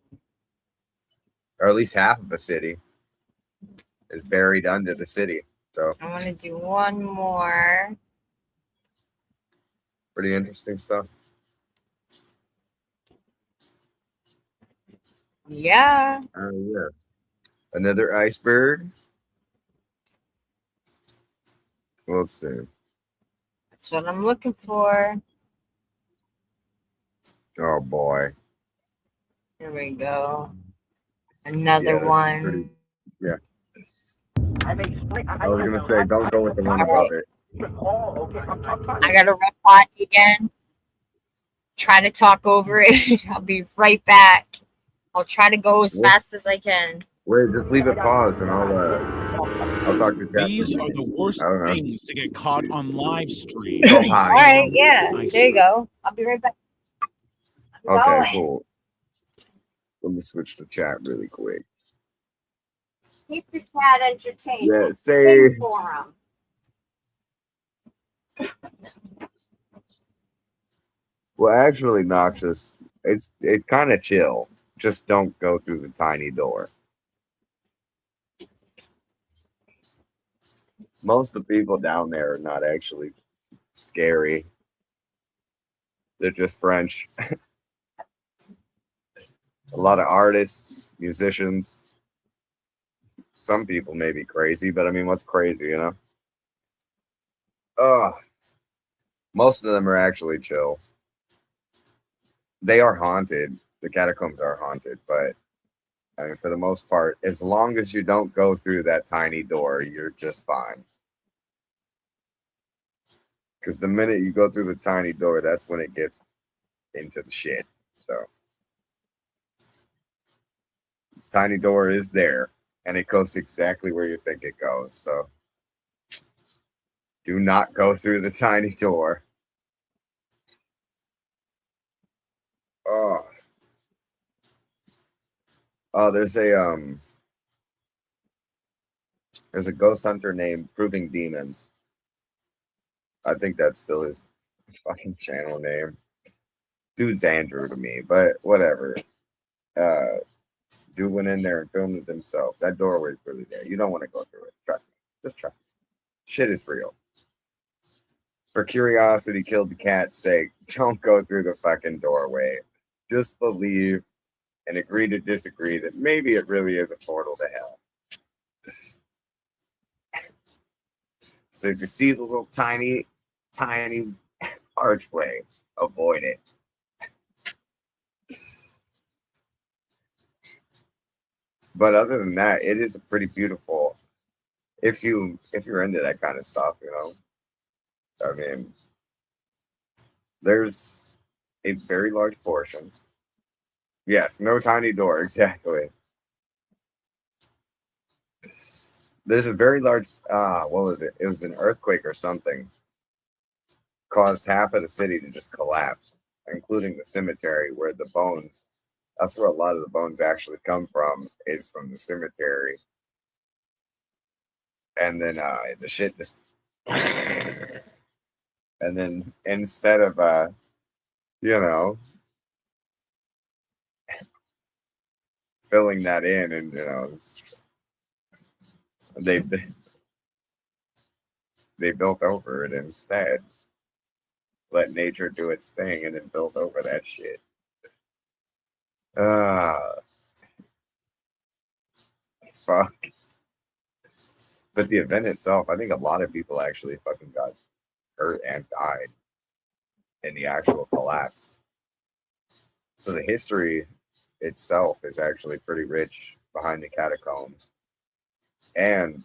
Or at least half of a city is buried under the city. So I want to do one more. Pretty interesting stuff. Yeah. Oh, yeah. Another iceberg. Let's see. That's what I'm looking for. Oh boy. Here we go. Another one. Yeah. I was gonna say, don't go with the one above it. I gotta run potty again. Try to talk over it. I'll be right back. I'll try to go as fast as I can. Wait, just leave it paused and I'll talk to chat. These are the worst things to get caught on live stream. Oh, hi. All right, yeah. There you go. I'll be right back. Okay, cool. Let me switch to chat really quick. Keep the cat entertained. Yeah, stay. Sing for him. Well, actually, Noxious, it's kind of chill. Just don't go through the tiny door. Most of the people down there are not actually scary. They're just French. A lot of artists, musicians. Some people may be crazy, but I mean, what's crazy, you know? Most of them are actually chill. They are haunted. The catacombs are haunted, but I mean, for the most part, as long as you don't go through that tiny door, you're just fine. Because the minute you go through the tiny door, that's when it gets into the shit. So, tiny door is there, and it goes exactly where you think it goes. So, Do not go through the tiny door. Oh. Oh, there's a ghost hunter named Proving Demons. I think that's still his fucking channel name. Dude's Andrew to me, but whatever. Dude went in there and filmed it himself. That doorway's really there. You don't want to go through it. Trust me. Just trust me. Shit is real. For curiosity killed the cat's sake, don't go through the fucking doorway. Just believe and agree to disagree that maybe it really is a portal to hell. So if you see the little tiny archway, avoid it. But other than that, it is a pretty beautiful. If you're into that kind of stuff, you know. I mean, there's a very large portion. Yes, no tiny door, exactly. There's a very large, what was it? It was an earthquake or something. Caused half of the city to just collapse, including the cemetery where the bones, that's where a lot of the bones actually come from, is from the cemetery. And then the shit just... And then instead of, you know, filling that in and, you know, they built over it instead. Let nature do its thing and then built over that shit. Fuck. But the event itself, I think a lot of people actually fucking got hurt and died in the actual collapse. So the history itself is actually pretty rich behind the catacombs. And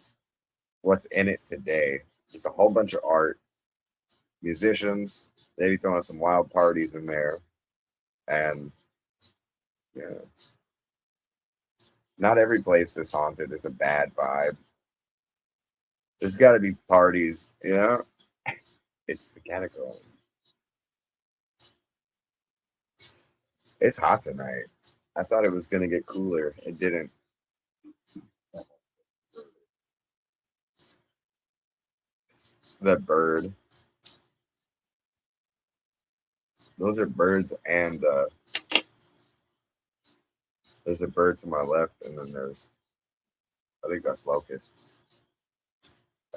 what's in it today is a whole bunch of art, musicians, they be throwing some wild parties in there. And yeah, not every place that's haunted is a bad vibe. There's got to be parties, you know? It's the catacombs. It's hot tonight. I thought it was going to get cooler. It didn't. The bird. Those are birds, and there's a bird to my left, and then there's, I think that's locusts.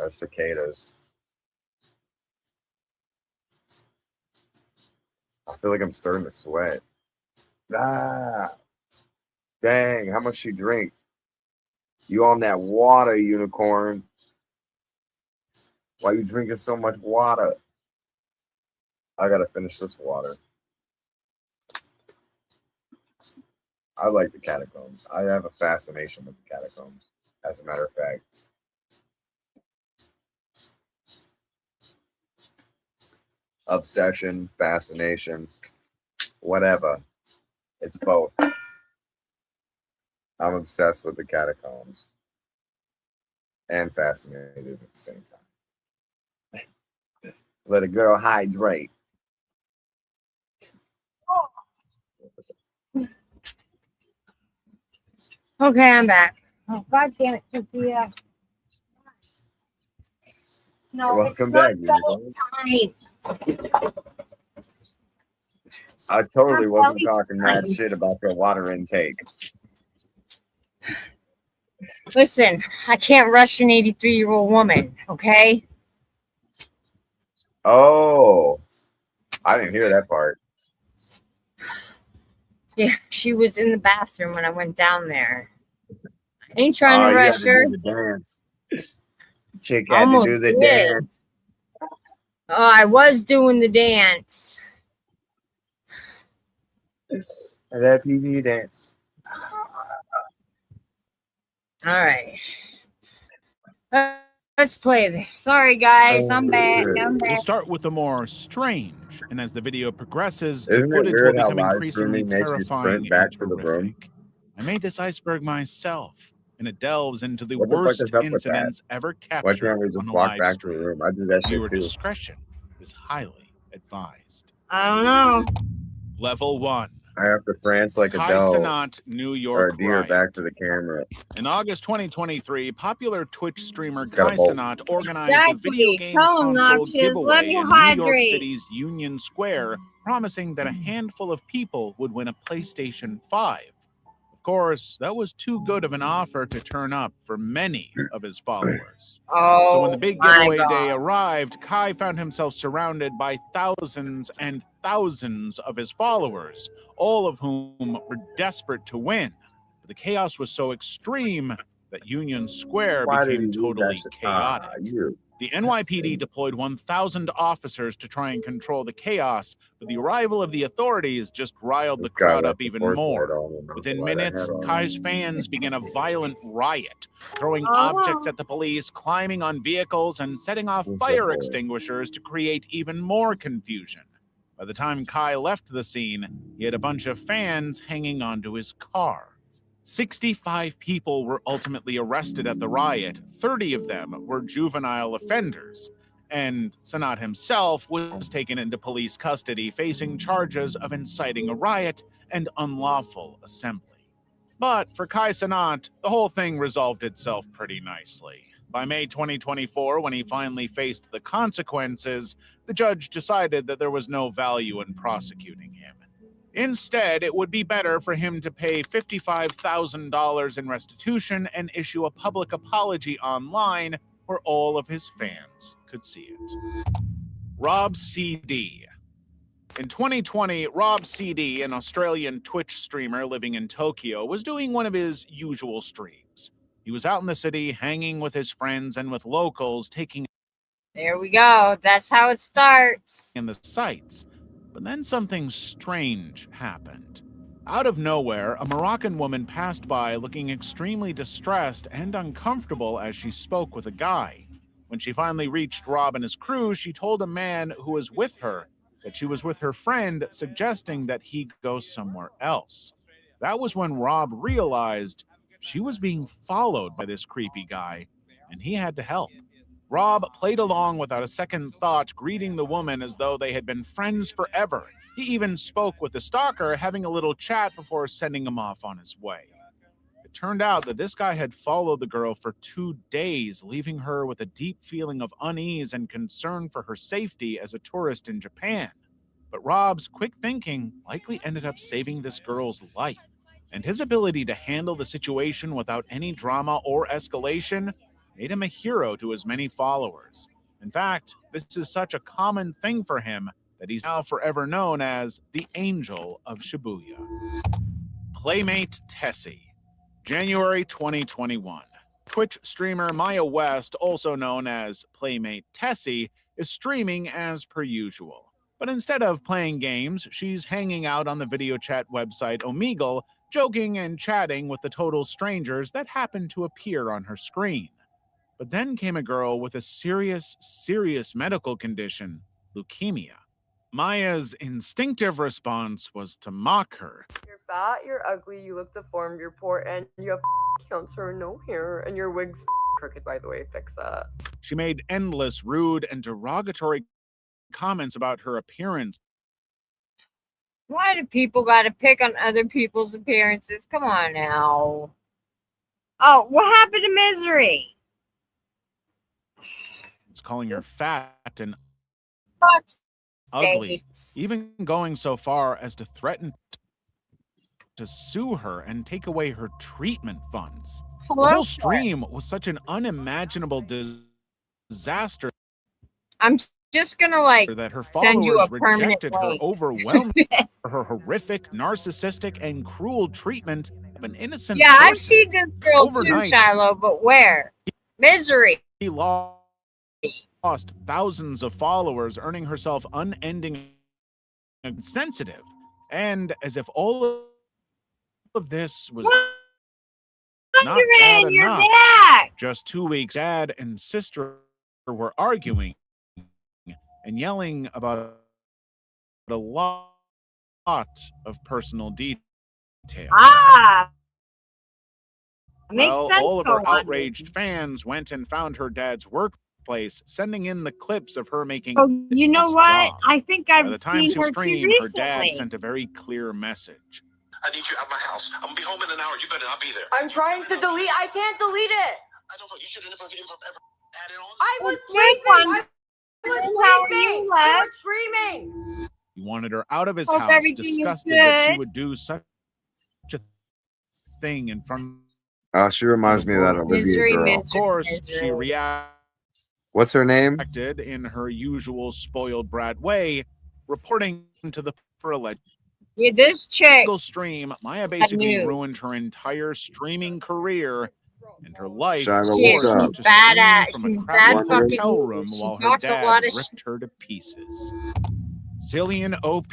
Cicadas. I feel like I'm starting to sweat. Ah, dang, how much you drink? You on that water, unicorn? Why you drinking so much water? I gotta finish this water. I like the catacombs. I have a fascination with the catacombs, as a matter of fact. Obsession, fascination, whatever. It's both. I'm obsessed with the catacombs and fascinated at the same time. Let a girl hydrate. Okay, I'm back. Oh, God damn it, Sophia. No, Welcome it's back, not time. I totally wasn't talking mad shit about your water intake. Listen, I can't rush an 83-year-old woman, okay? Oh, I didn't hear that part. Yeah, she was in the bathroom when I went down there. I ain't trying to rush her. The dance. Chick had to do the dance. Oh, I was doing the dance. That PV dance. All right. Let's play this. Sorry, guys. I'm back. We'll start with the more strange, and as the video progresses, Isn't the it footage weird will how become live increasingly streaming makes you terrifying sprint back and to the room? terrific. I made this iceberg myself. and it delves into the What the fuck worst is up with that? incidents ever Why captured can't we on just a walk live back to the stream. room? I do that shit Viewer too. discretion is highly advised. I don't know. Level 1. I have to prance like a Kai doe Cenat, New or York a deer riot. back to the camera. In August 2023, popular Twitch streamer It's got a Kai bolt. Cenat organized a video Exactly. game Tell him, console Noxious. Let giveaway me in New York hydrate. City's Union Square, promising that a handful of people would win a PlayStation 5. Of course, that was too good of an offer to turn up for many of his followers. Oh, So when the big my giveaway God. day arrived, Kai found himself surrounded by thousands and thousands of his followers, all of whom were desperate to win. But the chaos was so extreme that Union Square Why did became he do totally that shit? chaotic. You. The NYPD deployed 1,000 officers to try and control the chaos, but the arrival of the authorities just riled the This guy crowd left up the even force light more. on and Within light minutes, ahead on. Kai's fans began a violent riot, throwing Oh. objects at the police, climbing on vehicles, and setting off What's fire up, boy? extinguishers to create even more confusion. By the time Kai left the scene, he had a bunch of fans hanging onto his car. 65 people were ultimately arrested at the riot. 30 of them were juvenile offenders. And Cenat himself was taken into police custody, facing charges of inciting a riot and unlawful assembly. But for Kai Cenat, the whole thing resolved itself pretty nicely. By May 2024, when he finally faced the consequences, the judge decided that there was no value in prosecuting him. Instead, it would be better for him to pay $55,000 in restitution and issue a public apology online where all of his fans could see it. Rob CD. In 2020, Rob CD, an Australian Twitch streamer living in Tokyo, was doing one of his usual streams. He was out in the city, hanging with his friends and with locals, taking There we go. That's how it starts. in the sights. But then something strange happened. Out of nowhere, a Moroccan woman passed by looking extremely distressed and uncomfortable as she spoke with a guy. When she finally reached Rob and his crew, she told a man who was with her that she was with her friend, suggesting that he go somewhere else. That was when Rob realized she was being followed by this creepy guy, and he had to help. Rob played along without a second thought, greeting the woman as though they had been friends forever. He even spoke with the stalker, having a little chat before sending him off on his way. It turned out that this guy had followed the girl for 2 days, leaving her with a deep feeling of unease and concern for her safety as a tourist in Japan. But Rob's quick thinking likely ended up saving this girl's life, and his ability to handle the situation without any drama or escalation made him a hero to his many followers. In fact, this is such a common thing for him that he's now forever known as the Angel of Shibuya. Playmate Tessie. January 2021. Twitch streamer Maya West, also known as Playmate Tessie, is streaming as per usual. But instead of playing games, she's hanging out on the video chat website Omegle, joking and chatting with the total strangers that happen to appear on her screen. But then came a girl with a serious medical condition, leukemia. Maya's instinctive response was to mock her. You're fat, you're ugly, you look deformed, you're poor, and you have cancer and no hair, and your wig's crooked, by the way, fix that. She made endless rude and derogatory comments about her appearance. Why do people got to pick on other people's appearances? Come on now. Oh, what happened to Misery? It's calling her fat and Fuck's ugly, sakes. even going so far as to threaten to sue her and take away her treatment funds. Hello? The whole stream was such an unimaginable disaster. I'm just gonna like that her send you a followers permanent rejected her link. overwhelmingly for her horrific, narcissistic, and cruel treatment of an innocent Yeah, I've person. seen this girl Overnight, too, Shiloh, but where? Misery. She lost thousands of followers, earning herself unending insensitive. And as if all of this was not bad Wondering, you're enough, back. just 2 weeks, dad and sister were arguing and yelling about a lot of personal details. Ah, Makes Well, sense all of for her one. outraged fans went and found her dad's workplace, sending in the clips of her making. Oh, you know what? Vlog. I think By I've the time seen she her too streamed, her dad recently. sent a very clear message. I need you at my house. I'm gonna be home in an hour. You better not be there. I'm trying to delete. I can't delete it. I don't know. You should have never added on. I was Take sleeping. one. I was How are sleeping. you You left? were screaming. He wanted her out of his Hope house, everything is disgusted that she good. would do such a thing in front She reminds me of that Olivia Misery, girl. Of course, she misery. reacted What's her name? in her usual spoiled brat way, reporting to the for alleged Yeah, this chick stream. Maya basically knew. ruined her entire streaming career and her life. Shiva, Shit, what's up? she's bad at. From a She's crowded bad fucking. hotel room She while her talks a dad lot of ripped her to pieces. Zillion OP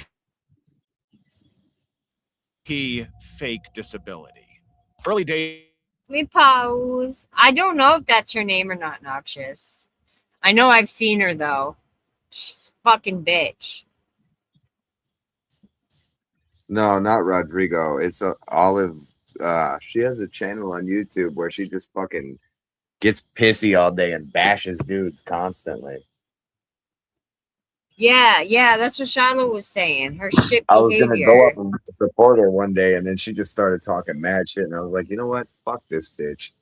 fake disability. Early days. Let me pause. I don't know if that's her name or not, Noxious. I know I've seen her though. She's a fucking bitch. No, not Rodrigo. It's Olive. She has a channel on YouTube where she just fucking gets pissy all day and bashes dudes constantly. Yeah, that's what Shiloh was saying. Her shit I was gonna behavior. go up and support her one day, and then she just started talking mad shit, and I was like, you know what? Fuck this bitch.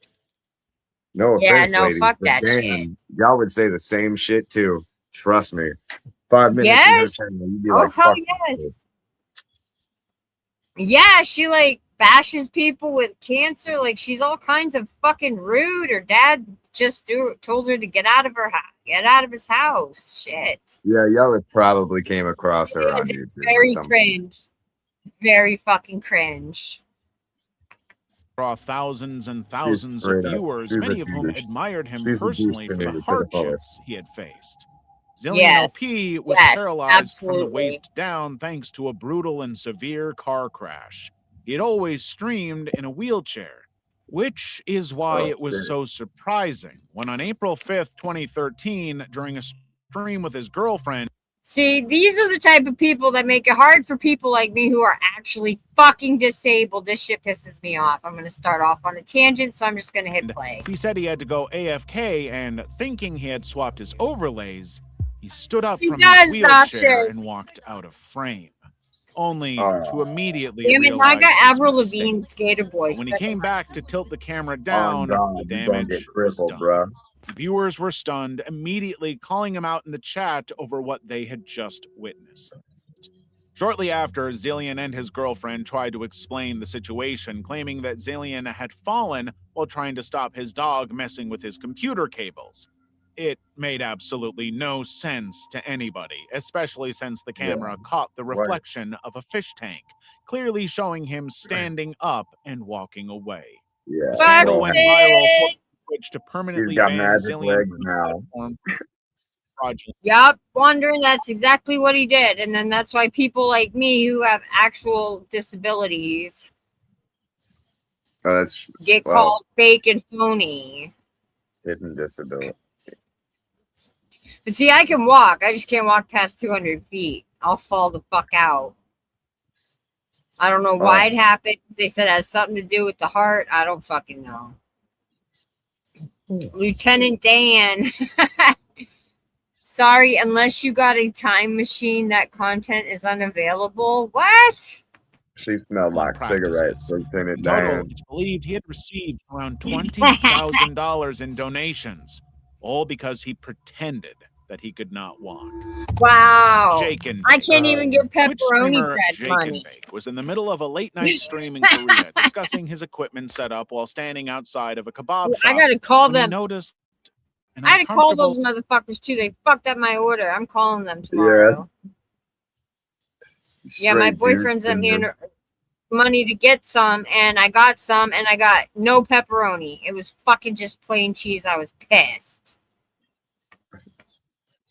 No Yeah, offense, no, ladies, fuck but that shit. damn, y'all would say the same shit too. Trust me. 5 minutes Yes. in her channel, you'd be Oh, like, hell fuck this yes. bitch. Yeah, she like bashes people with cancer. Like she's all kinds of fucking rude. Her dad just told her to get out of his house. Shit. Yeah, y'all had probably came across her on It's YouTube. or very something. cringe. Very fucking cringe. Draw thousands and thousands of straight up. viewers, She's a many of whom douche. admired him She's a douche personally to for me the to the hardships fullest. he had faced. Zillion Yes. LP was Yes, paralyzed from the absolutely. waist down thanks to a brutal and severe car crash. He had always streamed in a wheelchair, which is why it was so surprising when on April 5th, 2013, during a stream with his girlfriend, See, these are the type of people that make it hard for people like me who are actually fucking disabled. This shit pisses me off. I'm going to start off on a tangent, so I'm just going to hit play. he said he had to go AFK, and thinking he had swapped his overlays, he stood up She from does, his wheelchair Noxious. and walked out of frame, only Oh. to immediately Damn it, I realize got his Avril mistake. Lavigne, Skater Boy. But when he stuck in came my- back to tilt the camera Oh, down, the God, you gonna damage get was crippled, done. bro. The viewers were stunned, immediately calling him out in the chat over what they had just witnessed. Shortly after, Zillion and his girlfriend tried to explain the situation, claiming that Zillion had fallen while trying to stop his dog messing with his computer cables. It made absolutely no sense to anybody, especially since the camera caught the reflection of a fish tank, clearly showing him standing up and walking away. Yeah. The scandal went viral, Busted! forcing Twitch to permanently He's got ban magic Zillion legs from the now. platform. Fraudulent. Yup, wondering that's exactly what he did. And then that's why people like me who have actual disabilities Oh, that's get well, called fake and phony. hidden disability. But see, I can walk. I just can't walk past 200 feet. I'll fall the fuck out. I don't know why it happened. They said it has something to do with the heart. I don't fucking know. Lieutenant Dan. Sorry, unless you got a time machine, that content is unavailable. What? She smelled like cigarettes. Lieutenant In total, Dan. it's believed he had received around $20,000 in donations, all because he pretended that he could not walk. Wow. Jake and I can't even get Twitch pepperoni streamer bread Jake money. and Bake was in the middle of a late-night stream in Korea, discussing his equipment setup while standing outside of a kebab shop. I gotta call when he them. noticed an I had to call uncomfortable those motherfuckers too. They fucked up my order. I'm calling them tomorrow. Yeah, my Straight boyfriend dude sent me syndrome. money to get some, and I got some, and I got no pepperoni. It was fucking just plain cheese. I was pissed.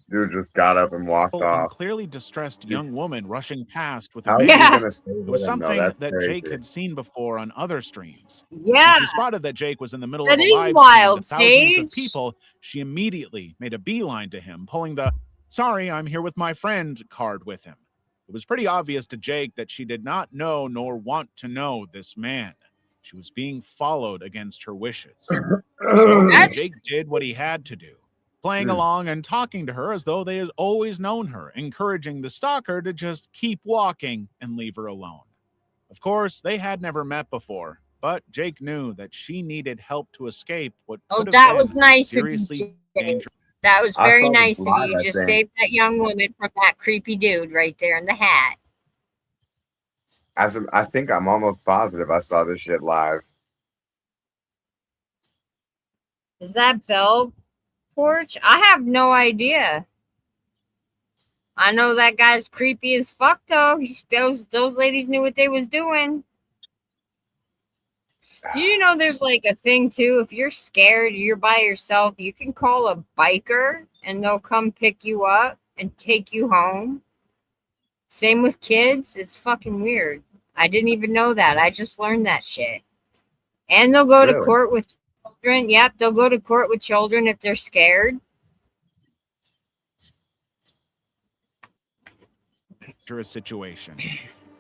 Dude just got up and walked and off. clearly distressed young woman rushing past with a How's baby. he gonna stay It with was him, though? something That's that crazy. Jake had seen before on other streams. Yeah. When she spotted that Jake was in the middle That of a is live wild, stream to thousands Sage. of people, she immediately made a beeline to him, pulling the "sorry, I'm here with my friend" card with him. It was pretty obvious to Jake that she did not know nor want to know this man. she was being followed against her wishes. So Jake did what he had to do, playing along and talking to her as though they had always known her, encouraging the stalker to just keep walking and leave her alone. Of course, they had never met before, but Jake knew that she needed help to escape what could have that been was nice of you, seriously Jake. dangerous. That was I very saw this nice of you. live, You I just think. saved that young woman from that creepy dude right there in the hat. I think I'm almost positive I saw this shit live. Is that Bell Porch? I have no idea. I know that guy's creepy as fuck, though. Those ladies knew what they was doing. Do you know there's like a thing too? If you're scared, you're by yourself, you can call a biker and they'll come pick you up and take you home. Same with kids. It's fucking weird. I didn't even know that. I just learned that shit. And they'll go to court with children. Yep, they'll go to court with children if they're scared. Situation.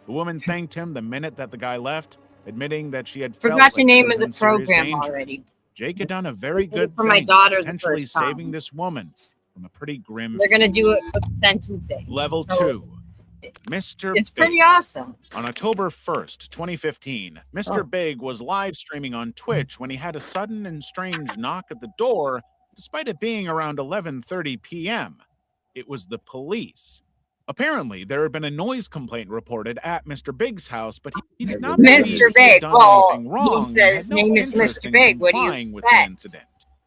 The woman thanked him the minute that the guy left, admitting that she had Forgot felt the like name she of was the in serious program danger. already. Jake had done a very good For thing, my daughter the potentially first time. saving this woman from a pretty grim They're gonna fate. do it for sentencing. Level So 2. Mr. It's Big. pretty awesome. On October 1st, 2015, Mr. Big was live streaming on Twitch when he had a sudden and strange knock at the door, despite it being around 11:30 p.m. It was the police. Apparently, there had been a noise complaint reported at Mr. Big's house, but he did not believe Mr. he had Big, done well, anything wrong. he says and had no name is interest Mr. in Big. What do you complying with the expect? incident.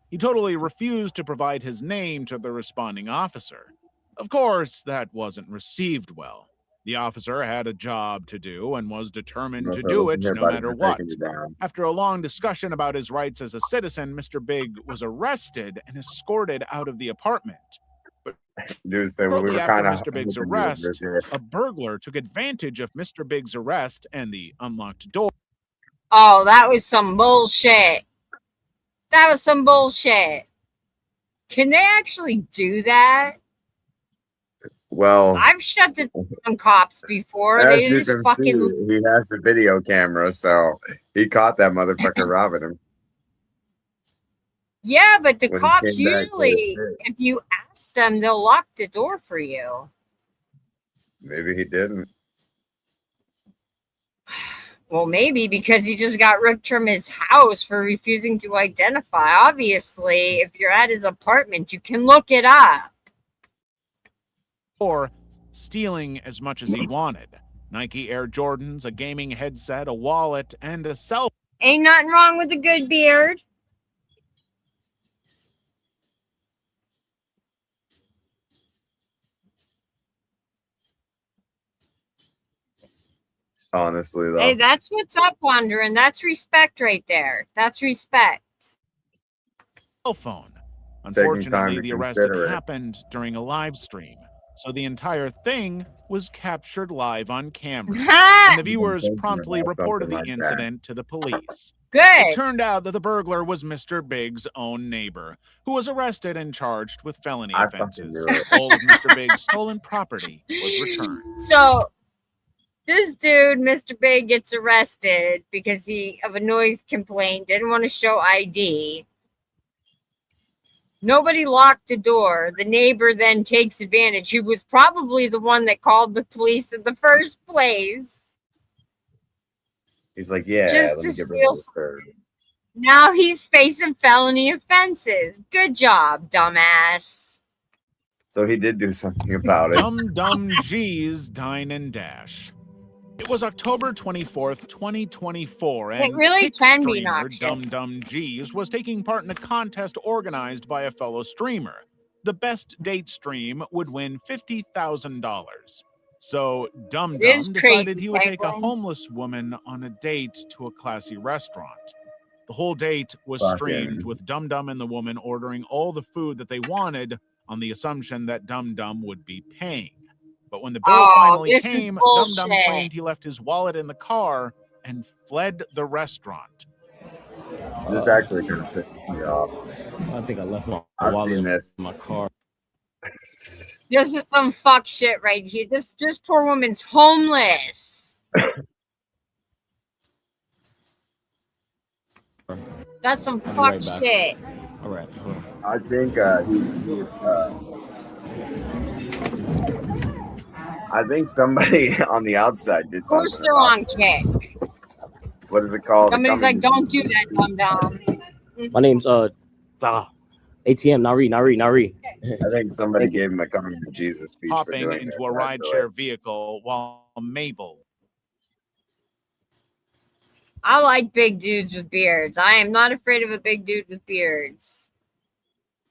He totally refused to provide his name to the responding officer. Of course, that wasn't received well. The officer had a job to do and was determined to do it no matter what. After a long discussion about his rights as a citizen, Mr. Big was arrested and escorted out of the apartment. But Dude, so we shortly were after kind of Mr. Big's arrest, a burglar took advantage of Mr. Big's arrest and the unlocked door. Oh, that was some bullshit. That was some bullshit. Can they actually do that? Well, I've shut it on cops before. as They you just can fucking. see, he has a video camera, so he caught that motherfucker robbing him. Yeah, but the When he cops came back to usually, the- if you ask them, they'll lock the door for you. Maybe he didn't. Well, maybe because he just got ripped from his house for refusing to identify. Obviously, if you're at his apartment, you can look it up. Or stealing as much as he wanted. Nike Air Jordans, a gaming headset, a wallet, and a cell phone. Ain't nothing wrong with a good beard. Honestly, though. Hey, that's what's up, Wandering. That's respect right there. That's respect. Phone. Taking Unfortunately, time to the arrest consider it. happened during a live stream, so the entire thing was captured live on camera. And the viewers promptly reported the incident to the police. Good. It turned out that the burglar was Mr. Big's own neighbor, who was arrested and charged with felony I fucking offenses. knew it. All of Mr. Big's stolen property was returned. So this dude, Mr. Big, gets arrested because of a noise complaint, didn't want to show ID. Nobody locked the door. The neighbor then takes advantage. He was probably the one that called the police in the first place. He's like, yeah, Just let to me get rid of this steal bird. Now he's facing felony offenses. Good job, dumbass. So he did do something about it. Dum G's Dine and Dash. It was October 24th, 2024, and It really Kick can be streamer noxious. Dum G's was taking part in a contest organized by a fellow streamer. The best date stream would win $50,000. So Dum It is decided crazy, he would take a Franklin. homeless woman on a date to a classy restaurant. The whole date was Fucking- streamed with Dum and the woman ordering all the food that they wanted on the assumption that Dum would be paying. But when the bill finally this is came, Dum bullshit. claimed he left his wallet in the car and fled the restaurant. This actually kind of pisses me off. I think I left my I've wallet seen in this. my car. This is some fuck shit right here. This poor woman's homeless. That's some I'll be fuck right back. shit. All right. Hold on. I think I think somebody on the outside did Of course something they're about on kick. what is it called? Somebody's like, don't do that, dumb dumb. My name's ATM. Nari. I think somebody gave him a coming to Jesus speech for Hopping doing into this. a Actually. rideshare vehicle while Mabel. I like big dudes with beards. I am not afraid of a big dude with beards.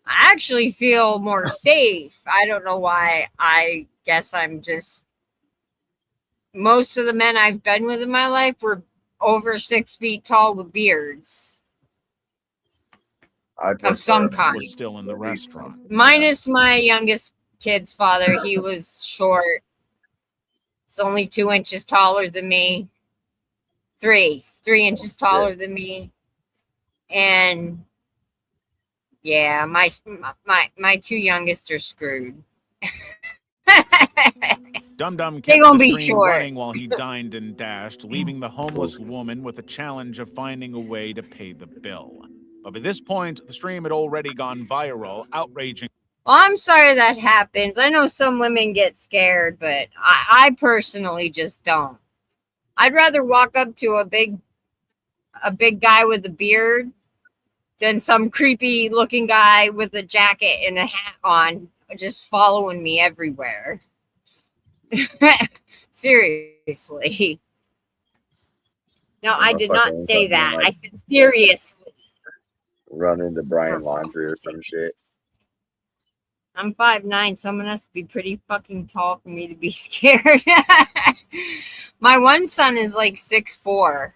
I actually feel more safe. I don't know why. I guess I'm just... Most of the men I've been with in my life were over 6 feet tall with beards. Of some kind. Was still in the restaurant. Minus my youngest kid's father. He was short. He's only 2 inches taller than me. 3 inches taller than me. And yeah, my 2 youngest are screwed. Dum Dum They kept gonna the be stream short. running while he dined and dashed, leaving the homeless woman with the challenge of finding a way to pay the bill. But by this point, the stream had already gone viral, outraging. Well, I'm sorry that happens. I know some women get scared, but I personally just don't. I'd rather walk up to a big guy with a beard than some creepy looking guy with a jacket and a hat on just following me everywhere. Seriously. No, I did not say that. I said seriously. Run into Brian Laundrie or some shit. I'm 5'9". Someone has to be pretty fucking tall for me to be scared. My one son is like 6'4".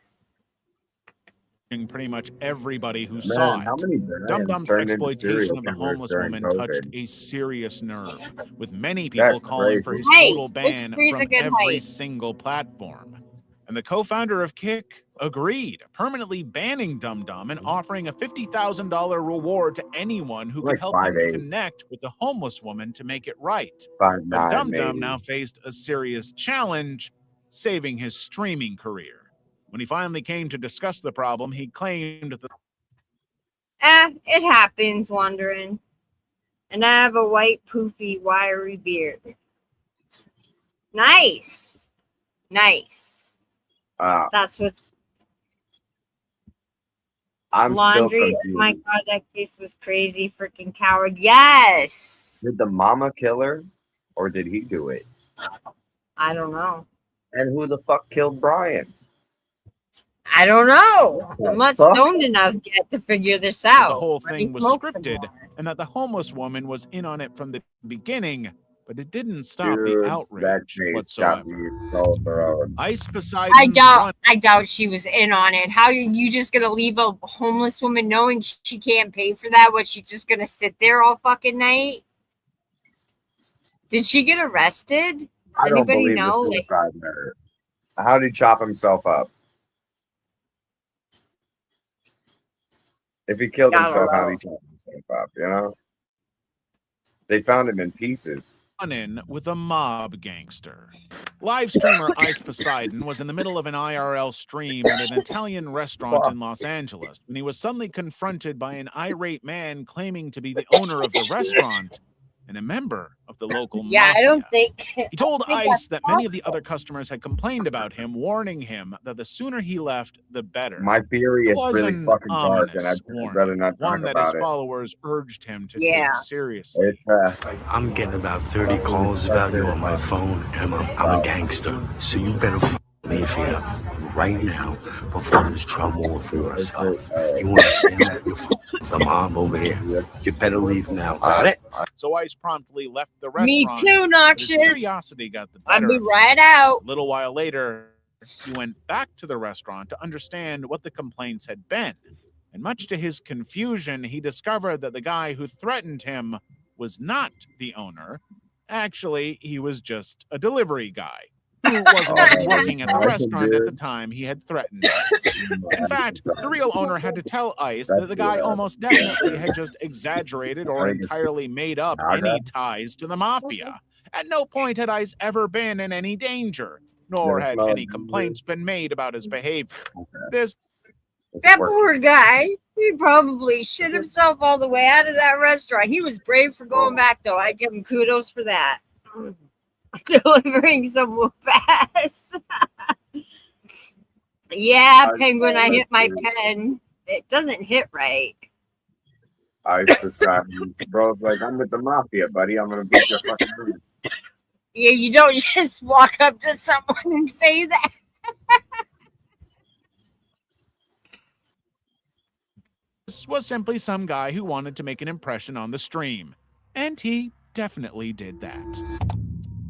Pretty much everybody who saw it. Dum Dum's turned into exploitation serial of the killers homeless during woman touched COVID. a serious nerve, with many people That's calling for crazy. his total ban 6'3" is a from good every height. single platform. And the co-founder of Kick agreed, permanently banning Dum Dum and offering a $50,000 reward to anyone who could help him 5'8". connect with the homeless woman to make it right. 5'9", But Dum maybe. Dum now faced a serious challenge, saving his streaming career. When he finally came to discuss the problem, he claimed that It happens, wandering. And I have a white, poofy, wiry beard. Nice. That's what's... I'm Laundry. still Oh my confused. god, that case was crazy. Freaking coward. Yes. Did the mama kill her, or did he do it? I don't know. And who the fuck killed Brian? I don't know. What I'm not the fuck? stoned enough yet to figure this the out. whole Let me thing was smoke some scripted more. and that the homeless woman was in on it from the beginning, but it didn't stop the Dude, that outrage case got whatsoever. me so thrown. Ice I Poseidon's doubt she was in on it. How are you just gonna leave a homeless woman knowing she can't pay for that? What, she's just gonna sit there all fucking night? Did she get arrested? Does I don't anybody believe know? the suicide murder. How did he chop himself up? If he killed I don't himself, how know. did he chop himself up? You know? They found him in pieces. run-in with a mob gangster. Live streamer Ice Poseidon was in the middle of an IRL stream at an Italian restaurant in Los Angeles when he was suddenly confronted by an irate man claiming to be the owner of the restaurant and a member of the local Yeah, mafia. I don't think. He told I think Ice that's that many of the possible. other customers had complained about him, warning him that the sooner he left, the better. My theory It is was really an fucking dark, and ominous I'd warning, rather not talk one that his about it. followers urged him to Yeah. take seriously. It's I'm getting about 30 calls about you on my phone, and I'm a gangster. So you better f me here right now before there's trouble for yourself. You understand that? You're the mob over here. You better leave now. Got it? So Ice promptly left the Me restaurant. too, but his Noxious. curiosity got the I'll better be of him. right out. A little while later, he went back to the restaurant to understand what the complaints had been. And much to his confusion, he discovered that the guy who threatened him was not the owner. Actually, he was just a delivery guy who wasn't even working at the restaurant at the time he had threatened Ice. In fact, the real owner had to tell Ice that the guy almost definitely had just exaggerated or entirely made up any ties to the mafia. At no point had Ice ever been in any danger, nor had any complaints been made about his behavior. This That poor guy. He probably shit himself all the way out of that restaurant. He was brave for going back, though. I give him kudos for that. Delivering some whoop ass. Yeah, Penguin, I hit my pen. It doesn't hit right. I decided, bro's like, I'm with the mafia, buddy. I'm gonna beat your fucking roots. Yeah, you don't just walk up to someone and say that. This was simply some guy who wanted to make an impression on the stream. And he definitely did that.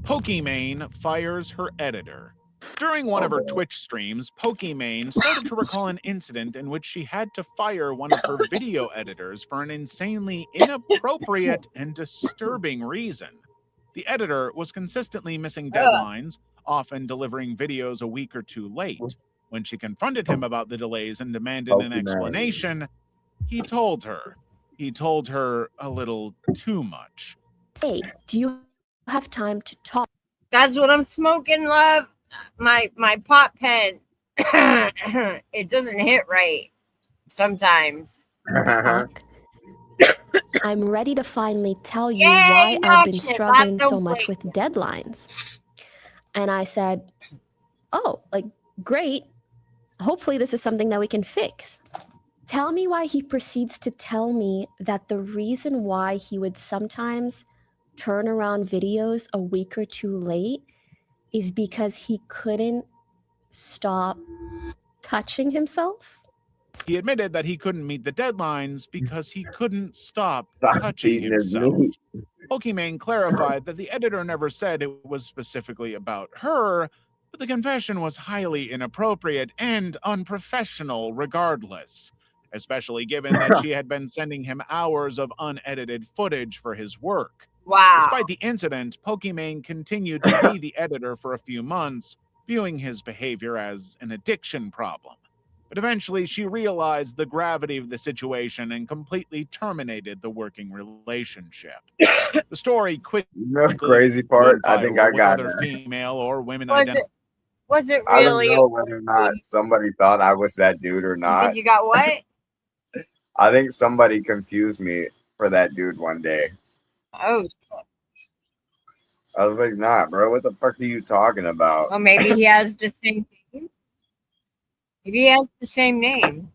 Pokimane fires her editor. During one of her Twitch streams, Pokimane started to recall an incident in which she had to fire one of her video editors for an insanely inappropriate and disturbing reason. The editor was consistently missing deadlines, often delivering videos a week or two late. When she confronted him about the delays and demanded an explanation, he told her. He told her a little too much. Hey, do you have time to talk? That's what I'm smoking, love. My pot pen. It doesn't hit right sometimes. I'm ready to finally tell you Yay, why I've been Noxie, struggling that's so the much with deadlines. And I said, oh, like, great. Hopefully this is something that we can fix. Tell me why he proceeds to tell me that the reason why he would sometimes turn around videos a week or two late is because he couldn't stop touching himself. He admitted that he couldn't meet the deadlines because he couldn't stop Stop touching beating his himself. meat. Pokimane clarified that the editor never said it was specifically about her, but the confession was highly inappropriate and unprofessional regardless, especially given that she had been sending him hours of unedited footage for his work. Wow. Despite the incident, Pokimane continued to be the editor for a few months, viewing his behavior as an addiction problem. But eventually she realized the gravity of the situation and completely terminated the working relationship. The story quickly The crazy part, I think I got other that. female or women Was it I don't really? know whether or not somebody thought I was that dude or You not. think you got what? I think somebody confused me for that dude one day. Oh. I was like, nah, bro, what the fuck are you talking about? Well, maybe he has the same name. Maybe he has the same name.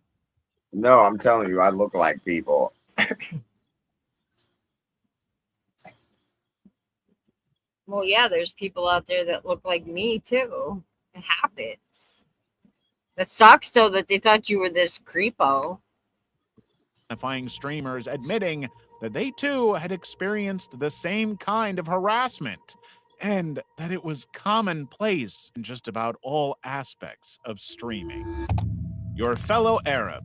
No, I'm telling you, I look like people. Well, yeah, there's people out there that look like me, too. It happens. That sucks, though, that they thought you were this creepo. Identifying streamers admitting that they too had experienced the same kind of harassment and that it was commonplace in just about all aspects of streaming. Your fellow Arab.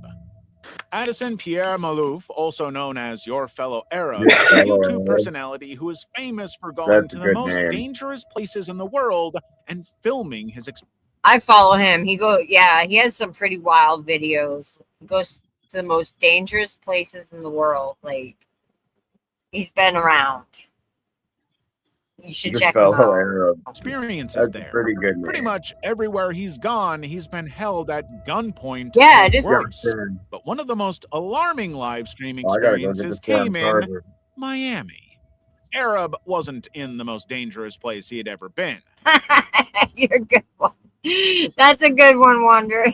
Addison Pierre Malouf, also known as Your Fellow Arab, is a YouTube personality who is famous for going to the most dangerous places in the world and filming his I follow him. He has some pretty wild videos. He goes to the most dangerous places in the world. Like, he's been around. You should check him out. experiences there. Pretty good, Pretty much everywhere he's gone, he's been held at gunpoint. Yeah, or it is worse. But one of the most alarming live stream experiences came in Miami. Arab wasn't in the most dangerous place he had ever been. You're a good one. That's a good one, Wander.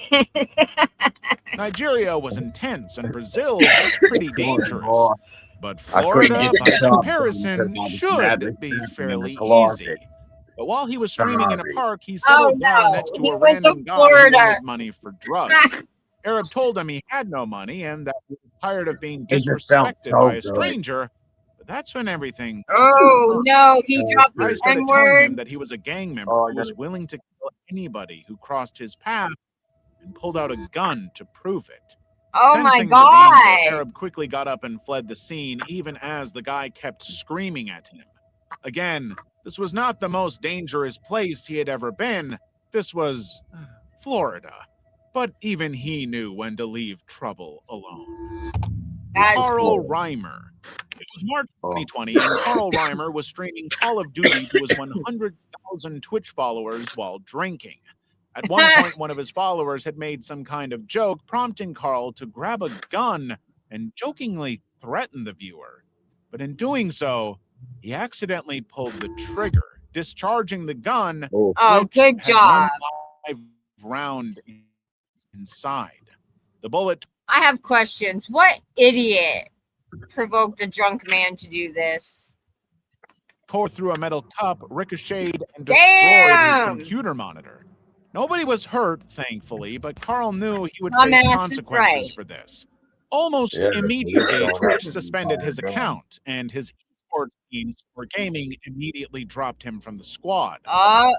Nigeria was intense and Brazil was pretty dangerous. But Florida, by comparison, should be fairly easy. But while he was streaming in a park, he settled down next to a random guy who wanted money for drugs. Arab told him he had no money and that he was tired of being disrespected by a stranger. But that's when everything... Oh, no, he dropped the I started telling N-word. him that he was a gang member who was willing to kill anybody who crossed his path and pulled out a gun to prove it. Oh my Sensing the God. danger, Arab quickly got up and fled the scene, even as the guy kept screaming at him. Again, this was not the most dangerous place he had ever been. This was Florida. But even he knew when to leave trouble alone. Carl Reimer. It was March 2020, and Carl Reimer was streaming Call of Duty to his 100,000 Twitch followers while drinking. At one point, one of his followers had made some kind of joke, prompting Carl to grab a gun and jokingly threaten the viewer. But in doing so, he accidentally pulled the trigger, discharging the gun, Oh, which good had job. one live round inside. The bullet. I have questions. What idiot provoked the drunk man to do this? Tore through a metal cup, ricocheted, and destroyed his Damn! computer monitor. Nobody was hurt, thankfully, but Carl knew he would Dumbass face is consequences right. for this. Almost Yeah, immediately, that's Twitch all suspended his right. account, and his esports team, Sport Gaming, immediately dropped him from the squad.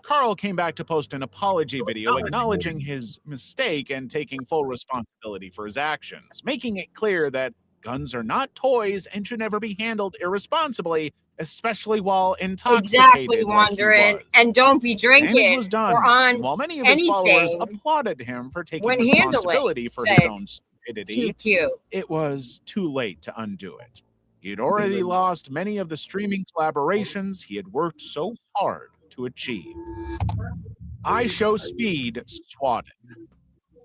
Carl came back to post an apology video acknowledging his mistake and taking full responsibility for his actions, making it clear that guns are not toys and should never be handled irresponsibly, especially while intoxicated Exactly, like he Wandering. was. And don't be Damage drinking was done, or on and while many of his followers anything applauded him for taking when responsibility handling for his said own stupidity, QQ. it was too late to undo it. He had already lost many of the streaming collaborations he had worked so hard to achieve. iShowSpeed swatted.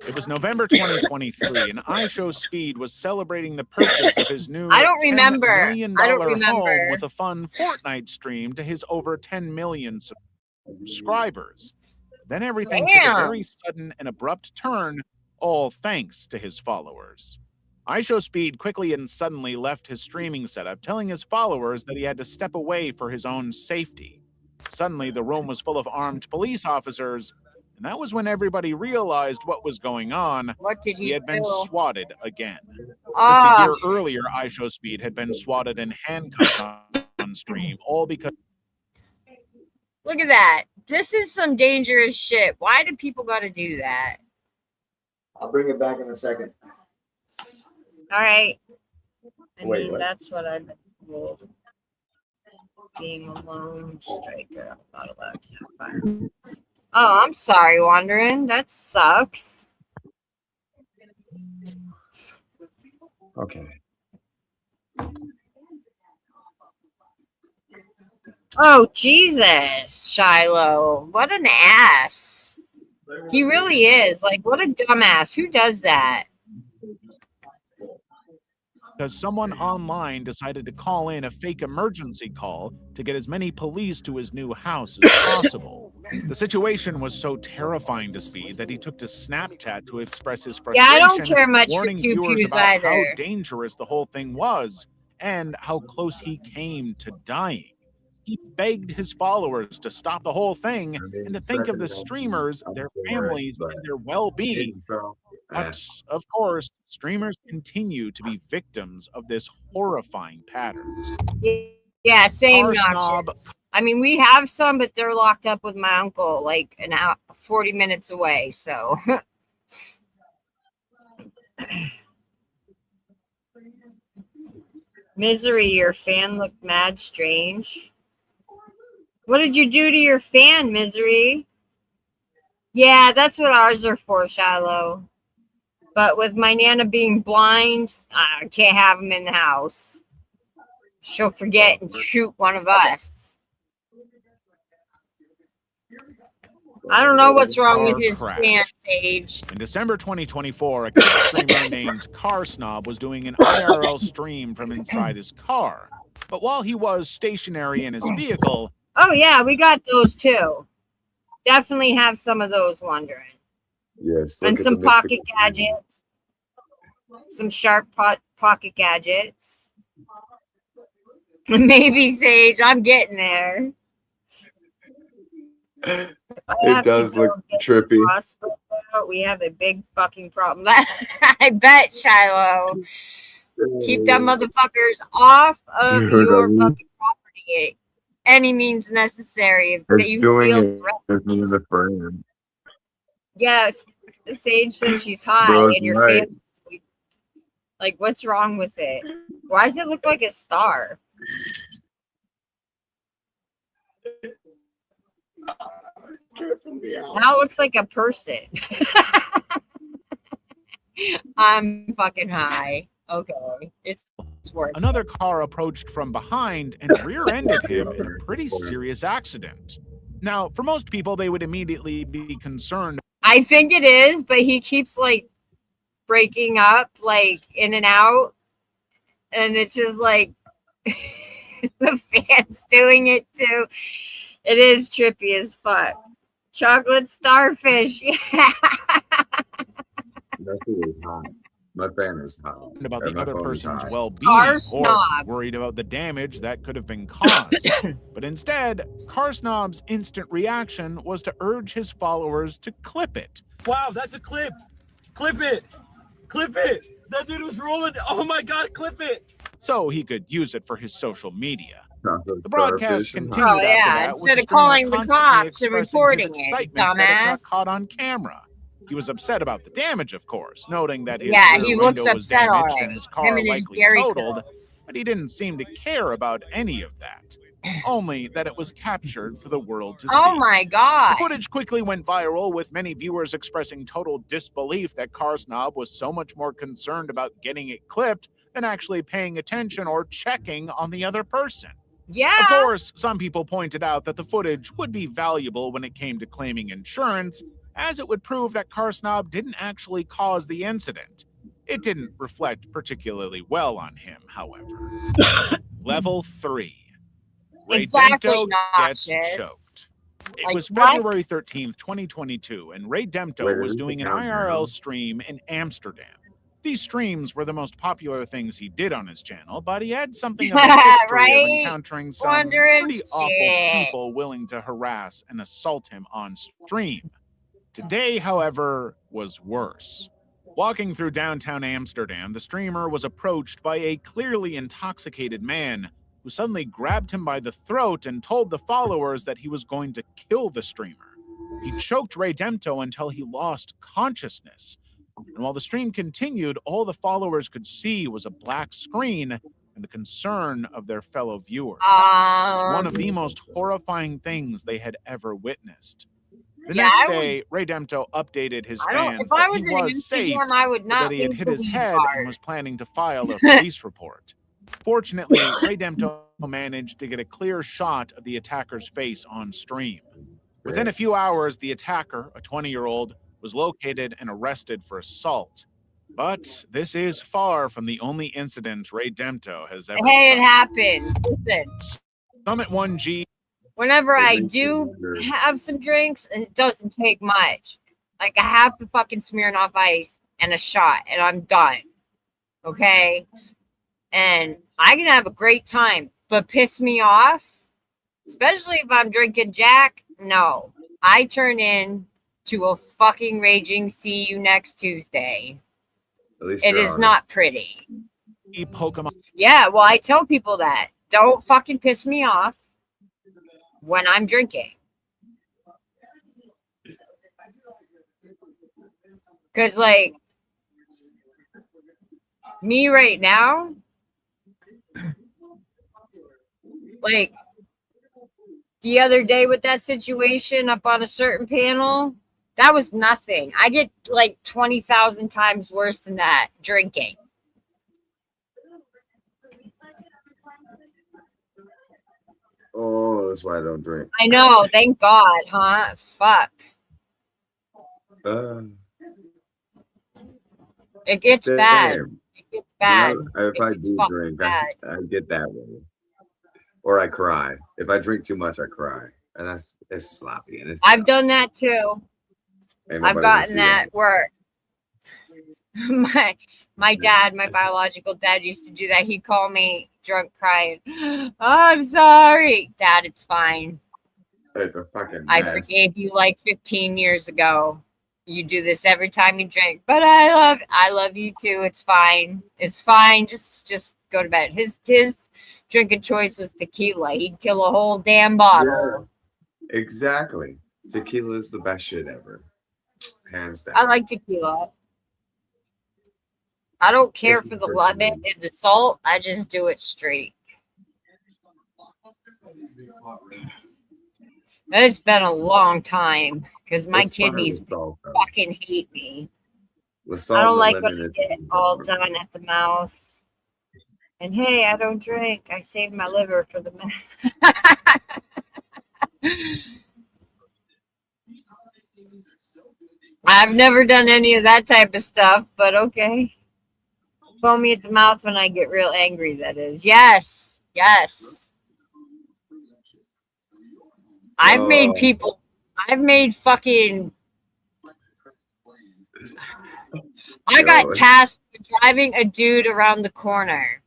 It was November 2023, and iShowSpeed was celebrating the purchase of his new I don't $10 remember. million I don't home remember. with a fun Fortnite stream to his over 10 million subscribers. Then everything took a Damn. very sudden and abrupt turn, all thanks to his followers. iShowSpeed quickly and suddenly left his streaming setup, telling his followers that he had to step away for his own safety. Suddenly, the room was full of armed police officers, and that was when everybody realized what was going on. What did He had been do? swatted again. Just Ah. a year earlier, iShowSpeed had been swatted and handcuffed on stream, all because... Look at that. This is some dangerous shit. Why do people got to do that? I'll bring it back in a second. All right. I Wait, mean, what? that's what I've been told. Being a lone striker, I'm not allowed to have firearms. Oh, I'm sorry, Wandering. That sucks. Okay. Oh, Jesus, Shiloh. What an ass. He really is. Like, what a dumbass. Who does that? Because someone online decided to call in a fake emergency call to get as many police to his new house as possible. The situation was so terrifying to Speed that he took to Snapchat to express his frustration, Yeah, I don't care much for warning viewers pew-pews about how either. dangerous the whole thing was and how close he came to dying. He begged his followers to stop the whole thing and to think of the streamers, their families, and their well-being. But, of course, streamers continue to be victims of this horrifying pattern. Yeah, same Car snob. notches. I mean, we have some, but they're locked up with my uncle, like an hour, 40 minutes away. So, Misery, your fan looked mad strange. What did you do to your fan, Misery? Yeah, that's what ours are for, Shiloh. But with my Nana being blind, I can't have him in the house. She'll forget and shoot one of us. I don't know what's wrong with his Car fan, crash. Sage. In December 2024, a streamer named Car Snob was doing an IRL stream from inside his car. But while he was stationary in his vehicle... Oh, yeah, we got those too. Definitely have some of those, Wandering. Yes. And some pocket gadgets. Some sharp pocket gadgets. Maybe, Sage. I'm getting there. It does look trippy. We have a big fucking problem. I bet, Shiloh. Keep them motherfuckers off of your fucking property. Any means necessary if that you feel threatened. Me and the friend. Yes, Sage says she's high Bro's and your right. fan. Like, what's wrong with it? Why does it look like a star? Now it looks like a person. I'm fucking high. Okay, it's working. Another car approached from behind and rear-ended him in a pretty serious accident. Now, for most people, they would immediately be concerned. I think it is, but he keeps like breaking up, like in and out, and it's just like the fans doing it too. It is trippy as fuck. Chocolate starfish, yeah. That thing is hot. My fan is hot. About Or the my other phone is person's hot. well-being Car or snob. worried about the damage that could have been caused. But instead, Car Snob's instant reaction was to urge his followers to clip it. Wow, that's a clip. Clip it. Clip it. That dude was rolling. Oh my God, clip it. So he could use it for his social media. Chocolate The broadcast starfish and continued hot. Oh, after yeah, that, with instead the of streamer calling the constantly cops and expressing his reporting it, excitement that it got dumbass. caught on camera. He was upset about the damage, of course, noting that his Yeah, rear he looks window was upset damaged and already. his Him car and his likely Jerry totaled, curls. but he didn't seem to care about any of that. Only that it was captured for the world to see. Oh my God. The footage quickly went viral, with many viewers expressing total disbelief that Car Snob was so much more concerned about getting it clipped than actually paying attention or checking on the other person. Yeah. Of course, some people pointed out that the footage would be valuable when it came to claiming insurance, as it would prove that Car Snob didn't actually cause the incident. It didn't reflect particularly well on him, however. Level 3. Exactly, Raydemto gets noxious. choked. It Like, was what? February 13th, 2022, and Raydemto Wait, was is this doing an a countdown? IRL stream in Amsterdam. These streams were the most popular things he did on his channel, but he had something of a history Right? of encountering some Wondering pretty awful shit. people willing to harass and assault him on stream. Today, however, was worse. Walking through downtown Amsterdam, the streamer was approached by a clearly intoxicated man who suddenly grabbed him by the throat and told the followers that he was going to kill the streamer. He choked Raydemto until he lost consciousness. And while the stream continued, all the followers could see was a black screen and the concern of their fellow viewers. It was one of the most horrifying things they had ever witnessed. The next day, Raydemto updated his fans If I that was he in was safe, Amsterdam, I would but not that he had leave hit the his weed head part. and was planning to file a police report. Fortunately, Raydemto managed to get a clear shot of the attacker's face on stream. Within a few hours, the attacker, a 20-year-old, was located and arrested for assault. But this is far from the only incident Raydemto has ever Hey, it suffered. happens. Listen, Summit 1G. whenever I do have some drinks, and it doesn't take much, like a half a fucking Smirnoff Ice and a shot, and I'm done. Okay? And I can have a great time, but piss me off, especially if I'm drinking Jack, no. I turn in to a fucking raging see you next Tuesday. At least It you're is not honest. pretty. Pokemon. Yeah, well, I tell people that. Don't fucking piss me off when I'm drinking. Because, like, me right now, like, the other day with that situation up on a certain panel, that was nothing. I get like 20,000 times worse than that drinking. Oh, that's why I don't drink. I know. Thank God, huh? Fuck. It gets bad. Damn. It gets bad. You know, if I do drink, I get that way. Or I cry. If I drink too much, I cry. And it's sloppy. And it's I've done that too. Ain't I've nobody gonna gotten see that where my dad, my biological dad, used to do that. He'd call me drunk crying. Oh, I'm sorry. Dad, it's fine. It's a fucking I mess. forgave you like 15 years ago. You do this every time you drink. But I love you too. It's fine. It's fine. Just go to bed. His drinking choice was tequila. He'd kill a whole damn bottle. Yes, exactly. Tequila is the best shit ever. Hands down. I like tequila. I don't care It's for the freaking lemon and the salt. I just do it straight. It's been a long time because my It's fine with kidneys salt, though. fucking hate me. With salt I don't and like lemon, when I it's get all done at the mouth. And hey, I don't drink. I save my liver for the mouth. I've never done any of that type of stuff, but okay. Foam me at the mouth when I get real angry, that is. Yes. Yes. I've made fucking... I got tasked with driving a dude around the corner.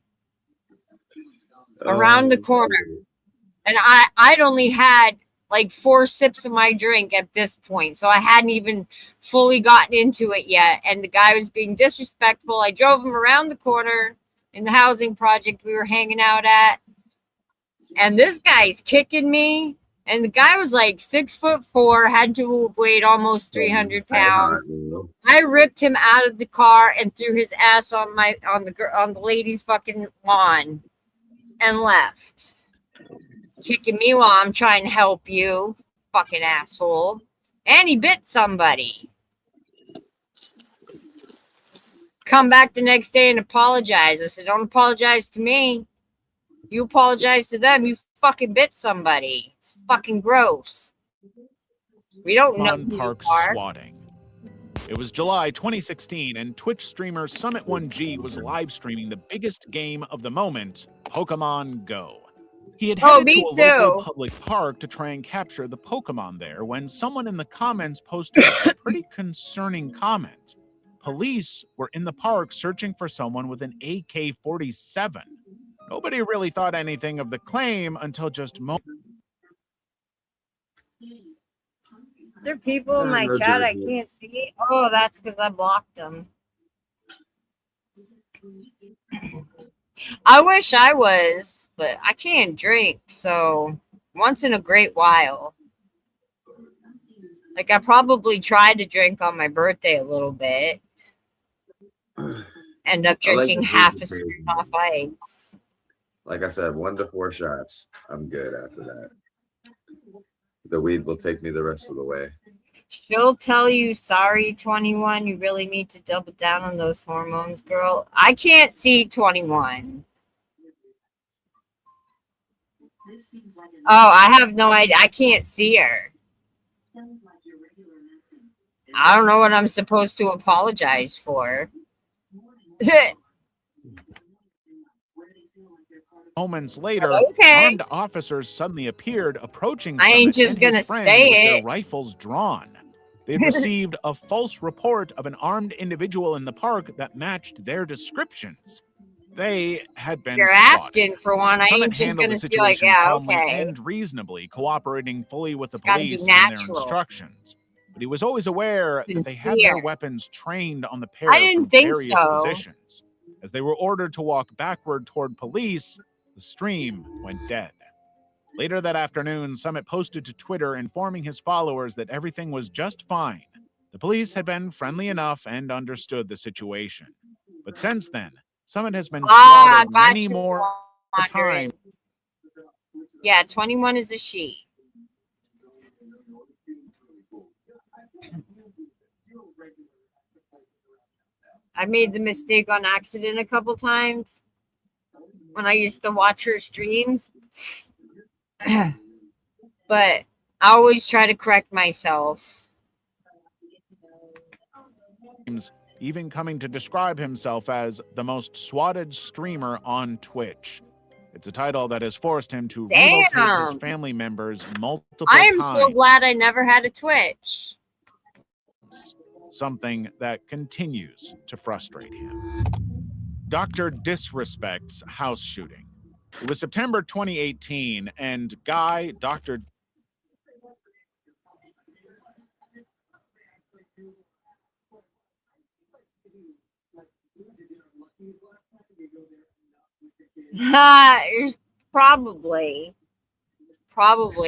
And I'd only had like 4 sips of my drink at this point, so I hadn't even fully gotten into it yet, and the guy was being disrespectful. I drove him around the corner in the housing project we were hanging out at, and this guy's kicking me, and the guy was like 6'4", had to have weighed almost 300 pounds. I ripped him out of the car and threw his ass on the lady's fucking lawn and left. Kicking me while I'm trying to help you, fucking asshole. And he bit somebody. Come back the next day and apologize. I said, don't apologize to me. You apologize to them. You fucking bit somebody. It's fucking gross. We don't know who Park you are. swatting. It was July 2016, and Twitch streamer Summit1G was live streaming the biggest game of the moment, Pokemon Go. He had headed to a local public park to try and capture the Pokemon there when someone in the comments posted a pretty concerning comment. Police were in the park searching for someone with an AK-47. Nobody really thought anything of the claim until just moments. Is there people in my chat I can't see? Oh, that's because I blocked them. I wish I was, but I can't drink, so once in a great while. Like, I probably tried to drink on my birthday a little bit. End up drinking half a spoon off ice. Like I said, 1 to 4 shots. I'm good after that. The weed will take me the rest of the way. She'll tell you, sorry, 21, you really need to double down on those hormones, girl. I can't see 21. Oh, I have no idea. I can't see her. I don't know what I'm supposed to apologize for. Moments later, armed officers suddenly appeared, approaching I ain't Summit just and gonna his friend say with their it. rifles drawn. They'd received a false report of an armed individual in the park that matched their descriptions. They had been You're spotted. asking for one. I Summit ain't just handled gonna the be like, situation yeah, calmly okay. and reasonably, cooperating fully with the It's gotta be police and their natural. instructions. But he was always aware that they had their Sincere. weapons trained on the pair I didn't from think various so. positions. As they were ordered to walk backward toward police, the stream went dead. Later that afternoon, Summit posted to Twitter informing his followers that everything was just fine. The police had been friendly enough and understood the situation. But since then, Summit has been swatted many more times. Yeah, 21 is a she. I made the mistake on accident a couple times when I used to watch her streams. But I always try to correct myself. Even coming to describe himself as the most swatted streamer on Twitch. It's a title that has forced him to relocate his family members multiple I am times. so glad I never had a Twitch. Something that continues to frustrate him. Dr. Disrespect's house shooting. It was September 2018, and Dr. Probably.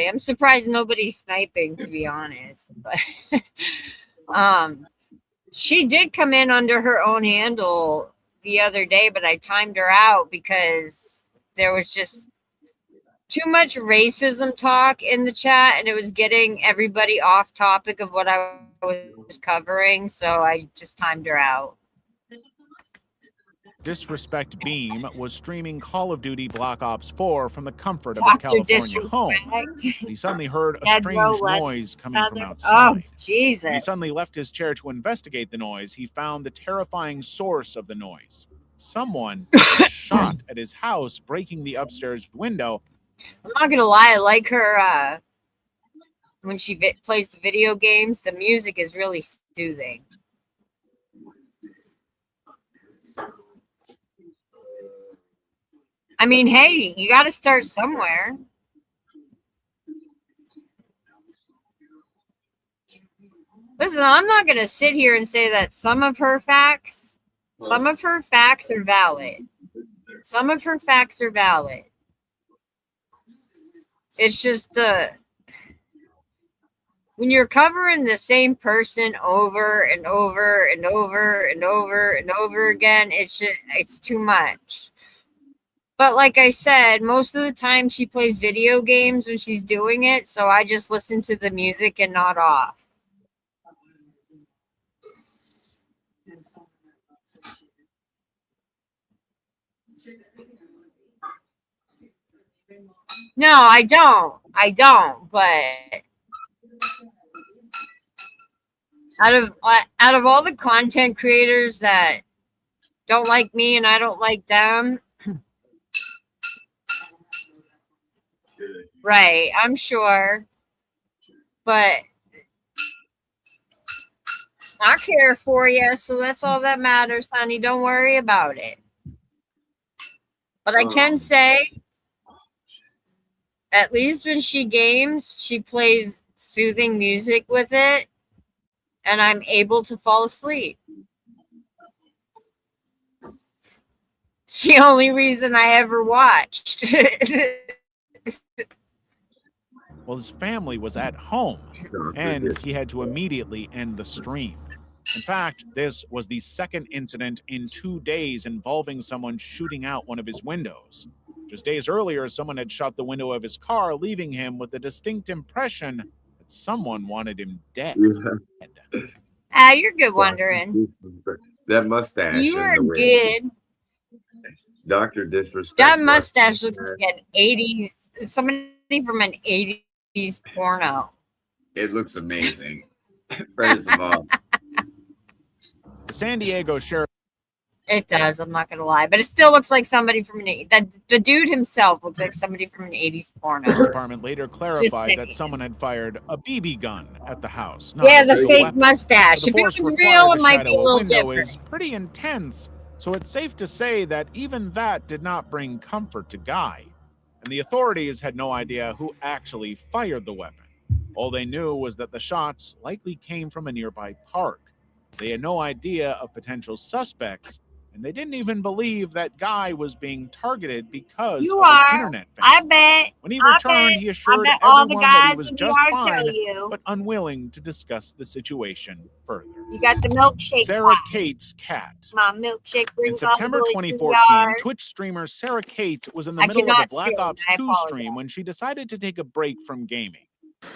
I'm surprised nobody's sniping, to be honest. But she did come in under her own handle the other day, but I timed her out because there was just too much racism talk in the chat, and it was getting everybody off topic of what I was covering, so I just timed her out. Disrespect Beam was streaming Call of Duty Black Ops 4 from the comfort of his Dr. California home. Disrespect. He suddenly heard a Dead strange row noise coming from leather. outside. Oh, When he Jesus. suddenly left his chair to investigate the noise, he found the terrifying source of the noise. Someone had shot at his house, breaking the upstairs window. I'm not gonna lie, I like her when she plays the video games. The music is really soothing. I mean, hey, you got to start somewhere. Listen, I'm not going to sit here and say that some of her facts are valid. Some of her facts are valid. It's just when you're covering the same person over and over and over and over and over again, it's too much. But like I said, most of the time she plays video games when she's doing it, so I just listen to the music and nod off. No, I don't, but out of all the content creators that don't like me and I don't like them, right, I'm sure, but I care for you, so that's all that matters, honey. Don't worry about it. But I can say, at least when she games, she plays soothing music with it, and I'm able to fall asleep. It's the only reason I ever watched. Well, his family was at home, and he had to immediately end the stream. In fact, this was the second incident in 2 days involving someone shooting out one of his windows. Just days earlier, someone had shot the window of his car, leaving him with a distinct impression that someone wanted him dead. You're good wondering. That mustache. You are and the good. wigs. Dr. Disrespect. That mustache looks like an 80s, somebody from an 80s porno. It looks amazing. First of all. The San Diego sheriff. It does, I'm not gonna lie, but it still looks like somebody from the dude himself looks like somebody from an 80s porno. The department later clarified that someone had fired a BB gun at the house. Yeah, the fake mustache. If it was real, it might be a little different. Is pretty intense, so it's safe to say that even that did not bring comfort to Guy. And the authorities had no idea who actually fired the weapon. All they knew was that the shots likely came from a nearby park. They had no idea of potential suspects, and they didn't even believe that Guy was being targeted because of his internet fame. I bet. When he returned, he assured everyone that he was just fine, but unwilling to discuss the situation further. You got the milkshake. Sarah Kate's cat. My milkshake brings In September all the boys to the 2014, yard. Twitch streamer Sarah Kate was in the middle of a cannot Black sing. Ops I 2 apologize. stream when she decided to take a break from gaming.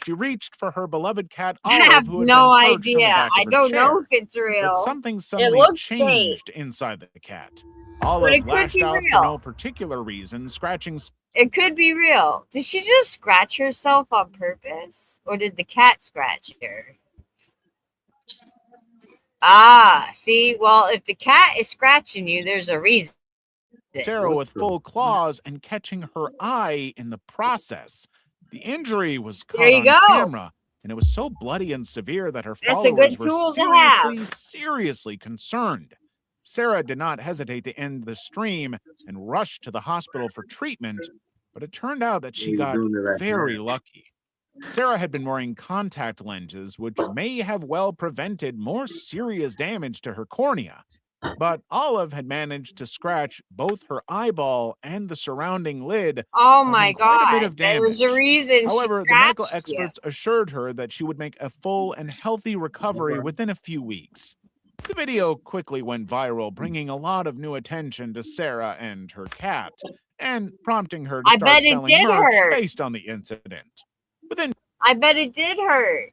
She reached for her beloved cat I Olive, have who had no been perched on the idea. back of I her don't know chair. if it's real. But something It suddenly looks changed fake. inside the cat. But Olive it could lashed be out real. for no particular reason, scratching. It could be real. Did she just scratch herself on purpose? Or did the cat scratch her? Ah, see, well, if the cat is scratching you, there's a reason. Sarah with full claws and catching her eye in the process. The injury was caught There you on go. camera, and it was so bloody and severe that her That's a followers good were tool to have. seriously concerned. Sarah did not hesitate to end the stream and rush to the hospital for treatment, but it turned out that she got very lucky. Sarah had been wearing contact lenses, which may have well prevented more serious damage to her cornea. But Olive had managed to scratch both her eyeball and the surrounding lid. Oh my quite a bit God. of damage. There's a reason However, she the medical scratched you. experts assured her that she would make a full and healthy recovery within a few weeks. The video quickly went viral, bringing a lot of new attention to Sarah and her cat, and prompting her to I start bet it selling did merch hurt. based on the incident. Within I bet it did hurt.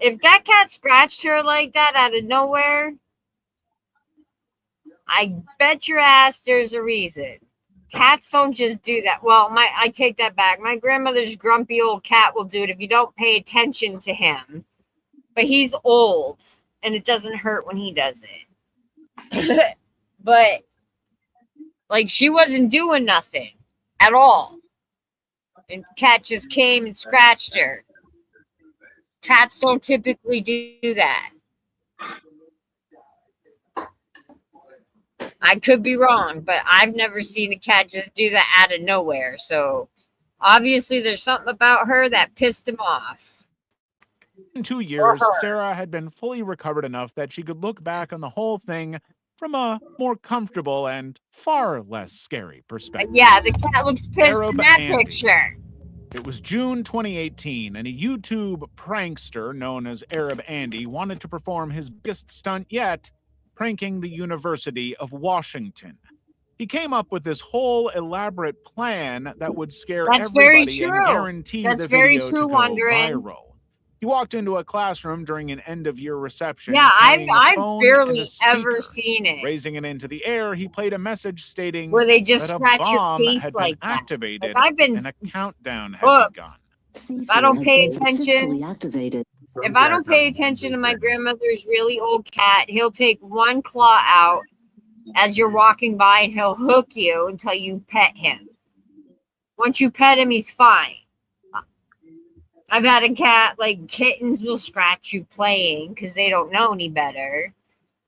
If that cat scratched her like that out of nowhere, I bet your ass there's a reason. Cats don't just do that. Well, I take that back. My grandmother's grumpy old cat will do it if you don't pay attention to him. But he's old, and it doesn't hurt when he does it. But, like, she wasn't doing nothing at all. And cat just came and scratched her. Cats don't typically do that. I could be wrong, but I've never seen a cat just do that out of nowhere. So obviously there's something about her that pissed him off. In 2 years, Sarah had been fully recovered enough that she could look back on the whole thing from a more comfortable and far less scary perspective. Yeah, the cat looks pissed Arab in that Andy. picture. It was June 2018, and a YouTube prankster known as Arab Andy wanted to perform his biggest stunt yet, pranking the University of Washington. He came up with this whole elaborate plan that would scare That's very everybody and true. guarantee That's the very video true, to go Wondering. viral. He walked into a classroom during an end-of-year reception. Yeah, carrying a I've phone barely and a speaker. ever seen it. Raising it into the air, he played a message stating Where they just that a scratch your bomb face had like been that. activated Like, I've been and a countdown had hooked. begun. If I don't pay attention, if I don't pay attention to my grandmother's really old cat, he'll take one claw out as you're walking by and he'll hook you until you pet him. Once you pet him, he's fine. I've had a cat, like kittens will scratch you playing because they don't know any better.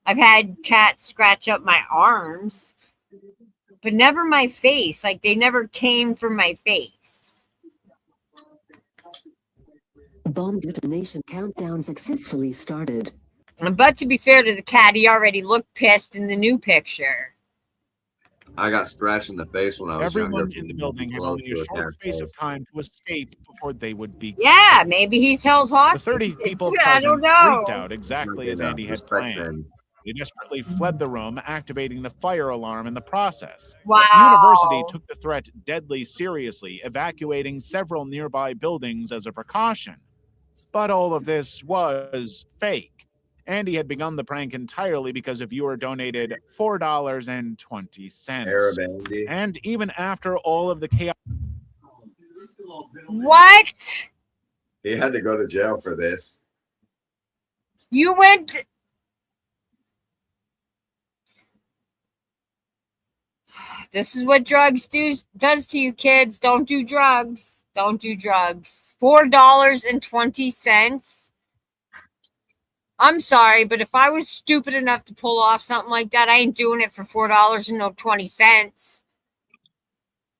I've had cats scratch up my arms, but never my face. Like they never came for my face. Bomb detonation countdown successfully started. But to be fair to the cat, he already looked pissed in the new picture. I got scratched in the face when I was younger. Everyone in the building had only a short space of time to escape before they would be. Yeah, maybe he's held hostage. The 30 people I don't present know. freaked out exactly as Andy had planned. They desperately fled the room, activating the fire alarm in the process. Wow. The university took the threat deadly seriously, evacuating several nearby buildings as a precaution. But all of this was fake. Andy had begun the prank entirely because a viewer donated $4.20. Arab Andy. And even after all of the chaos. What? He had to go to jail for this. You went. This is what drugs does to you, kids. Don't do drugs. Don't do drugs. $4.20. I'm sorry, but if I was stupid enough to pull off something like that, I ain't doing it for $4.20.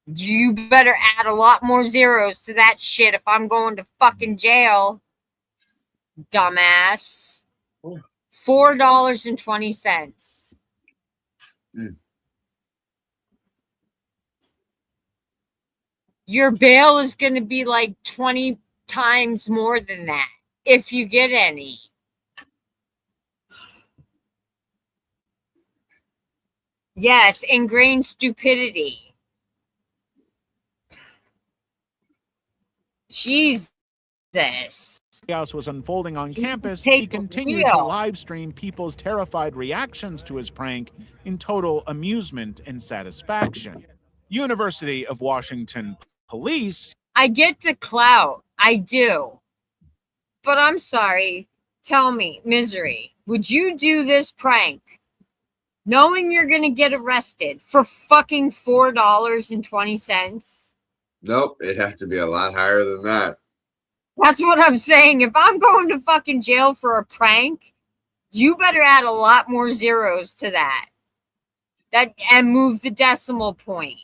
You better add a lot more zeros to that shit if I'm going to fucking jail, dumbass. $4.20. Your bail is going to be like 20 times more than that, if you get any. Yes, ingrained stupidity. Jesus. Chaos was unfolding on campus, take he the continued to wheel. live stream people's terrified reactions to his prank in total amusement and satisfaction. University of Washington police. I get the clout. I do. But I'm sorry. Tell me, Misery, would you do this prank knowing you're going to get arrested for fucking $4.20? Nope, it'd have to be a lot higher than that. That's what I'm saying. If I'm going to fucking jail for a prank, you better add a lot more zeros to that. And move the decimal point.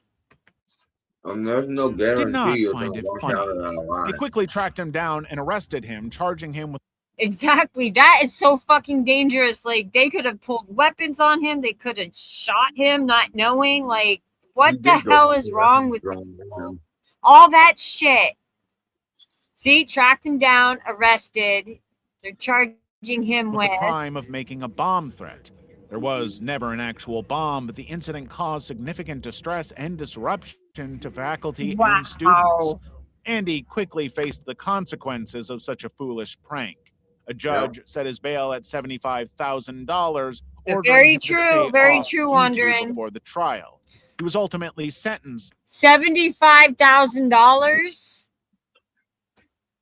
There's no Did guarantee not you're find gonna it walk funny. out of that alive. They quickly tracked him down and arrested him, charging him with. Exactly. That is so fucking dangerous. Like, they could have pulled weapons on him. They could have shot him, not knowing. Like, what the hell is wrong with all that shit? See, tracked him down, arrested. They're charging him with the crime of making a bomb threat. There was never an actual bomb, but the incident caused significant distress and disruption to faculty and students. Andy quickly faced the consequences of such a foolish prank. A judge set his bail at $75,000, ordering Very him to true. stay Very off true, YouTube Wondering. before the trial. He was ultimately sentenced. $75,000.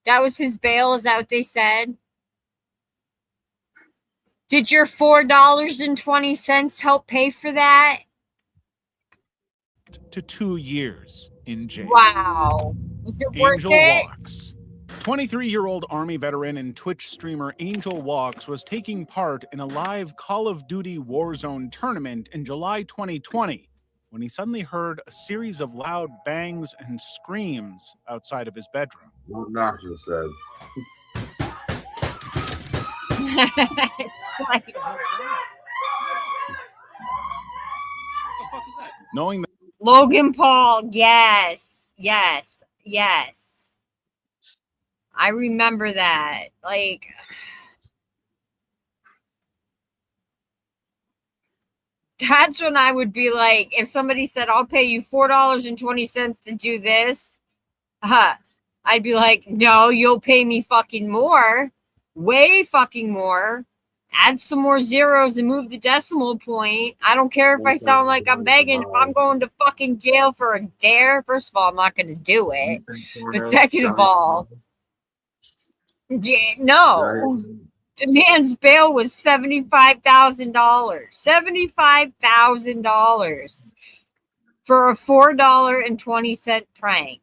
That was his bail. Is that what they said? Did your $4.20 help pay for that? To 2 years in jail. Wow. Was it worth Angel it? Walks. 23-year-old Army veteran and Twitch streamer Angel Walks was taking part in a live Call of Duty Warzone tournament in July 2020 when he suddenly heard a series of loud bangs and screams outside of his bedroom. What doctor said? Knowing that Logan Paul, yes. I remember that. Like, that's when I would be like, if somebody said, I'll pay you $4.20 to do this, I'd be like, no, you'll pay me fucking more. Way fucking more. Add some more zeros and move the decimal point. I don't care if I sound like I'm begging. If I'm going to fucking jail for a dare, first of all, I'm not going to do it. But second of all, yeah, no. The man's bail was $75,000. $75,000 for a $4.20 prank.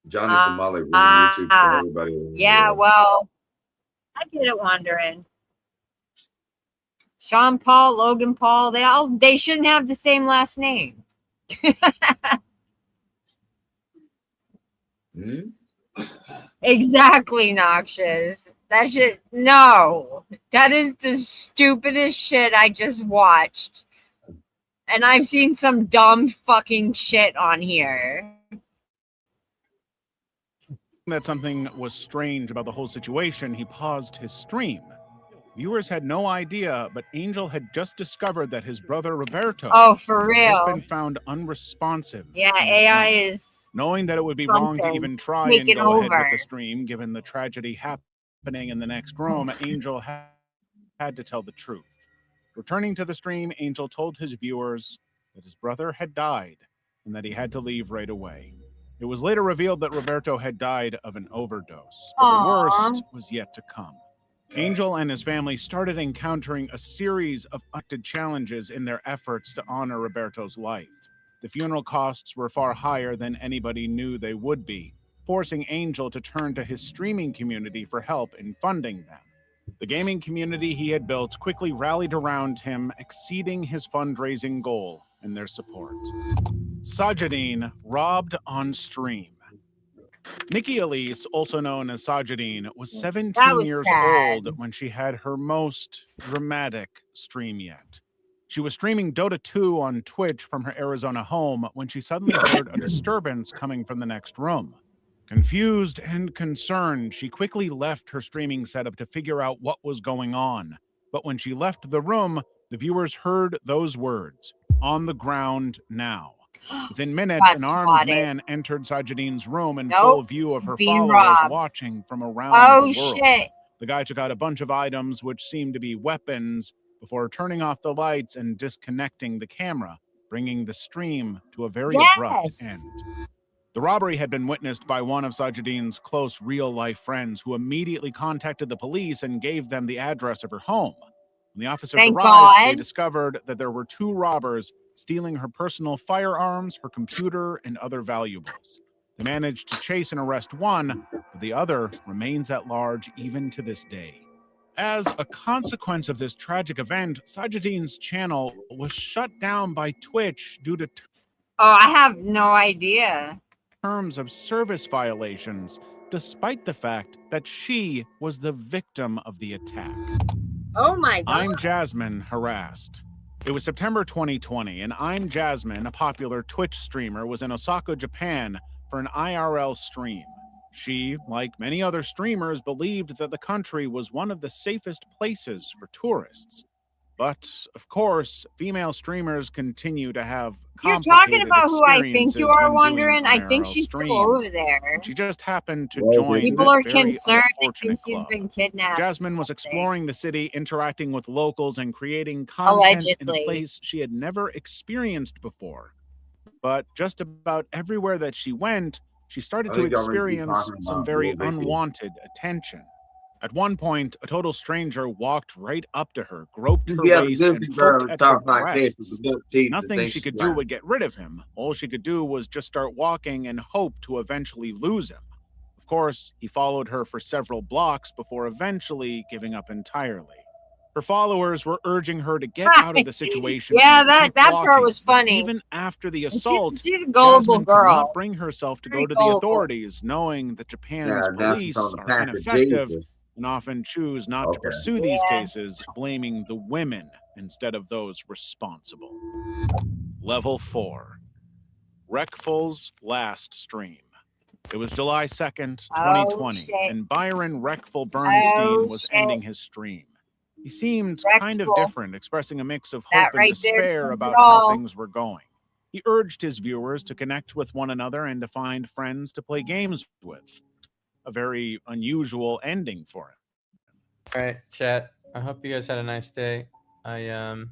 Johnny Somali ruined YouTube for everybody. Yeah, well, I get it, Wondering. Sean Paul, Logan Paul, they shouldn't have the same last name. Exactly, Noxious. That shit, no. That is the stupidest shit I just watched. And I've seen some dumb fucking shit on here. that something was strange about the whole situation, he paused his stream. Viewers had no idea, but Angel had just discovered that his brother Roberto for had just real. been found unresponsive. Yeah, AI is knowing that it would be wrong to even try and go ahead with the stream, given the tragedy happening in the next room, Angel had to tell the truth. Returning to the stream, Angel told his viewers that his brother had died and that he had to leave right away. It was later revealed that Roberto had died of an overdose, but the worst was yet to come. Angel and his family started encountering a series of unexpected challenges in their efforts to honor Roberto's life. The funeral costs were far higher than anybody knew they would be, forcing Angel to turn to his streaming community for help in funding them. The gaming community he had built quickly rallied around him, exceeding his fundraising goal in their support. Sajidine robbed on stream. Nikki Elise, also known as Sajidine, was 17 years old when she had her most dramatic stream yet. She was streaming Dota 2 on Twitch from her Arizona home when she suddenly heard a disturbance coming from the next room. Confused and concerned, she quickly left her streaming setup to figure out what was going on. But when she left the room, the viewers heard those words, "On the ground now." Within minutes, an armed man entered Sajidine's room in full view of her followers watching from around the world. Shit. The guy took out a bunch of items which seemed to be weapons before turning off the lights and disconnecting the camera, bringing the stream to a very abrupt end. The robbery had been witnessed by one of Sajidine's close real-life friends, who immediately contacted the police and gave them the address of her home. When the officers arrived, they discovered that there were two robbers stealing her personal firearms, her computer, and other valuables. They managed to chase and arrest one, but the other remains at large even to this day. As a consequence of this tragic event, Sajidine's channel was shut down by Twitch due to I have no idea. Terms of service violations, despite the fact that she was the victim of the attack. Oh my God. I'm Jasmine harassed. It was September 2020, and I'm Jasmine, a popular Twitch streamer, was in Osaka, Japan for an IRL stream. She, like many other streamers, believed that the country was one of the safest places for tourists. But, of course, female streamers continue to have You're talking complicated about who I think you experiences are when wondering. doing I think IRL she's still streams. over there. She just happened to Well, join People that are very concerned. They think unfortunate she's club. been kidnapped. Jasmine was exploring the city, interacting with locals, and creating content in a Allegedly. place she had never experienced before. But just about everywhere that she went, she started I to think I already keep experience talking some about very Lil Baby. unwanted attention. At one point, a total stranger walked right up to her, groped her Yeah, the waist, and Disney girl poked at her talks like this with breasts. the milk teeth. Nothing she could do would get rid of him. All she could do was just start walking and hope to eventually lose him. Of course, he followed her for several blocks before eventually giving up entirely. Her followers were urging her to get out of the situation. Yeah, and to that keep part walking. was But funny. even after the And assault, she's a gullible Jasmine girl. could not bring herself to Very go to the gullible. authorities, knowing that Japan's Yeah, now she's police on the are path of ineffective Jesus. and often choose not to pursue these cases, blaming the women instead of those responsible. Level 4. Reckful's last stream. It was July 2nd, 2020, and Byron Reckful Bernstein was ending his stream. He seemed kind of different, expressing a mix of hope and despair about how things were going. He urged his viewers to connect with one another and to find friends to play games with. A very unusual ending for him. All right, chat. I hope you guys had a nice day. I'm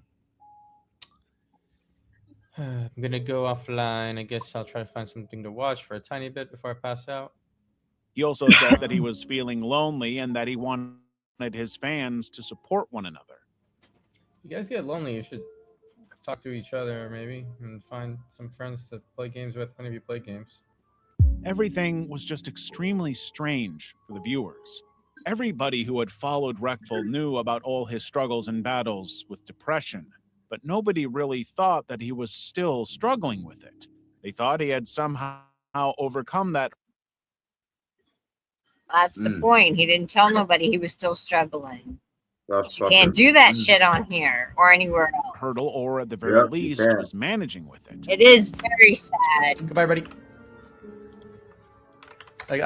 gonna go offline. I guess I'll try to find something to watch for a tiny bit before I pass out. He also said that he was feeling lonely and that he wanted his fans to support one another. If you guys get lonely, you should talk to each other maybe and find some friends to play games with. Any of you play games. Everything was just extremely strange for the viewers. Everybody who had followed Reckful knew about all his struggles and battles with depression, but nobody really thought that he was still struggling with it. They thought he had somehow overcome that. That's the point. He didn't tell nobody he was still struggling. That's You can't do that shit on here or anywhere else. Hurdle, or at the very least, was managing with it. It is very sad. Goodbye, buddy. Like,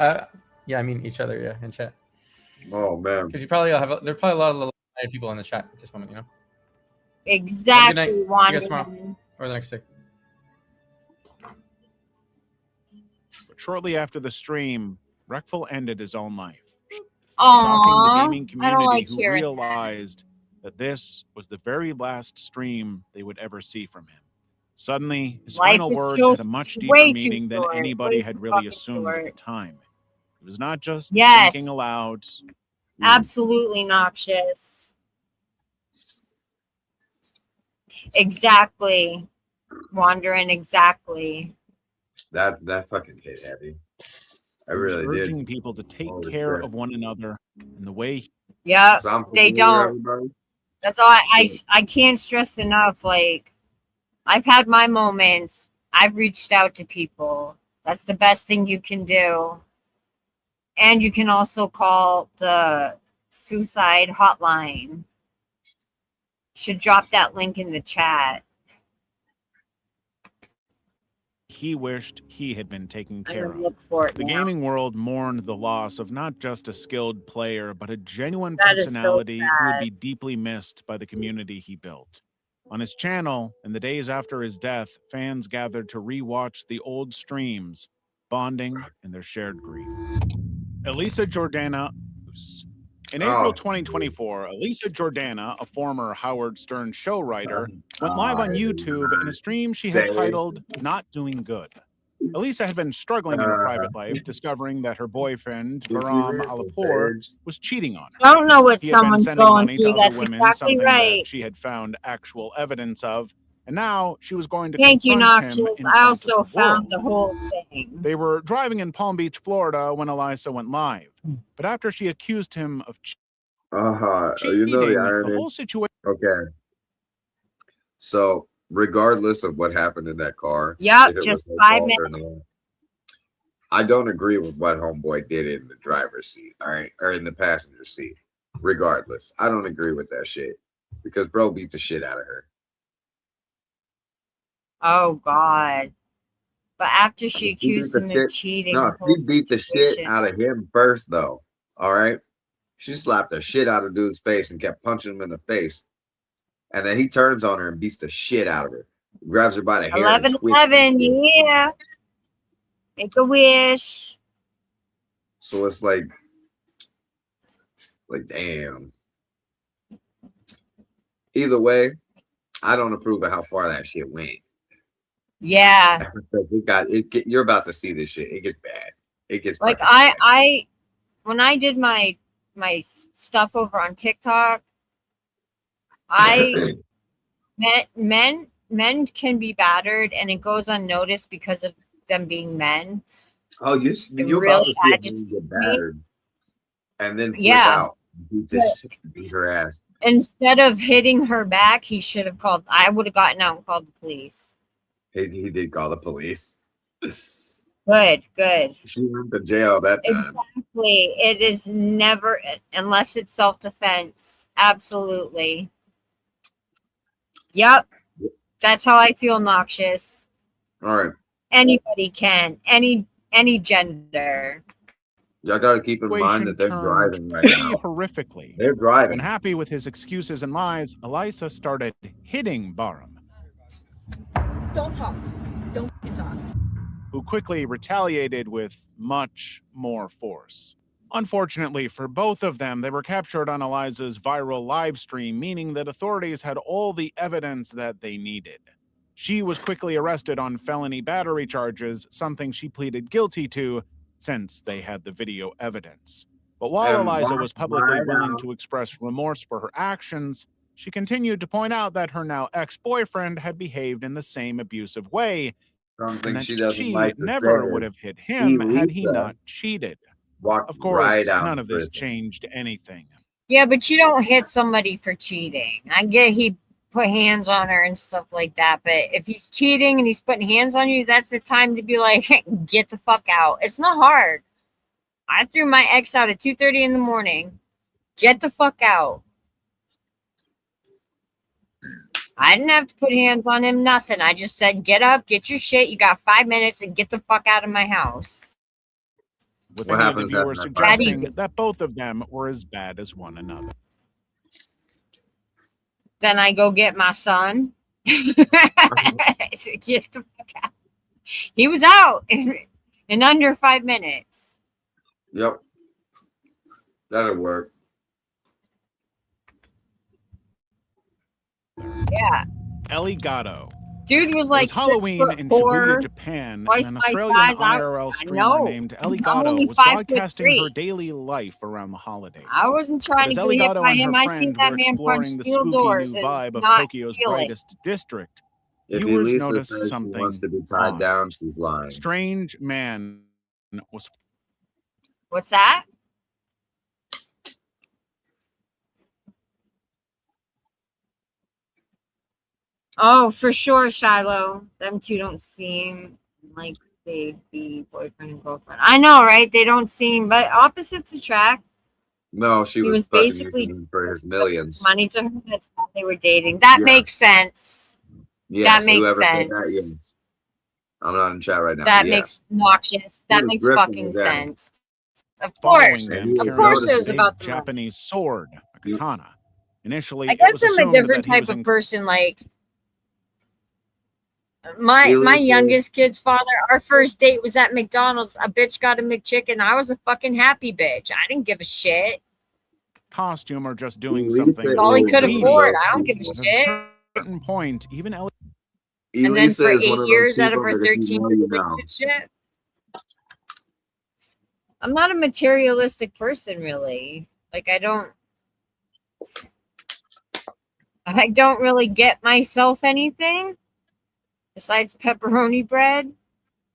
yeah, I mean each other, yeah, in chat. Oh man, because you probably have there's probably a lot of people in the chat at this moment, you know. Exactly. Good night. See you guys tomorrow or the next day. But shortly after the stream, Reckful ended his own life. Shocking the gaming I don't community like who hearing realized that this was the very last stream they would ever see from him. Suddenly, his Life final is words just had a much way deeper too meaning than short, anybody way had too really fucking assumed at short. the time. It was not just Yes. thinking aloud. Absolutely noxious. Exactly. Wandering exactly. That fucking hit heavy. I He was really urging did. people to take Holy care shit. of one another in the way. Yeah, So I'm they familiar, don't. everybody. That's all I can't stress enough. Like, I've had my moments. I've reached out to people. That's the best thing you can do. And you can also call the suicide hotline. Should drop that link in the chat. He wished he had been taken I'm care gonna of. look for it The now. gaming world mourned the loss of not just a skilled player, but a genuine That is so personality who would sad. be deeply missed by the community he built. On his channel, in the days after his death, fans gathered to re-watch the old streams, bonding in their shared grief. Elisa Jordana. In April 2024, Elisa Jordana, a former Howard Stern show writer, went live on YouTube in a stream she had titled Not Doing Good. Elisa had been struggling in her private life, discovering that her boyfriend, Baram Alipur, was cheating on her. I don't know what He had been someone's sending going money to through. other That's women, exactly something right. that she had found actual evidence of, and now she was going to Thank you, confront him Noxious. in I front also of the found world. the whole thing. They were driving in Palm Beach, Florida, when Elisa went live. But after she accused him of You know the cheating, irony. the whole situation. Okay. So regardless of what happened in that car, Yep, if it just was 5 her fault or not, I don't agree with what homeboy did in the driver's seat, all right, or in the passenger seat. Regardless, I don't agree with that shit because bro beat the shit out of her. Oh God! But after she She beat accused the him shit. of cheating, No, the whole she beat the shit situation- out of him first, though. All right, she slapped the shit out of dude's face and kept punching him in the face. And then he turns on her and beats the shit out of her. Grabs her by the hair. 11-11, yeah. Make a wish. So it's like damn. Either way, I don't approve of how far that shit went. Yeah. You're about to see this shit. It gets bad. It gets like bad. I when I did my stuff over on TikTok, men can be battered and it goes unnoticed because of them being men. Oh, you're really about to see a man get battered and then flip out. He just beat her ass. Instead of hitting her back, he should have called. I would have gotten out and called the police. He did call the police. Good. She went to jail that time. Exactly. It is never, unless it's self-defense. Absolutely. Yep. That's how I feel, Noxious. All right. Anybody can. Any gender. Y'all got to keep in mind that they're driving right now. Horrifically. They're driving. Unhappy with his excuses and lies, Elisa started hitting Barham. Don't talk. Don't talk. Who quickly retaliated with much more force. Unfortunately for both of them, they were captured on Eliza's viral live stream, meaning that authorities had all the evidence that they needed. She was quickly arrested on felony battery charges, something she pleaded guilty to since they had the video evidence. But while Eliza was publicly willing to express remorse for her actions, she continued to point out that her now ex-boyfriend had behaved in the same abusive way, Something and that she doesn't like to never say would is have hit him had he Elisa not cheated. Of course, right out none of of this prison. changed anything. Yeah, but you don't hit somebody for cheating. I get he put hands on her and stuff like that, but if he's cheating and he's putting hands on you, that's the time to be like, get the fuck out. It's not hard. I threw my ex out at 2:30 in the morning. Get the fuck out. I didn't have to put hands on him, nothing. I just said, get up, get your shit. You got 5 minutes and get the fuck out of my house. With What many of the happens viewers after suggesting that? that both of them were as bad as one another. Then I go get my son. Get the fuck out. He was out in under 5 minutes. Yep. That'll work. Yeah. Lfgggg. Dude was like Halloween in Shibuya, Japan, twice and an my Australian size. IRL I streamer know. named I'm only Lfgggg was 5'3". broadcasting her daily life around the holidays. I wasn't trying As to get hit Lfgggg by and him. her I seen friend that were man punch exploring the steel spooky doors new and vibe of not Tokyo's feel it. brightest district, If viewers Elisa noticed says she something wants to be tied odd. down, she's lying. Strange man was. What's that? Oh, for sure, Shiloh. Them two don't seem like they'd be boyfriend and girlfriend. I know, right? They don't seem, but opposites attract. No, she He was was fucking basically using him for his millions. money to her. That's why they were dating. That Yes. makes sense. Yes, that makes whoever said sense. that, yes. I'm not in chat right now. That yes. makes noxious. That was makes gripping fucking his ass. sense. Of Following course. them, Of carrying course a it was big about the money. Japanese sword, a katana. Initially, I it was guess I'm a assumed different that he type was of in person. Like my Elisa. youngest kid's father, our first date was at McDonald's. A bitch got a McChicken. I was a fucking happy bitch. I didn't give a shit. costume or just doing Elisa something. All he is could one of afford. those I don't give a people. At shit. a certain point, even And then Elisa for is one 8 of those years out of people her that if you 13 know, year you know. relationship, I'm not a materialistic person, really. Like I don't really get myself anything besides pepperoni bread,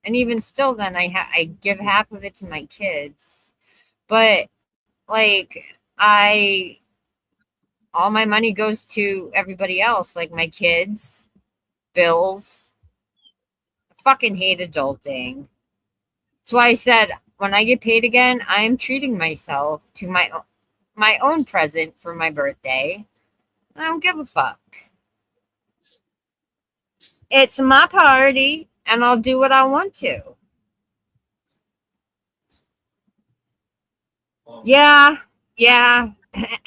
and even still, then I give half of it to my kids. But like all my money goes to everybody else, like my kids, bills. I fucking hate adulting. That's why I said when I get paid again, I am treating myself to my own present for my birthday. I don't give a fuck. It's my party, and I'll do what I want to. Yeah.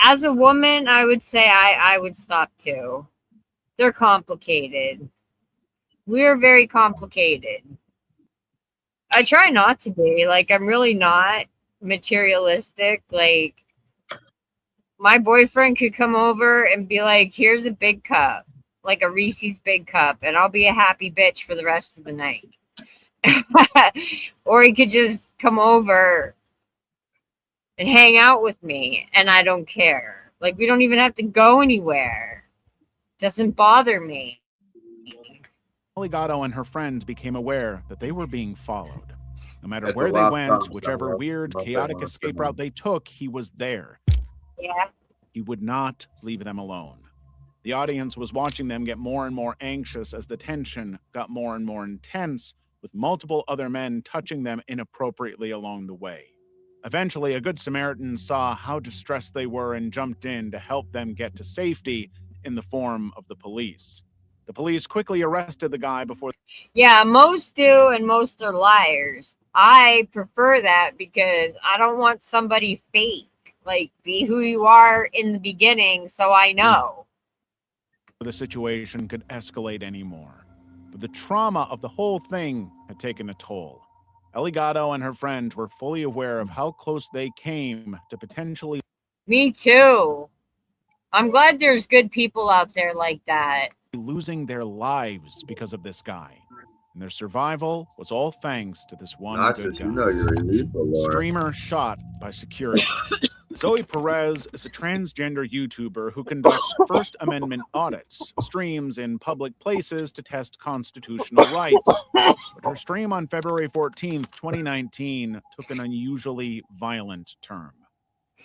As a woman, I would say I would stop too. They're complicated. We're very complicated. I try not to be. Like, I'm really not materialistic. Like, my boyfriend could come over and be like, here's a big cup, like a Reese's big cup, and I'll be a happy bitch for the rest of the night. Or he could just come over and hang out with me, and I don't care. Like, we don't even have to go anywhere. Doesn't bother me. Lfgggggg and her friends became aware that they were being followed. No matter At the where they last went, stop, whichever somewhere. weird, Must have chaotic one escape somewhere. route they took, he was there. Yeah. He would not leave them alone. The audience was watching them get more and more anxious as the tension got more and more intense, with multiple other men touching them inappropriately along the way. Eventually, a good Samaritan saw how distressed they were and jumped in to help them get to safety in the form of the police. The police quickly arrested the guy before. Yeah, most do, and most are liars. I prefer that because I don't want somebody fake. Like, be who you are in the beginning so I know. The situation could escalate anymore. But the trauma of the whole thing had taken a toll. Lfgggggg and her friends were fully aware of how close they came to potentially. Me too. I'm glad there's good people out there like that. Losing their lives because of this guy. And their survival was all thanks to this one good Noxious, guy. you know you're lethal, Lord. Streamer shot by security. Zoe Perez is a transgender YouTuber who conducts First Amendment audits, streams in public places to test constitutional rights. But her stream on February 14th, 2019 took an unusually violent turn.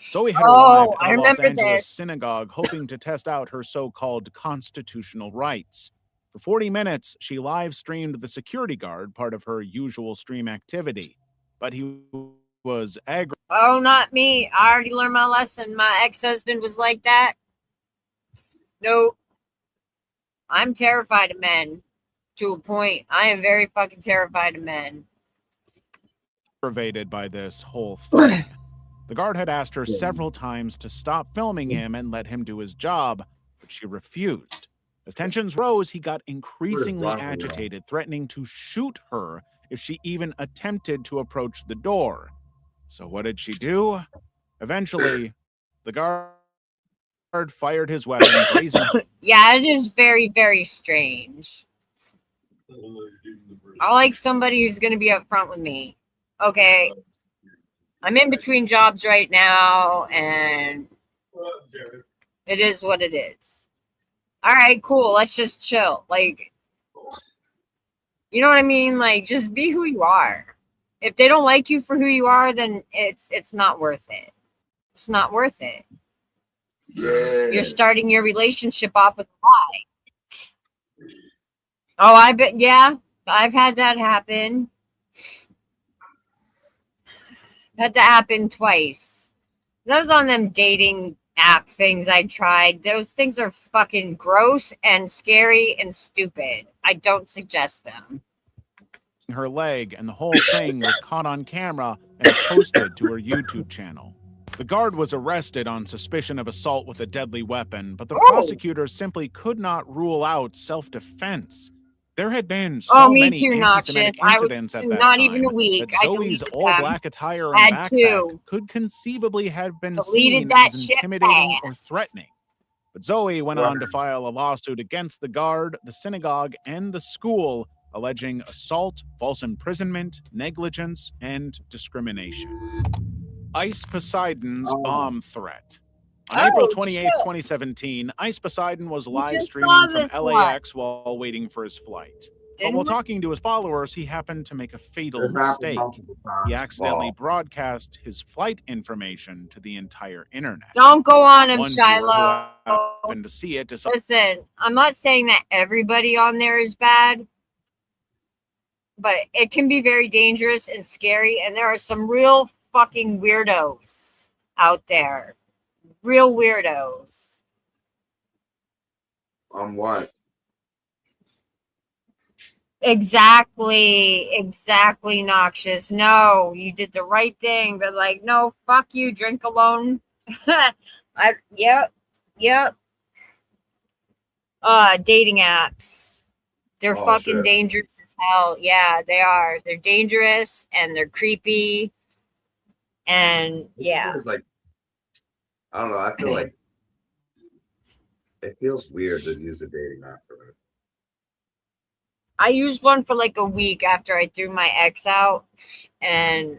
Zoe had arrived at I a Los remember Angeles this. synagogue hoping to test out her so-called constitutional rights. For 40 minutes, she live-streamed the security guard, part of her usual stream activity. But he was aggravated. Oh, not me. I already learned my lesson. My ex-husband was like that. Nope. I'm terrified of men. To a point. I am very fucking terrified of men. Aggravated by this whole thing. The guard had asked her several times to stop filming him and let him do his job, but she refused. As tensions rose, he got increasingly agitated, threatening to shoot her if she even attempted to approach the door. So what did she do? Eventually, the guard fired his weapon, raising. Yeah, it is very, very strange. I like somebody who's going to be upfront with me. Okay, I'm in between jobs right now, and it is what it is. All right, cool. Let's just chill. Like, you know what I mean? Like, just be who you are. If they don't like you for who you are, then it's not worth it. It's not worth it. Yes. You're starting your relationship off with a lie. Oh, I bet. Yeah, I've had that happen. Had to happen twice. That was on them dating app things I tried. Those things are fucking gross and scary and stupid. I don't suggest them. Her leg, and the whole thing was caught on camera and posted to her YouTube channel. The guard was arrested on suspicion of assault with a deadly weapon, but the prosecutors simply could not rule out self-defense. There had been so many anti-Semitic incidents at that not time even a week. that Zoe's all-black attire and Had backpack could conceivably have been seen that as shit intimidating or fast. threatening. But Zoe went on to file a lawsuit against the guard, the synagogue, and the school, alleging assault, false imprisonment, negligence, and discrimination. Ice Poseidon's bomb threat. On April 28, 2017, Ice Poseidon was live streaming from LAX while waiting for his flight. But while talking to his followers, he happened to make a fatal mistake. He accidentally broadcast his flight information to the entire internet. Don't go on him, One viewer Shiloh. who happened to see it decided. Listen, I'm not saying that everybody on there is bad, but it can be very dangerous and scary, and there are some real fucking weirdos out there. Real weirdos. On what? Exactly, Noxious. No, you did the right thing, but like, no, fuck you, drink alone. Yep. Dating apps. They're Oh, fucking shit. dangerous as hell. Yeah, they are. They're dangerous and they're creepy. And yeah. It's like, I don't know. I feel like it feels weird to use a dating app for it. I used one for like a week after I threw my ex out, and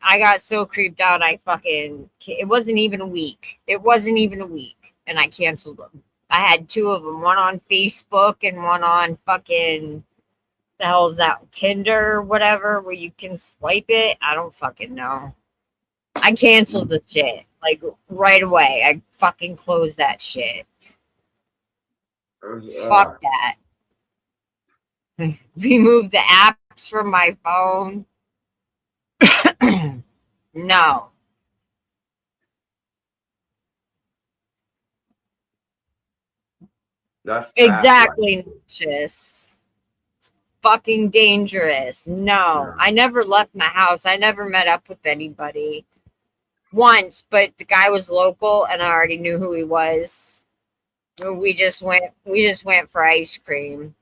I got so creeped out. It wasn't even a week. It wasn't even a week, and I canceled them. I had two of them, one on Facebook and one on fucking, the hell is that, Tinder or whatever, where you can swipe it. I don't fucking know. I canceled the shit like right away. I fucking closed that shit. Fuck that. Remove the apps from my phone. No. That's Exactly, Noxious. It's fucking dangerous. No. I never left my house. I never met up with anybody. Once, but the guy was local and I already knew who he was. We just went for ice cream.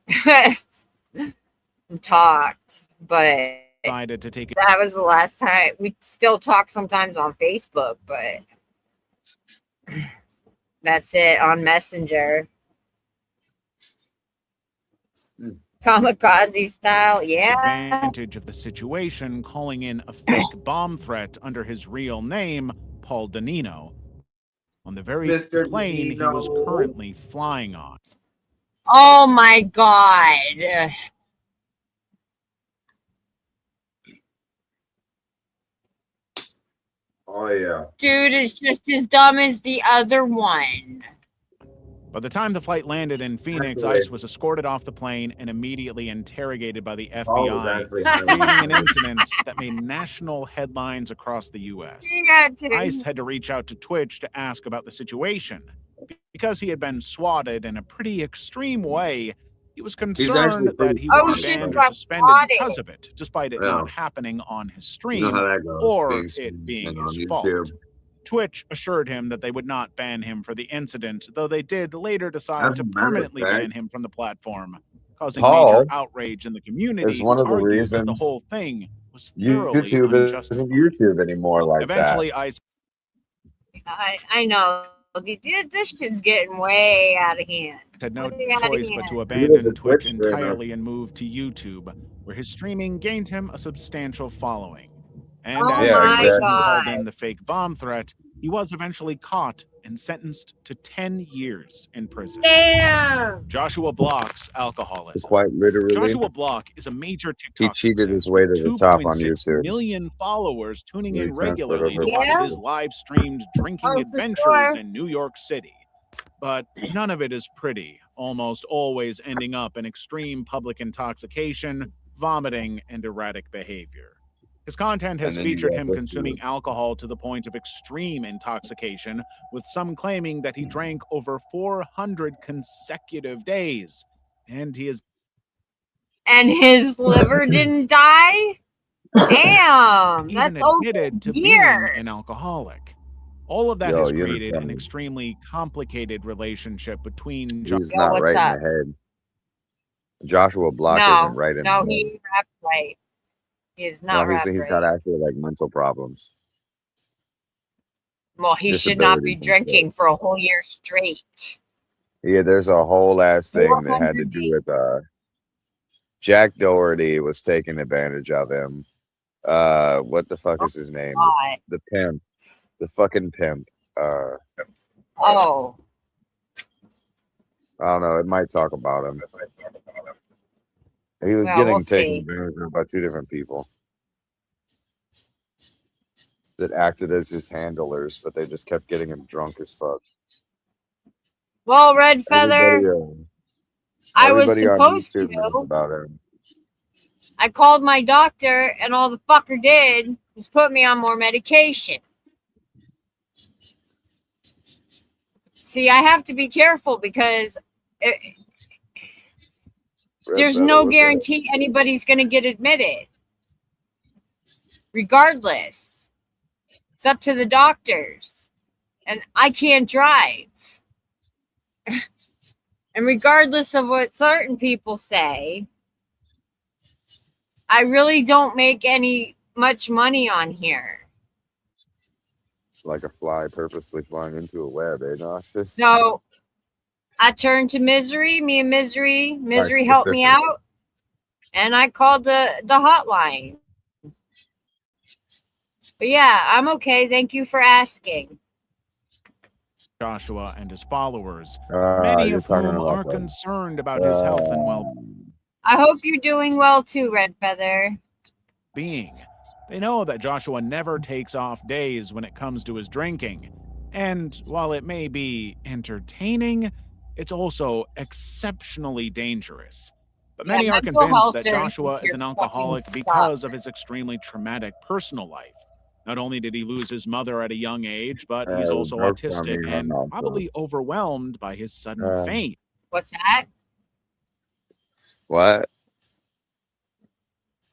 And talked, but Decided to take it. that was the last time. We still talk sometimes on Facebook, but that's it on Messenger. Kamikaze style, yeah. Advantage of the situation, calling in a fake bomb threat under his real name, Paul Danino, on the very Mr. plane he was Danino. currently flying on. Oh my god. Oh, yeah. Dude is just as dumb as the other one. By the time the flight landed in Phoenix, Actually- Ice was escorted off the plane and immediately interrogated by the Paul was FBI, actually creating an incident that made national headlines across the U.S. Ice had to reach out to Twitch to ask about the situation. Because he had been swatted in a pretty extreme way, he was concerned that he would be banned or suspended because of it, despite it not happening on his stream You know how that goes, or being it streamed being on his fault. YouTube. Twitch assured him that they would not ban him for the incident, though they did later decide As to a matter of permanently fact, ban him from the platform, causing Paul major outrage in the community. is one of the who argued that the reasons whole thing was thoroughly YouTube unjustified. isn't YouTube anymore like Eventually, that. Ice I know. This shit's getting way out of hand. had no Way out of choice but to hand. abandon a Twitch Twitch streamer. entirely and move to YouTube, where his streaming gained him a substantial following. And Oh as the my person who God. called in the fake bomb threat, he was eventually caught and sentenced to 10 years in prison. Damn. Joshua Block's alcoholism. Quite literally, Joshua Block is a major he TikTok cheated his success way with to the top on 2.6 YouTube. million followers tuning in Makes sense, regularly to whatever. watch Yeah. his live streamed drinking Oh, for adventures sure. in New York City. But none of it is pretty, almost always ending up in extreme public intoxication, vomiting, and erratic behavior. His content has And then you featured got him this consuming dude. alcohol to the point of extreme intoxication, with some claiming that he drank over 400 consecutive days. And he is And his liver didn't die? Damn. even That's over admitted to a being year. an alcoholic. All of that Yo, has you created an understand. extremely complicated relationship between He's Yo, not what's right up? in the head. Joshua Block No, isn't right in no, the head. he rapped right. He is No, not he's rapped he's right. got actually like mental problems. Well, he should not be disabilities and drinking for a whole year straight. Yeah, there's a whole ass thing that had to 400 do with Jack Doherty was taking advantage of him. What the fuck is his name? God. The pimp. The fucking pimp. Oh. I don't know. It might talk about him. He was Well, getting we'll taken see. advantage of by two different people that acted as his handlers, but they just kept getting him drunk as fuck. Well, Red Feather, Everybody, I was everybody on supposed YouTube knows to. about him. I called my doctor, and all the fucker did was put me on more medication. See, I have to be careful because there's Feather, no what's up? guarantee anybody's going to get admitted. Regardless, it's up to the doctors. And I can't drive. And regardless of what certain people say, I really don't make much money on here. Like a fly purposely flying into a web, eh, Noxious? So I turned to Misery. Me and Misery helped me specific. out. And I called the hotline. But yeah, I'm okay. Thank you for asking. Joshua and his followers, You're many of talking whom about are them. concerned about his health and well-being. I hope you're doing well too, Red Feather. They know that Joshua never takes off days when it comes to his drinking. And while it may be entertaining, it's also exceptionally dangerous. But many are mental convinced health that services Joshua is an here alcoholic fucking because suck. of his extremely traumatic personal life. Not only did he lose his mother at a young age, but he's also autistic and probably overwhelmed by his sudden fame. What's that? What?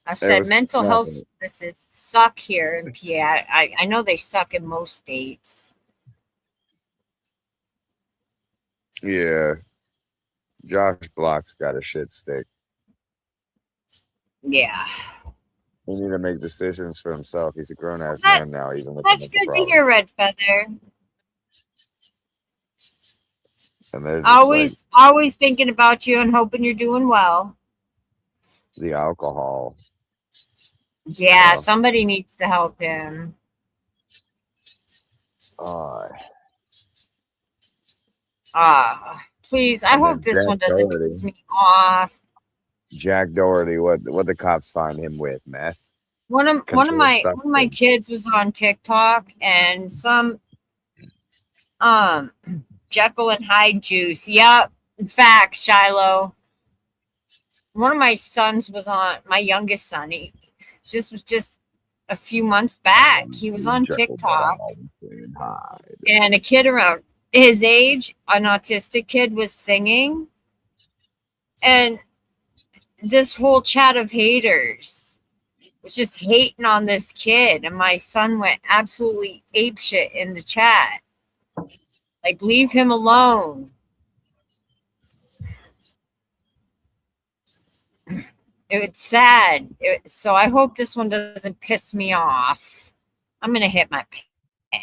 I said mental health services suck here in PA. I know they suck in most states. Yeah. Josh Block's got a shit stick. Yeah. He need to make decisions for himself. He's a grown-ass man now, even with That's good to hear, Red Feather. And they're just Always thinking about you and hoping you're doing well. the alcohol. Yeah, somebody needs to help him. Please, I hope this one doesn't piss me off. Jack Doherty, what the cops find him with? Meth? One of my kids was on TikTok and some Jekyll and Hyde juice. Yep. Facts, Shiloh. One of my sons was on, my youngest son, was just a few months back. He was on TikTok. And a kid around his age, an autistic kid, was singing. And this whole chat of haters was just hating on this kid. And my son went absolutely apeshit in the chat. Like, leave him alone. It's sad. So I hope this one doesn't piss me off. I'm going to hit my pen.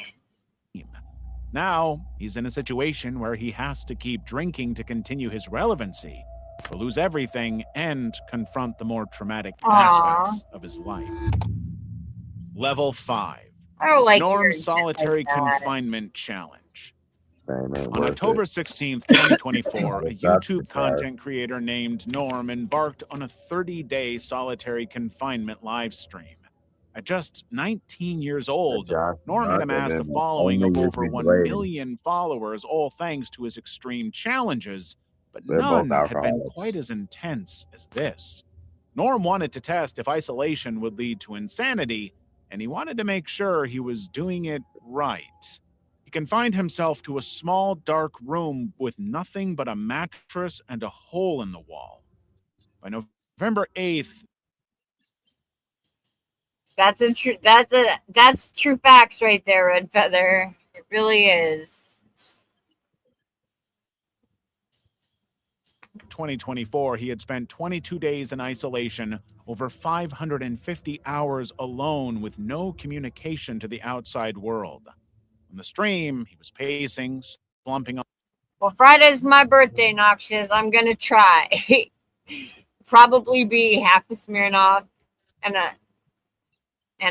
Now, he's in a situation where he has to keep drinking to continue his relevancy, or lose everything and confront the more traumatic aspects of his life. Level 5. I don't like Norm's Solitary Confinement Challenge. On October 16th, 2024, a YouTube content creator named Norm embarked on a 30-day solitary confinement live stream. At just 19 years old, Norm had amassed a following of over 1 million followers, all thanks to his extreme challenges, but none had been quite as intense as this. Norm wanted to test if isolation would lead to insanity, and he wanted to make sure he was doing it right. He confined himself to a small, dark room with nothing but a mattress and a hole in the wall. By November 8th, that's true facts right there, Red Feather. It really is. 2024, he had spent 22 days in isolation, over 550 hours alone with no communication to the outside world. On the stream, he was pacing, slumping on. Well, Friday's my birthday, Noxious. I'm going to try. Probably be half a Smirnoff and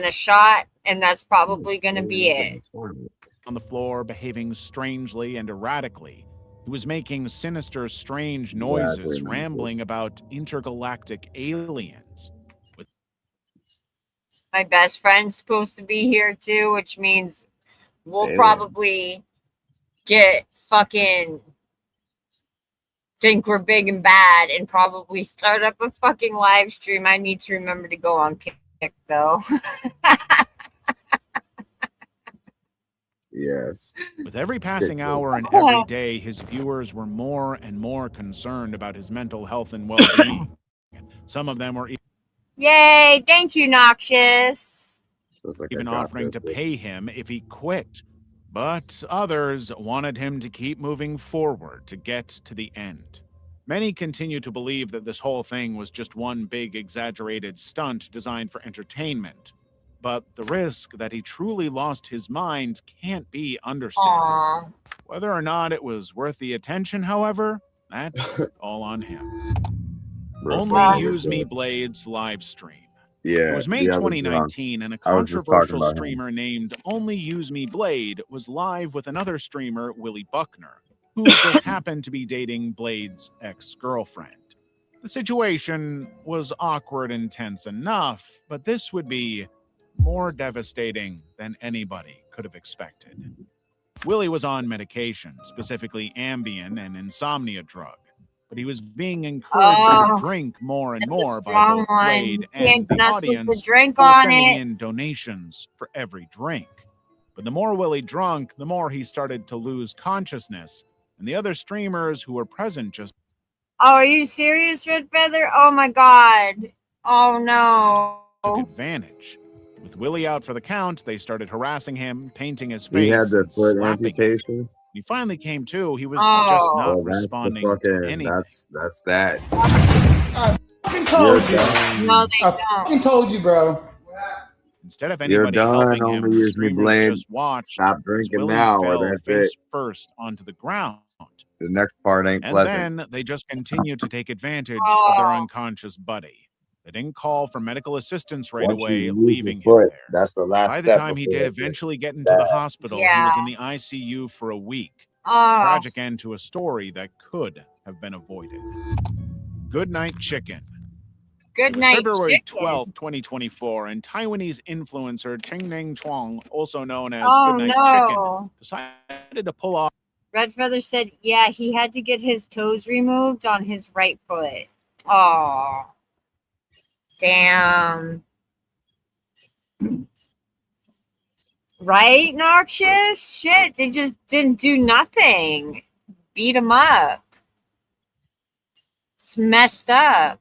a shot, and that's probably going to be it. On the floor, behaving strangely and erratically. He was making sinister, strange noises, rambling about intergalactic aliens. My best friend's supposed to be here too, which means we'll probably get fucking think we're big and bad and probably start up a fucking live stream. I need to remember to go on Kick though. Yes. With every passing hour and every day, his viewers were more and more concerned about his mental health and well-being. Some of them were Yay, thank you, Noxious. Even offering to pay him if he quit. But others wanted him to keep moving forward to get to the end. Many continue to believe that this whole thing was just one big exaggerated stunt designed for entertainment. But the risk that he truly lost his mind can't be understated. Aww. Whether or not it was worth the attention, however, that's all on him. Only Use Me Blades live stream. Yeah, It was May the other drunk. 2019, and a I was just talking controversial about him. streamer named Only Use Me Blade was live with another streamer, Willie Buckner, who just happened to be dating Blade's ex-girlfriend. The situation was awkward and tense enough, but this would be more devastating than anybody could have expected. Willie was on medication, specifically Ambien and insomnia drug, but he was being encouraged to drink more and more by both Blade and the audience, drink who were on sending it. in donations for every drink. But the more Willie drunk, the more he started to lose consciousness, and the other streamers who were present just Oh, are you serious, Red Feather? Oh my god. Oh no. took advantage. With Willie out for the count, they started harassing him, painting his face, He had the and foot slapping him. amputation. When he finally came to, he was Oh. just not Well, that's the responding to fucking. anything. That's that. I fucking told you. No, they I don't. fucking told you, bro. Instead of You're anybody done. helping him, Only the Use Me streamers Blade. just watched Stop as drinking Willie now, or fell that's face it. first onto the ground. The next part ain't And pleasant. then they just continued to take advantage of their unconscious buddy. They didn't call for medical assistance right Once away, you use leaving your him foot, there. that's the last By the step time he before did it gets eventually get into the bad. hospital, he was in the ICU for a week. Oh. Tragic end to a story that could have been avoided. Good Night Chicken. Good It was night, February chicken. 12th, 2024, and Taiwanese influencer Cheng Ning Chuang, also known as Oh, Goodnight no. Chicken, decided to pull off Red Feather said, yeah, he had to get his toes removed on his right foot. Oh. Damn. Right, Noxious? Shit, they just didn't do nothing. Beat him up. It's messed up.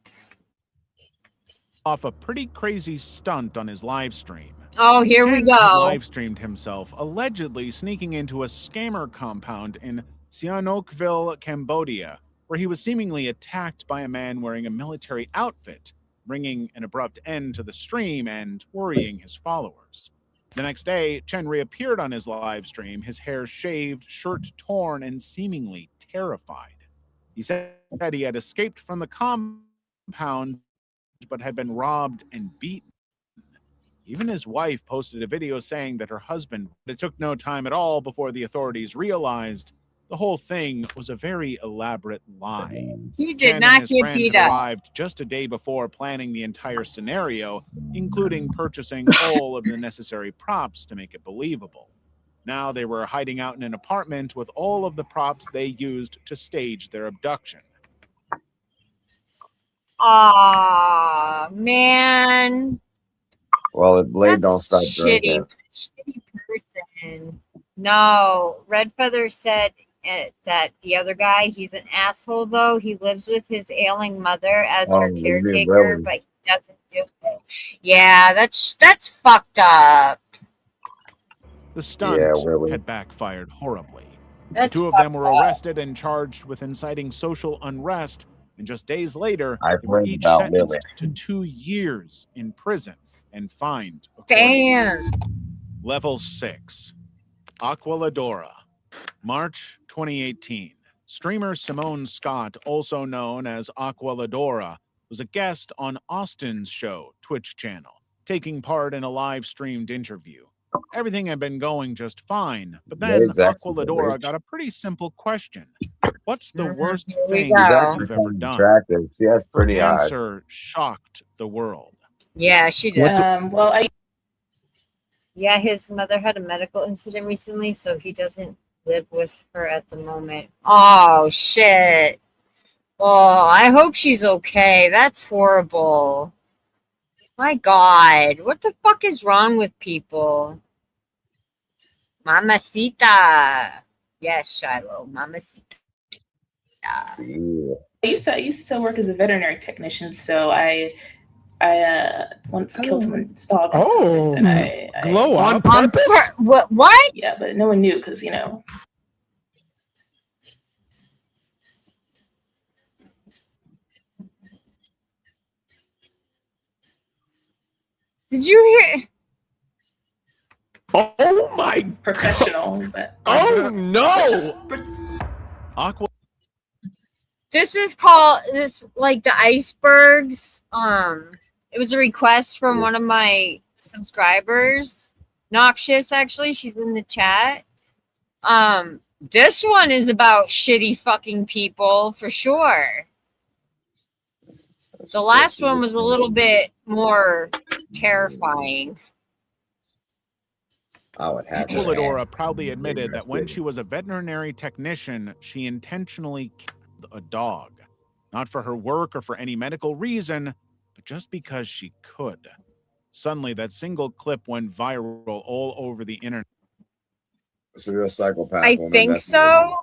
a pretty crazy stunt on his live stream. Oh, here we Chen go. had live streamed himself allegedly sneaking into a scammer compound in Sihanoukville, Cambodia, where he was seemingly attacked by a man wearing a military outfit, bringing an abrupt end to the stream and worrying his followers. The next day, Chen reappeared on his live stream, his hair shaved, shirt torn, and seemingly terrified. He said that he had escaped from the compound but had been robbed and beaten. Even his wife posted a video saying that her husband. It took no time at all before the authorities realized the whole thing was a very elaborate lie. He did Chen and not his get friend beat had up. arrived just a day before planning the entire scenario, including purchasing all of the necessary props to make it believable. Now they were hiding out in an apartment with all of the props they used to stage their abduction. Aw, man. Well, if Blade don't stop Shitty, drinking. shitty person. No, Red Feather said that the other guy, he's an asshole though. He lives with his ailing mother as her he's being caretaker, brilliant. but he doesn't do it. Yeah, that's fucked up. The stunt Yeah, really. had backfired horribly. That's The two of them were fucked up. arrested and charged with inciting social unrest, and just days later, I've they were heard each about sentenced Lily. to 2 years in prison and fined accordingly. Damn. Level 6. Aqualadora. March 2018. Streamer Simone Scott, also known as Aqualadora, was a guest on Austin's show, Twitch channel, taking part in a live-streamed interview. Everything had been going just fine, but then Blade's ex is a Aqualadora bitch. got a pretty simple question. What's the worst Here we thing go. She's actually you've ever kind of done? attractive. She has Her pretty eyes. answer shocked the world. Yeah, she did. Well, Yeah, his mother had a medical incident recently, so he doesn't live with her at the moment. Oh, shit. Oh, I hope she's okay. That's horrible. My God, what the fuck is wrong with people? Mamacita. Yes, Shiloh, Mamacita. See. I used to work as a veterinary technician, so I I once killed someone's dog on purpose, and I glow on up. purpose. What? Yeah, but no one knew because you know. Did you hear? Oh my professional, but Oh no! Aqua. This is called like the Icebergs. It was a request from one of my subscribers, Noxious. Actually, she's in the chat. This one is about shitty fucking people for sure. The last one was a little bit more terrifying. I would have to. Aquilidora proudly admitted that when she was a veterinary technician, she intentionally killed a dog. Not for her work or for any medical reason, but just because she could. Suddenly, that single clip went viral all over the internet. It's a real psychopath I woman. think That's so.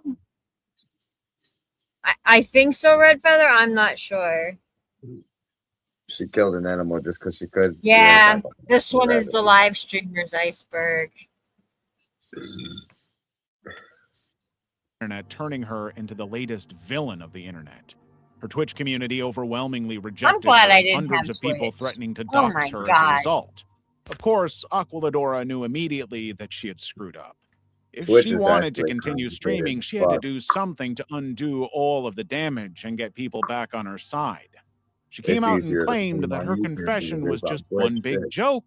I think so, Red Feather. I'm not sure. She killed an animal just because she could. Yeah, this one is the live streamer's Iceberg. Internet, turning her into the latest villain of the internet. Her Twitch community overwhelmingly rejected glad her, I didn't hundreds have of people Twitch. threatening to Oh dox my her as God. a result. Of course, Aquilidora knew immediately that she had screwed up. If Twitch she is wanted to actually continue complicated streaming, as she had to fuck. do something to undo all of the damage and get people back on her side. She came It's out and easier to claimed stream that on her YouTube than confession it was is on just Twitch, one big too. joke,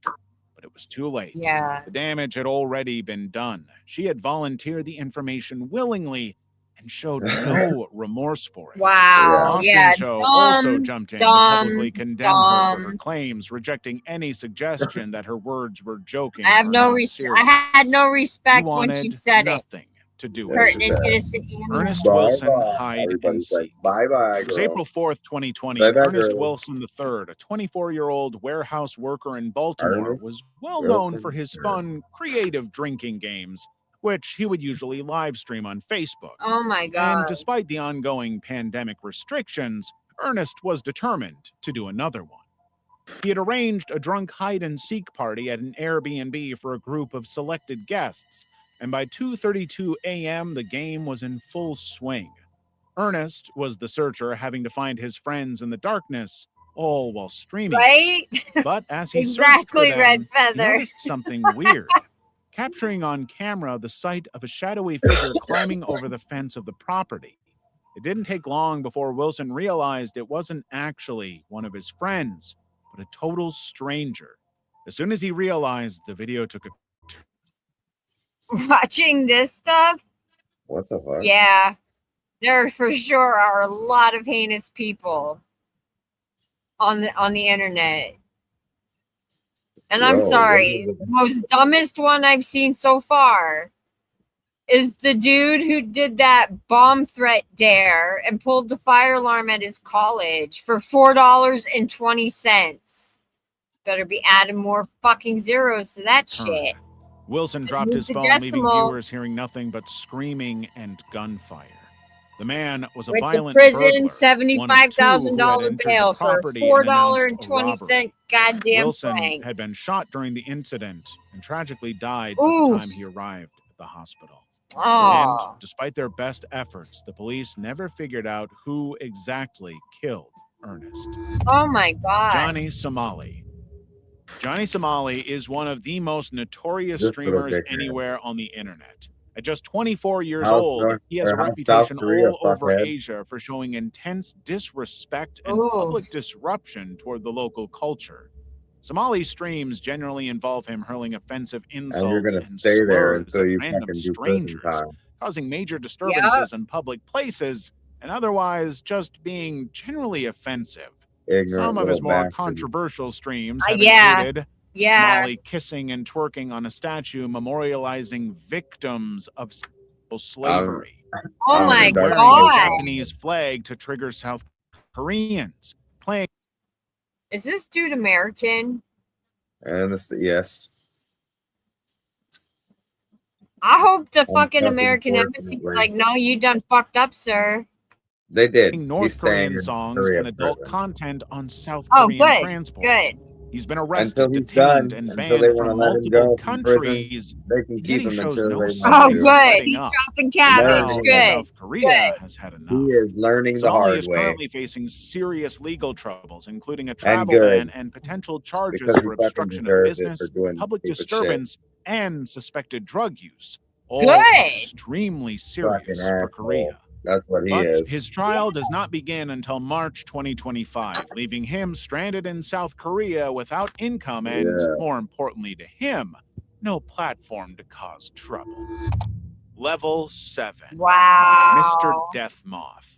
but it was too late. Yeah. The damage had already been done. She had volunteered the information willingly and showed no remorse for it. Wow. Austin Yeah. Show also Dumb, jumped in to publicly condemn her for her dumb. claims, rejecting any suggestion that her words were joking I have or no not respect. serious. I had no He respect when she wanted said it. nothing to do with Hurting it. an innocent animal. Ernest Bye Wilson, bye. hide Everybody and says seek. bye bye, It was girl. April 4th, 2020. Bye bye, Ernest girl. Wilson III, a 24-year-old warehouse worker in Baltimore, Ernest was well known for Wilson his III. fun, creative drinking games, which he would usually live stream on Facebook. Oh my And God. despite the ongoing pandemic restrictions, Ernest was determined to do another one. He had arranged a drunk hide-and-seek party at an Airbnb for a group of selected guests, and by 2:32 a.m., the game was in full swing. Ernest was the searcher, having to find his friends in the darkness, all while streaming. Right? But as he Exactly, searched for Red them, Feather. he noticed something weird. Capturing on camera the sight of a shadowy figure climbing over the fence of the property. It didn't take long before Wilson realized it wasn't actually one of his friends, but a total stranger. As soon as he realized, the video took a Watching this stuff, What the fuck? yeah, there for sure are a lot of heinous people on the internet. And I'm Yo, sorry, what is the most dumbest one I've seen so far is the dude who did that bomb threat dare and pulled the fire alarm at his college for $4.20. Better be adding more fucking zeros to that shit. Wilson dropped Move his the phone, leaving decimal. viewers hearing nothing but screaming and gunfire. The man was a Went to violent prison, burglar, one of two who had $75,000 entered the bail for property and announced a $4.20 robbery. goddamn Wilson prank. had been shot during the incident and tragically died by the Oof. time he arrived at the hospital. Aw. And despite their best efforts, the police never figured out who exactly killed Ernest. Oh my God. Johnny Somali. Johnny Somali is one of the most notorious This little streamers dickhead. anywhere on the internet. At just 24 years How's old, North- he has a or how's South reputation Korea, all over fuckhead? Asia for showing intense disrespect and Oof. public disruption toward the local culture. Somali streams generally involve him hurling offensive insults And you're gonna and stay there slurs until at you random fucking do prison strangers, time. causing major disturbances in public places and otherwise just being generally offensive. Ignorant Some of his little more bastard. controversial streams have Yeah. included Yeah. Somali kissing and twerking on a statue memorializing victims of slavery. Oh my Wearing God. a Japanese flag to trigger South Koreans. Playing Is this dude American? And this, yes. I hope the fucking fucking American embassy is fortunately. like, no, you done fucked up, sir. They did. North He's staying Korean in songs Korea and adult prison. content on South Oh, Korean good. transport. Good. He's been Until arrested, he's detained, done, and until they banned want to from let him multiple go from prison, countries. they can Yet keep he him shows until no they want Oh, signs to. of good. letting He's up. dropping Now cabbage. Good. South Korea Good. has had enough. He is learning the Somali hard is way, currently facing serious legal troubles, including a and travel good, ban and potential charges because he for fucking obstruction of deserves it for business, doing public stupid shit. disturbance, and suspected drug use. All Good. extremely Fucking serious for asshole. Korea. That's what he But is. his trial does not begin until March 2025, leaving him stranded in South Korea without income and, Yeah. more importantly to him, no platform to cause trouble. Level 7. Wow. Mr. Death Moth.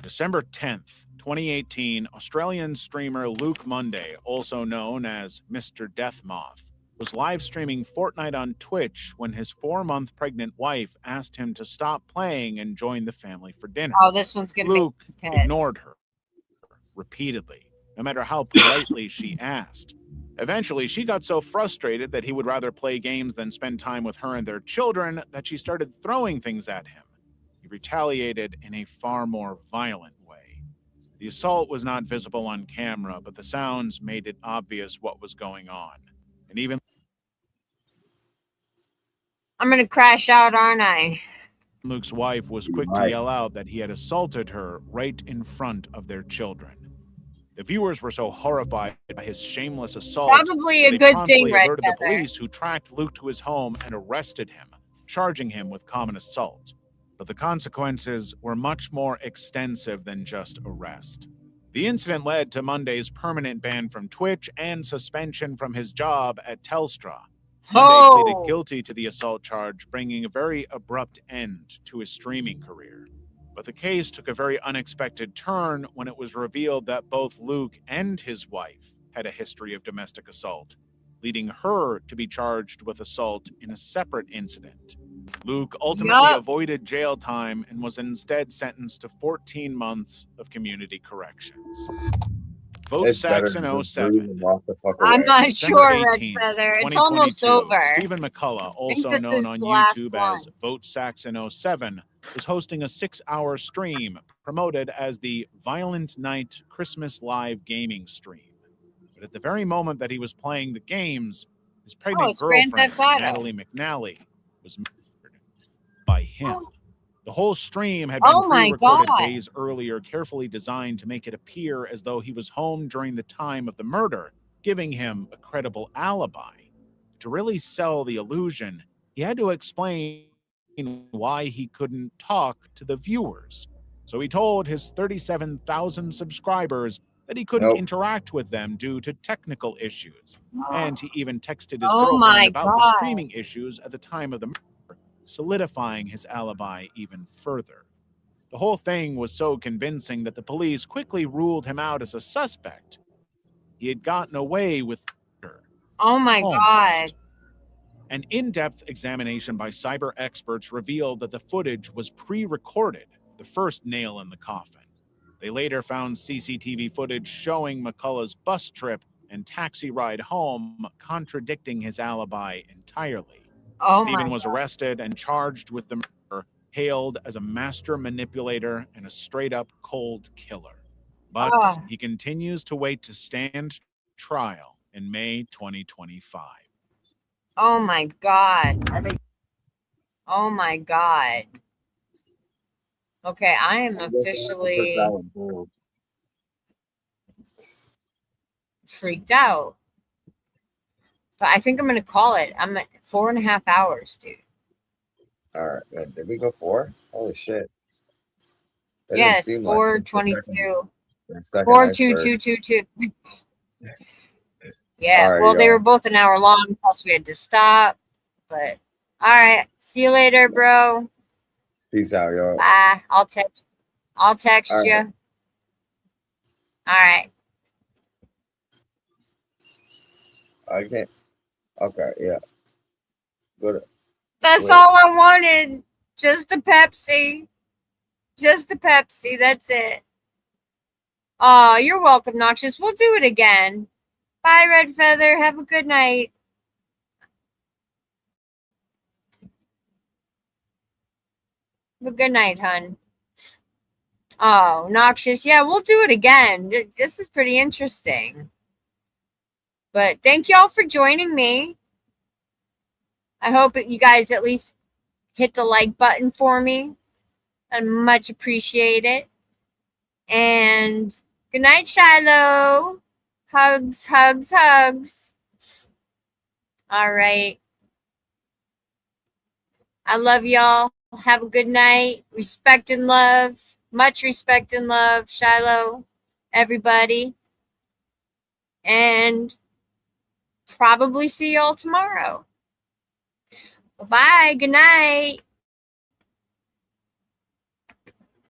December 10th, 2018, Australian streamer Luke Monday, also known as Mr. Death Moth, was live streaming Fortnite on Twitch when his 4-month pregnant wife asked him to stop playing and join the family for dinner. Oh, this one's gonna Luke make me pissed. ignored her repeatedly, no matter how politely she asked. Eventually, she got so frustrated that he would rather play games than spend time with her and their children that she started throwing things at him. He retaliated in a far more violent way. The assault was not visible on camera, but the sounds made it obvious what was going on. And even I'm gonna crash out, aren't I? Luke's wife was quick to yell out that he had assaulted her right in front of their children. The viewers were so horrified by his shameless assault Probably a that they good promptly thing, Red alerted the Feather. police, who tracked Luke to his home and arrested him, charging him with common assault. But the consequences were much more extensive than just arrest. The incident led to Monday's permanent ban from Twitch and suspension from his job at Telstra. Monday pleaded guilty to the assault charge, bringing a very abrupt end to his streaming career. But the case took a very unexpected turn when it was revealed that both Luke and his wife had a history of domestic assault, leading her to be charged with assault in a separate incident. Luke ultimately avoided jail time and was instead sentenced to 14 months of community corrections. Vote It's better Saxon to just 07. breathe and walk the fuck I'm away. not December sure, Red 18th, Feather. It's almost 2022, over. Stephen McCullough, also this known is on the last YouTube one. as Vote Saxon 07, was hosting a 6-hour stream promoted as the Violent Night Christmas Live gaming stream. But at the very moment that he was playing the games, his pregnant it's Grand girlfriend, Theft Auto. Natalie McNally, was murdered by him. The whole stream had been Oh my pre-recorded God. days earlier, carefully designed to make it appear as though he was home during the time of the murder, giving him a credible alibi. To really sell the illusion, he had to explain why he couldn't talk to the viewers. So he told his 37,000 subscribers that he couldn't interact with them due to technical issues. And he even texted his Oh my girlfriend about the God. streaming issues at the time of the murder, solidifying his alibi even further. The whole thing was so convincing that the police quickly ruled him out as a suspect. He had gotten away with murder. Oh my God. An in-depth examination by cyber experts revealed that the footage was pre-recorded, the first nail in the coffin. They later found CCTV footage showing McCullough's bus trip and taxi ride home, contradicting his alibi entirely. Oh Stephen my was arrested and charged with the murder, hailed as a master manipulator and a straight-up cold killer. But he continues to wait to stand trial in May 2025. Oh my God. Oh my God. Okay, I am officially freaked out. But I think I'm gonna call it. I'm at 4.5 hours, dude. All right. Did we go 4? Holy shit. That didn't Yes, seem like it. 4:22. The second 4:2222. Yeah, All right, well, they y'all. were both an hour long, plus we had to stop. But all right, see you later, bro. Peace out, y'all. Bye. I'll text All you. right. All right. I can't. Okay, yeah. Good. That's Wait. all I wanted. Just a Pepsi. Just a Pepsi. That's it. Oh, you're welcome, Noxious. We'll do it again. Bye, Red Feather. Have a good night. Have a good night, hun. Oh, Noxious. Yeah, we'll do it again. This is pretty interesting. But thank y'all for joining me. I hope that you guys at least hit the like button for me. I'd much appreciate it. And good night, Shiloh. Hugs, hugs, hugs. All right. I love y'all. Have a good night. Respect and love. Much respect and love, Shiloh, everybody. And probably see y'all tomorrow. Bye-bye. Good night.